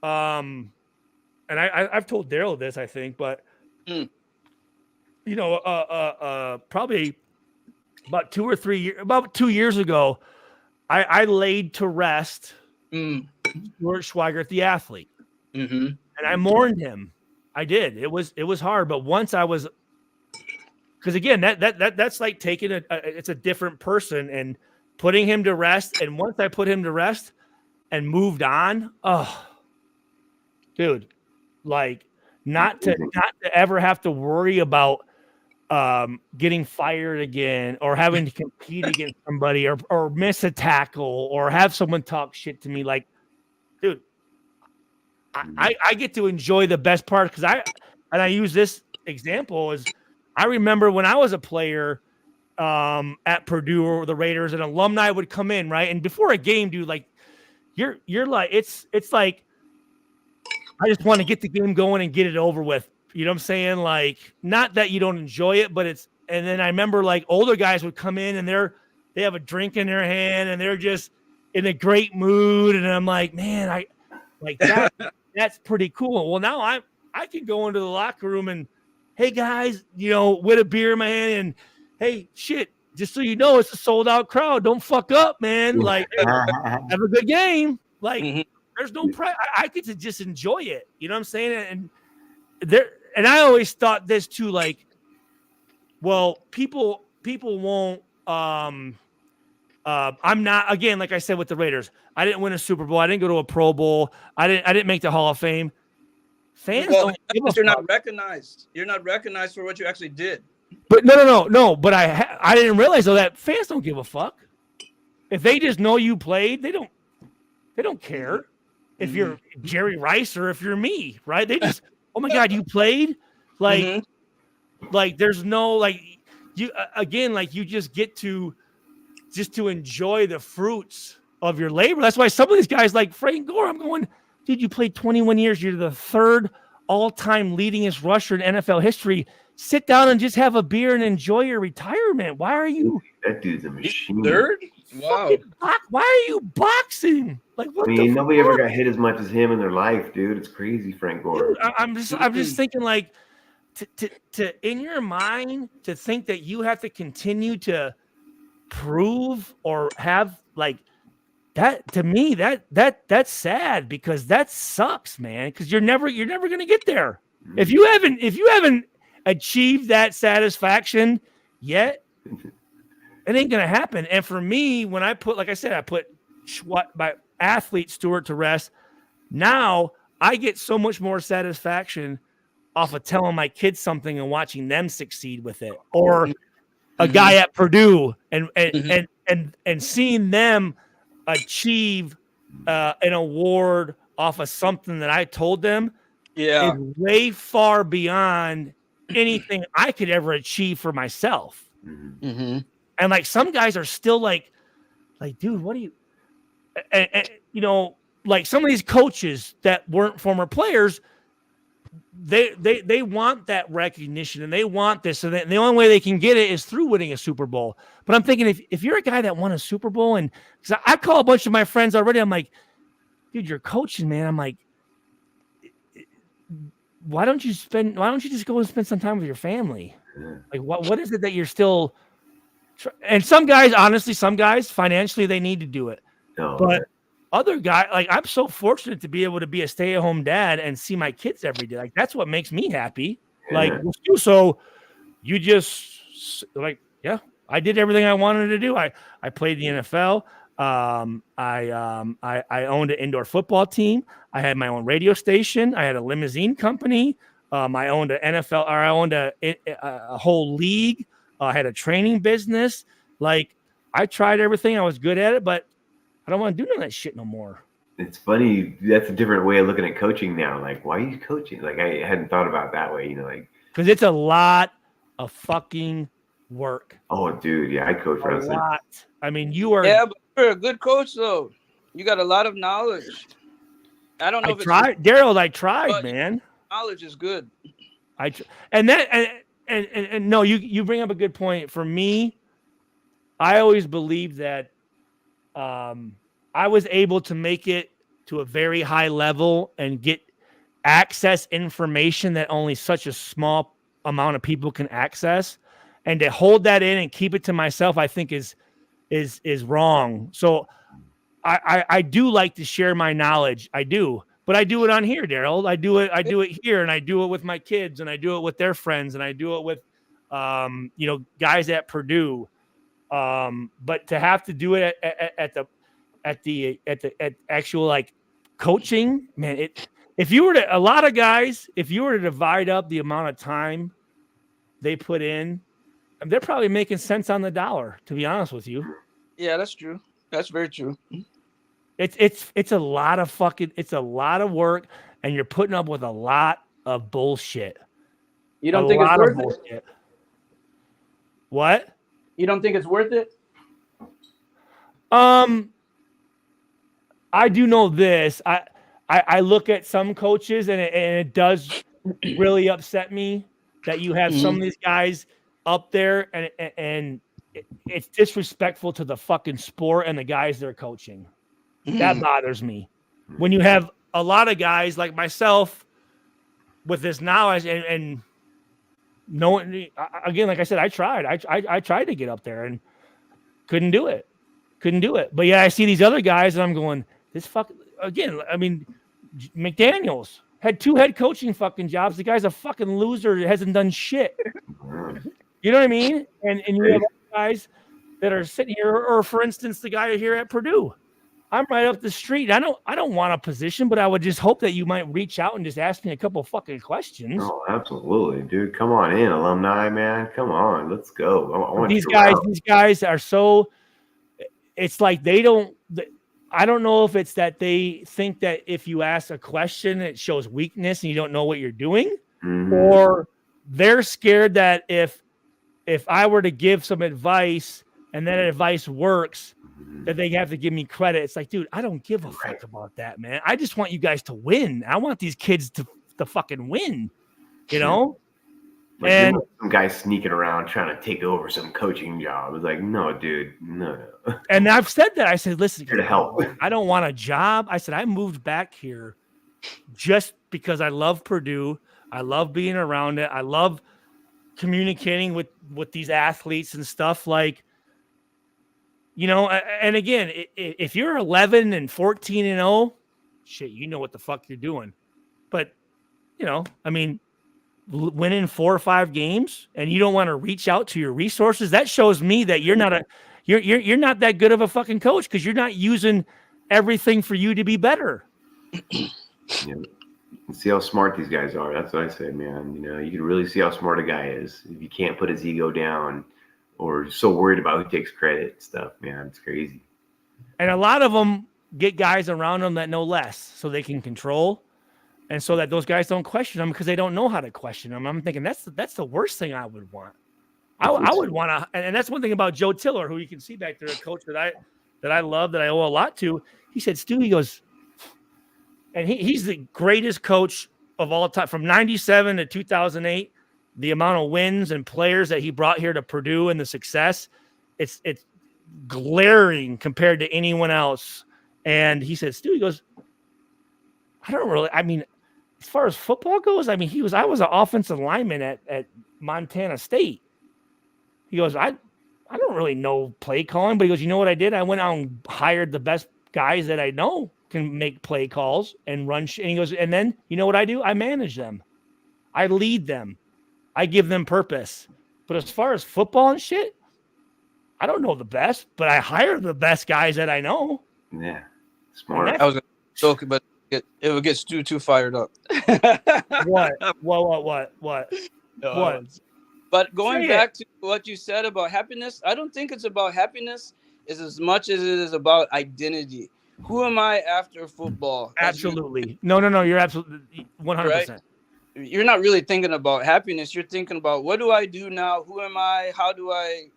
and I've told Daryl this, I think, but probably about 2 years ago, I laid to rest Stuart Schweigert, the athlete, and I mourned him. I did. It was hard, but once I was, because again, that's like taking it's a different person and putting him to rest. And once I put him to rest and moved on, oh, dude, like not to ever have to worry about getting fired again or having to compete against somebody or miss a tackle or have someone talk shit to me. Like, dude, I get to enjoy the best part because I use this example as I remember when I was a player at Purdue or the Raiders, an alumni would come in, right? And before a game, dude, like you're like it's like I just want to get the game going and get it over with. You know what I'm saying? Like, not that you don't enjoy it, but it's, and then I remember like older guys would come in and they have a drink in their hand and they're just in a great mood. And I'm like, man, I like that. That's pretty cool. Well, now I can go into the locker room and, hey guys, with a beer in my hand and hey, shit, just so you know, it's a sold out crowd. Don't fuck up, man. Like, have a good game. Like, there's no I get to just enjoy it. You know what I'm saying? And I always thought this too, like, well, people won't, I'm not, again, like I said with the Raiders, I didn't win a Super Bowl. I didn't go to a Pro Bowl. I didn't make the Hall of Fame. Fans don't give a you're fuck. not recognized. You're not recognized for what you actually did. But no. But I didn't realize though that fans don't give a fuck. If they just know you played, they don't care if you're Jerry Rice or if you're me, right? They just, oh my God, you played? Like, like there's no, like you, again, like you just get to enjoy the fruits of your labor. That's why some of these guys like Frank Gore, I'm going, dude, you played 21 years. You're the third all-time leadingest rusher in NFL history. Sit down and just have a beer and enjoy your retirement. Why are you? That dude's a machine. Third? Wow. Why are you boxing? Like, what nobody ever got hit as much as him in their life, dude. It's crazy, Frank Gore. Dude, I'm just thinking, like, to in your mind to think that you have to continue to prove or have like that. To me, that's sad because that sucks, man. Because you're never gonna get there if you haven't achieved that satisfaction yet. It ain't gonna happen. And for me, when I put, like I said, I put my athlete Stuart to rest. Now I get so much more satisfaction off of telling my kids something and watching them succeed with it, or a guy at Purdue and seeing them achieve an award off of something that I told them. Yeah, is way far beyond anything I could ever achieve for myself. And like some guys are still like, dude, what do you? And like some of these coaches that weren't former players, they want that recognition and they want this, and the only way they can get it is through winning a Super Bowl. But I'm thinking if you're a guy that won a Super Bowl, and because I call a bunch of my friends already, I'm like, dude, you're coaching, man. I'm like, why don't you just go and spend some time with your family? Yeah. Like, what is it that you're still? And some guys, honestly, financially they need to do it, No, but other guy, like I'm so fortunate to be able to be a stay-at-home dad and see my kids every day. Like that's what makes me happy. Like so, you just like I did everything I wanted to do. I played the NFL. I owned an indoor football team. I had my own radio station. I had a limousine company. I owned an NFL, or I owned a whole league. I had a training business. Like I tried everything. I was good at it, but I don't want to do none of that shit no more. It's funny. That's a different way of looking at coaching now. Like, why are you coaching? Like, I hadn't thought about it that way. Like, because it's a lot of fucking work. Oh, dude, yeah, I coach wrestling. Lot. I mean, you are. Yeah, but you're a good coach, though. You got a lot of knowledge. I don't know if tried, Daryl. I tried, man. Knowledge is good. And no, you bring up a good point. For me, I always believed that I was able to make it to a very high level and get access information that only such a small amount of people can access, and to hold that in and keep it to myself, I think is wrong. So I do like to share my knowledge. I do, but I do it on here, Daryl. I do it here, and I do it with my kids, and I do it with their friends, and I do it with guys at Purdue. But to have to do it at actual like coaching, man, if you were to divide up the amount of time they put in, they're probably making cents on the dollar, to be honest with you. Yeah, that's true. That's very true. It's a lot of work, and you're putting up with a lot of bullshit. You don't think it's worth it? What? You don't think it's worth it? I do know this. I look at some coaches, and it does really upset me that you have some of these guys up there, and it's disrespectful to the fucking sport and the guys they're coaching. That bothers me. When you have a lot of guys like myself with this knowledge and knowing, again, like I said, I tried to get up there and couldn't do it. But yeah, I see these other guys and I'm going, this fucking, again, I mean, McDaniels had 2 head coaching fucking jobs. The guy's a fucking loser that hasn't done shit. You know what I mean? And you have guys that are sitting here, or for instance, the guy here at Purdue. I'm right up the street. I don't want a position, but I would just hope that you might reach out and just ask me a couple fucking questions. Oh, absolutely, dude. Come on in, alumni, man. Come on, let's go. I want these guys are so. It's like they don't. I don't know if it's that they think that if you ask a question, it shows weakness and you don't know what you're doing, or they're scared that if I were to give some advice and that advice works, that they have to give me credit. It's like, dude, I don't give a fuck about that, man. I just want you guys to win. I want these kids to fucking win, you know? Like, and some guy sneaking around trying to take over some coaching job. It's like, no, dude, no. And I've said that. I said, listen, here to help. I don't want a job. I said, I moved back here just because I love Purdue. I love being around it. I love communicating with these athletes and stuff, like, you know. And again, if you're 11 and 14 and 0, shit, you know what the fuck you're doing. But, you know, I mean, winning 4 or 5 games and you don't want to reach out to your resources, that shows me that you're not you're not that good of a fucking coach, because you're not using everything for you to be better. Yeah. See how smart these guys are. That's what I say, man. You know, you can really see how smart a guy is if you can't put his ego down or so worried about who takes credit and stuff, man. It's crazy. And a lot of them get guys around them that know less so they can control, and so that those guys don't question them because they don't know how to question them. I'm thinking that's the worst thing I would want. I would want to, and that's one thing about Joe Tiller, who you can see back there, a coach that I love, that I owe a lot to. He said, Stu, he goes, and he's the greatest coach of all time, from 97 to 2008. The amount of wins and players that he brought here to Purdue and the success, it's glaring compared to anyone else. And he said, Stu, he goes, I as far as football goes, I mean, I was an offensive lineman at Montana State. He goes, I don't really know play calling, but he goes, you know what I did? I went out and hired the best guys that I know can make play calls and run. And he goes, and then you know what I do? I manage them. I lead them. I give them purpose. But as far as football and shit, I don't know the best, but I hire the best guys that I know. Yeah, smart. I was gonna joke, but it would get Stu too fired up. What? What? But going back to what you said about happiness, I don't think it's about happiness as much as it is about identity. Who am I after football? Absolutely. No. You're absolutely 100%. Right? You're not really thinking about happiness. You're thinking about, what do I do now? Who am I? How do I,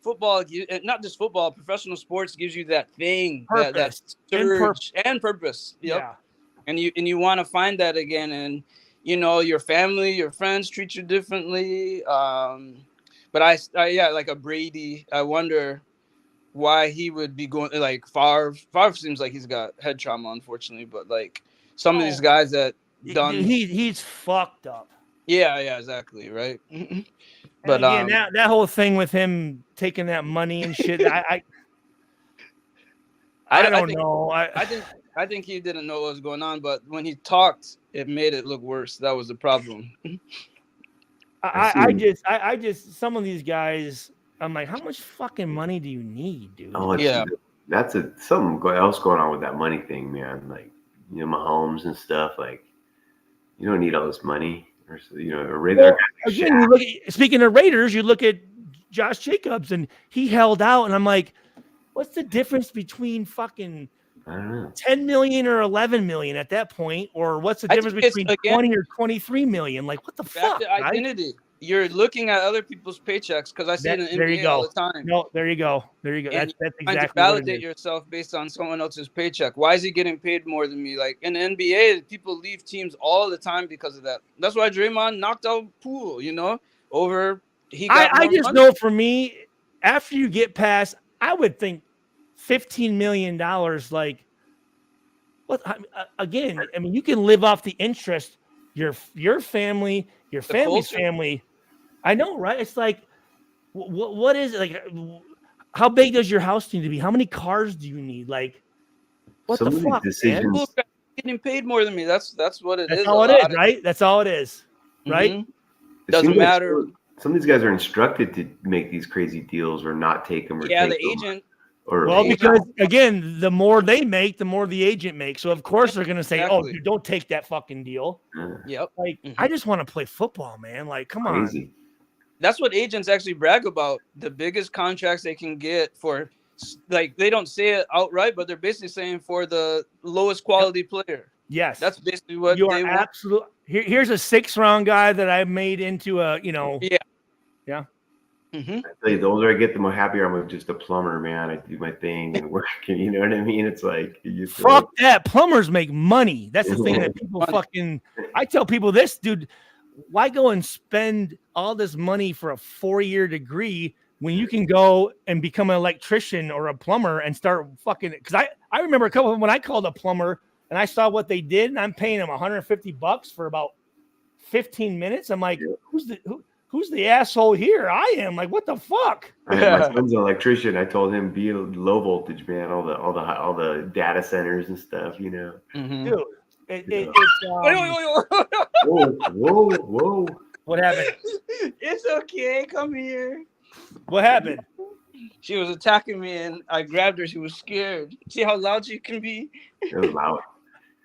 football, not just football, professional sports gives you that thing, that surge and purpose. Yep. Yeah. And you want to find that again. And, your family, your friends treat you differently. But I like a Brady, I wonder why he would be going, like Favre. Favre seems like he's got head trauma, unfortunately, but like some of these guys that he's fucked up. Yeah, exactly, right. But again, that whole thing with him taking that money and shit, I don't know. I think he didn't know what was going on, but when he talked, it made it look worse. That was the problem. I just some of these guys, I'm like, how much fucking money do you need, dude? Oh, yeah, that's something else going on with that money thing, man. Like, Mahomes and stuff. Like, you don't need all this money, or Raiders. Again, speaking of Raiders, you look at Josh Jacobs, and he held out, and I'm like, what's the difference between fucking 10 million or 11 million at that point, or what's the difference between 20 or 23 million? Like, what the fuck? Identity. You're looking at other people's paychecks, because I see it in the NBA all the time. No, there you go. And that's exactly trying to validate yourself based on someone else's paycheck. Why is he getting paid more than me? Like in the NBA, people leave teams all the time because of that. That's why Draymond knocked out Poole. Over he got. I just know for me, after you get past, I would think $15 million. Like, what? Again, I mean, you can live off the interest. Your family, your family's family. I know, right? It's like, what is it like? How big does your house need to be? How many cars do you need? Like, what the fuck? Man? Getting paid more than me. That's what it is. That's all it is, right? That's all it is, right? Mm-hmm. Doesn't matter. Some of these guys are instructed to make these crazy deals or not take them. The agent. Because again, the more they make, the more the agent makes. So of course they're gonna say, "Oh, dude, don't take that fucking deal." Yep. Like, I just want to play football, man. Like, come on. That's what agents actually brag about. The biggest contracts they can get for, like, they don't say it outright, but they're basically saying for the lowest quality player. Yes, that's basically what you they are. want. Absolutely. Here's a 6th-round guy that I made into a, Yeah. Mm-hmm. I tell you, the older I get, the more happier I'm with just a plumber, man. I do my thing and work, and you know what I mean? It's like, fuck that. Plumbers make money. That's the thing that people fucking. I tell people this, dude. Why go and spend all this money for a 4-year degree when you can go and become an electrician or a plumber and start fucking? Because I remember a couple of when I called a plumber and I saw what they did, and I'm paying them $150 for about 15 minutes. I'm like, who's the asshole here? I am. Like, what the fuck? My son's an electrician. I told him be low voltage, man. All the data centers and stuff, Mm-hmm. Dude, it's whoa. What happened? It's okay. Come here. What happened? She was attacking me, and I grabbed her. She was scared. See how loud she can be? It was loud.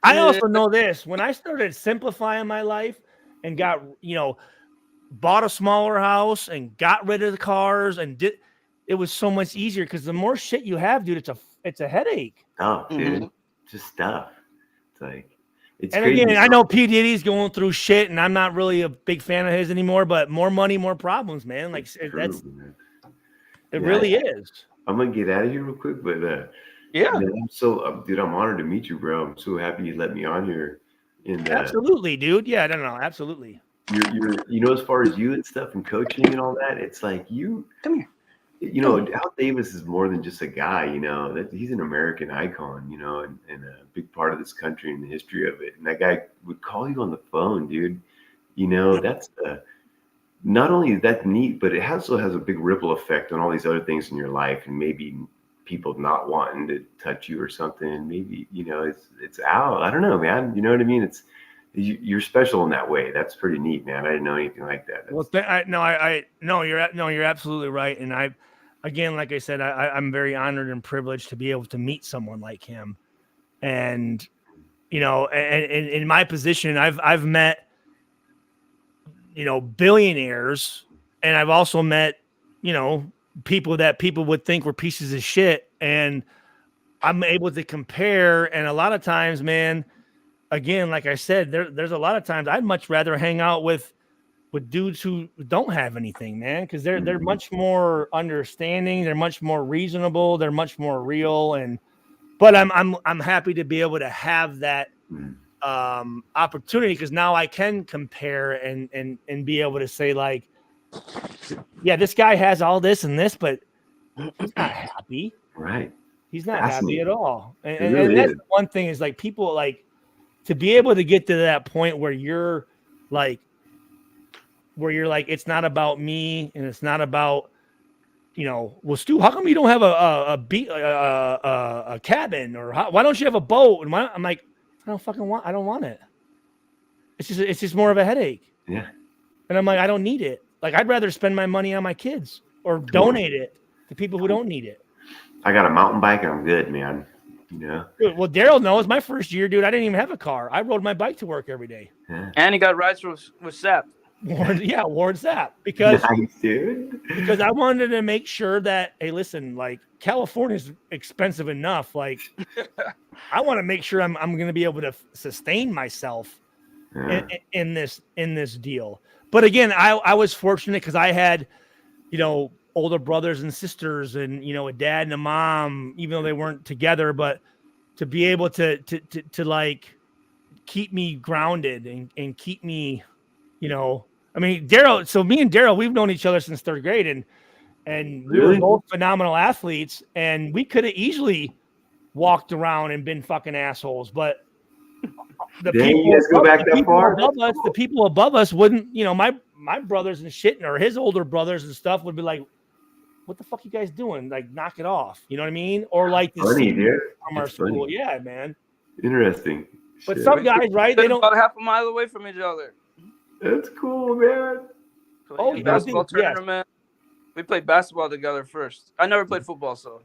I also know this. When I started simplifying my life and got, bought a smaller house and got rid of the cars and it was so much easier because the more shit you have, dude, it's a headache. Oh, dude, just stuff. It's like, it's and crazy. Again, I know P. Diddy's going through shit, and I'm not really a big fan of his anymore. But more money, more problems, man. Like it really is. I'm gonna get out of here real quick, but man, I'm honored to meet you, bro. I'm so happy you let me on here. Absolutely, dude. Yeah, no, absolutely. You're as far as you and stuff and coaching and all that, it's like come here. You know, Al Davis is more than just a guy. You know, that he's an American icon. You know, and a big part of this country and the history of it. And that guy would call you on the phone, dude. You know, that's not only is that neat, but it also has a big ripple effect on all these other things in your life, and maybe people not wanting to touch you or something. Maybe, you know, it's Al. I don't know, man. You know what I mean? You're special in that way. That's pretty neat, man. I didn't know anything like that. Well, you're absolutely right. And again, like I said, I'm very honored and privileged to be able to meet someone like him. And, you know, and in my position, I've met, you know, billionaires, and I've also met, you know, people that people would think were pieces of shit. And I'm able to compare. And a lot of times, man, again, like I said, there's a lot of times I'd much rather hang out with dudes who don't have anything, man, because they're much more understanding, they're much more reasonable, they're much more real. But I'm happy to be able to have that opportunity, because now I can compare and be able to say, like, yeah, this guy has all this and this, but he's not happy. Right. He's not happy at all. And really that's is. the one thing is, like, people, like, to be able to get to that point where you're like, it's not about me, and it's not about, you know, well, Stu, how come you don't have a cabin, or why don't you have a boat? And I'm like, I don't want it. It's just more of a headache. Yeah. And I'm like, I don't need it. Like, I'd rather spend my money on my kids or donate it to people who don't need it. I got a mountain bike and I'm good, man. You know. Dude, well, Daryl knows my first year, dude, I didn't even have a car. I rode my bike to work every day. Yeah. And he got rides with Sap. Warren Sapp, because nice, dude. Because I wanted to make sure that, hey, listen, like, California's expensive enough. Like, I want to make sure I'm going to be able to sustain myself in this deal. But again, I was fortunate because I had, you know, older brothers and sisters, and, you know, a dad and a mom, even though they weren't together, but to be able to like keep me grounded and keep me, you know, I mean, Daryl. So me and Daryl, we've known each other since third grade, and we were both phenomenal athletes, and we could have easily walked around and been fucking assholes, but the people above us wouldn't. You know, my brothers and shit, or his older brothers and stuff would be like, "What the fuck you guys doing? Like, knock it off." You know what I mean? Or like this from our school. Yeah, man. Interesting. But some guys, right? They don't about half a mile away from each other. That's cool, man. Oh, basketball tournament. We played basketball together first. I never played football, so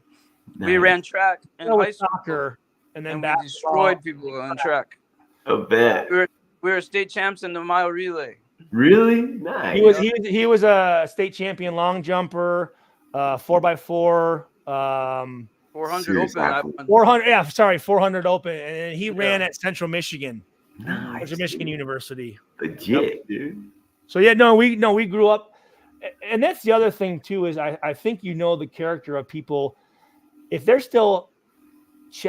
we ran track in high school, soccer, and then we destroyed people on track. I bet. We were state champs in the mile relay. Really? Nice. He was a state champion long jumper, 4x4, 400 open. 400 open, and he ran at Central Michigan. Nice. Central Michigan University. Legit, dude. So we grew up, and that's the other thing too, is I think, you know, the character of people, if they're still,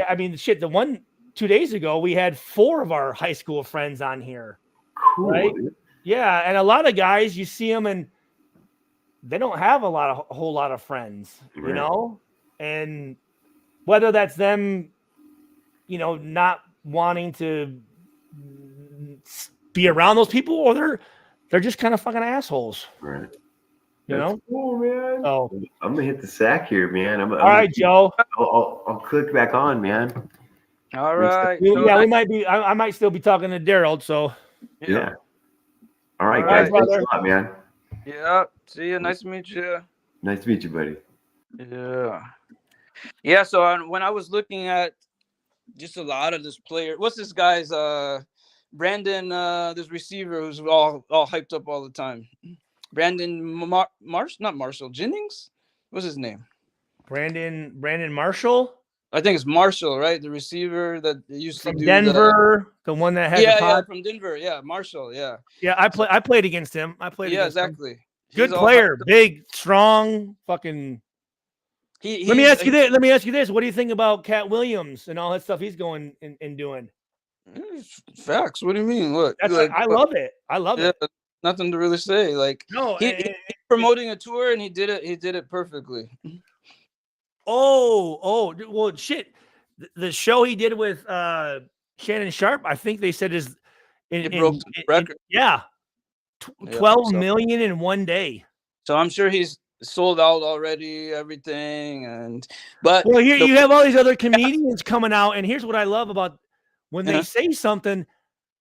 I mean, shit, the 2 days ago, we had 4 of our high school friends on here. Cool, right? Dude. Yeah. And a lot of guys, you see them and they don't have a whole lot of friends, right. You know, and whether that's them, you know, not wanting to be around those people, or they're just kind of fucking assholes. Right. You That's know? cool, man. Oh, I'm gonna hit the sack here, man. All right, Joe. I'll click back on, man. All right. Yeah, we might be. I might still be talking to Daryl. So yeah. All right, All guys. right, Thanks a lot, man. Yeah. See you. Nice to meet you. Nice to meet you, buddy. Yeah. Yeah. So when I was looking at just a lot of this player, what's this guy's Brandon, this receiver who's all hyped up all the time. Brandon not Marshall Jennings. What's his name? Brandon Marshall. I think it's Marshall, right? The receiver that used to do Denver, the one that had from Denver. Yeah, Marshall. Yeah. Yeah, I played against him. Exactly. Good player, big, strong, fucking. Let me ask you this. What do you think about Cat Williams and all that stuff he's going and doing? Facts. What do you mean? What? I love it. I love it. nothing to really say. Like No, he's promoting a tour and he did it perfectly. Well, shit. The show he did with Shannon Sharp, I think they said is It broke the record. 12 million in one day. So I'm sure he's sold out already, everything. But well, here you have all these other comedians coming out, and here's what I love about when they say something,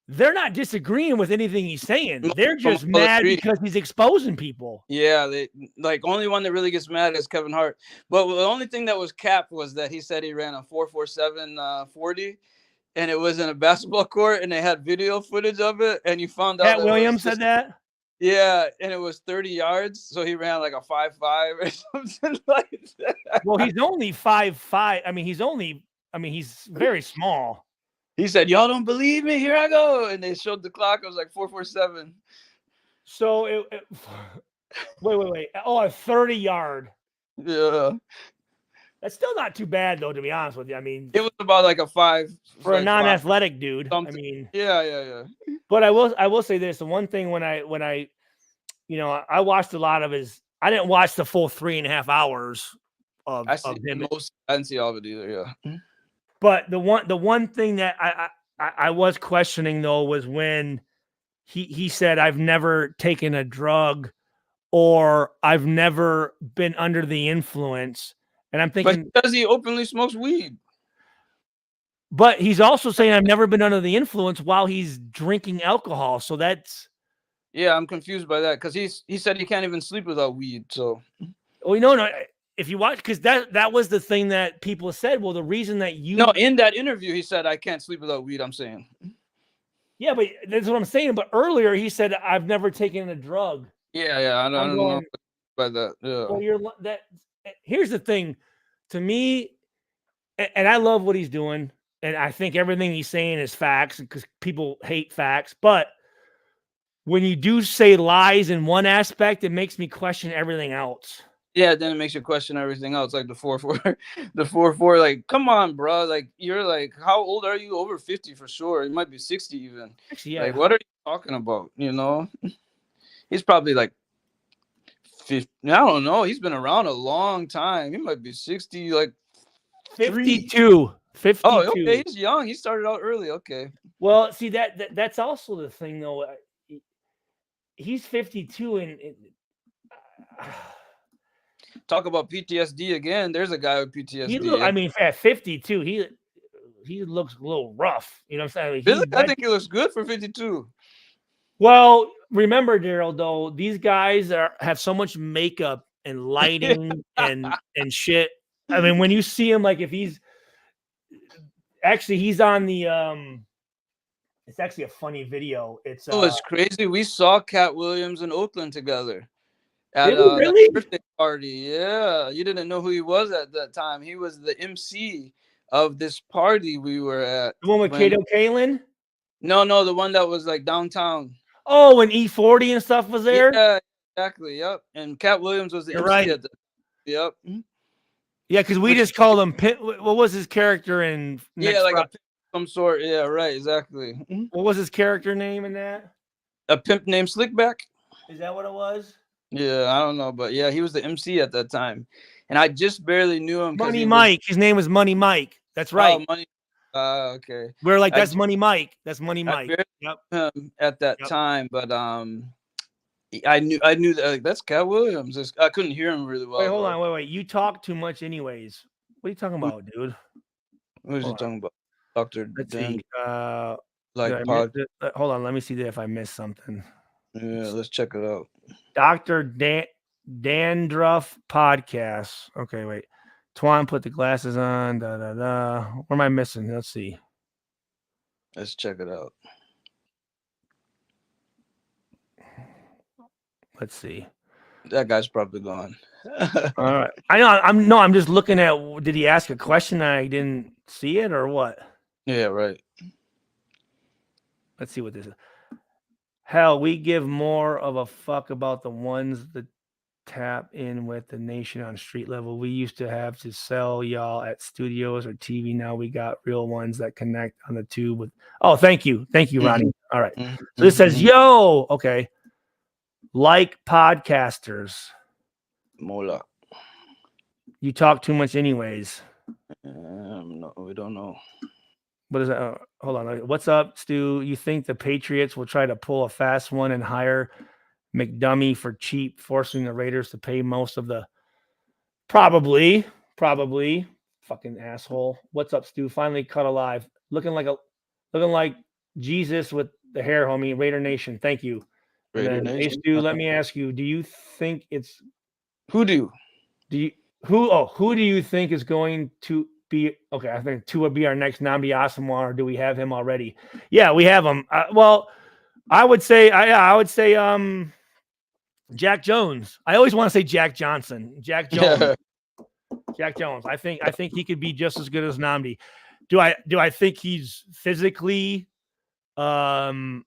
they're not disagreeing with anything he's saying. They're just mad because he's exposing people. Yeah, they like only one that really gets mad is Kevin Hart. But the only thing that was capped was that he said he ran a 4.47 40, and it was in a basketball court, and they had video footage of it, and you found out Pat Williams said that. Yeah, and it was 30 yards, so he ran like a 5.5 or something like that. Well, he's only 5'5". I mean, he's very small. He said, "Y'all don't believe me? Here I go!" And they showed the clock. It was like 4.47. So wait. Oh, a 30-yard. Yeah. That's still not too bad, though, to be honest with you. I mean, it was about like a 5 for a non-athletic dude. Something. I mean, yeah. But I will say this: the one thing when I, I watched a lot of his. I didn't watch the full 3.5 hours of him. I didn't see all of it either. Yeah. But the one thing that I was questioning though was when he said, "I've never taken a drug, or I've never been under the influence." And I'm thinking, but because he openly smokes weed. But he's also saying, "I've never been under the influence" while he's drinking alcohol. So that's. Yeah, I'm confused by that because he said he can't even sleep without weed. So. Oh no. If you watch, because that was the thing that people said. Well, the reason that in that interview he said I can't sleep without weed. I'm saying. Yeah, but that's what I'm saying. But earlier he said I've never taken a drug. Yeah, I don't know about that. Yeah. Well, here's the thing, to me, and I love what he's doing, and I think everything he's saying is facts because people hate facts. But when you do say lies in one aspect, it makes me question everything else. Yeah, then it makes you question everything else, like the 4.4, the 4.4. Like, come on, bro. Like, you're like, how old are you? Over 50 for sure. You might be 60 even. Actually, yeah. Like, what are you talking about? You know, he's probably like 50. I don't know. He's been around a long time. He might be 60, like 52. 52. Oh, okay. He's young. He started out early. Okay. Well, see that's also the thing, though. He's 52 and. Talk about PTSD again. There's a guy with PTSD. I mean, at 52, he looks a little rough. You know what I'm saying? Really? I think he looks good for 52. Well, remember, Daryl, though, these guys have so much makeup and lighting and shit. I mean, when you see him, like if he's on the it's actually a funny video. It's crazy. We saw Cat Williams and Oakland together. At really? Birthday party. Yeah, you didn't know who he was at that time. He was the MC of this party we were at. The one with Kato Kalin? No, the one that was like downtown. Oh, when E40 and stuff was there? Yeah, exactly. Yep. And Cat Williams was the MC right. at the. Yep. Yeah, because we just called him Pimp. What was his character in? Some sort. Yeah, right. Exactly. What was his character name in that? A pimp named Slickback. Is that what it was? Yeah, I don't know, but yeah, he was the MC at that time, and I just barely knew him. Money Mike. His name was Money Mike. That's right. Oh, Money. Okay. We're like, that's Money Mike. That's Money Mike. Yep. Him at that time, but I knew that like, that's Cat Williams. I couldn't hear him really well. Wait, hold on. Wait. You talk too much, anyways. What are you talking about, dude? What is he talking about, Doctor? Let's see. Hold on. Let me see if I missed something. Yeah, let's check it out. Dr. Dandruff podcast. Okay, wait. Twan put the glasses on. Where am I missing? Let's see. Let's check it out. Let's see. That guy's probably gone. All right. I know. I'm just looking at. Did he ask a question and I didn't see it or what? Yeah, right. Let's see what this is. Hell, we give more of a fuck about the ones that tap in with the nation on street level. We used to have to sell y'all at studios or TV. Now we got real ones that connect on the tube with. Oh, thank you, Ronnie. All right. So this says, yo, okay. like podcasters. Mola. You talk too much anyways. No, we don't know. What is that? Hold on. What's up, Stu? You think the Patriots will try to pull a fast one and hire McDummy for cheap, forcing the Raiders to pay most of the... Probably. Fucking asshole. What's up, Stu? Finally cut alive. Looking like Jesus with the hair, homie. Raider Nation. Thank you. Raider And then, hey, Nation. Stu, let me ask you, do you think it's... Who do you think is going to be... Okay, I think Tua be our next Nnamdi Asomugha, or do we have him already? Yeah, we have him. Well, I would say Jack Jones. I always want to say Jack Johnson. Jack Jones. Jack Jones. I think he could be just as good as Nnamdi. Do I think he's physically the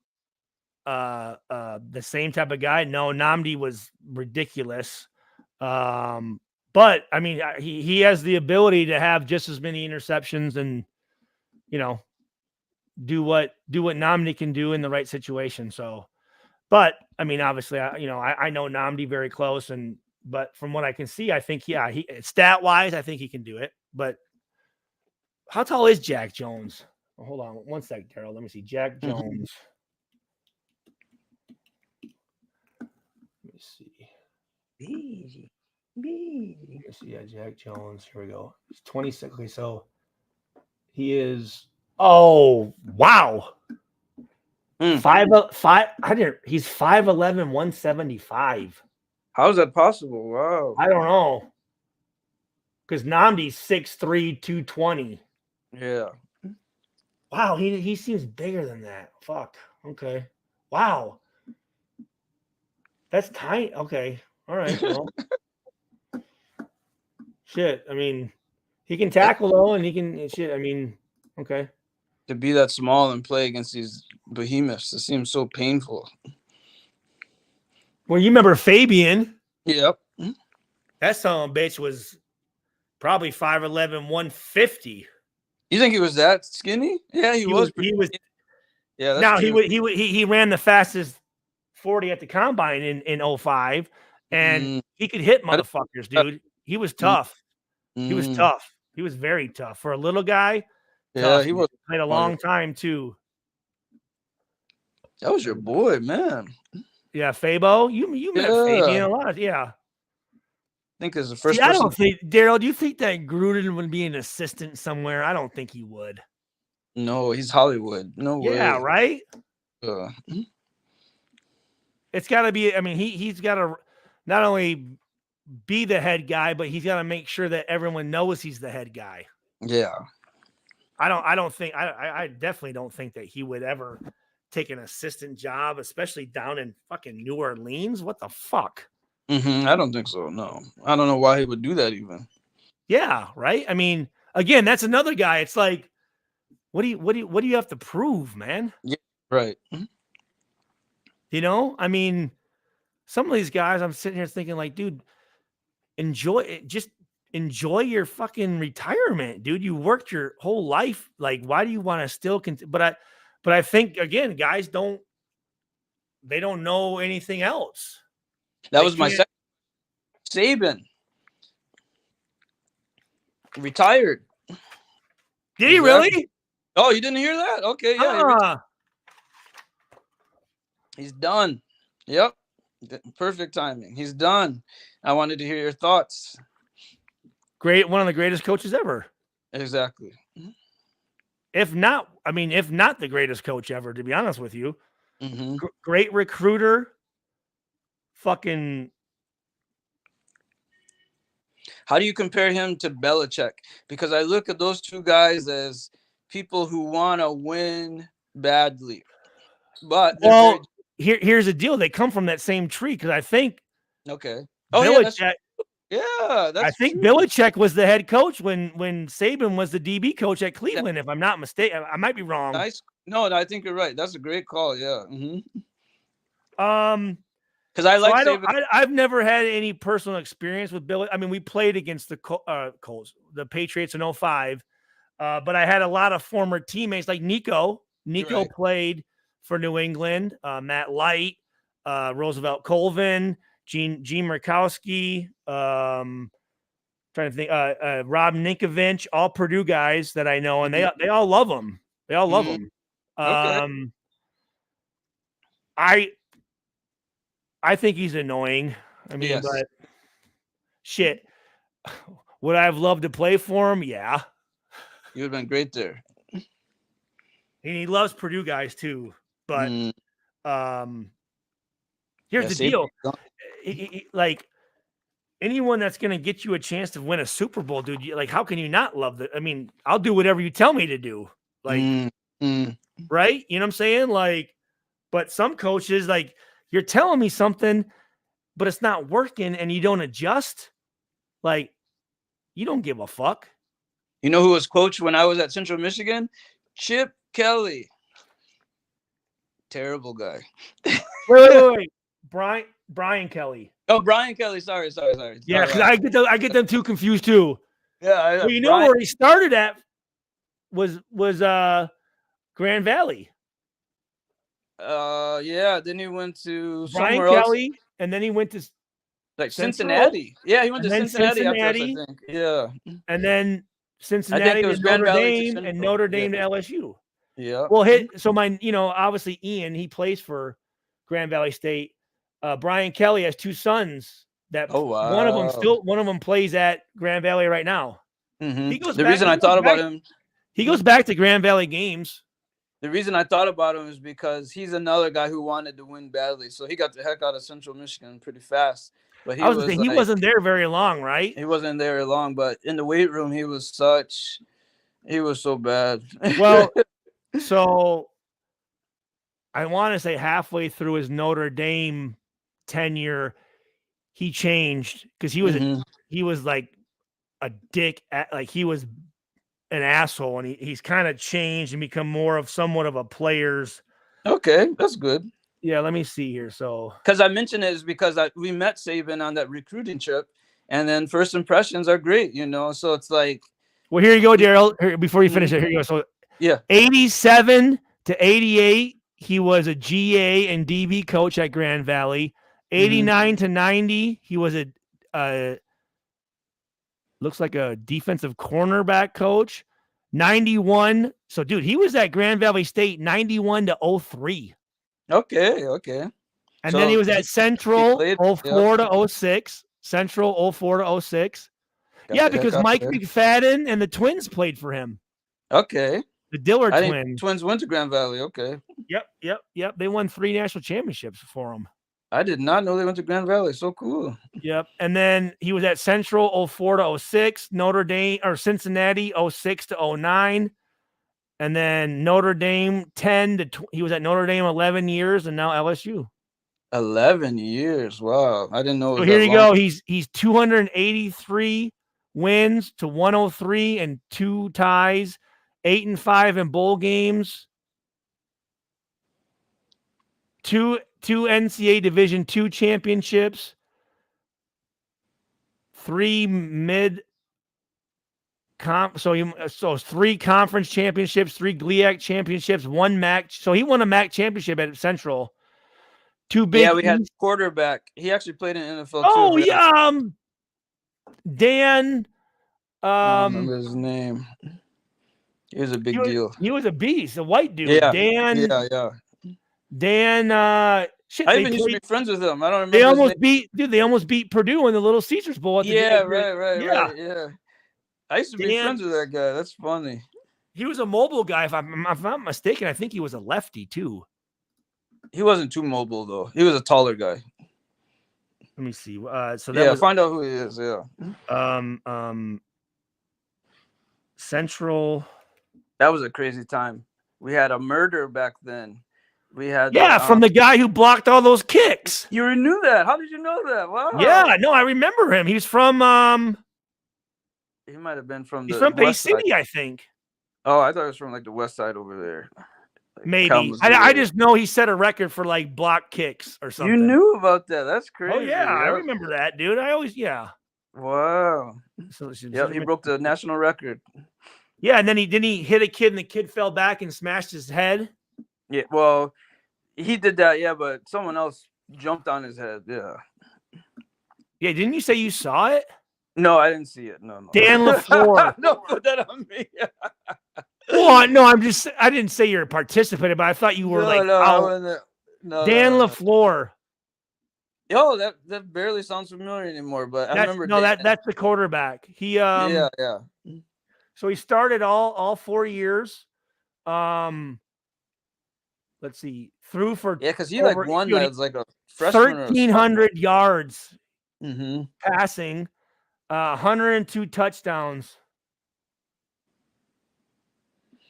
same type of guy? No, Nnamdi was ridiculous. But I mean, he has the ability to have just as many interceptions and, you know, do what Nnamdi can do in the right situation. So, but I mean, obviously, I know Nnamdi very close, but from what I can see, I think, he stat wise, I think he can do it. But how tall is Jack Jones? Oh, hold on one sec, Daryl. Let me see. Jack Jones. Let me see. Let me see. Yeah, Jack Jones. Here we go. He's 26. Okay, so he is. Oh, wow. 5'5". He's 5'11", 175. How is that possible? Wow. I don't know. Because Nnamdi's 6'3", 220. Yeah. Wow, he seems bigger than that. Fuck. Okay. Wow. That's tight. Okay. All right. Well. Shit. I mean, he can tackle though, and he can shit. I mean, okay. To be that small and play against these behemoths, it seems so painful. Well, you remember Fabian? Yep. That son of a bitch was probably 5'11", 150. You think he was that skinny? Yeah, he was. He was. Yeah. That's Now true. he ran the fastest 40 at the combine in 05, and he could hit motherfuckers, dude. He was tough. He was tough. He was very tough for a little guy. Yeah, tough. he was. Played a long time too. That was your boy, man. Yeah, Fabo. You met Fabian a lot. Yeah. I think as the first. See, I don't think, Daryl, do you think that Gruden would be an assistant somewhere? I don't think he would. No, he's Hollywood. No way. Yeah, right. It's got to be. I mean, he's got to not only be the head guy, but he's got to make sure that everyone knows he's the head guy. Yeah. I definitely don't think that he would ever take an assistant job, especially down in fucking New Orleans. What the fuck? I don't think so. No, I don't know why he would do that even. Yeah, right. I mean, again, that's another guy. It's like, what do you have to prove, man? Yeah, right. You know, I mean, some of these guys, I'm sitting here thinking, like, dude, enjoy your fucking retirement, dude. You worked your whole life. Like, why do you want to still continue? But I think, again, guys don't know anything else. That was my second. Saban retired. Did he really? Oh, you didn't hear that? Okay, yeah. He's done. Yep. Perfect timing. He's done. I wanted to hear your thoughts. Great. One of the greatest coaches ever. Exactly. If not the greatest coach ever, to be honest with you. Great recruiter. Fucking. How do you compare him to Belichick? Because I look at those two guys as people who want to win badly. But here's the deal. They come from that same tree, because I think Belichick, I think Belichick was the head coach when Saban was the DB coach at Cleveland, if I'm not mistaken. I might be wrong. Nice. No, I think you're right. That's a great call. Yeah. Because I've never had any personal experience with Billy. I mean, we played against the Colts, the Patriots in 05, but I had a lot of former teammates like Nico. Nico played for New England. Matt Light. Roosevelt Colvin, Gene Murkowski, trying to think, Rob Ninkovich, all Purdue guys that I know, and they all love him. They all love him. Okay. I think he's annoying. I mean, Yes. but shit, would I have loved to play for him? Yeah. You would have been great there. And he loves Purdue guys too. But here's the deal. Like anyone that's going to get you a chance to win a Super Bowl, dude, like how can you not love that? I mean, I'll do whatever you tell me to do. Like, right? You know what I'm saying? Like, but some coaches, like, you're telling me something, but it's not working and you don't adjust. Like, you don't give a fuck. You know who was coach when I was at Central Michigan? Chip Kelly. Terrible guy. Wait. Brian Kelly. Oh, Brian Kelly. Sorry. Yeah, because I get them too confused too. Yeah. Well, you know where he started at was Grand Valley. Yeah. Then he went to Brian somewhere Kelly, else. and then he went to like Central. Cincinnati. Yeah, he went to And then Cincinnati after us, I Cincinnati. think. Yeah. And then Cincinnati it was to Grand Notre Valley to Dame and Central. Notre Dame Yeah. to LSU. Yeah. Well, so obviously Ian, he plays for Grand Valley State. Brian Kelly has two sons that one of them plays at Grand Valley right now. He goes He goes back to Grand Valley games. The reason I thought about him is because he's another guy who wanted to win badly. So he got the heck out of Central Michigan pretty fast. But he wasn't there very long, right? He wasn't there long, but in the weight room, he was so bad. Well, so I want to say halfway through his Notre Dame tenure, he changed because he was like a dick, like he was an asshole, and he's kind of changed and become more of somewhat of a player's. Okay, that's good. Yeah, let me see here. So, because I mentioned it is because we met Saban on that recruiting trip, and then first impressions are great, So it's like, well, here you go, Daryl. Before you finish it, here you go. So, yeah, 87 to 88, he was a GA and DB coach at Grand Valley. 89 to 90, he was looks like a defensive cornerback coach. 91. So, dude, he was at Grand Valley State 91 to 03. Okay. And then he was at Central 04 to 06. Central 04 to 06. Yeah, because Mike McFadden and the Twins played for him. Okay. The Dillard twins. Twins went to Grand Valley. Okay. Yep. They won 3 national championships for him. I did not know they went to Grand Valley. So cool. Yep. And then he was at Central 04 to 06, Notre Dame or Cincinnati 06 to 09. And then Notre Dame he was at Notre Dame 11 years and now LSU. 11 years. Wow. I didn't know. So here you go. He's 283 wins to 103 and 2 ties, 8-5 in bowl games. 2 NCAA Division II championships, 3 3 conference championships, 3 GLIAC championships, 1 MAC. So he won a MAC championship at Central. 2 big. Yeah, we had quarterback. He actually played in NFL too. Oh yeah, Dan. I don't remember his name. He was a big deal. He was a beast, a white dude. Yeah. Dan. Yeah. Dan. Shit, I even used to be friends with him. I don't remember. They almost beat Purdue in the Little Caesars Bowl. Right. Yeah. I used to be friends with that guy. That's funny. He was a mobile guy. If I'm not mistaken, I think he was a lefty too. He wasn't too mobile though. He was a taller guy. Let me see. Find out who he is. Yeah. Central. That was a crazy time. We had a murder back then. We had from the guy who blocked all those kicks. You knew that? How did you know that? Wow. Yeah, no, I remember him. He was from he might have been from he's from Bay City, I think. Oh, I thought it was from like the west side over there. Like maybe. I just know he set a record for like block kicks or something. You knew about that. That's crazy. Oh yeah, I remember that, dude. Wow. He broke the national record. Yeah, and then he hit a kid and the kid fell back and smashed his head. Yeah, well, he did that, but someone else jumped on his head. Yeah. Yeah, didn't you say you saw it? No, I didn't see it. No. Dan LaFleur. Don't put that on me. Well, no, I didn't say you're a participant, but I thought you were I wasn't. No, Dan no. LaFleur. Yo, that barely sounds familiar anymore, but I remember. That's the quarterback. He yeah. So he started all 4 years. Let's see, threw for because he like won as like a freshman. 1,300 yards Mm-hmm. passing, 102 touchdowns.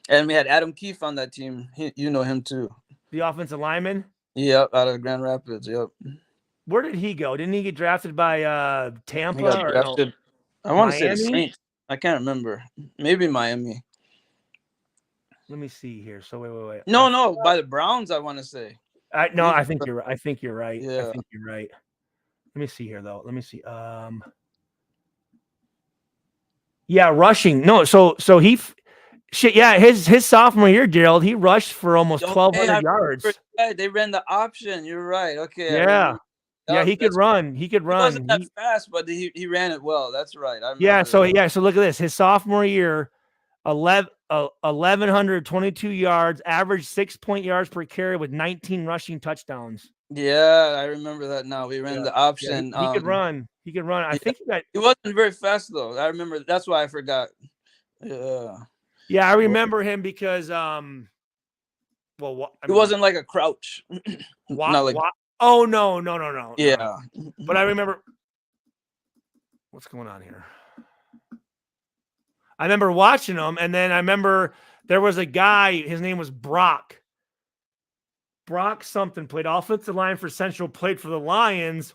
And we had Adam Keefe on that team. You know him too. The offensive lineman. Yep, out of Grand Rapids. Yep. Where did he go? Didn't he get drafted by Tampa? He got drafted. I want to say the Miami? Saints. I can't remember. Maybe Miami. Let me see here. So wait. No, by the Browns. I want to say. I think you're right. I think you're right. Yeah. I think you're right. Let me see here though. Let me see. Yeah, rushing. No, so he. Shit, yeah, his sophomore year, Gerald, he rushed for almost 1,200 yards. They ran the option. You're right. Okay. Yeah. Yeah, he could run. He could run. He wasn't that fast, but he ran it well. That's right. So look at this. His sophomore year, 1,122 yards, average 6 yards per carry with 19 rushing touchdowns. Yeah, I remember that now. We ran the option. Yeah, he could run. He could run. I think he wasn't very fast though. I remember. That's why I forgot. Yeah. Yeah, I remember him because it wasn't like a crouch. Not like oh no. Yeah. But I remember what's going on here. I remember watching him, and then I remember there was a guy, his name was Brock. Brock something played offensive line for Central, played for the Lions.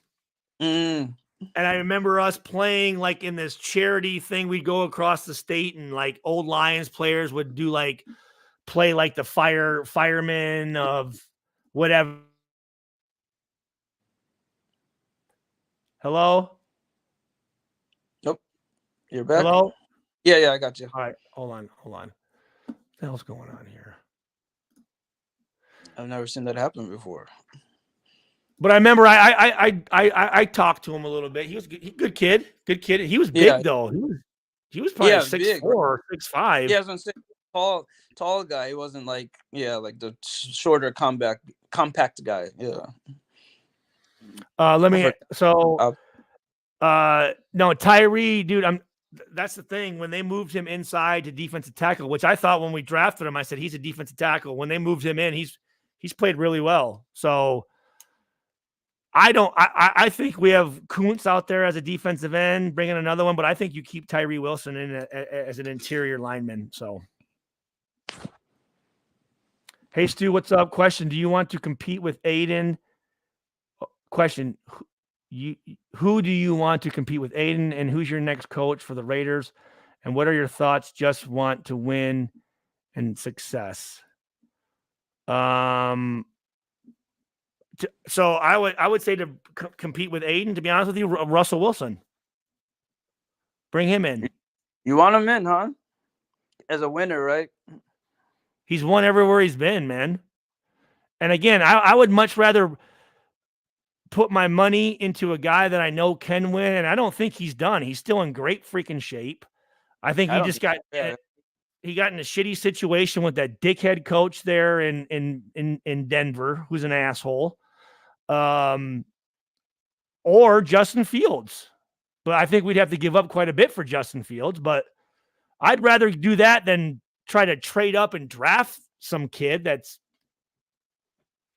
And I remember us playing like in this charity thing. We'd go across the state and like old Lions players would do like play like the firemen of whatever. Hello? Nope. You're back. Hello? Yeah, I got you. All right. Hold on. What the hell's going on here? I've never seen that happen before. But I remember I talked to him a little bit. He was good kid. He was big though. He was probably 6'4", 6'5". Yeah, I was gonna say tall guy. He wasn't like the shorter compact guy. Yeah. No, Tyree, dude. That's the thing. When they moved him inside to defensive tackle, which I thought when we drafted him, I said he's a defensive tackle. When they moved him in, he's played really well. So I think we have Kuntz out there as a defensive end, bringing another one, but I think you keep Tyree Wilson in as an interior lineman. So, hey Stu, what's up? Question: do you want to compete with Aiden? Question: who do you want to compete with, Aiden, and who's your next coach for the Raiders? And what are your thoughts? Just want to win and success. So I would say to compete with Aiden, to be honest with you, Russell Wilson. Bring him in. You want him in, huh? As a winner, right? He's won everywhere he's been, man. And again, I would much rather put my money into a guy that I know can win, and I don't think he's done. He's still in great freaking shape. I think he just got he got in a shitty situation with that dickhead coach there in Denver, who's an asshole. Or Justin Fields. But I think we'd have to give up quite a bit for Justin Fields, but I'd rather do that than try to trade up and draft some kid that's,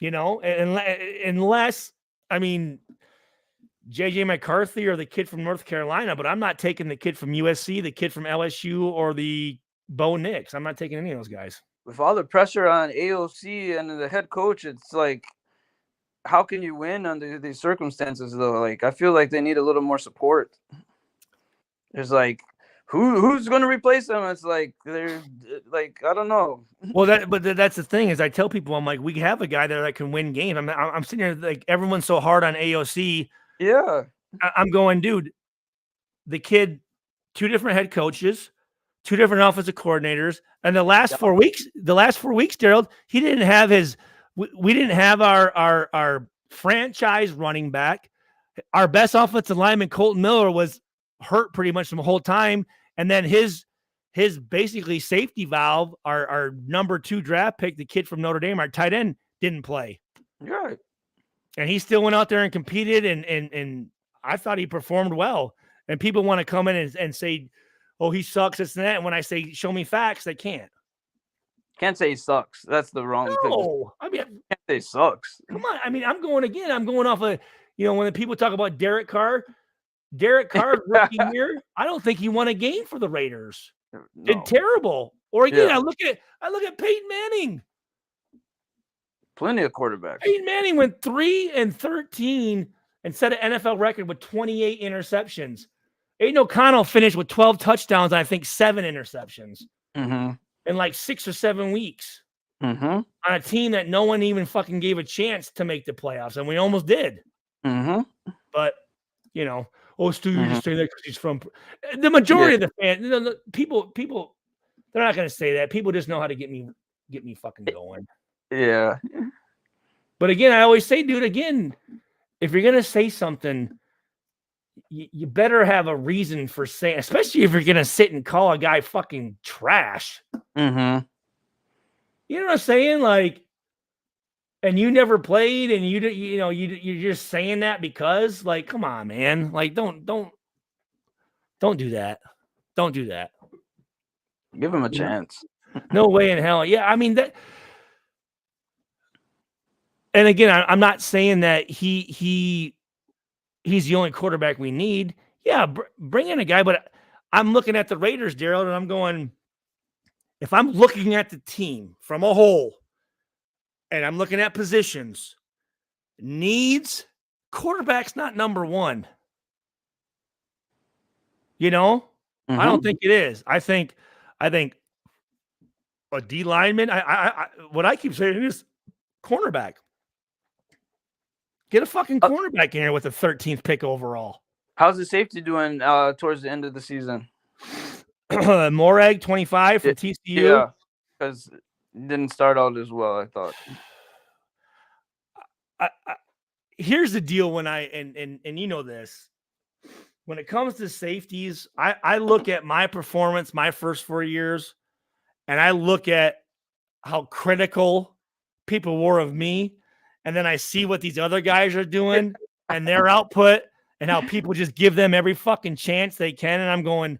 unless, I mean, JJ McCarthy or the kid from North Carolina, but I'm not taking the kid from USC, the kid from LSU, or the Bo Nix. I'm not taking any of those guys. With all the pressure on AOC and the head coach, it's like, how can you win under these circumstances, though? Like, I feel like they need a little more support. There's like, who's going to replace them? It's like, they're like, I don't know. Well, that's the thing is I tell people, I'm like, we have a guy there that can win games. I'm sitting here like everyone's so hard on AOC. Yeah. I'm going, dude, the kid, 2 different head coaches, 2 different offensive coordinators. And the last 4 weeks, Daryl, he didn't have we didn't have our franchise running back. Our best offensive lineman, Colton Miller, was hurt pretty much the whole time. And then his basically safety valve, our number 2 draft pick, the kid from Notre Dame, our tight end, didn't play. You're right. And he still went out there and competed, and I thought he performed well. And people want to come in and say, oh, he sucks, this and that. And when I say, show me facts, they can't. Can't say he sucks. That's the wrong thing. No, I mean, Can't say he sucks. come on. I mean, I'm going off of, when the people talk about Derek Carr's rookie year, I don't think he won a game for the Raiders. No. Did terrible. Or again, Yeah. I look at Peyton Manning. Plenty of quarterbacks. Peyton Manning went 3-13 and set an NFL record with 28 interceptions. Aiden O'Connell finished with 12 touchdowns and I think 7 interceptions Mm-hmm. in like 6 or 7 weeks Mm-hmm. on a team that no one even fucking gave a chance to make the playoffs, and we almost did. Mm-hmm. But Stu, you just say that because he's from the majority of the fans. The people, they're not going to say that. People just know how to get me fucking going. Yeah. But again, I always say, dude, again, if you're going to say something, you better have a reason for saying, especially if you're going to sit and call a guy fucking trash. Mm-hmm. You know what I'm saying? Like, and you never played, and you're just saying that because, like, come on, man. Like, don't do that. Don't do that. Give him a chance. No way in hell. Yeah, I mean that. And again, I'm not saying that he's the only quarterback we need. Yeah, bring in a guy, but I'm looking at the Raiders, Daryl, and I'm going, if I'm looking at the team from a whole, and I'm looking at positions, needs, quarterback's not number 1. I don't think it is. I think a D lineman. I what I keep saying is cornerback. Get a fucking cornerback in here with the 13th pick overall. How's the safety doing towards the end of the season? Morag, 25 from TCU. Yeah, because didn't start out as well, I thought. Here's the deal when and you know this. When it comes to safeties, I look at my performance my first 4 years, and I look at how critical people were of me, and then I see what these other guys are doing and their output and how people just give them every fucking chance they can, and I'm going,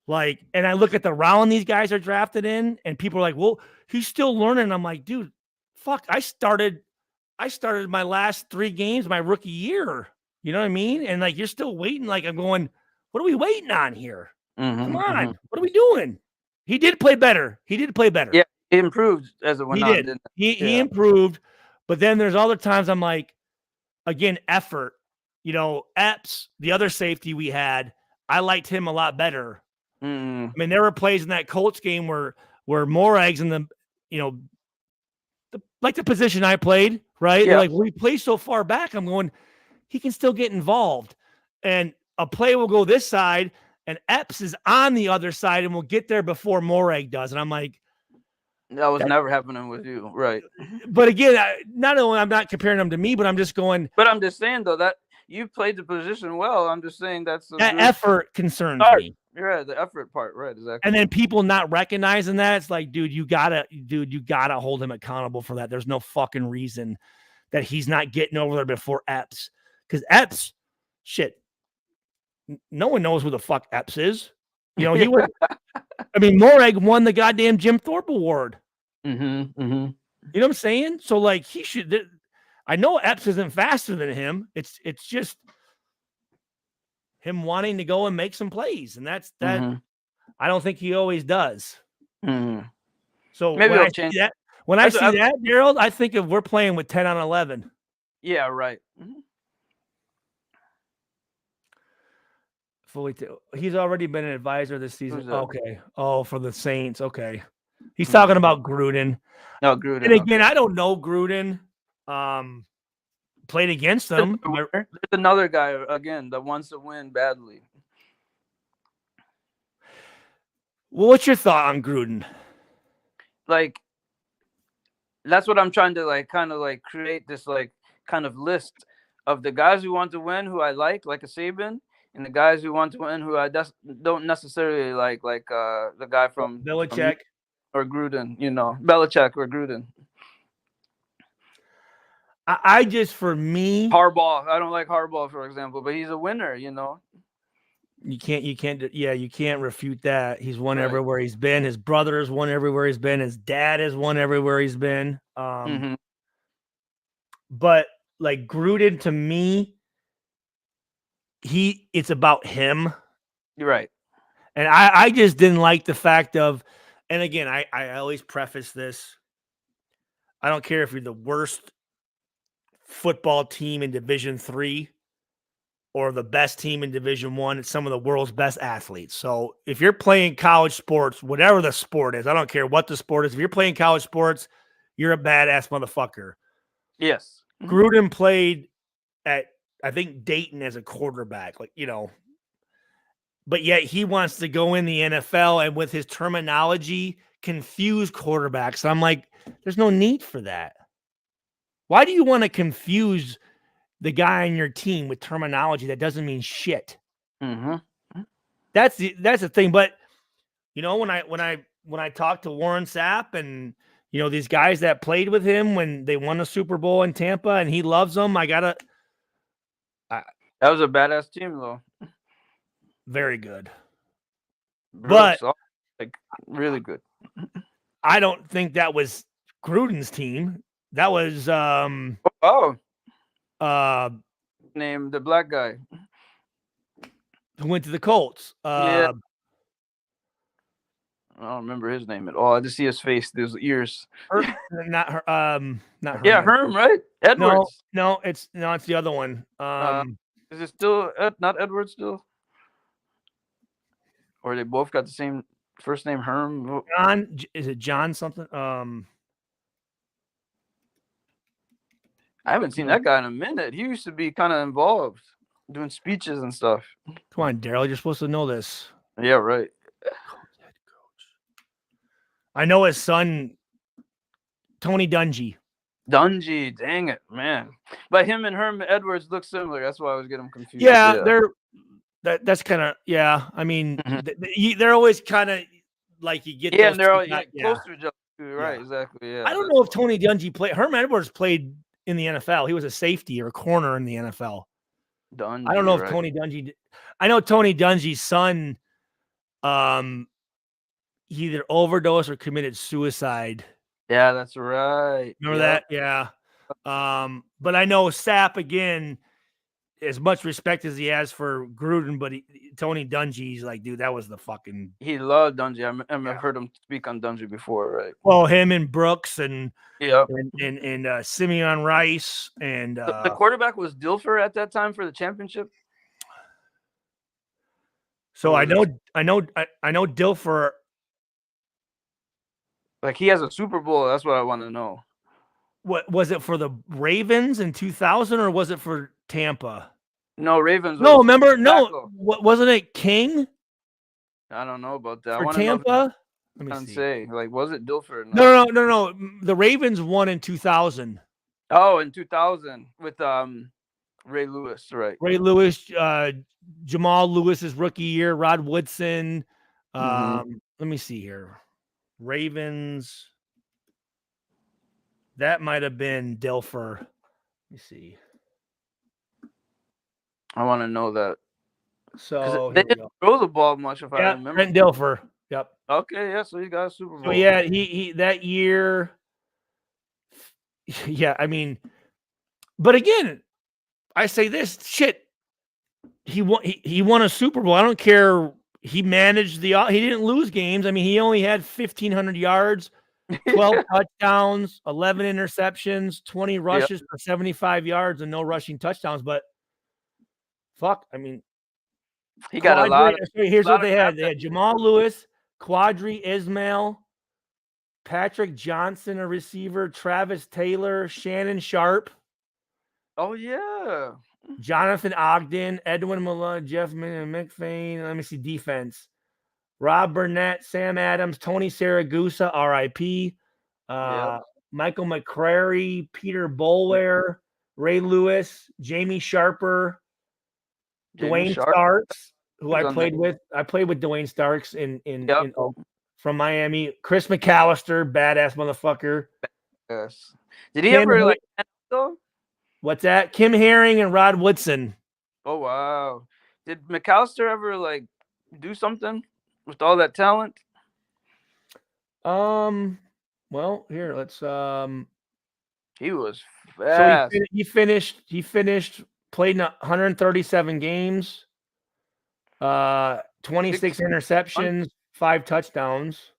like, and I look at the round these guys are drafted in, and people are like, well, he's still learning. I'm like, dude, fuck, I started my last 3 games my rookie year. You know what I mean? And like, you're still waiting. Like, I'm going, what are we waiting on here? Come on. What are we doing? He did play better. Yeah, he improved as it went on. Did. He improved. But then there's other times I'm like, again, effort. Epps, the other safety we had, I liked him a lot better. I mean, there were plays in that Colts game where Morag's in the, the position I played, right? Yeah. They're like, well, he plays so far back. I'm going, he can still get involved. And a play will go this side, and Epps is on the other side and will get there before Morag does. And I'm like, that was never happening with you, right? But again, not only I'm not comparing them to me, but I'm just going. But I'm just saying, though, that you played the position well. I'm just saying that effort concerns me. Yeah, the effort part, right? Exactly. And then people not recognizing that, it's like, dude, you gotta hold him accountable for that. There's no fucking reason that he's not getting over there before Epps, because Epps, shit, no one knows who the fuck Epps is. He would. I mean, Morag won the goddamn Jim Thorpe Award. You know what I'm saying? So like, he should. I know Epps isn't faster than him. It's just him wanting to go and make some plays, and that's that. I don't think he always does. So maybe when I see that, Gerald, I think if we're playing with 10 on 11. Yeah, right. He's already been an advisor this season. Okay. Oh, for the Saints. Okay. He's talking about Gruden. No, Gruden. And again, I don't know Gruden. Played against them. There's another guy again that wants to win badly. Well, what's your thought on Gruden? Like, that's what I'm trying to kind of create this kind of list of the guys who want to win, who I like a Saban, and the guys who want to win, who I don't necessarily like the guy from Belichick or Gruden, Belichick or Gruden. I just, for me, Harbaugh. I don't like Harbaugh, for example, but he's a winner. You can't refute that. He's won Right. everywhere he's been. His brother has won everywhere he's been. His dad has won everywhere he's been. But like Gruden, to me, it's about him. You're right. And I just didn't like the fact of, and again, I always preface this. I don't care if you're the worst football team in Division III or the best team in Division I. It's some of the world's best athletes. So if you're playing college sports, whatever the sport is, I don't care what the sport is. If you're playing college sports, you're a badass motherfucker. Yes. Gruden played at, I think, Dayton as a quarterback, but yet he wants to go in the NFL and with his terminology confuse quarterbacks. I'm like, there's no need for that. Why do you want to confuse the guy on your team with terminology that doesn't mean shit? That's the thing. But when I talked to Warren Sapp and these guys that played with him when they won a Super Bowl in Tampa and he loves them, that was a badass team though. Very good. Brooks, but really good. I don't think that was Gruden's team. That was name the black guy who went to the Colts. Yeah. I don't remember his name at all. I just see his face, those ears. Not Herm. Yeah, Herm, right? Edwards. No, it's the other one. Is it still not Edwards still? Or they both got the same first name, Herm? John, is it John something? I haven't seen that guy in a minute. He used to be kind of involved, doing speeches and stuff. Come on, Daryl, you're supposed to know this. Yeah, right. I know his son, Tony Dungy. Dungy, dang it, man! But him and Herm Edwards look similar. That's why I was getting confused. Yeah. That's kind of I mean, they're always kind of like you get. Yeah, and they're all close to each other. Right, exactly. Yeah. I don't know if Tony Dungy played. Herm Edwards played in the NFL. He was a safety or a corner in the NFL. Dungy, I don't know if Tony Dungy. I know Tony Dungy's son. He either overdosed or committed suicide. Yeah, that's right. Remember that? Yeah. But I know Sapp, again, as much respect as he has for Gruden, but Tony Dungy's like, dude, that was the fucking. He loved Dungy. I've heard him speak on Dungy before, right? Well, him and Brooks and and Simeon Rice and the quarterback was Dilfer at that time for the championship. So I know Dilfer. Like he has a Super Bowl. That's what I want to know. What was it for the Ravens in 2000 or was it for Tampa? No, Ravens. No, remember? No, wasn't it King? I don't know about that. For Tampa? Let me see. Like, was it Dilfer? No. The Ravens won in 2000. Oh, in 2000 with Ray Lewis, right? Ray Lewis, Jamal Lewis's rookie year, Rod Woodson. Let me see here. Ravens. That might have been Dilfer. Let me see. I want to know that. So they didn't throw the ball much, if I remember. Brent Dilfer. Yep. Okay, yeah. So he got a Super Bowl. So yeah, he that year. Yeah, I mean, but again, I say this shit. He won a Super Bowl. I don't care. He managed he didn't lose games. I mean, he only had 1,500 yards, 12 touchdowns, 11 interceptions, 20 rushes for 75 yards, and no rushing touchdowns. But fuck, I mean, he got a lot. Here's what they had. They had Jamal Lewis, Quadri Ismail, Patrick Johnson, a receiver, Travis Taylor, Shannon Sharp. Oh yeah. Jonathan Ogden, Edwin Malone, Jeff McFain. Let me see defense. Rob Burnett, Sam Adams, Tony Saragusa, R.I.P. Michael McCrary, Peter Bolware, Ray Lewis, Jamie Sharper, Jamie Dwayne Sharp. Starks, who Who's I on played that? with. I played with Dwayne Starks Yep. from Miami. Chris McAllister, badass motherfucker. Yes. Did he Kim ever Her- like though? What's that? Kim Herring and Rod Woodson. Oh wow. Did McAllister ever like do something with all that talent? Well, here, let's He was so fast. he finished played in 137 games, 26 interceptions, 5 touchdowns.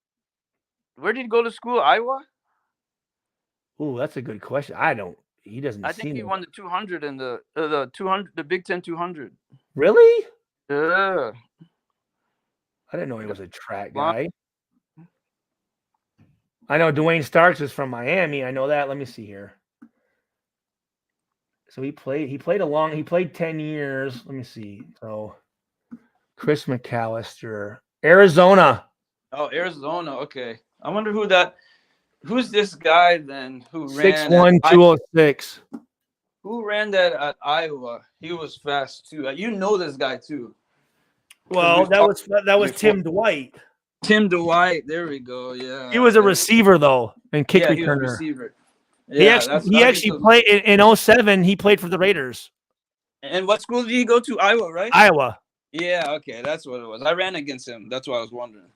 Where did he go to school? Iowa? Ooh, that's a good question. He doesn't I think seem he won the 200 in the 200, the Big Ten 200. Really? Yeah. I didn't know he was a track Long- guy. I know Dwayne Starks is from Miami. I know that. Let me see here. So he played 10 years. Let me see. So Chris McAllister, Arizona. Oh, Arizona. Okay. I wonder who's this guy then who ran 6'1", 206. who ran that at Iowa? He was fast too. You know this guy too. Well, that was Tim Dwight. Tim Dwight. There we go. Yeah. He was a receiver though and kick Yeah, he was a returner. receiver. He Yeah, actually played in 07. He played for the Raiders. And what school did he go to? Iowa, right? Iowa. Yeah, okay, that's what it was. I ran against him. That's why I was wondering.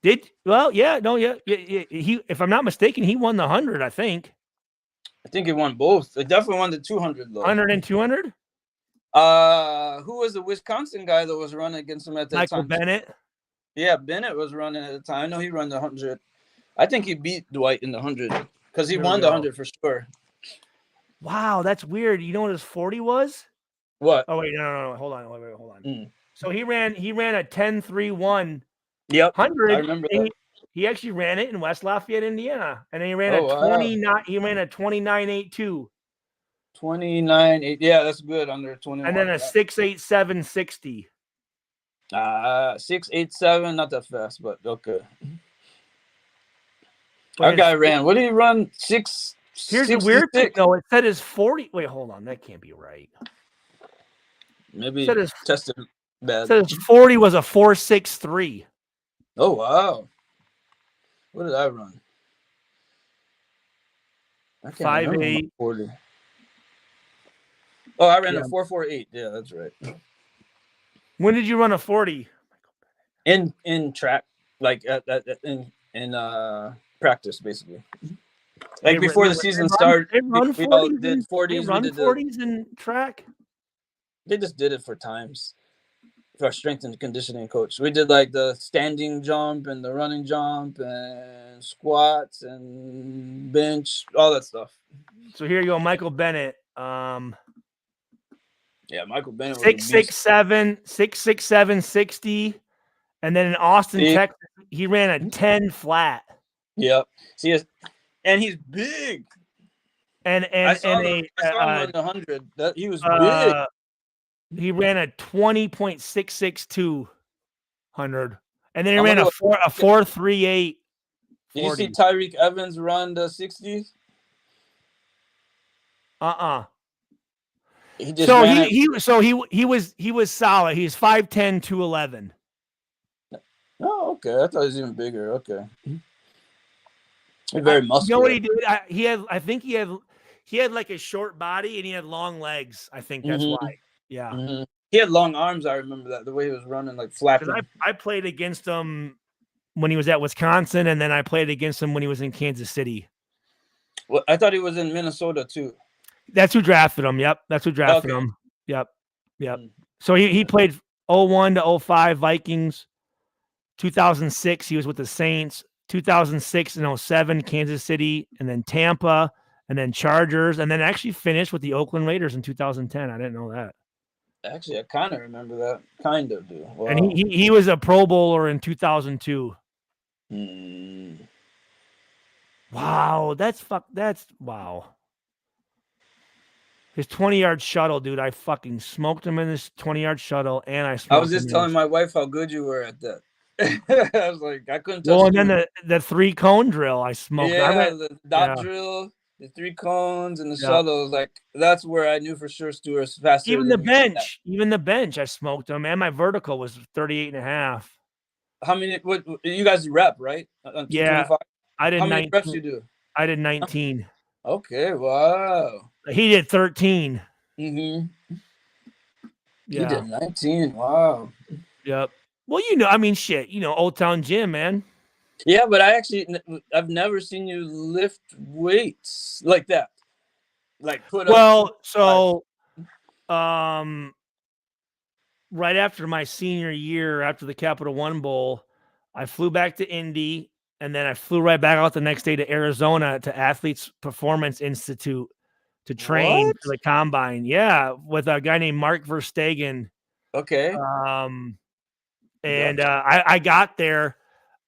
He, if I'm not mistaken, he won the 100, I think. I think he won both. He definitely won the 200 though. 100 and 200? Who was the Wisconsin guy that was running against him at that Michael time? Bennett. Yeah, Bennett was running at the time. I know he ran the 100. I think he beat Dwight in the 100 because he Here won we the go. 100 for sure. Wow, that's weird. You know what his 40 was? What? Oh wait, no. Hold on. Hold on. Mm. So he ran a 10-3-1 Yep. 100. I remember and that. He actually ran it in West Lafayette, Indiana, and then he ran Oh, wow. 29. He ran a 29.82, 29. Yeah, that's good under 21. and then a 6.87.60. 6.87, not that fast, but okay. But Our his- guy ran. What did he run? Here's the weird thing, 66? though. It said his 40. Wait, hold on. That can't be right. Maybe Said his- tested It bad. said his 40 was a 4.63. Oh wow. What did I run? I can't remember my 5.8. 40. Oh, I ran Yeah. a 4.48. Yeah, that's right. When did you run a 40? In track, like in practice, basically. Like before the season started, They run we all 40s. did 40s. They run we did 40s in track. They just did it for times. For our strength and conditioning coach, we did like the standing jump and the running jump and squats and bench, all that stuff. So here you go, Michael Bennett. Yeah, Michael Bennett was a beast. 6'6'7", 60. And then in Austin, See? Texas, he ran a 10 flat. Yep. See, and he's big. And I saw him run the 100. He was big. He ran a 20.662 100. And then he I ran wonder a 4.38. Did you see Tyreek Evans run the 60s? He just So ran he was solid. He's 5'10", 211. Oh, okay. I thought he was even bigger. Okay. He's very muscular. You know what he did? I think he had like a short body and he had long legs. I think that's why. Yeah. Mhm. He had long arms. I remember that, the way he was running, like flapping. I played against him when he was at Wisconsin, and then I played against him when he was in Kansas City. Well, I thought he was in Minnesota too. That's who drafted him. Yep. That's who drafted him. Yep. So he played 01 to 05 Vikings. 2006, he was with the Saints. 2006 and 07, Kansas City, and then Tampa, and then Chargers, and then actually finished with the Oakland Raiders in 2010. I didn't know that. Actually, I kind of remember that. Kind of do. Wow. And he was a Pro Bowler in 2002. Wow, that's wow. His 20-yard shuttle, dude. I fucking smoked him in this 20-yard shuttle, and I smoked I was just him in telling his- my wife how good you were at that. I was like, I couldn't touch Well, and you. then the 3-cone drill, I smoked. Yeah, I ran, the dot drill. The 3 cones and the Yeah. shuttles, like that's where I knew for sure Stewart's faster. Even the than bench, I smoked them, and my vertical was 38.5. How many? What you guys rep, right? On Yeah, 225? I did How many 19. reps you do? I did 19. Okay, wow. He did 13. Mm-hmm. Yeah. You did 19. Wow. Yep. Well, I mean, shit, Old Town Gym, man. Yeah, but I've never seen you lift weights like that. Like put up. Well, so, right after my senior year, after the Capital One Bowl, I flew back to Indy, and then I flew right back out the next day to Arizona to Athletes Performance Institute to train What? for the combine. Yeah, with a guy named Mark Verstegen. Okay. And I got there.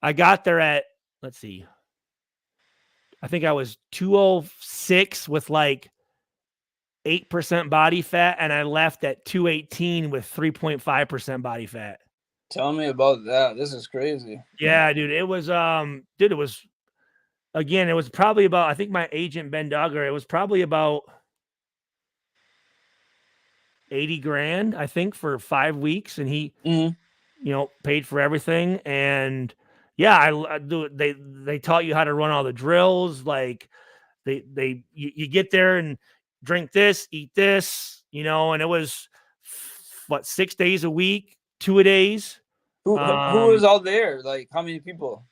At, let's see, I think I was 206 with like 8% body fat, and I left at 218 with 3.5% body fat. Tell me about that. This is crazy. Yeah, dude. It was it was probably about, I think my agent Ben Duggar, it was probably about 80 grand, I think, for 5 weeks, and he paid for everything. And yeah, I do. They taught you how to run all the drills. Like you get there and drink this, eat this, and it was 6 days a week, 2-a-days. Who was all there? Like how many people?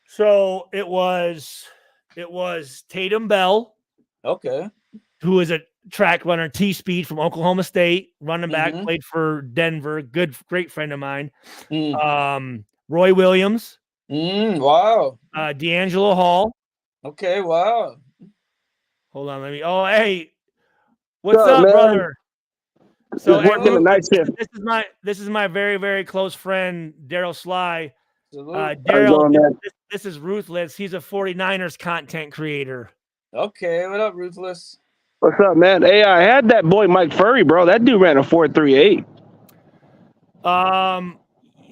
So it was Tatum Bell. Okay. Who is a track runner, T-Speed from Oklahoma State, running back, played for Denver, great friend of mine. Roy Williams. Wow. D'Angelo Hall. Okay, wow. Hold on, hey, what's up, brother? So working the night shift. This is my very, very close friend, Daryl Sly. Daryl, this is Ruthless. He's a 49ers content creator. Okay, what up, Ruthless? What's up, man? Hey, I had that boy Mike Furry, bro. That dude ran a 4.38.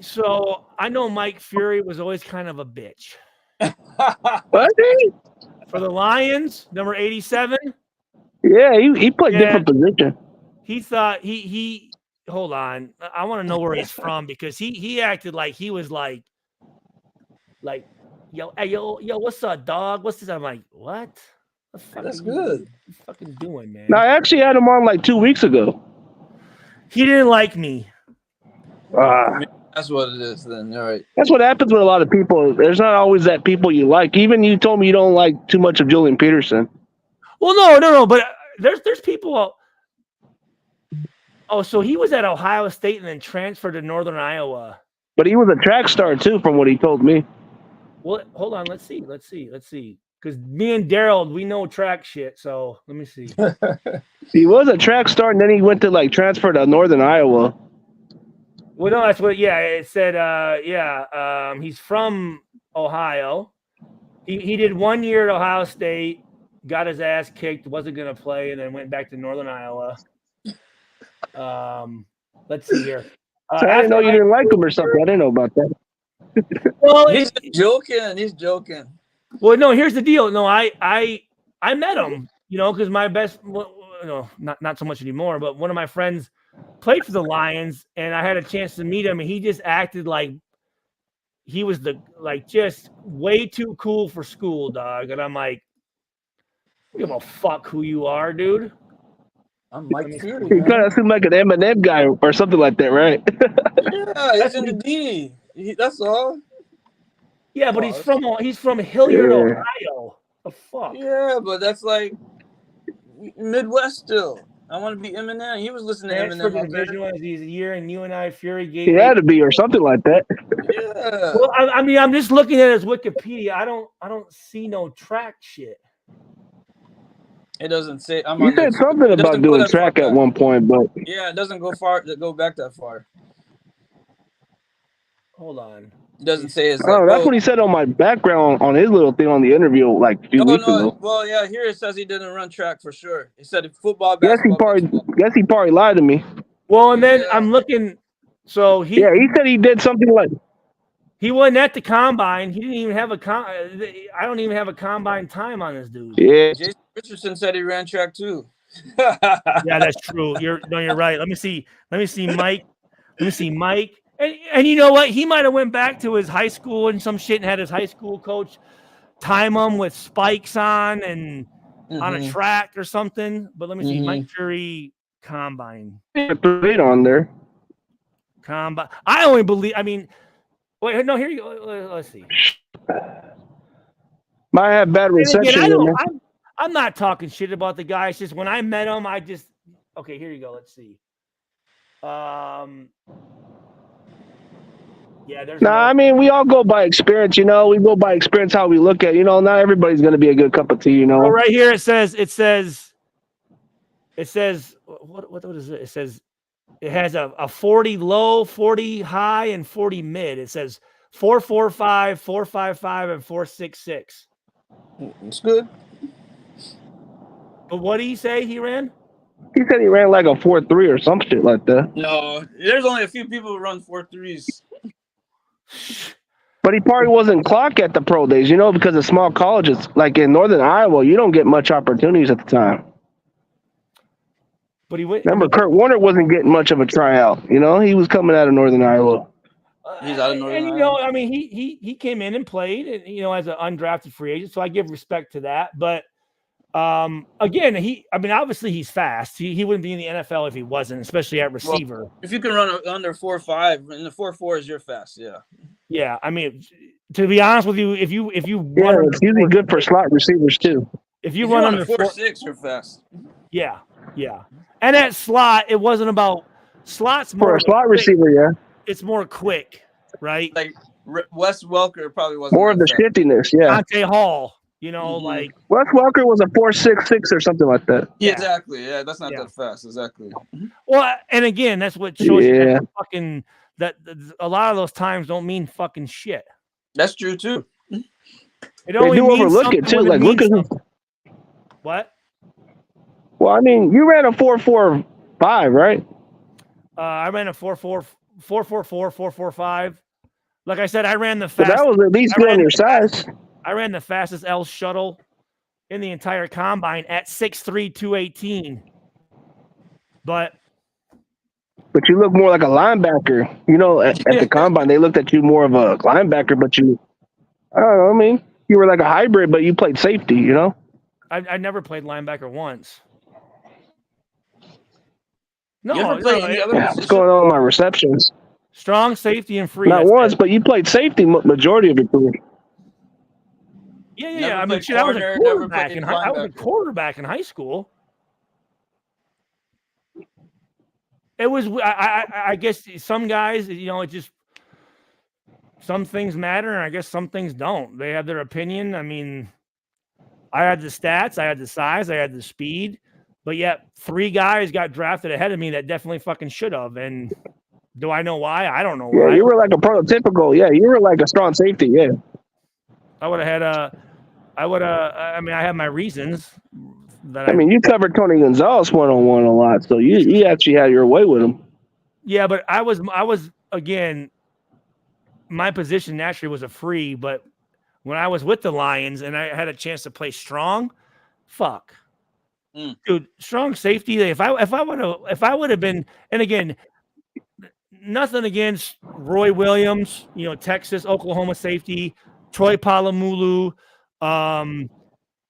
So I know Mike Fury was always kind of a bitch. Was he? For the Lions, number 87. Yeah, he played different position. He thought he hold on. I want to know where he's from, because he acted like he was like yo, hey, yo, what's up, dog? What's this? I'm like, what? That's good. What you fucking doing, man? No, I actually had him on like 2 weeks ago. He didn't like me. That's what it is then. All right. That's what happens with a lot of people. There's not always that people you like. Even you told me you don't like too much of Julian Peterson. Well, no, but there's people. Oh, so he was at Ohio State and then transferred to Northern Iowa. But he was a track star too, from what he told me. Well, hold on. Let's see. Because me and Daryl, we know track shit. So let me see. He was a track star, and then he went to transfer to Northern Iowa. Well, no, that's what. Yeah, it said. He's from Ohio. He did 1 year at Ohio State, got his ass kicked, wasn't gonna play, and then went back to Northern Iowa. Let's see here. So I didn't know you didn't like him or something. I didn't know about that. Well, he's joking. Well, no, here's the deal. No, I met him, because my best, not so much anymore, but one of my friends played for the Lions, and I had a chance to meet him, and he just acted like he was just way too cool for school, dog. And I'm like, give a fuck who you are, dude. I'm Mike Fury. He kind of seemed like an Eminem guy or something like that, right? Yeah, he's in the D. That's all. Yeah, but he's from Hilliard, Ohio. The fuck. Yeah, but that's like Midwest still. I want to be Eminem. He was listening to Eminem. He's a year, and you and I, Fury gave. He had to be, or something like that. Yeah. Well, I mean, I'm just looking at his Wikipedia. I don't see no track shit. It doesn't say. You said something about doing track at one point, but yeah, it doesn't go back that far. Hold on. It doesn't say. It's that's what he said on my background on his little thing on the interview like a few weeks ago. Well, yeah, here it says he didn't run track for sure. He said football. Guess he probably lied to me. Well, and then I'm looking. So he said he did something like. He wasn't at the combine. He didn't even have I don't even have a combine time on this dude. Yeah. Richardson said he ran track too. Yeah, that's true. You're right. Let me see Mike. And you know what? He might have went back to his high school and some shit and had his high school coach time him with spikes on and on a track or something. But let me see. Mike Jury combine. Put on there. Combine. I only believe. I mean, wait. No, here you go. Let's see. Might have bad reception. Again, I'm not talking shit about the guy. It's just when I met him, okay. Here you go. Let's see. Yeah, there's I mean, we all go by experience, you know. We go by experience how we look at, you know. Not everybody's going to be a good cup of tea, you know. So right here it says what is it? It says it has a 40 low, 40 high, and 40 mid. It says 445, 455, and 466. It's good. But what did he say he ran? He said he ran like a 4.3 or some shit like that. No, there's only a few people who run 4.3s. But he probably wasn't clocked at the pro days, you know, because of small colleges. Like in Northern Iowa, you don't get much opportunities at the time. But he went. Remember, Kurt Warner wasn't getting much of a tryout. You know, he was coming out of Northern Iowa. He's out of Northern and you know, I mean, he came in and played, and you know, as an undrafted free agent. So I give respect to that. But again, obviously he's fast. He wouldn't be in the NFL if he wasn't, especially at receiver. Well, if you can run under 4.5 and the 4.4s, you're fast. Yeah. Yeah, I mean, to be honest with you, if you yeah, it's usually good for slot receivers too. If you run under 4.6, you're fast. Yeah. And at slot, it wasn't about slots more for a slot receiver. Yeah, it's more quick, right? Like Wes Welker probably wasn't more of the shiftiness. Yeah, Dante Hall. You know, like Wes Welker was a 4.66 or something like that. Yeah, exactly. Yeah, that's not that fast. Exactly. Well, and again, that's what shows you that a lot of those times don't mean fucking shit. That's true too. It only do means overlook it too. Like look at what? Well, I mean, you ran a 4.45, right? I ran a 4.4, 4.44, 4.45. Like I said, I ran the fastest. But that was at least good on your size. I ran the fastest L shuttle in the entire combine at 6'3", 218. But you look more like a linebacker. You know, at the combine, they looked at you more of a linebacker, but I don't know, I mean, you were like a hybrid, but you played safety, you know? I never played linebacker once. No, what's going on with my receptions? Strong safety and free. Not once, but you played safety majority of your career. Yeah. I mean, shit, I was a quarterback in high school. It was, I guess, some guys, you know, it just some things matter, and I guess some things don't. They have their opinion. I mean, I had the stats, I had the size, I had the speed. But yet 3 guys got drafted ahead of me that definitely fucking should have. And do I know why? I don't know why. Yeah, you were like a prototypical. Yeah, you were like a strong safety. Yeah. I would have had I mean, I have my reasons. You covered Tony Gonzalez one-on-one a lot. So you actually had your way with him. Yeah, but I was again, my position naturally was a free. But when I was with the Lions and I had a chance to play strong, fuck. Dude, strong safety. If I would have been, and again, nothing against Roy Williams, you know, Texas, Oklahoma safety, Troy Polamalu,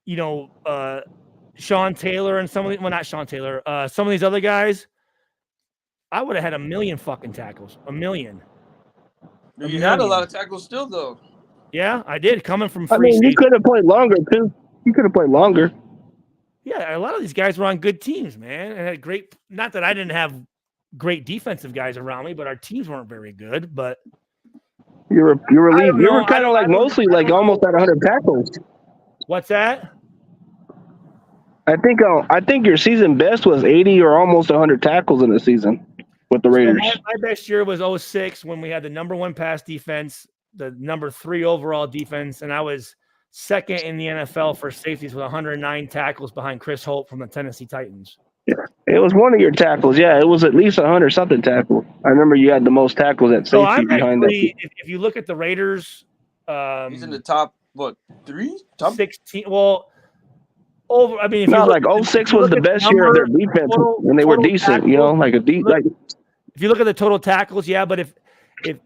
you know, Sean Taylor and some of not Sean Taylor, some of these other guys. I would have had 1 million fucking tackles, 1 million. You had a lot of tackles still, though. Yeah, I did. Coming from free. I mean, you could have played longer too. You could have played longer. Yeah, a lot of these guys were on good teams, man, and had great. Not that I didn't have great defensive guys around me, but our teams weren't very good. But you were kind of like mostly like almost at 100 tackles. What's that? I think your season best was 80 or almost 100 tackles in the season with the Raiders. So my best year was 06 when we had the number 1 pass defense, the number 3 overall defense, and I was second in the NFL for safeties with 109 tackles behind Chris Holt from the Tennessee Titans. Yeah, it was one of your tackles. Yeah, it was at least 100 something tackles. I remember you had the most tackles at safety behind that. If you look at the Raiders, he's in the top 3, top 16. Well, Over, I mean, if you Not look like at the, if 06 you was look the at the best year of their number, defense total, when they were total decent, you know, tackles, like a deep, like if you look at the total tackles, yeah, but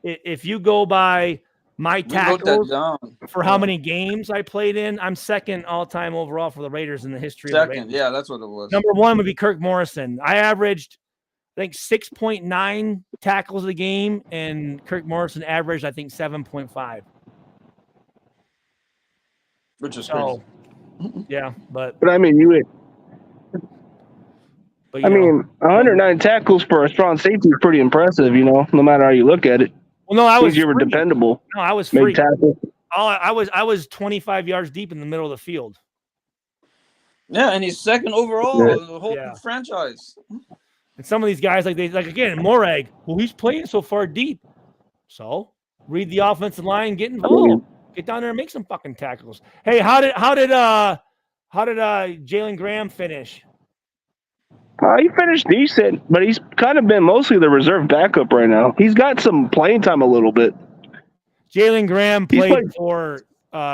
if you go by my We wrote that tackles down. for how many games I played in, I'm second all time overall for the Raiders in the history of the Second, Raiders. yeah, that's what it was. Number one would be Kirk Morrison. I averaged, I think, 6.9 tackles a game, and Kirk Morrison averaged, I think, 7.5. Which is So, yeah, but I mean, you I know, mean, 109 tackles for a strong safety is pretty impressive, you know, no matter how you look at it. well, no, I Means was you were free. dependable. No, I was Make free. tackles. I was 25 yards deep in the middle of the field. Yeah, and he's second overall in the whole franchise. And some of these guys, like again, Morag, well, he's playing so far deep. So read the offensive line, get involved, get down there and make some fucking tackles. Hey, how did Jalen Graham finish? He finished decent, but he's kind of been mostly the reserve backup right now. He's got some playing time a little bit. Jalen Graham played for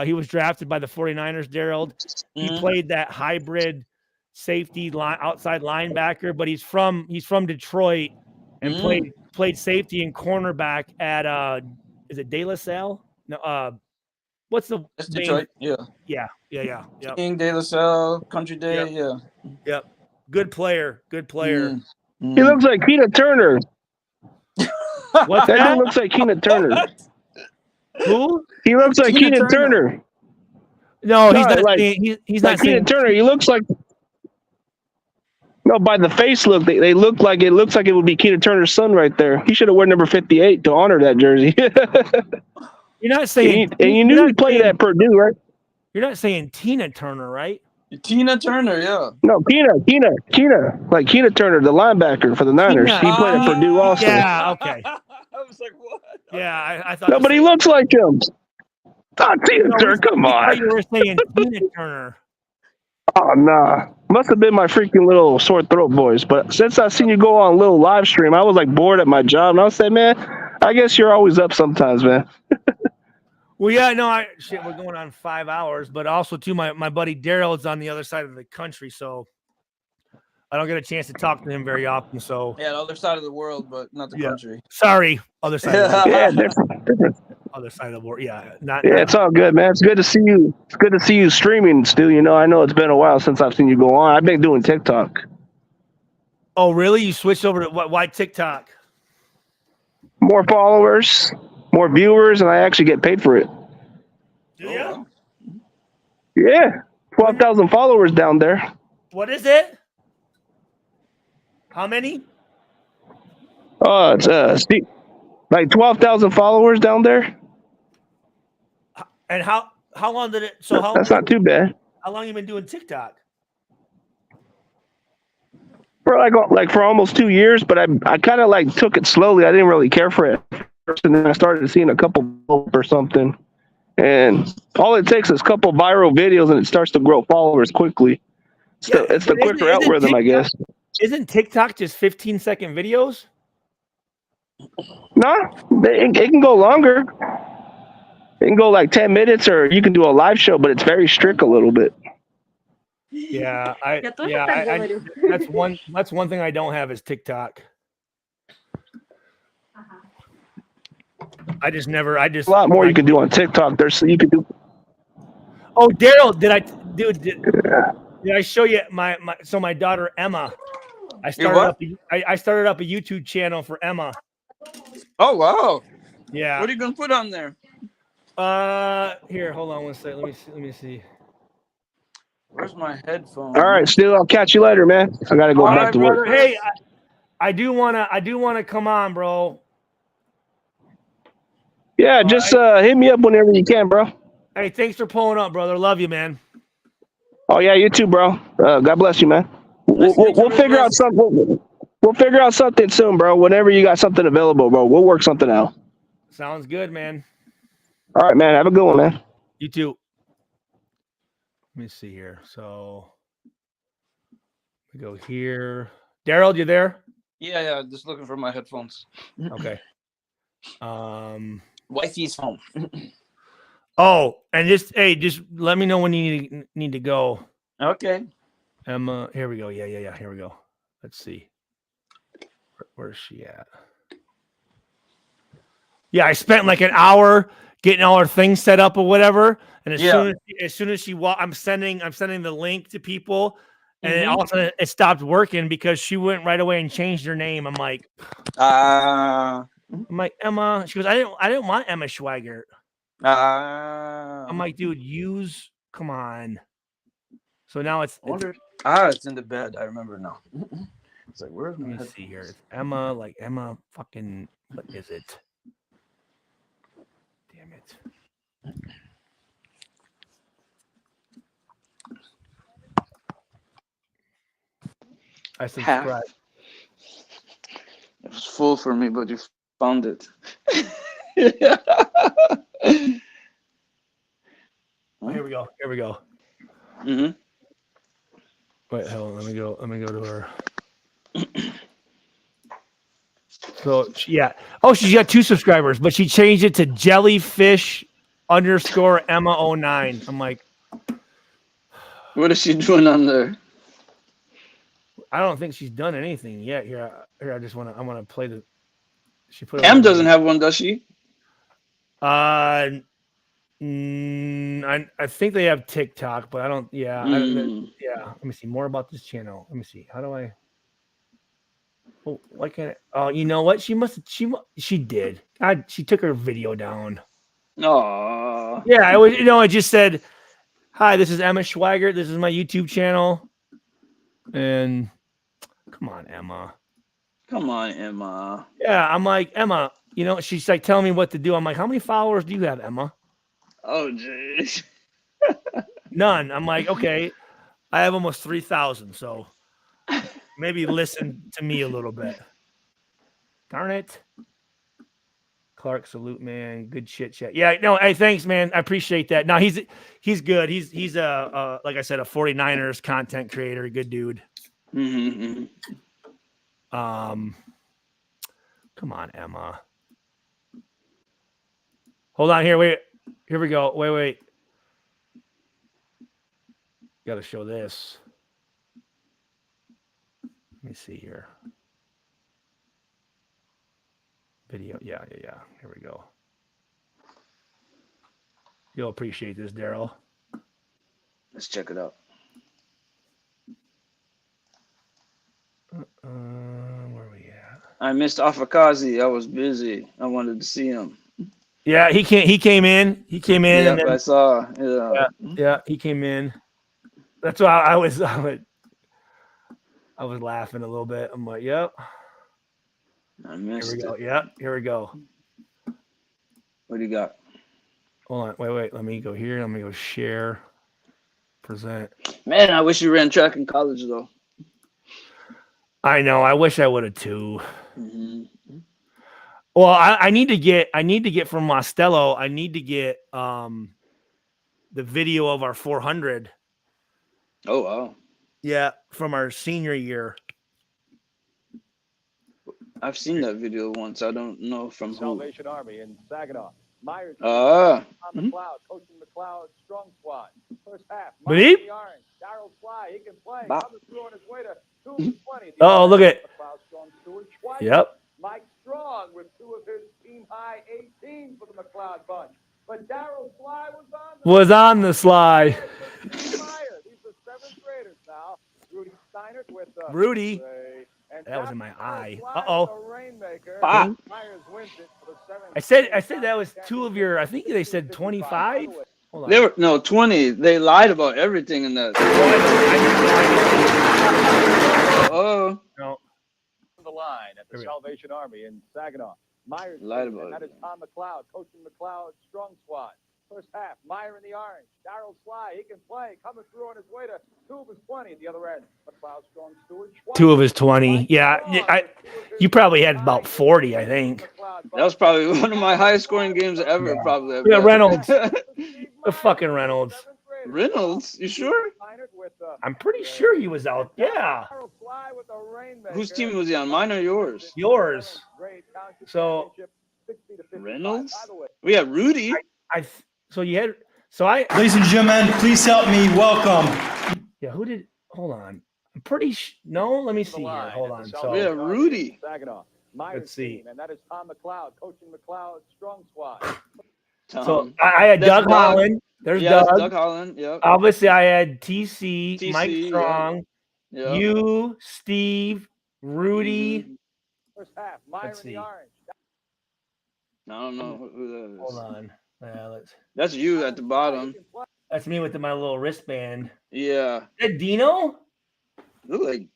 he was drafted by the 49ers, Daryl. He played that hybrid safety outside linebacker, but he's from Detroit and played safety and cornerback at is it De La Salle? No, what's the That's Detroit, yeah. Yep. King, De La Salle, Country Day, Yep. Good player. He looks like Keena Turner. What's that that? dude looks like Keena Turner. Who? He looks like Keena Turner. No, he's not. Like, he's like not Keena Turner. He looks like. No, by the face look, they look like it looks like it would be Keena Turner's son right there. He should have worn number 58 to honor that jersey. You're not saying. And you knew he played at Purdue, right? You're not saying Tina Turner, right? Tina Turner, yeah. No, Keena, like Keena Turner, the linebacker for the Niners. He played at Purdue also. Yeah, okay. I was like, what? Yeah, I thought. No, but he looks like him. Oh, Tina Turner, come I on. thought you were saying Tina Turner. Oh, nah. Must have been my freaking little sore throat voice. But since I seen you go on a little live stream, I was like bored at my job. And I was saying, man, I guess you're always up sometimes, man. Well, yeah, no, we're going on 5 hours, but also too, my buddy Daryl is on the other side of the country, so I don't get a chance to talk to him very often. So yeah, the other side of the world, but not the country. Sorry, other side. Of the world. Yeah, different. Other side of the world. Yeah, it's all good, man. It's good to see you. It's good to see you streaming still. You know, I know it's been a while since I've seen you go on. I've been doing TikTok. Oh, really? You switched over to why TikTok? More followers, more viewers, and I actually get paid for it. Do you? Yeah, 12,000 followers down there. What is it? How many? It's like 12,000 followers down there. And how long did it? So how? That's not too bad. How long you been doing TikTok? For like for almost 2 years, but I kind of like took it slowly. I didn't really care for it first, and then I started seeing a couple or something. And all it takes is a couple viral videos, and it starts to grow followers quickly. It's the quicker algorithm, I guess. Isn't TikTok just 15-second videos? No, it can go longer. It can go like 10 minutes, or you can do a live show, but it's very strict a little bit. Yeah, that's one thing I don't have is TikTok. I just a lot more you can do on TikTok. You can do. Oh, Daryl, did I show you my daughter Emma? I started up a YouTube channel for Emma. Oh wow! Yeah. What are you gonna put on there? Here, hold on one second. Let me see. Where's my headphone? All right, Stu, I'll catch you later, man. I gotta go back to work. Hey, I do wanna come on, bro. Yeah, just hit me up whenever you can, bro. Hey, thanks for pulling up, brother. Love you, man. Oh yeah, you too, bro. God bless you, man. We'll figure out something. We'll figure out something soon, bro. Whenever you got something available, bro, we'll work something out. Sounds good, man. All right, man. Have a good one, man. You too. Let me see here. So we go here. Daryl, you there? Yeah. Just looking for my headphones. Okay. Wifey's home. Oh, and just let me know when you need to go. Okay. Emma, here we go. Yeah. Here we go. Let's see. Where's she at? Yeah, I spent like an hour getting all her things set up or whatever. And as soon as she I'm sending the link to people, and then all of a sudden it stopped working because she went right away and changed her name. I'm like, Emma. She goes, I didn't want Emma Schweigert. I'm like, dude, come on. So now it's it's in the bed. I remember now. It's like, where's my let me see here. It's Emma, like Emma fucking, what is it? Damn it. I subscribe. It was full for me, but you found it. Oh, here we go. Wait, hold on. Let me go to her. So yeah. Oh, she's got 2 subscribers, but she changed it to jellyfish_Emma09. I'm like, what is she doing on there? I don't think she's done anything yet. Here, I want to play the. She put. M doesn't have one, does she? I think they have TikTok, but I don't. Yeah, Let me see more about this channel. Let me see. How do I? Oh, why can't I? Oh, you know what? She did. God, she took her video down. Oh. Yeah, I was. I just said, "Hi, this is Emma Schweigert. This is my YouTube channel." And come on, Emma. Yeah, I'm like, Emma. She's like telling me what to do. I'm like, how many followers do you have, Emma? Oh, jeez. None. I'm like, okay, I have almost 3,000, so maybe listen to me a little bit. Darn it. Clark, salute, man. Good chit chat. Yeah, no, hey, thanks, man. I appreciate that. No, he's good. He's a like I said, a 49ers content creator. Good dude. Come on, Emma. Hold on here. Wait. Here we go. Wait. Got to show this. Let me see here. Video. Yeah. Here we go. You'll appreciate this, Daryl. Let's check it out. Where are we at? I missed Afakazi. I was busy. I wanted to see him. Yeah, he came in. Yep, and then, I saw. Yeah, he came in. That's why I was laughing a little bit. I'm like, yep. I missed Here we go. it. Yep, here we go. What do you got? Hold on. Wait. Let me go here. Let me go share. Present. Man, I wish you ran track in college, though. I know. I wish I would have too. Well, I need to get from Mostello. I need to get the video of our 400. Oh wow. Yeah, from our senior year. I've seen that video once. I don't know from who. Salvation Army in Saginaw. Myers on the cloud, coaching the cloud, strong squad. First half. Beep. Daryl Fly, he can play. Bop. Coming through on his way to 220. Oh, look at. Yep. Mike Strong with 2 of his team high 18 for the McLeod bunch. But Daryl Fly was on the slide. These are 7th graders now. Rudy Steinert with Rudy. That was in my eye. Uh-oh. I said that was 2 of your. I think they said 25. Hold on. They were 20. They lied about everything in that. No. The line at the Salvation Army in Saginaw. Myers lied about that is Tom McLeod, coaching McLeod strong squad. First half, Meyer in the orange. Daryl Sly, he can play. Coming through on his way to 2 of his 20 at the other end. McLeod, strong Stewart. 2 of his 20. Yeah, you probably had about 40, I think. That was probably one of my highest scoring games ever. Yeah. Probably. Yeah, Reynolds. The fucking Reynolds. Reynolds? You sure? I'm pretty sure he was out. Yeah. Whose team was he on? Mine or yours? Yours. So Reynolds? We had Rudy. Ladies and gentlemen, please help me welcome Yeah, who did? Hold on. I'm pretty no. Let me see here. Hold on. So Yeah, Rudy. Saginaw. Let's see. And that is Tom McLeod coaching McLeod strong squad. So I had That's Doug Holland. There's that's Doug. Doug Holland. Yep. Obviously, I had TC, Mike TC, Strong, yeah. you, Steve, Rudy. First half, Meyer Let's in the see. orange. I don't know who that is. Hold on. Let's. That's you at the bottom. That's me with my little wristband. Yeah. Is that Dino? Look like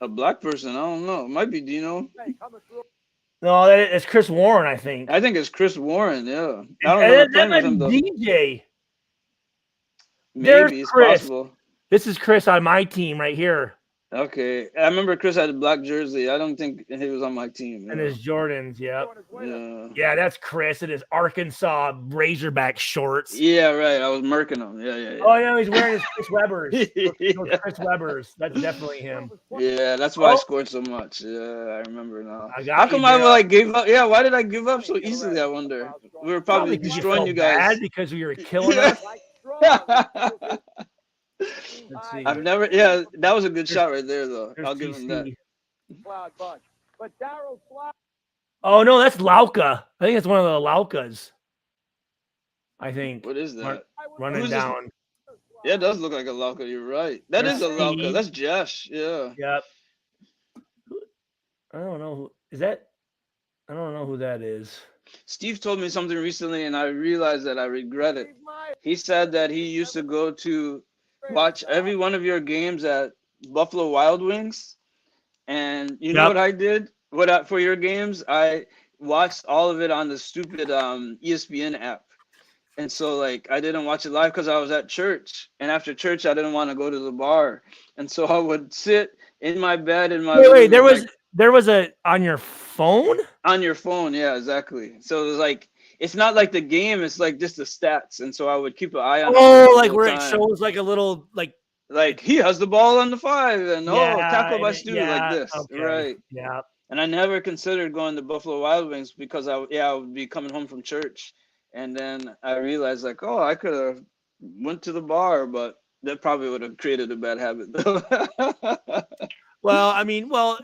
a black person. I don't know. It might be Dino. No, it's Chris Warren, I think. I think it's Chris Warren. Yeah. I don't know. That might be DJ. Maybe There's it's Chris. possible. This is Chris on my team right here. Okay. I remember Chris had a black jersey. I don't think he was on my team. And his Jordans, yep. Yeah. Yeah, that's Chris in his Arkansas Razorback shorts. Yeah, right. I was murking him. Yeah. Oh, yeah, he's wearing his Chris Webbers. Those Chris Webbers. That's definitely him. Yeah, that's why I scored so much. Yeah, I remember now. How come I gave up? Yeah, why did I give up so easily? I wonder. We were probably destroying you guys. Bad because we were killing us. Let's see. I've never. Yeah, that was a good shot right there, though. I'll give him that. But Darryl Slide. Oh no, that's Lauka. I think it's one of the Laukas. I think. What is that? Running Who's down. This? Yeah, it does look like a Lauka. You're right. That is a Lauka. That's Josh. Yeah. Yep. I don't know who is that. I don't know who that is. Steve told me something recently, and I realized that I regret it. He said that he used to go to watch every one of your games at Buffalo Wild Wings, and you know what I did? For your games, I watched all of it on the stupid ESPN app. And so, like, I didn't watch it live because I was at church. And after church, I didn't want to go to the bar. And so I would sit in my bed in my Wait, there was a on your phone? On your phone, yeah, exactly. So it was like, it's not like the game, it's like just the stats. And so I would keep an eye on it. Like where it shows like a little like he has the ball on the 5 and tackle by Stu yeah, like this. okay. Right. Yeah. And I never considered going to Buffalo Wild Wings because I would be coming home from church. And then I realized like, oh, I could have went to the bar, but that probably would have created a bad habit though. Well, I mean, no,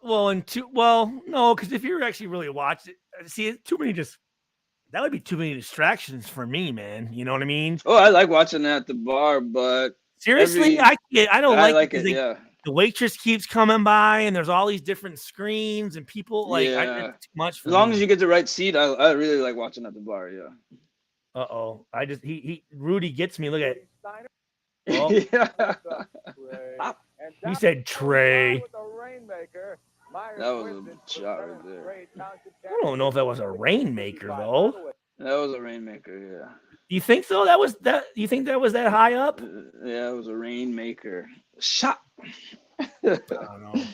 because if you're actually really watching, see, that would be too many distractions for me, man. You know what I mean? Oh, I like watching that at the bar, but seriously, I don't like it. Yeah. The waitress keeps coming by, and there's all these different screens and people. Like, it's too much. As long as you get the right seat, I really like watching at the bar. Yeah. Rudy gets me. Look at it. Oh. He said Trey. That was a shot right there. I don't know if that was a rainmaker though. That was a rainmaker. Yeah. You think so? You think that was that high up? Yeah, it was a rainmaker. Shot. I don't know.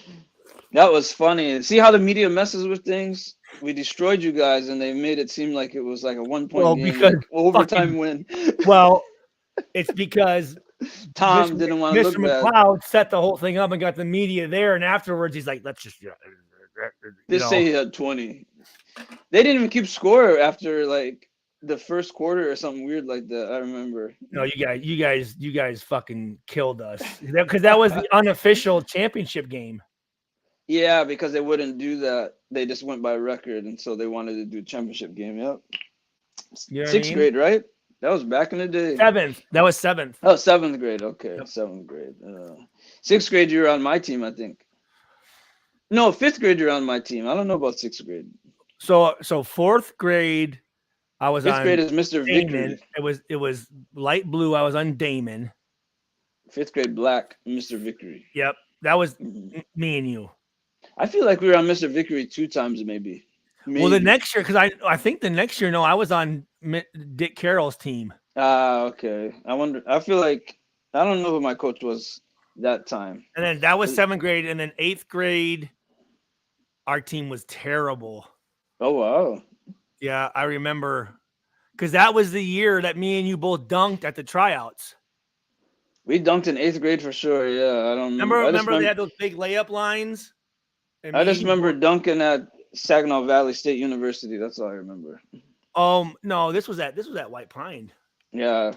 That was funny. See how the media messes with things? We destroyed you guys, and they made it seem like it was like a 1-point game, because overtime win. Well, it's because Tom didn't want to look Mr. bad. McLeod set the whole thing up and got the media there, and afterwards he's like, "Let's just say he had 20." They didn't even keep score after like the first quarter or something weird like that. I remember. No, you guys fucking killed us because that was the unofficial championship game. Yeah, because they wouldn't do that. They just went by record, and so they wanted to do championship game. Yep. You know Sixth grade, right? That was back in the day. Seventh. That was seventh. Oh, seventh grade. Okay, yep. Seventh grade. Sixth grade, you were on my team, I think. No, fifth grade, you're on my team. I don't know about sixth grade. So fourth grade, I was fifth on. Grade is Mr. Damon. Vickery. It was light blue. I was on Damon. Fifth grade, black, Mr. Vickery. Yep, that was me and you. I feel like we were on Mr. Vickery 2 times, maybe. Well, the next year, because I think the next year, no, I was on Dick Carroll's team. Okay. I wonder. I feel like I don't know who my coach was that time. And then that was seventh grade, and then eighth grade, our team was terrible. Oh wow. Yeah, I remember because that was the year that me and you both dunked at the tryouts. We dunked in eighth grade for sure. Yeah, I don't remember they had those big layup lines. I just remember dunking at Saginaw Valley State University. That's all I remember. No, this was at White Pine. Yeah,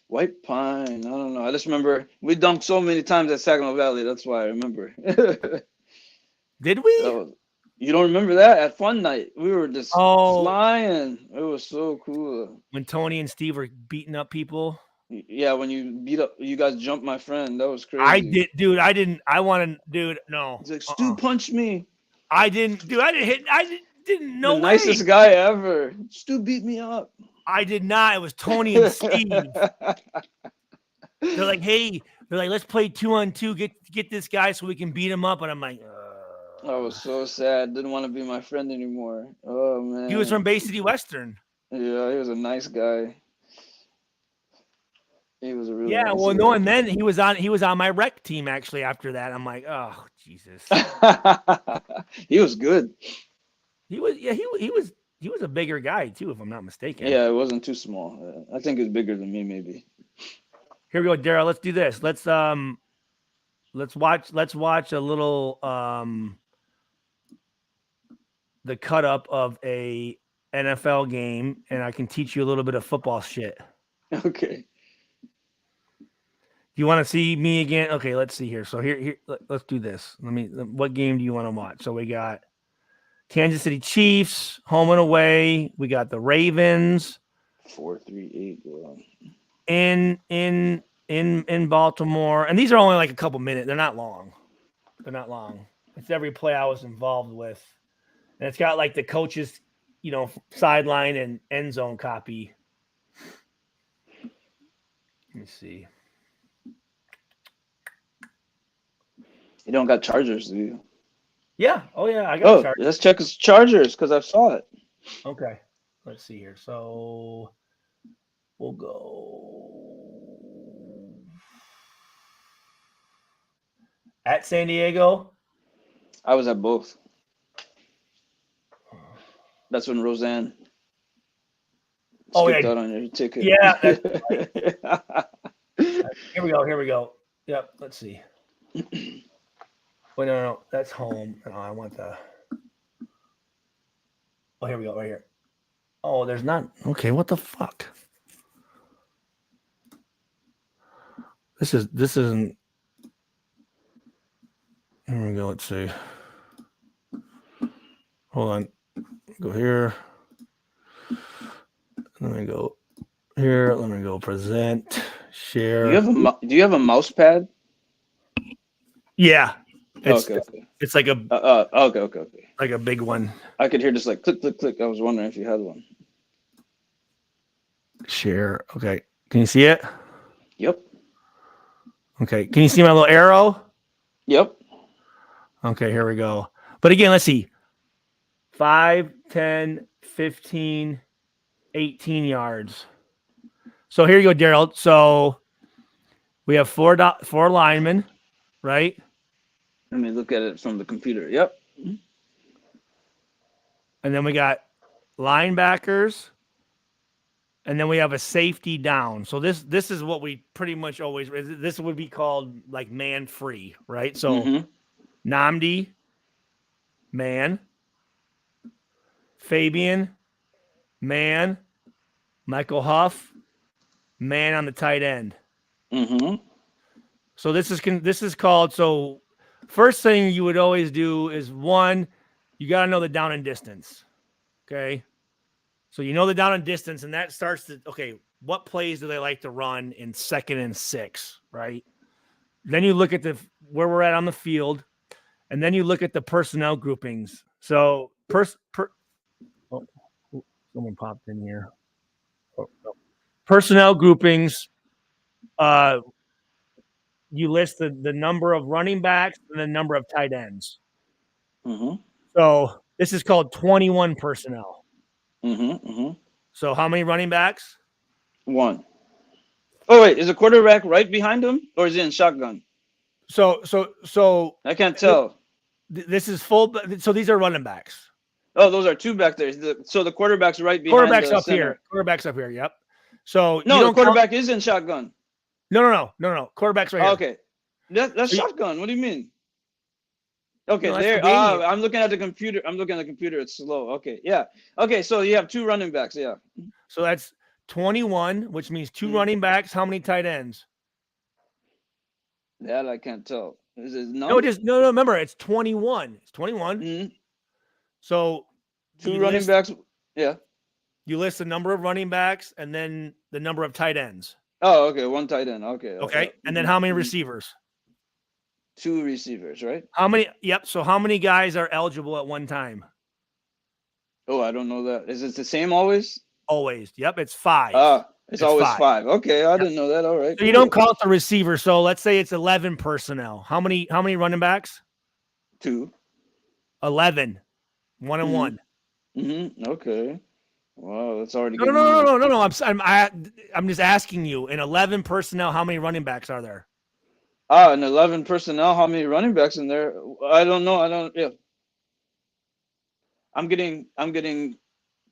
White Pine. I don't know. I just remember we dunked so many times at Saginaw Valley. That's why I remember. Did we? You don't remember that at Fun Night? We were just Oh. flying. It was so cool. When Tony and Steve were beating up people. Yeah, when you guys jumped my friend. That was crazy. I did, dude. I didn't. I wanted, dude. No. He's like, Stu punched me. I didn't, dude. I didn't hit. I didn't know. The nicest guy ever. Stu beat me up. I did not. It was Tony and Steve. They're like, hey, let's play 2-on-2. Get this guy so we can beat him up. And I'm like, I was so sad. Didn't want to be my friend anymore. Oh man. He was from Bay City Western. Yeah, he was a nice guy. He was a really yeah. nice Well, guy. no, and then he was on my rec team actually. After that, I'm like, oh Jesus. He was good. He was a bigger guy too, if I'm not mistaken. Yeah, it wasn't too small. I think he was bigger than me, maybe. Here we go, Daryl. Let's do this. Let's watch a little the cut up of a NFL game, and I can teach you a little bit of football shit. Okay. Do you want to see me again? Okay, let's see here. So here, let's do this. What game do you want to watch? So we got Kansas City Chiefs, home and away. We got the Ravens. 4-3-8. In Baltimore. And these are only like a couple minutes. They're not long. It's every play I was involved with. And it's got like the coaches, sideline and end zone copy. Let me see. You don't got Chargers, do you? Yeah. Oh, yeah. I got Chargers. Let's check his Chargers because I saw it. Okay. Let's see here. So we'll go at San Diego. I was at both. That's when Roseanne skipped out on your ticket. Yeah. That's right. Here we go. Yep. Let's see. Wait, no. That's home. No, I want the. Oh, here we go. Right here. Oh, there's not. Okay, what the fuck? This isn't. Here we go. Let's see. Hold on. Go here. Let me go here. Let me go present. Share. Do you have a mouse pad? Yeah. Okay. It's like a okay. Like a big one. I could hear just like click, click, click. I was wondering if you had one. Share. Okay. Can you see it? Yep. Okay. Can you see my little arrow? Yep. Okay, here we go. But again, let's see. 5, 10, 15, 18 yards. So here you go, Daryl. So we have four linemen, right? Let me look at it from the computer. Yep. And then we got linebackers. And then we have a safety down. So this is what we pretty much always, this would be called like man free, right? So Namdi, man. Fabian, man. Michael Huff, man on the tight end. So this is called, so first thing you would always do is one, you got to know the down and distance. Okay. So you know the down and distance, and that starts to, okay, what plays do they like to run in 2nd and 6, right? Then you look at where we're at on the field, and then you look at the personnel groupings. So someone popped in here. Personnel groupings, you list the number of running backs and the number of tight ends. So this is called 21 personnel. So how many running backs? 1. Oh wait, is the quarterback right behind him, or is he in shotgun? So I can't tell. This is full. So these are running backs. Oh, those are 2 back there. So the quarterback's right behind. Quarterback's the up center. here. Quarterback's up here. Yep. So no, the quarterback is in shotgun. No. Quarterback's right here. Okay, that's shotgun. What do you mean? Okay, No, there. I'm looking at the computer. It's slow. Okay, yeah. Okay, so you have 2 running backs. Yeah. So that's 21, which means 2 running backs. How many tight ends? That I can't tell. Is it No, number? no. Remember, it's 21. It's 21. So 2 running backs. Yeah. You list the number of running backs and then the number of tight ends. Oh, okay. 1 tight end. Okay. Okay. And then how many receivers? 2 receivers, right? How many? Yep. So how many guys are eligible at one time? Oh, I don't know that. Is it the same always? Always. Yep. It's 5. It's always 5. Okay. I didn't know that. All right. So you don't call it the receiver. So let's say it's 11 personnel. How many running backs? 2. 11. 1 and 1. Okay. Wow, that's already No. I'm just asking you. In 11 personnel, how many running backs are there? In 11 personnel, how many running backs in there? I don't know. Yeah. I'm getting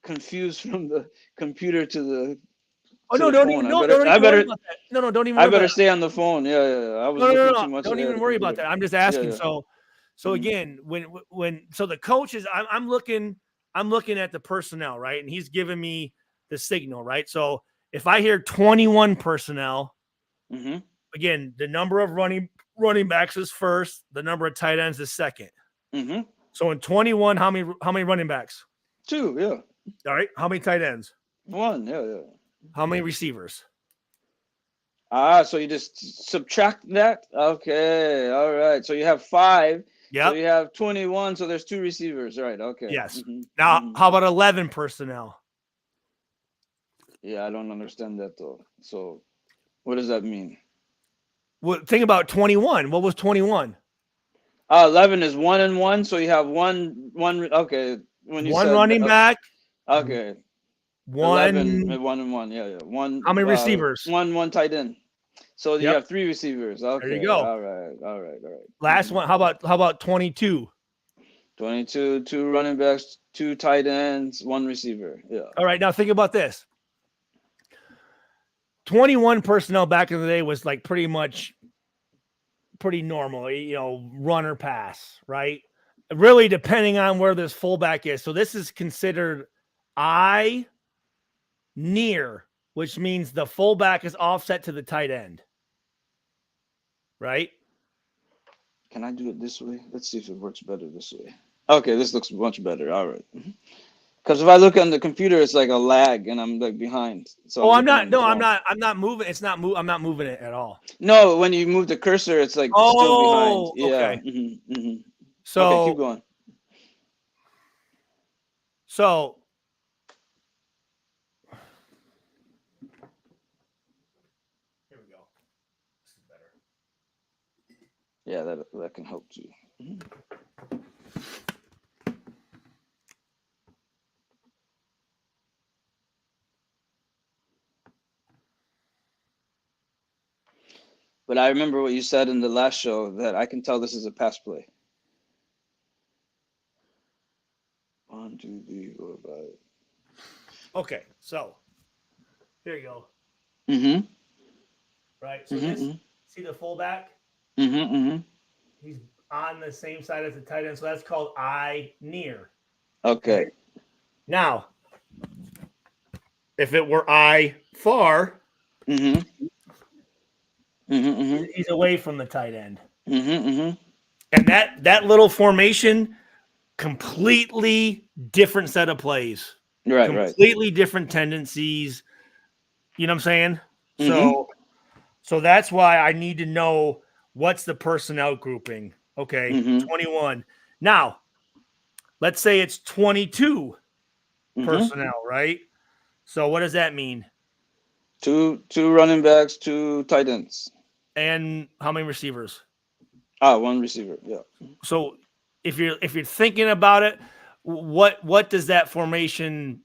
confused from the computer to the don't even worry about that. No, don't even worry I better about stay on the phone. Yeah. I was no. too much Don't even worry about that. I'm just asking. So again, when the coach is, I'm looking at the personnel, right? And he's giving me the signal, right? So if I hear 21 personnel, again, the number of running backs is first, the number of tight ends is second. So in 21, how many running backs? 2, yeah. All right. How many tight ends? 1, yeah. How many receivers? So you just subtract that? Okay, all right. So you have 5. Yeah. So you have 21. So there's 2 receivers, right? Okay. Yes. Now, how about 11 personnel? Yeah, I don't understand that though. So, what does that mean? Well, think about 21. What was 21? 11 is 1 and 1. So you have one. Okay, when you one said running back. Okay. 11, 1 and 1. Yeah. 1. How many receivers? 1 tight end. So you have 3 receivers. Okay. There you go. All right. Last one. How about 22? 22, 2 running backs, 2 tight ends, 1 receiver. Yeah. All right. Now think about this. 21 personnel back in the day was like pretty normal, run or pass, right? Really depending on where this fullback is. So this is considered I near, which means the fullback is offset to the tight end. Right? Can I do it this way? Let's see if it works better this way. Okay, this looks much better. All right. Because if I look on the computer, it's like a lag, and I'm like behind. So I'm not moving. I'm not moving it at all. No, when you move the cursor, it's like still behind. Yeah. Okay. So okay, keep going. So here we go. This is better. Yeah, that can help too. But I remember what you said in the last show that I can tell this is a pass play. 1, 2, 3, 4, 5. Okay, so here you go. Right. So see the fullback? He's on the same side as the tight end. So that's called I near. Okay. Now, if it were I far, he's away from the tight end. And that little formation, completely different set of plays. Right. Completely different tendencies. You know what I'm saying? So that's why I need to know what's the personnel grouping. Okay, 21. Now, let's say it's 22 personnel, right? So what does that mean? 2 running backs, 2 tight ends. And how many receivers? 1 receiver. Yeah. So if you're thinking about it, what does that formation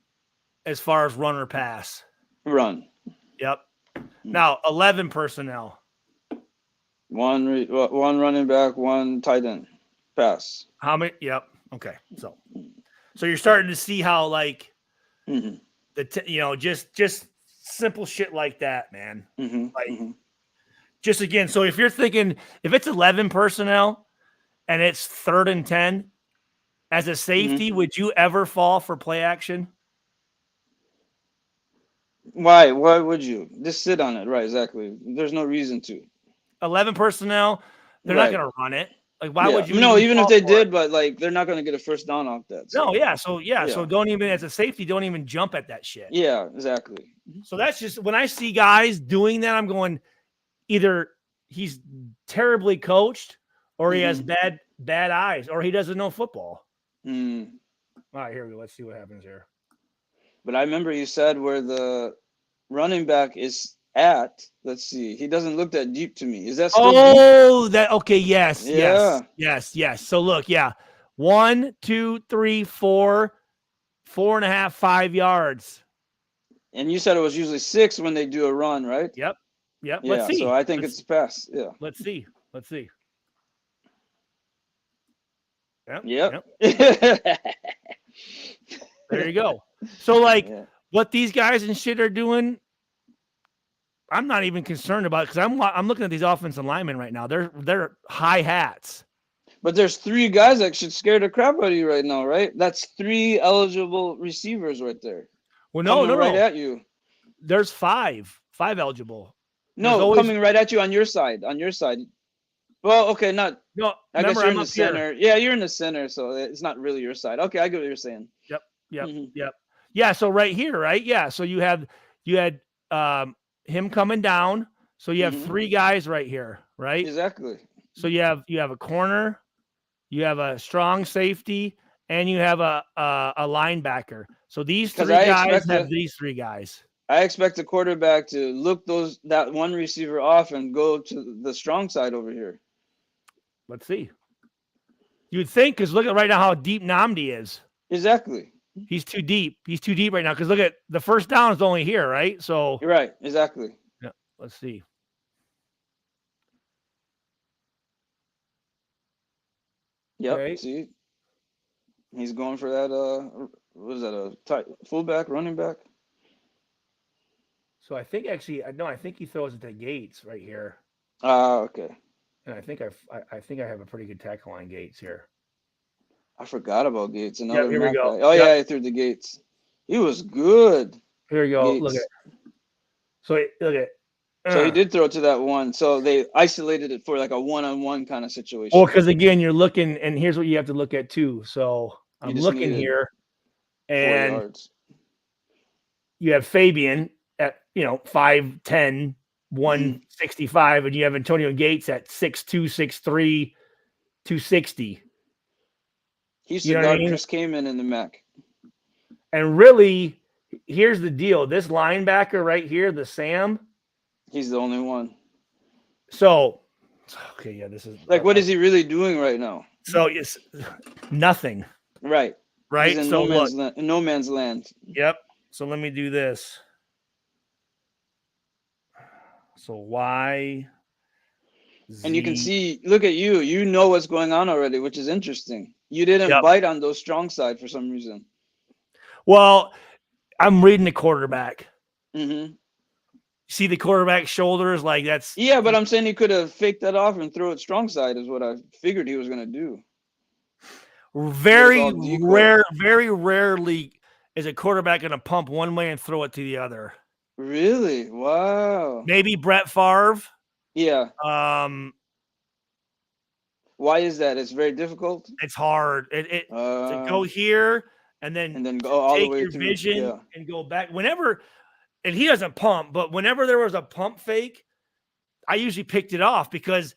as far as run or pass? Run. Yep. Now 11 personnel. 1 running back, 1 tight end. Pass. How many? Yep. Okay. So you're starting to see how like just simple shit like that, man. Just again, so if you're thinking if it's 11 personnel and it's 3rd and 10, as a safety, would you ever fall for play action? Why? Why would you just sit on it? Right, exactly. There's no reason to. 11 personnel, they're not Right. going to run it. Like, why Yeah. would you No, even if call they for it? did, but like they're not going to get a first down off that. No, So yeah. So yeah. so don't even as a safety, don't even jump at that shit. Yeah, exactly. So that's just when I see guys doing that, I'm going either he's terribly coached or he has bad eyes or he doesn't know football. Mm. All right, here we go. Let's see what happens here. But I remember you said where the running back is at. Let's see. He doesn't look that deep to me. Is that still deep? That okay, yes, Yeah. yes. So look, yeah. 1, 2, 3, 4, 4.5, 5 yards. And you said it was usually 6 when they do a run, right? Yep. Yeah. Let's see. So I think it's a pass. Yeah. Let's see. Yep. There you go. So like what these guys and shit are doing, I'm not even concerned about because I'm looking at these offensive linemen right now. They're high hats. But there's 3 guys that should scare the crap out of you right now, right? That's 3 eligible receivers right there. Well, no, right at you. There's 5 eligible. No, coming right at you on your side. Well, okay, not. No, I guess you're in the up center. here. Yeah, you're in the center, so it's not really your side. Okay, I get what you're saying. Yep. Yeah, so right here, right? Yeah, so you had him coming down. So you have 3 guys right here, right? Exactly. So you have a corner, you have a strong safety, and you have a linebacker. So these 3 guys have these 3 guys. I expect the quarterback to look that one receiver off and go to the strong side over here. Let's see. You'd think, because look at right now how deep Namdi is. Exactly. He's too deep. He's too deep right now. Because look at the first down is only here, right? So you're right. Exactly. Yeah. Let's see. Yep. Okay. See, he's going for that. What is that? A tight fullback, running back? So I think actually, no, I think he throws it to Gates right here. Okay. And I think I have a pretty good tackle on Gates here. I forgot about Gates. Yeah, here we go. Oh yeah, he threw the Gates. He was good. Here we go. Gates. Look at. So look at. So he did throw it to that one. So they isolated it for like a one-on-one kind of situation. Well, because again, you're looking, and here's what you have to look at too. So I'm looking here, and 4 yards. You have Fabian at 5'10", 165, and you have Antonio Gates at 6'2", 6'3", 260. He used to guard Chris Kaman in the MAC. And really, here's the deal: this linebacker right here, the Sam. He's the only one. So, okay, yeah, this is like, what is he really doing right now? So it's nothing. Right. Right. He's in so no man's land. Yep. So let me do this. So Y. And you can see, look at you. You know what's going on already, which is interesting. You didn't bite on those strong side for some reason. Well, I'm reading the quarterback. Mm-hmm. See the quarterback's shoulders, like that's. Yeah, but I'm saying he could have faked that off and throw it strong side is what I figured he was going to do. Very rarely is a quarterback going to pump one way and throw it to the other. Really? Wow. Maybe Brett Favre. Yeah. Why is that? It's very difficult. It's hard. To go here and then go all take the way your through, vision and go back. Whenever, and he doesn't pump, but whenever there was a pump fake, I usually picked it off because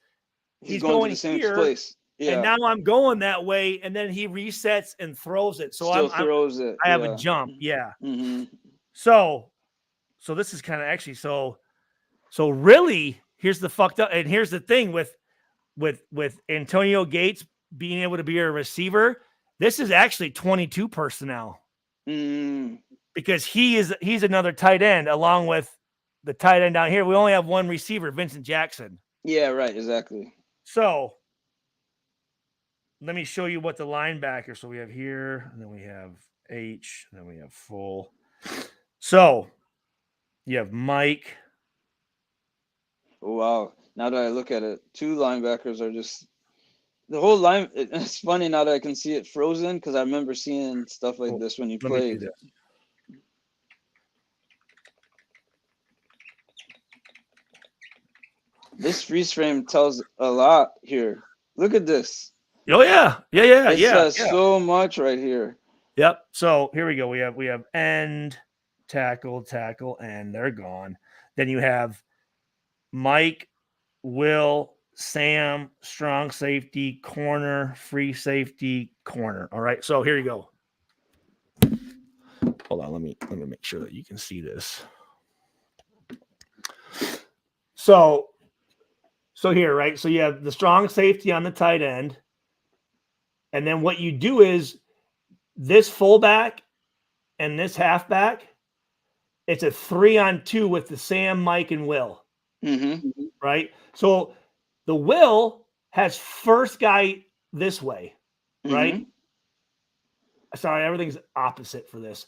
he's going to the same here, place. Yeah. And now I'm going that way, and then he resets and throws it. So I have a jump. Yeah. Mm-hmm. So this is kind of actually so really here's the fucked up, and here's the thing with Antonio Gates being able to be a receiver. This is actually 22 personnel because he's another tight end along with the tight end down here. We only have one receiver, Vincent Jackson. Yeah, right. Exactly. So let me show you what the linebacker. So we have here, and then we have H, and then we have full. So you have Mike. Oh, wow. Now that I look at it, 2 linebackers are just the whole line. It's funny now that I can see it frozen because I remember seeing stuff like this when you played. This freeze frame tells a lot here. Look at this. Oh yeah. It says so much right here. Yep. So here we go. We have end, tackle, and they're gone. Then you have Mike, Will, Sam, strong safety, corner, free safety, corner. All right. So here you go. Hold on. Let me make sure that you can see this. So here, right? So you have the strong safety on the tight end. And then what you do is this fullback and this halfback, it's a 3-on-2 with the Sam, Mike, and Will. Mm-hmm. Right? So the Will has first guy this way, right? Mm-hmm. Sorry, everything's opposite for this.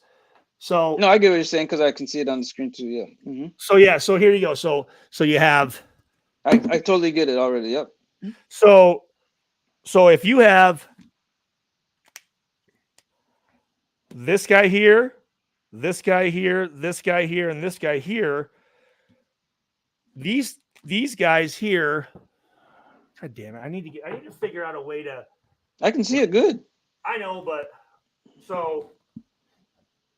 So no, I get what you're saying because I can see it on the screen too. Yeah. Mm-hmm. So here you go. So you have. I totally get it already. Yep. So if you have this guy here, this guy here, this guy here, and this guy here, these guys here. God damn it! I need to figure out a way to. I can see it good. I know, but so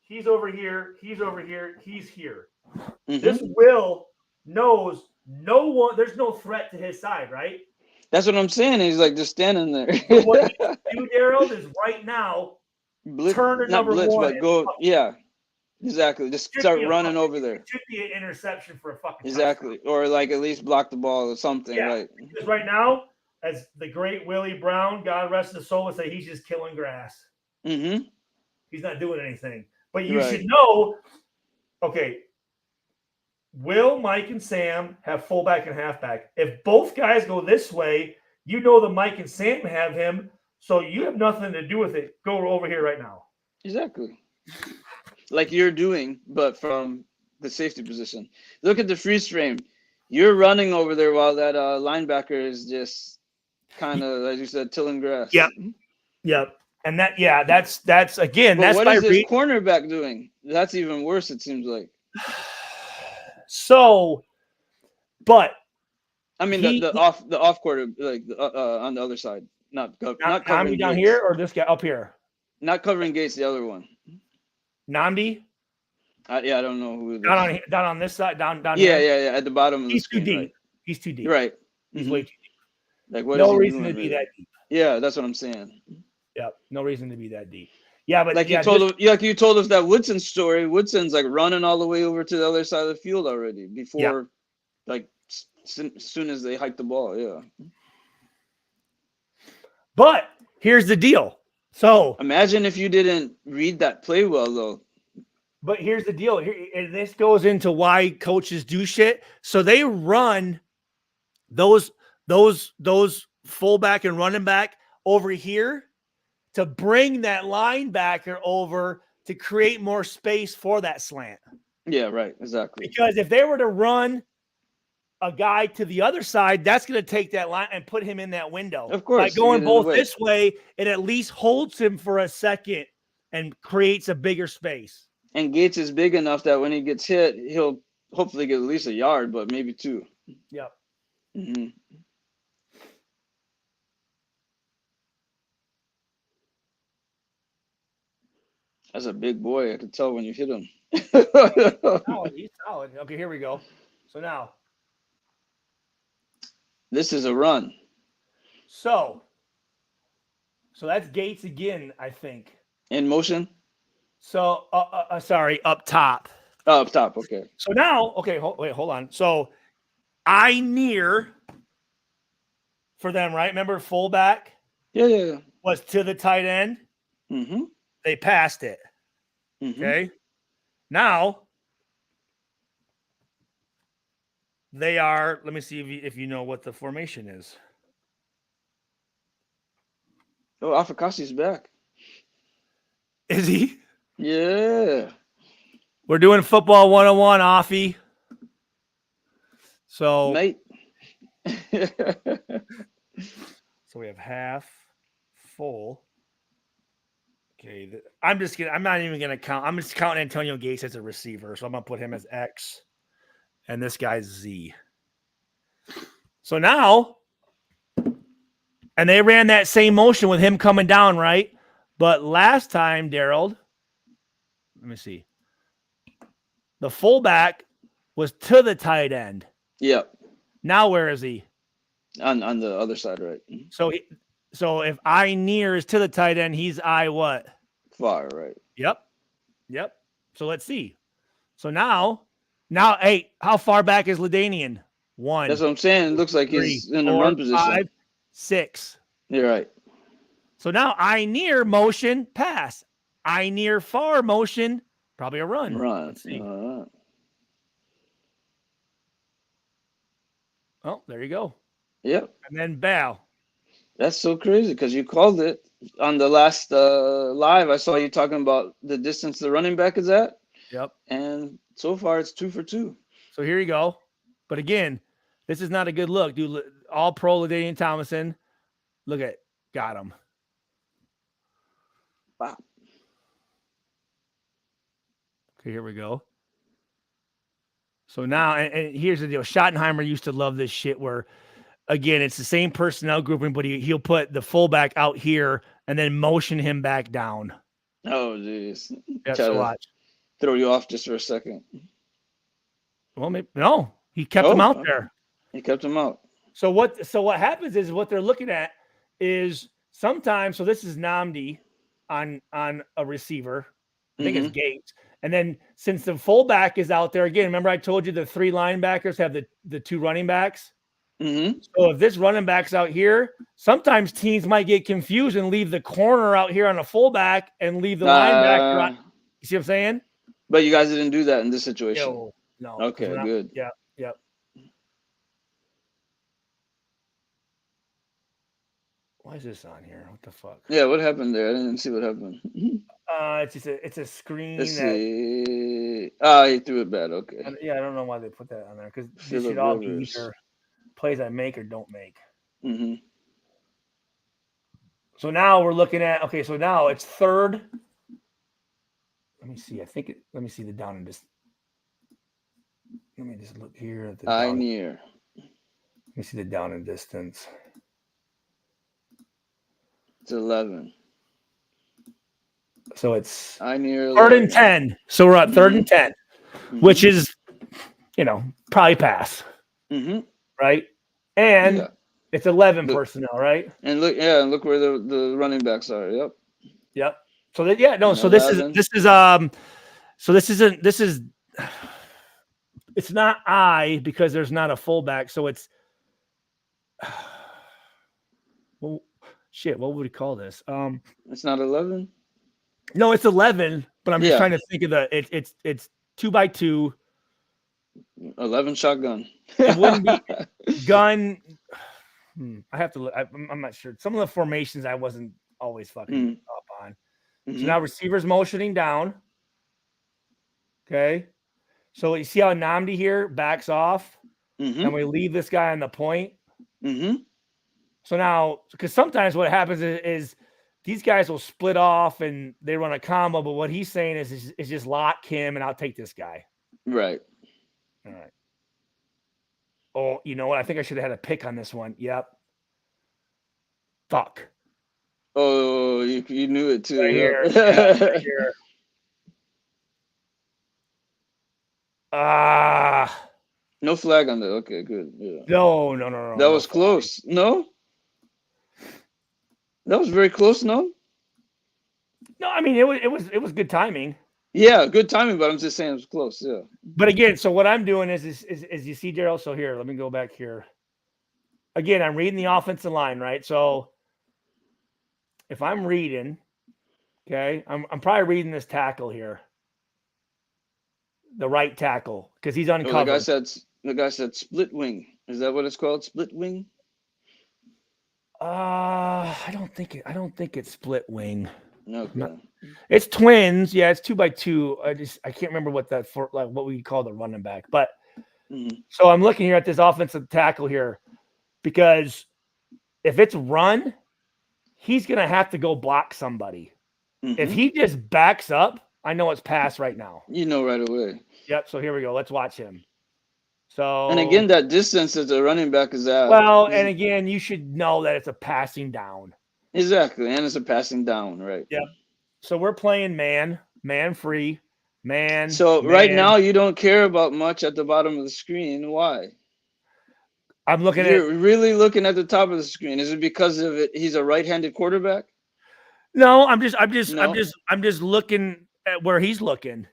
he's over here. He's over here. He's here. Mm-hmm. This Will knows no one. There's no threat to his side, right? That's what I'm saying. He's like just standing there. So what you do, Daryl, is right now turn to not number blitz, one. but go. Yeah, exactly. Just start running over there. It should be an interception for a fucking exactly, touchdown. or like at least block the ball or something. Yeah, right? Because right now, as the great Willie Brown, God rest his soul, would say, he's just killing grass. Mm-hmm. He's not doing anything. But you Right. should know. Okay. Will, Mike, and Sam have fullback and halfback. If both guys go this way, you know that Mike and Sam have him, so you have nothing to do with it. Go over here right now. Exactly. Like you're doing, but from the safety position. Look at the freeze frame. You're running over there while that linebacker is just kind of, as you said, tilling grass. Yep. Yep. And that's again, But that's what my is this cornerback doing? That's even worse, it seems like. So, but I mean, the off quarter, like on the other side, not covering down Gates. here or this guy up here. Not covering Gates, the other one. Namdi. Yeah, I don't know who. Down on this side, down. Yeah, here. yeah, at the bottom of the He's screen. too deep. Right. He's too deep. Right. He's way too deep. Like what? No is he reason doing to be really? that deep. Yeah, that's what I'm saying. Yeah, no reason to be that deep. Yeah, but like yeah, you told us that Woodson story. Woodson's like running all the way over to the other side of the field already before, like soon as they hike the ball. Yeah. But here's the deal. So imagine if you didn't read that play well, though. But here's the deal. And this goes into why coaches do shit. So they run those fullback and running back over here to bring that linebacker over to create more space for that slant. Yeah, right. Exactly. Because if they were to run a guy to the other side, that's going to take that line and put him in that window. Of course. By going both this way, it at least holds him for a second and creates a bigger space. And Gates is big enough that when he gets hit, he'll hopefully get at least a yard, but maybe 2. Yep. Mm-hmm. That's a big boy. I could tell when you hit him. Oh, he's solid. Okay, here we go. So now. This is a run. So that's Gates again, I think. In motion? So, sorry, up top. Oh, up top, okay. So now, okay, hold on. So I near for them, right? Remember fullback? Yeah. Was to the tight end. Mm-hmm. They passed it. Mm-hmm. Okay. Now they are. Let me see if you know what the formation is. Oh, Afakasi's back. Is he? Yeah. We're doing football 101, Offie. So, mate. So we have half, full. Okay, I'm not even gonna count. I'm just counting Antonio Gates as a receiver, so I'm gonna put him as X, and this guy's Z. So now, and they ran that same motion with him coming down, right? But last time, Daryl, let me see. The fullback was to the tight end. Yep. Now where is he? On the other side, right? So if I near is to the tight end, he's I what? Far, right? Yep. So let's see. So now, hey, how far back is Ladanian? 1. That's what I'm saying. It looks like 3, he's in the 4, run position. 5, 6. You're right. So now I near motion pass. I near far motion, probably a run. Let's see. Oh, there you go. Yep. And then bow. That's so crazy because you called it on the last live. I saw you talking about the distance the running back is at. Yep. And so far it's 2 for 2. So here you go. But again, this is not a good look, dude. All pro LaDainian Tomlinson. Look at got him. Wow. Okay, here we go. So now, and here's the deal. Schottenheimer used to love this shit where, again, it's the same personnel grouping, but he'll put the fullback out here and then motion him back down. Oh, jeez. Yeah, so watch. Throw you off just for a second. Well, maybe, no, he kept him out there. He kept him out. So what happens is what they're looking at is sometimes, so this is Namdi on a receiver. I think it's Gates. And then since the fullback is out there, again, remember I told you the 3 linebackers have the 2 running backs? Mm-hmm. So if this running back's out here, sometimes teams might get confused and leave the corner out here on a fullback and leave the linebacker on. You see what I'm saying? But you guys didn't do that in this situation. No. Okay, good. Yeah. Why is this on here? What the fuck? Yeah, what happened there? I didn't see what happened. It's a screen. Let's see. He threw it bad. Okay. Yeah, I don't know why they put that on there because these should all be either plays I make or don't make. Mm-hmm. So now we're looking at so now it's 3rd. Let me see. Let me see the down and just. Let me just look here at the. I near. Let me see the down and distance. It's 11. So it's I near 3rd and 10. So we're at 3rd and 10, which is, probably pass. Mm-hmm. Right? And it's 11 personnel, right? And look where the running backs are. Yep. So it's not I because there's not a fullback. So it's well, shit, what would we call this? It's not 11. No, it's 11. But I'm just trying to think of it's 2x2. 11 shotgun. It wouldn't be gun. I have to look. I'm not sure. Some of the formations I wasn't always fucking up on. So now receivers motioning down. Okay. So you see how Namdi here backs off, and we leave this guy on the point. So now, because sometimes what happens is these guys will split off and they run a combo, but what he's saying is just lock him and I'll take this guy. Right. All right. Oh, you know what? I think I should have had a pick on this one. Yep. Fuck. Oh, you knew it too. Right here. Right here. No flag on that. Okay, good. Yeah. No. That was close. No? That was very close, no? No, I mean it was good timing. Yeah, good timing, but I'm just saying it was close. Yeah. But again, so what I'm doing is you see Daryl. So here, let me go back here. Again, I'm reading the offensive line, right? So if I'm reading, okay, I'm probably reading this tackle here. The right tackle, because he's uncovered. The guy said split wing. Is that what it's called? Split wing? I don't think it's split wing. Okay. It's twins. Yeah, it's 2x2. I can't remember what what we call the running back. But so I'm looking here at this offensive tackle here, because if it's run, he's gonna have to go block somebody. If he just backs up, I know it's pass right now. You know right away. Yep. So here we go. Let's watch him. So And again, that distance that the running back is at. well, and again, you should know that it's a passing down. Exactly, and it's a passing down, right? Yep. So we're playing man free, man. So man. right now you don't care about much at the bottom of the screen. Why? I'm looking You're really looking at the top of the screen. Is it because of it? He's a right-handed quarterback. No, I'm just looking at where he's looking.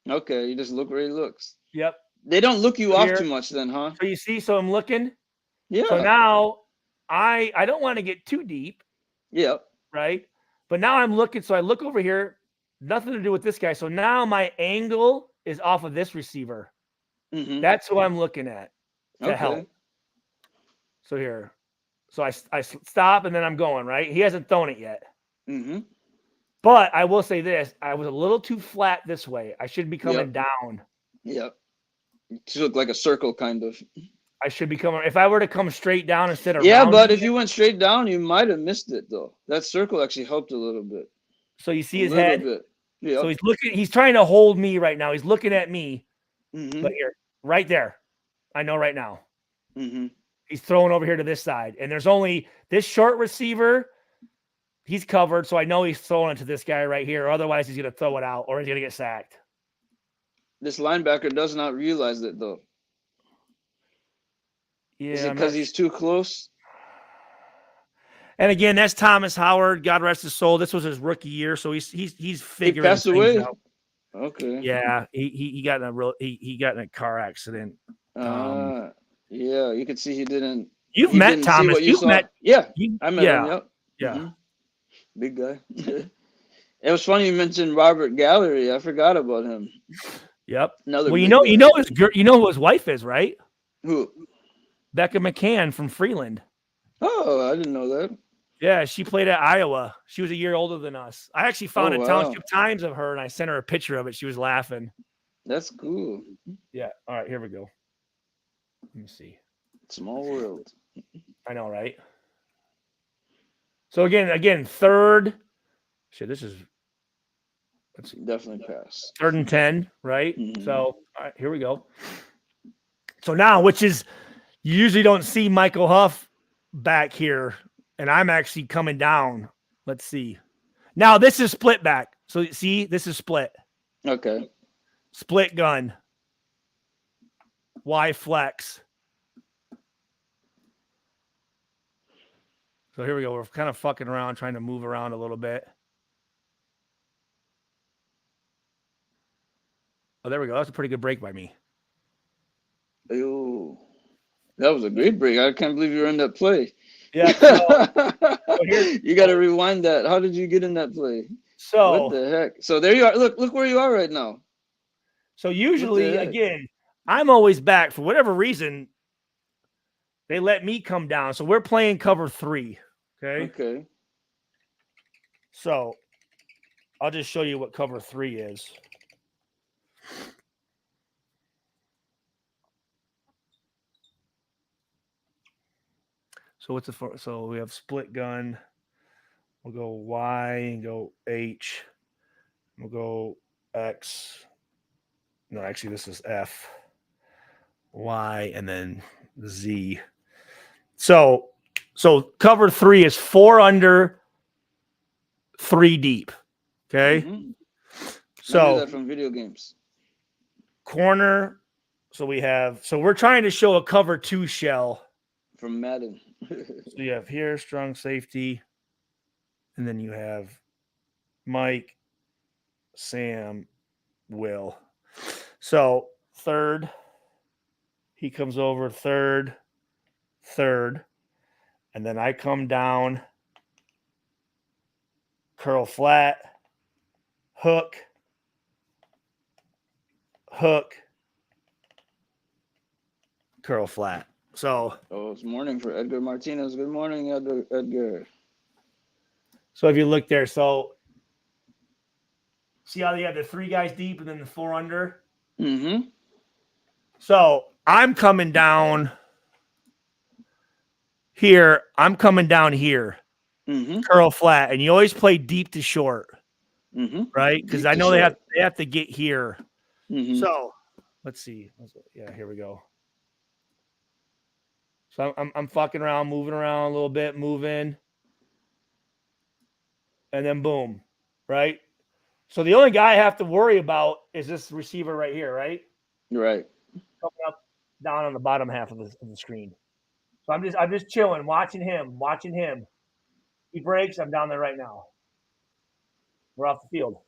Okay, you just look where he looks. Yep. They don't look you So off here- too much, then, huh? So you see, so I'm looking. Yeah. So now I don't want to get too deep. Yeah. Right. But now I'm looking. So I look over here. Nothing to do with this guy. So now my angle is off of this receiver. Mm-hmm. That's who I'm looking at to Okay. help. So here. So I stop and then I'm going, right? He hasn't thrown it yet. Mm-hmm. But I will say this. I was a little too flat this way. I should be coming down. Yep. You look like a circle, kind of. I should be coming. If I were to come straight down instead of Yeah, but rounding if you went straight down, you might have missed it, though. That circle actually helped a little bit. So you see A his little head? bit. Yeah. So he's looking, he's trying to hold me right now. He's looking at me. Mm-hmm. But here, right there. I know right now. Mm-hmm. He's throwing over here to this side. And there's only this short receiver. He's covered. So I know he's throwing it to this guy right here. Or otherwise, he's going to throw it out or he's going to get sacked. This linebacker does not realize that, though. Yeah. Is it because he's too close? And again, that's Thomas Howard. God rest his soul. This was his rookie year, so he's figuring passed things away? out. Okay. Yeah, he got in a he got in a car accident. Yeah, you could see he didn't. You've he met didn't see Thomas. what you You've saw. met. Yeah, You, I met him. Yep. Yeah. Mhm. Big guy. It was funny you mentioned Robert Gallery. I forgot about him. Yep. Another. Well, big you guy. know who his wife is, right? Who? Becca McCann from Freeland. Oh, I didn't know that. Yeah, she played at Iowa. She was a year older than us. I actually found Oh, a wow. Township Times of her, and I sent her a picture of it. She was laughing. That's cool. Yeah. All right, here we go. Let me see. Small world. I know, right? So again, third. Shit, this is. Let's see. Definitely pass. 3rd and 10, right? Mhm. So, all right, here we go. So now, which is, you usually don't see Michael Huff back here, and I'm actually coming down. Let's see. Now, this is split back. So, see, this is split. Okay. Split gun. Y flex. So here we go. We're kind of fucking around, trying to move around a little bit. Oh, there we go. That's a pretty good break by me. Ew. That was a great break. I can't believe you were in that play. Yeah. You got to rewind that. How did you get in that play? So what the heck? So there you are. Look where you are right now. So usually, again, I'm always back for whatever reason. They let me come down. So we're playing cover 3. Okay. Okay. So I'll just show you what cover 3 is. So what's the so we have split gun. We'll go Y and go H. We'll go X. No, actually, this is F, Y, and then Z. So cover 3 is 4 under, 3 deep. Okay. Mm-hmm. So I knew that from video games. Corner. So we're trying to show a cover 2 shell from Madden. So you have here strong safety, and then you have Mike, Sam, Will. So third, he comes over third, and then I come down, curl flat, hook, curl flat. So it's morning for Edgar Martinez. Good morning, Edgar. So if you look there, so see how you have the 3 guys deep and then the 4 under? Mm-hmm. So I'm coming down here. I'm coming down here. Mm-hmm. Curl flat. And you always play deep to short. Mm-hmm. Right? Because I know they have to get here. Mm-hmm. So let's see. Yeah, here we go. So I'm fucking around, moving around a little bit, moving, and then boom, right? So the only guy I have to worry about is this receiver right here, right? Right. Coming up down on the bottom half of the screen. So I'm just chilling, watching him. He breaks, I'm down there right now. We're off the field.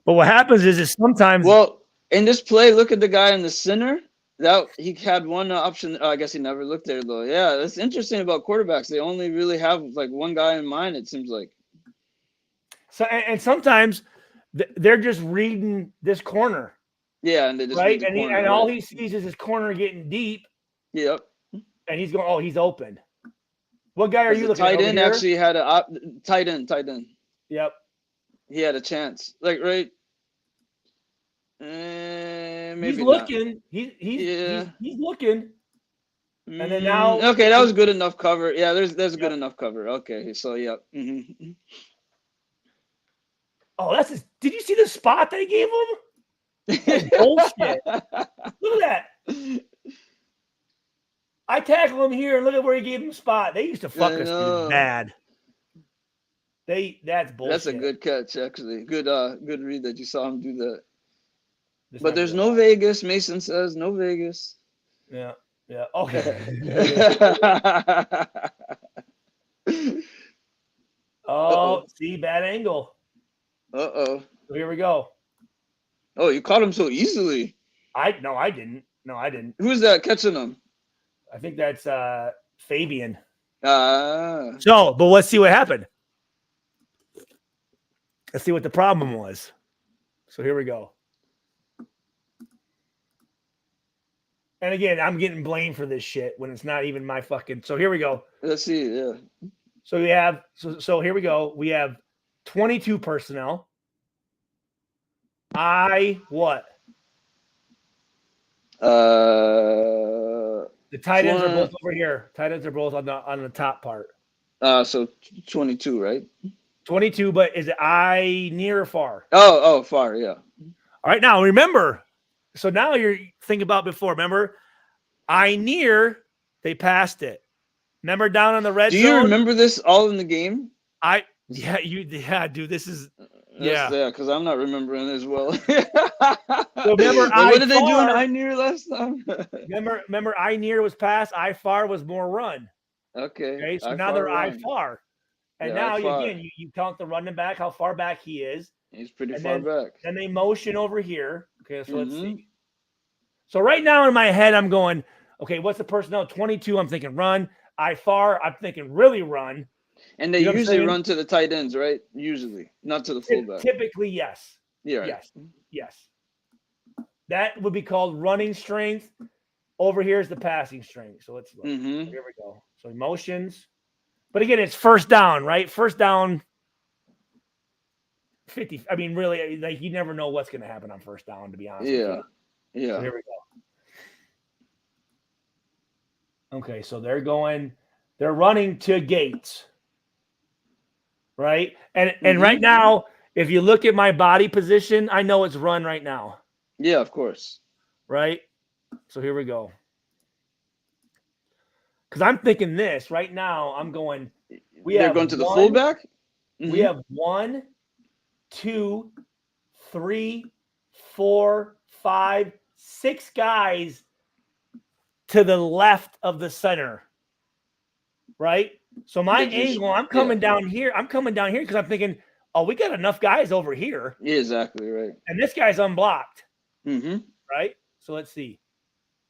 But what happens is sometimes. Well, in this play, look at the guy in the center. That he had one option. I guess he never looked there though. Yeah, that's interesting about quarterbacks. They only really have like one guy in mind. It seems like. So and sometimes they're just reading this corner. Yeah, and they just right, read the and corner, and all right. he sees is his corner getting deep. Yep. And he's going, oh, he's open. What guy are you The looking at? tight Over end here? actually had a tight end. Yep. He had a chance. Like right. Maybe He's not. looking. He's Yeah. he's looking. And then now. Okay, that was good enough cover. Yeah, there's good enough cover. Okay, so yeah. Mm-hmm. Oh, that's his. Did you see the spot that he gave him? That's bullshit. Look at that. I tackle him here and look at where he gave him spot. They used to fuck us dude, bad. That's bullshit. That's a good catch, actually. Good read that you saw him do that. But there's no Vegas. Mason says no Vegas. Yeah. Yeah. Okay. Oh, see, bad angle. Uh-oh. So here we go. Oh, you caught him so easily. I didn't. No, I didn't. Who's that catching him? I think that's Fabian. So, but let's see what happened. Let's see what the problem was. So here we go. And again, I'm getting blamed for this shit when it's not even my fucking. So here we go. Let's see. Yeah. So we have. So here we go. We have 22 personnel. What? The tight ends are both over here. Tight ends are both on the top part. So 22, right? 22, but is it I near or far? Oh, far, yeah. All right, now remember. So now you're thinking about before. Remember, I near, they passed it. Remember down on the red zone? Do you remember this all in the game? Dude, this is because I'm not remembering as well. So remember, what did they do in I near last time? remember, I near was pass, I far was more run. Okay. So now they're I far. And now I-far. you count the running back, how far back he is. He's pretty far back. And they motion over here. Okay, so let's see. So right now in my head, I'm going, okay, what's the personnel? 22, I'm thinking run. I far, I'm thinking really run. And they usually run to the tight ends, right? Usually, not to the fullback. Typically, yes. Yeah. Right. Yes. That would be called running strength. Over here is the passing strength. So let's look. So here we go. So emotions. But again, it's first down, right? First down, 50. I mean, really, like you never know what's going to happen on first down, to be honest. Yeah. So here we go. Okay, so they're running to Gates. Right? And right now, if you look at my body position, I know it's run right now. Yeah, of course. Right? So here we go. Because I'm thinking this right now. I'm going. They're going to the fullback? We have 1, 2, 3, 4, 5, 6 guys to the left of the center. Right? So my angle, I'm coming down here. I'm coming down here because I'm thinking, oh, we got enough guys over here. Yeah, exactly right. And this guy's unblocked. Right? So let's see.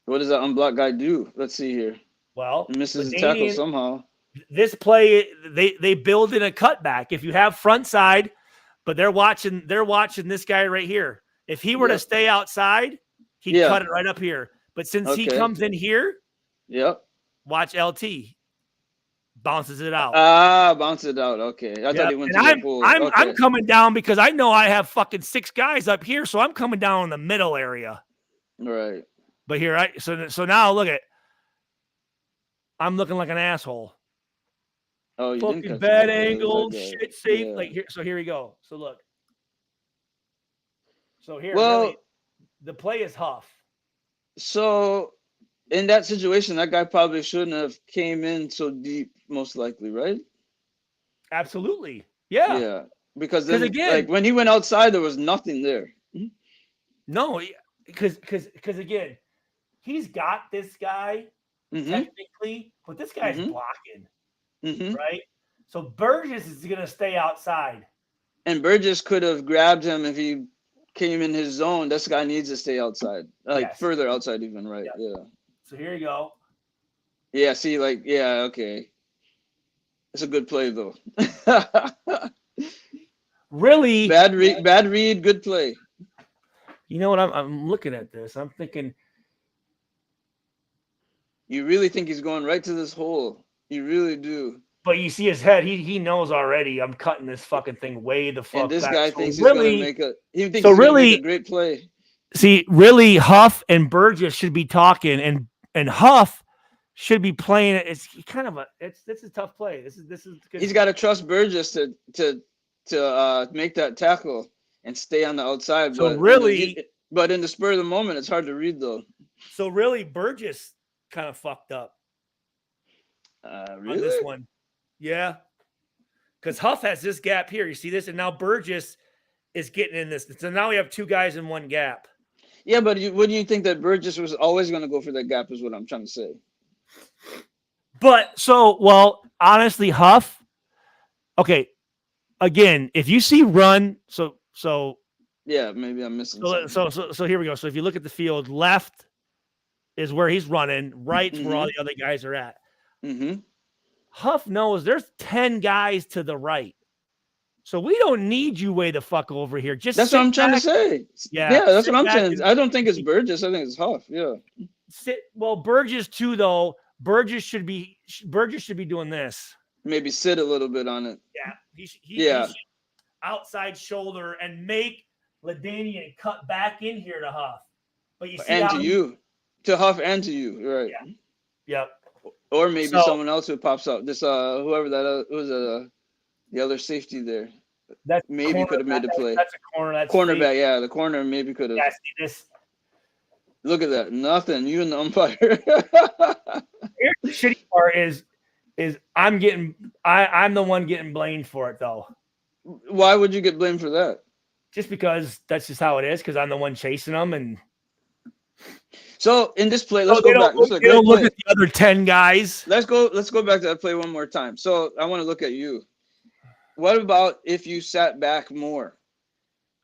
What does that unblocked guy do? Let's see here. Well, he misses the tackle somehow. This play, they build in a cutback. If you have front side, but they're watching this guy right here. If he were to stay outside, he'd cut it right up here. But since he comes in here, watch LT. Bounces it out. Bounces it out. Okay. I thought he went to the pool. I'm coming down because I know I have fucking 6 guys up here, so I'm coming down in the middle area. Right. But here, so now look at, I'm looking like an asshole. Oh, you fucking bad angle, shit safe. Like here, so here we go. So look. So here, really, the play is Huff. So in that situation, that guy probably shouldn't have came in so deep, most likely, right? Absolutely. Yeah. Yeah, because Because then, again, like when he went outside, there was nothing there. no, because again, he's got this guy Mm-hmm. technically, but this guy's Mhm. blocking, Mm-hmm. right? So Burgess is gonna stay outside. And Burgess could have grabbed him if he came in his zone. This guy needs to stay outside, like Yes. further outside, even, right? Yeah. Yeah. So here you go. Yeah. See, like, yeah, okay. It's a good play though. Really, Bad read, good play. you know what? I'm looking at this. I'm thinking, You really think he's going right to this hole? You really do. but you see his head. He knows already. I'm cutting this fucking thing way the fuck And this back. guy So thinks he's gonna really, make a. He thinks so he's gonna make really, a great play. see, really, Huff and Burgess should be talking, and Huff should be playing it. It's kind of a this is a tough play. This is good. He's got to trust Burgess to make that tackle and stay on the outside. So But really, but in the spur of the moment, it's hard to read though. so really, Burgess kind of fucked up Really? on this one. Yeah, because Huff has this gap here. You see this, and now Burgess is getting in this. So now we have two guys in one gap. Yeah, but wouldn't you think that Burgess was always going to go for that gap? Is what I'm trying to say. But well, honestly, Huff. Okay, again, if you see run, so Yeah, maybe I'm missing. something. so here we go. So if you look at the field, left is where he's running, right's where all the other guys are at. Mm-hmm. Huff knows there's 10 guys to the right. So we don't need you way the fuck over here. Just That's what I'm trying to say. Yeah, that's sit what I'm back saying. and- I don't think it's Burgess. I think it's Huff. Yeah. Well, Burgess too, though. Burgess should be doing this. Maybe sit a little bit on it. Yeah. He Yeah. should outside shoulder and make LaDainian cut back in here to Huff. But you see And how to you, to Huff and to you, right? Yeah. Yep. Or maybe So- someone else who pops out. This whoever that was the other safety there. That maybe could have made the play. That's a corner. That's Cornerback, free. yeah, the corner maybe could have. Yeah, see this. Look at that, nothing. You and the umpire. Here's the shitty part is I'm the one getting blamed for it though. Why would you get blamed for that? Just because that's just how it is. Because I'm the one chasing them, and so in this play, let's they go back. don't, they don't look at the other 10 guys. Let's go back to that play one more time. So I want to look at you. What about if you sat back more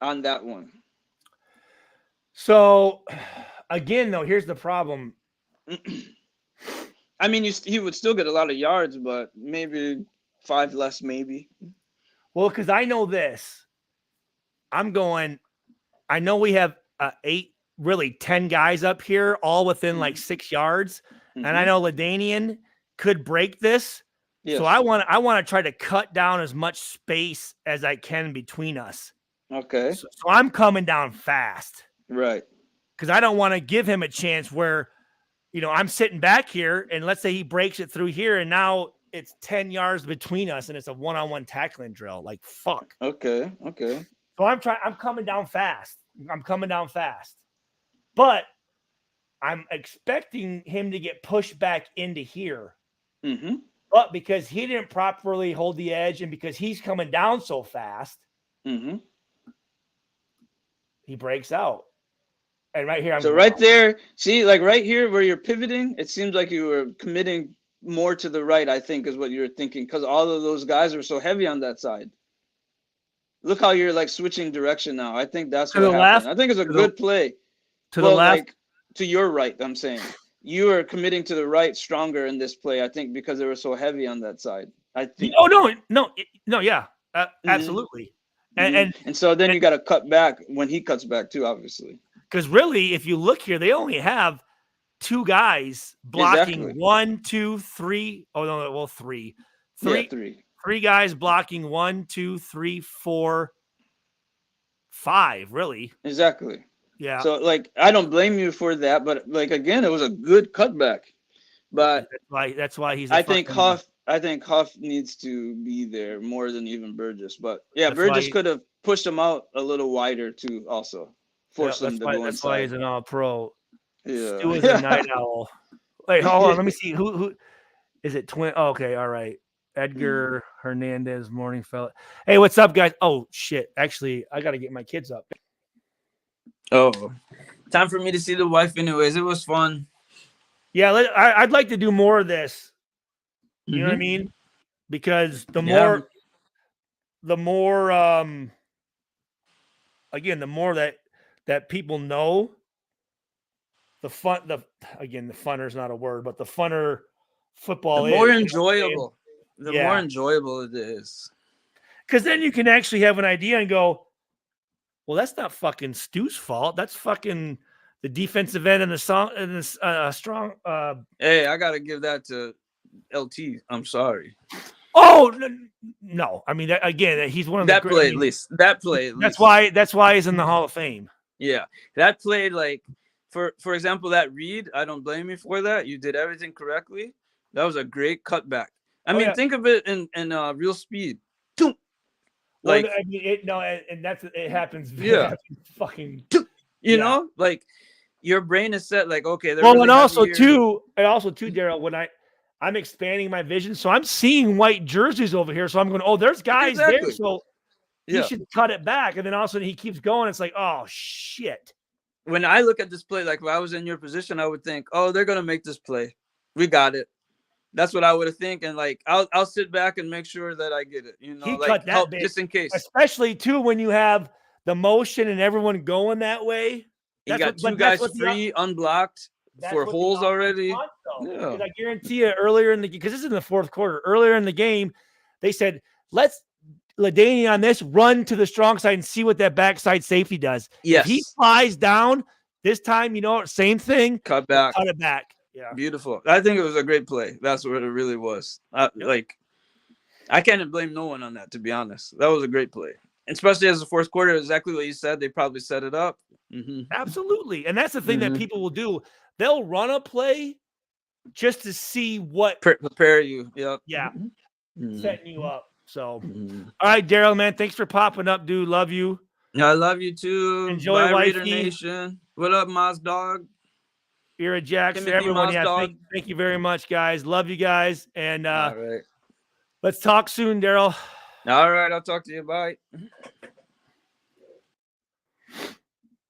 on that one? So again, though, here's the problem. I mean, he would still get a lot of yards, but maybe 5 less, maybe. Well, because I know this. I know we have 10 guys up here, all within like 6 yards. And I know LaDainian could break this. Yes. So I want to try to cut down as much space as I can between us. Okay. So I'm coming down fast. Right. Because I don't want to give him a chance where, I'm sitting back here and let's say he breaks it through here and now it's 10 yards between us and it's a one-on-one tackling drill. Like, fuck. Okay. So I'm coming down fast. But I'm expecting him to get pushed back into here. Mm-hmm. But because he didn't properly hold the edge and because he's coming down so fast, he breaks out. And right here, right there, see, like right here where you're pivoting, it seems like you were committing more to the right, I think, is what you were thinking, because all of those guys are so heavy on that side. Look how you're like switching direction now. I think that's what happened. I think it's a good play. To the left? Like, to your right, I'm saying. You are committing to the right stronger in this play, I think, because they were so heavy on that side. I think. Oh, no, yeah, absolutely. And so then you got to cut back when he cuts back too, obviously. Because really, if you look here, they only have 2 guys blocking. Exactly. 1, 2, 3. Oh no, well, 3. Yeah, 3. 3 guys blocking. 1, 2, 3, 4, 5. Really? Exactly. Yeah. So like, I don't blame you for that, but like again, it was a good cutback. But that's why he's. I think Huff needs to be there more than even Burgess. But yeah, Burgess could have pushed him out a little wider too, also. Force him to go inside. That's why he's an all-pro. Yeah. Stu is a night owl. Wait, hold on. Let me see. Who is it? Twin. Oh, okay, all right. Edgar Hernandez, morning fella. Hey, what's up, guys? Oh shit. Actually, I gotta get my kids up. Oh, time for me to see the wife. Anyways, it was fun. Yeah, I'd like to do more of this. You know what I mean? Because the more, again, the more that people know, the funner is not a word, but the funner football The more is. enjoyable. The more Yeah. enjoyable it is. Because then you can actually have an idea and go, well, that's not fucking Stu's fault. That's fucking the defensive end and the strong. Hey, I gotta give that to LT. I'm sorry. Oh no! I mean, again, he's one of that the play at least. That play at least. That's why he's in the Hall of Fame. Yeah, that play, like for example, that read. I don't blame you for that. You did everything correctly. That was a great cutback. I mean, think of it in real speed. Like, I mean, and that's it happens. Yeah, it happens fucking. You know, like your brain is set. Like, okay, well, really and also too, Daryl, when I'm expanding my vision, so I'm seeing white jerseys over here. So I'm going, oh, there's guys there. So he should cut it back. And then all of a sudden he keeps going. It's like, oh shit. When I look at this play, like if I was in your position, I would think, oh, they're gonna make this play. We got it. That's what I would think. And like I'll sit back and make sure that I get it. You know, he like cut that help, big, just in case. Especially too when you have the motion and everyone going that way. You got two guys free, unblocked for holes already. Yeah. I guarantee you earlier in the, because this is in the fourth quarter, earlier in the game, they said, let's LaDainian on this run to the strong side and see what that backside safety does. Yes. If he flies down this time, you know, same thing. Cut back. Cut it back. Yeah. Beautiful. I think it was a great play. That's what it really was. Like, I can't blame no one on that, to be honest. That was a great play. Especially as the fourth quarter, exactly what you said. They probably set it up. Absolutely. And that's the thing that people will do. They'll run a play just to see what prepare you. Yep. Yeah. Setting you up. So, all right, Daryl, man. Thanks for popping up, dude. Love you. Yeah, I love you too. Enjoy Bye, Raider wifey. Nation. What up, Moz Dog? Era Jacks. Everyone, thank you very much, guys. Love you guys. And all right. Let's talk soon, Daryl. All right. I'll talk to you. Bye.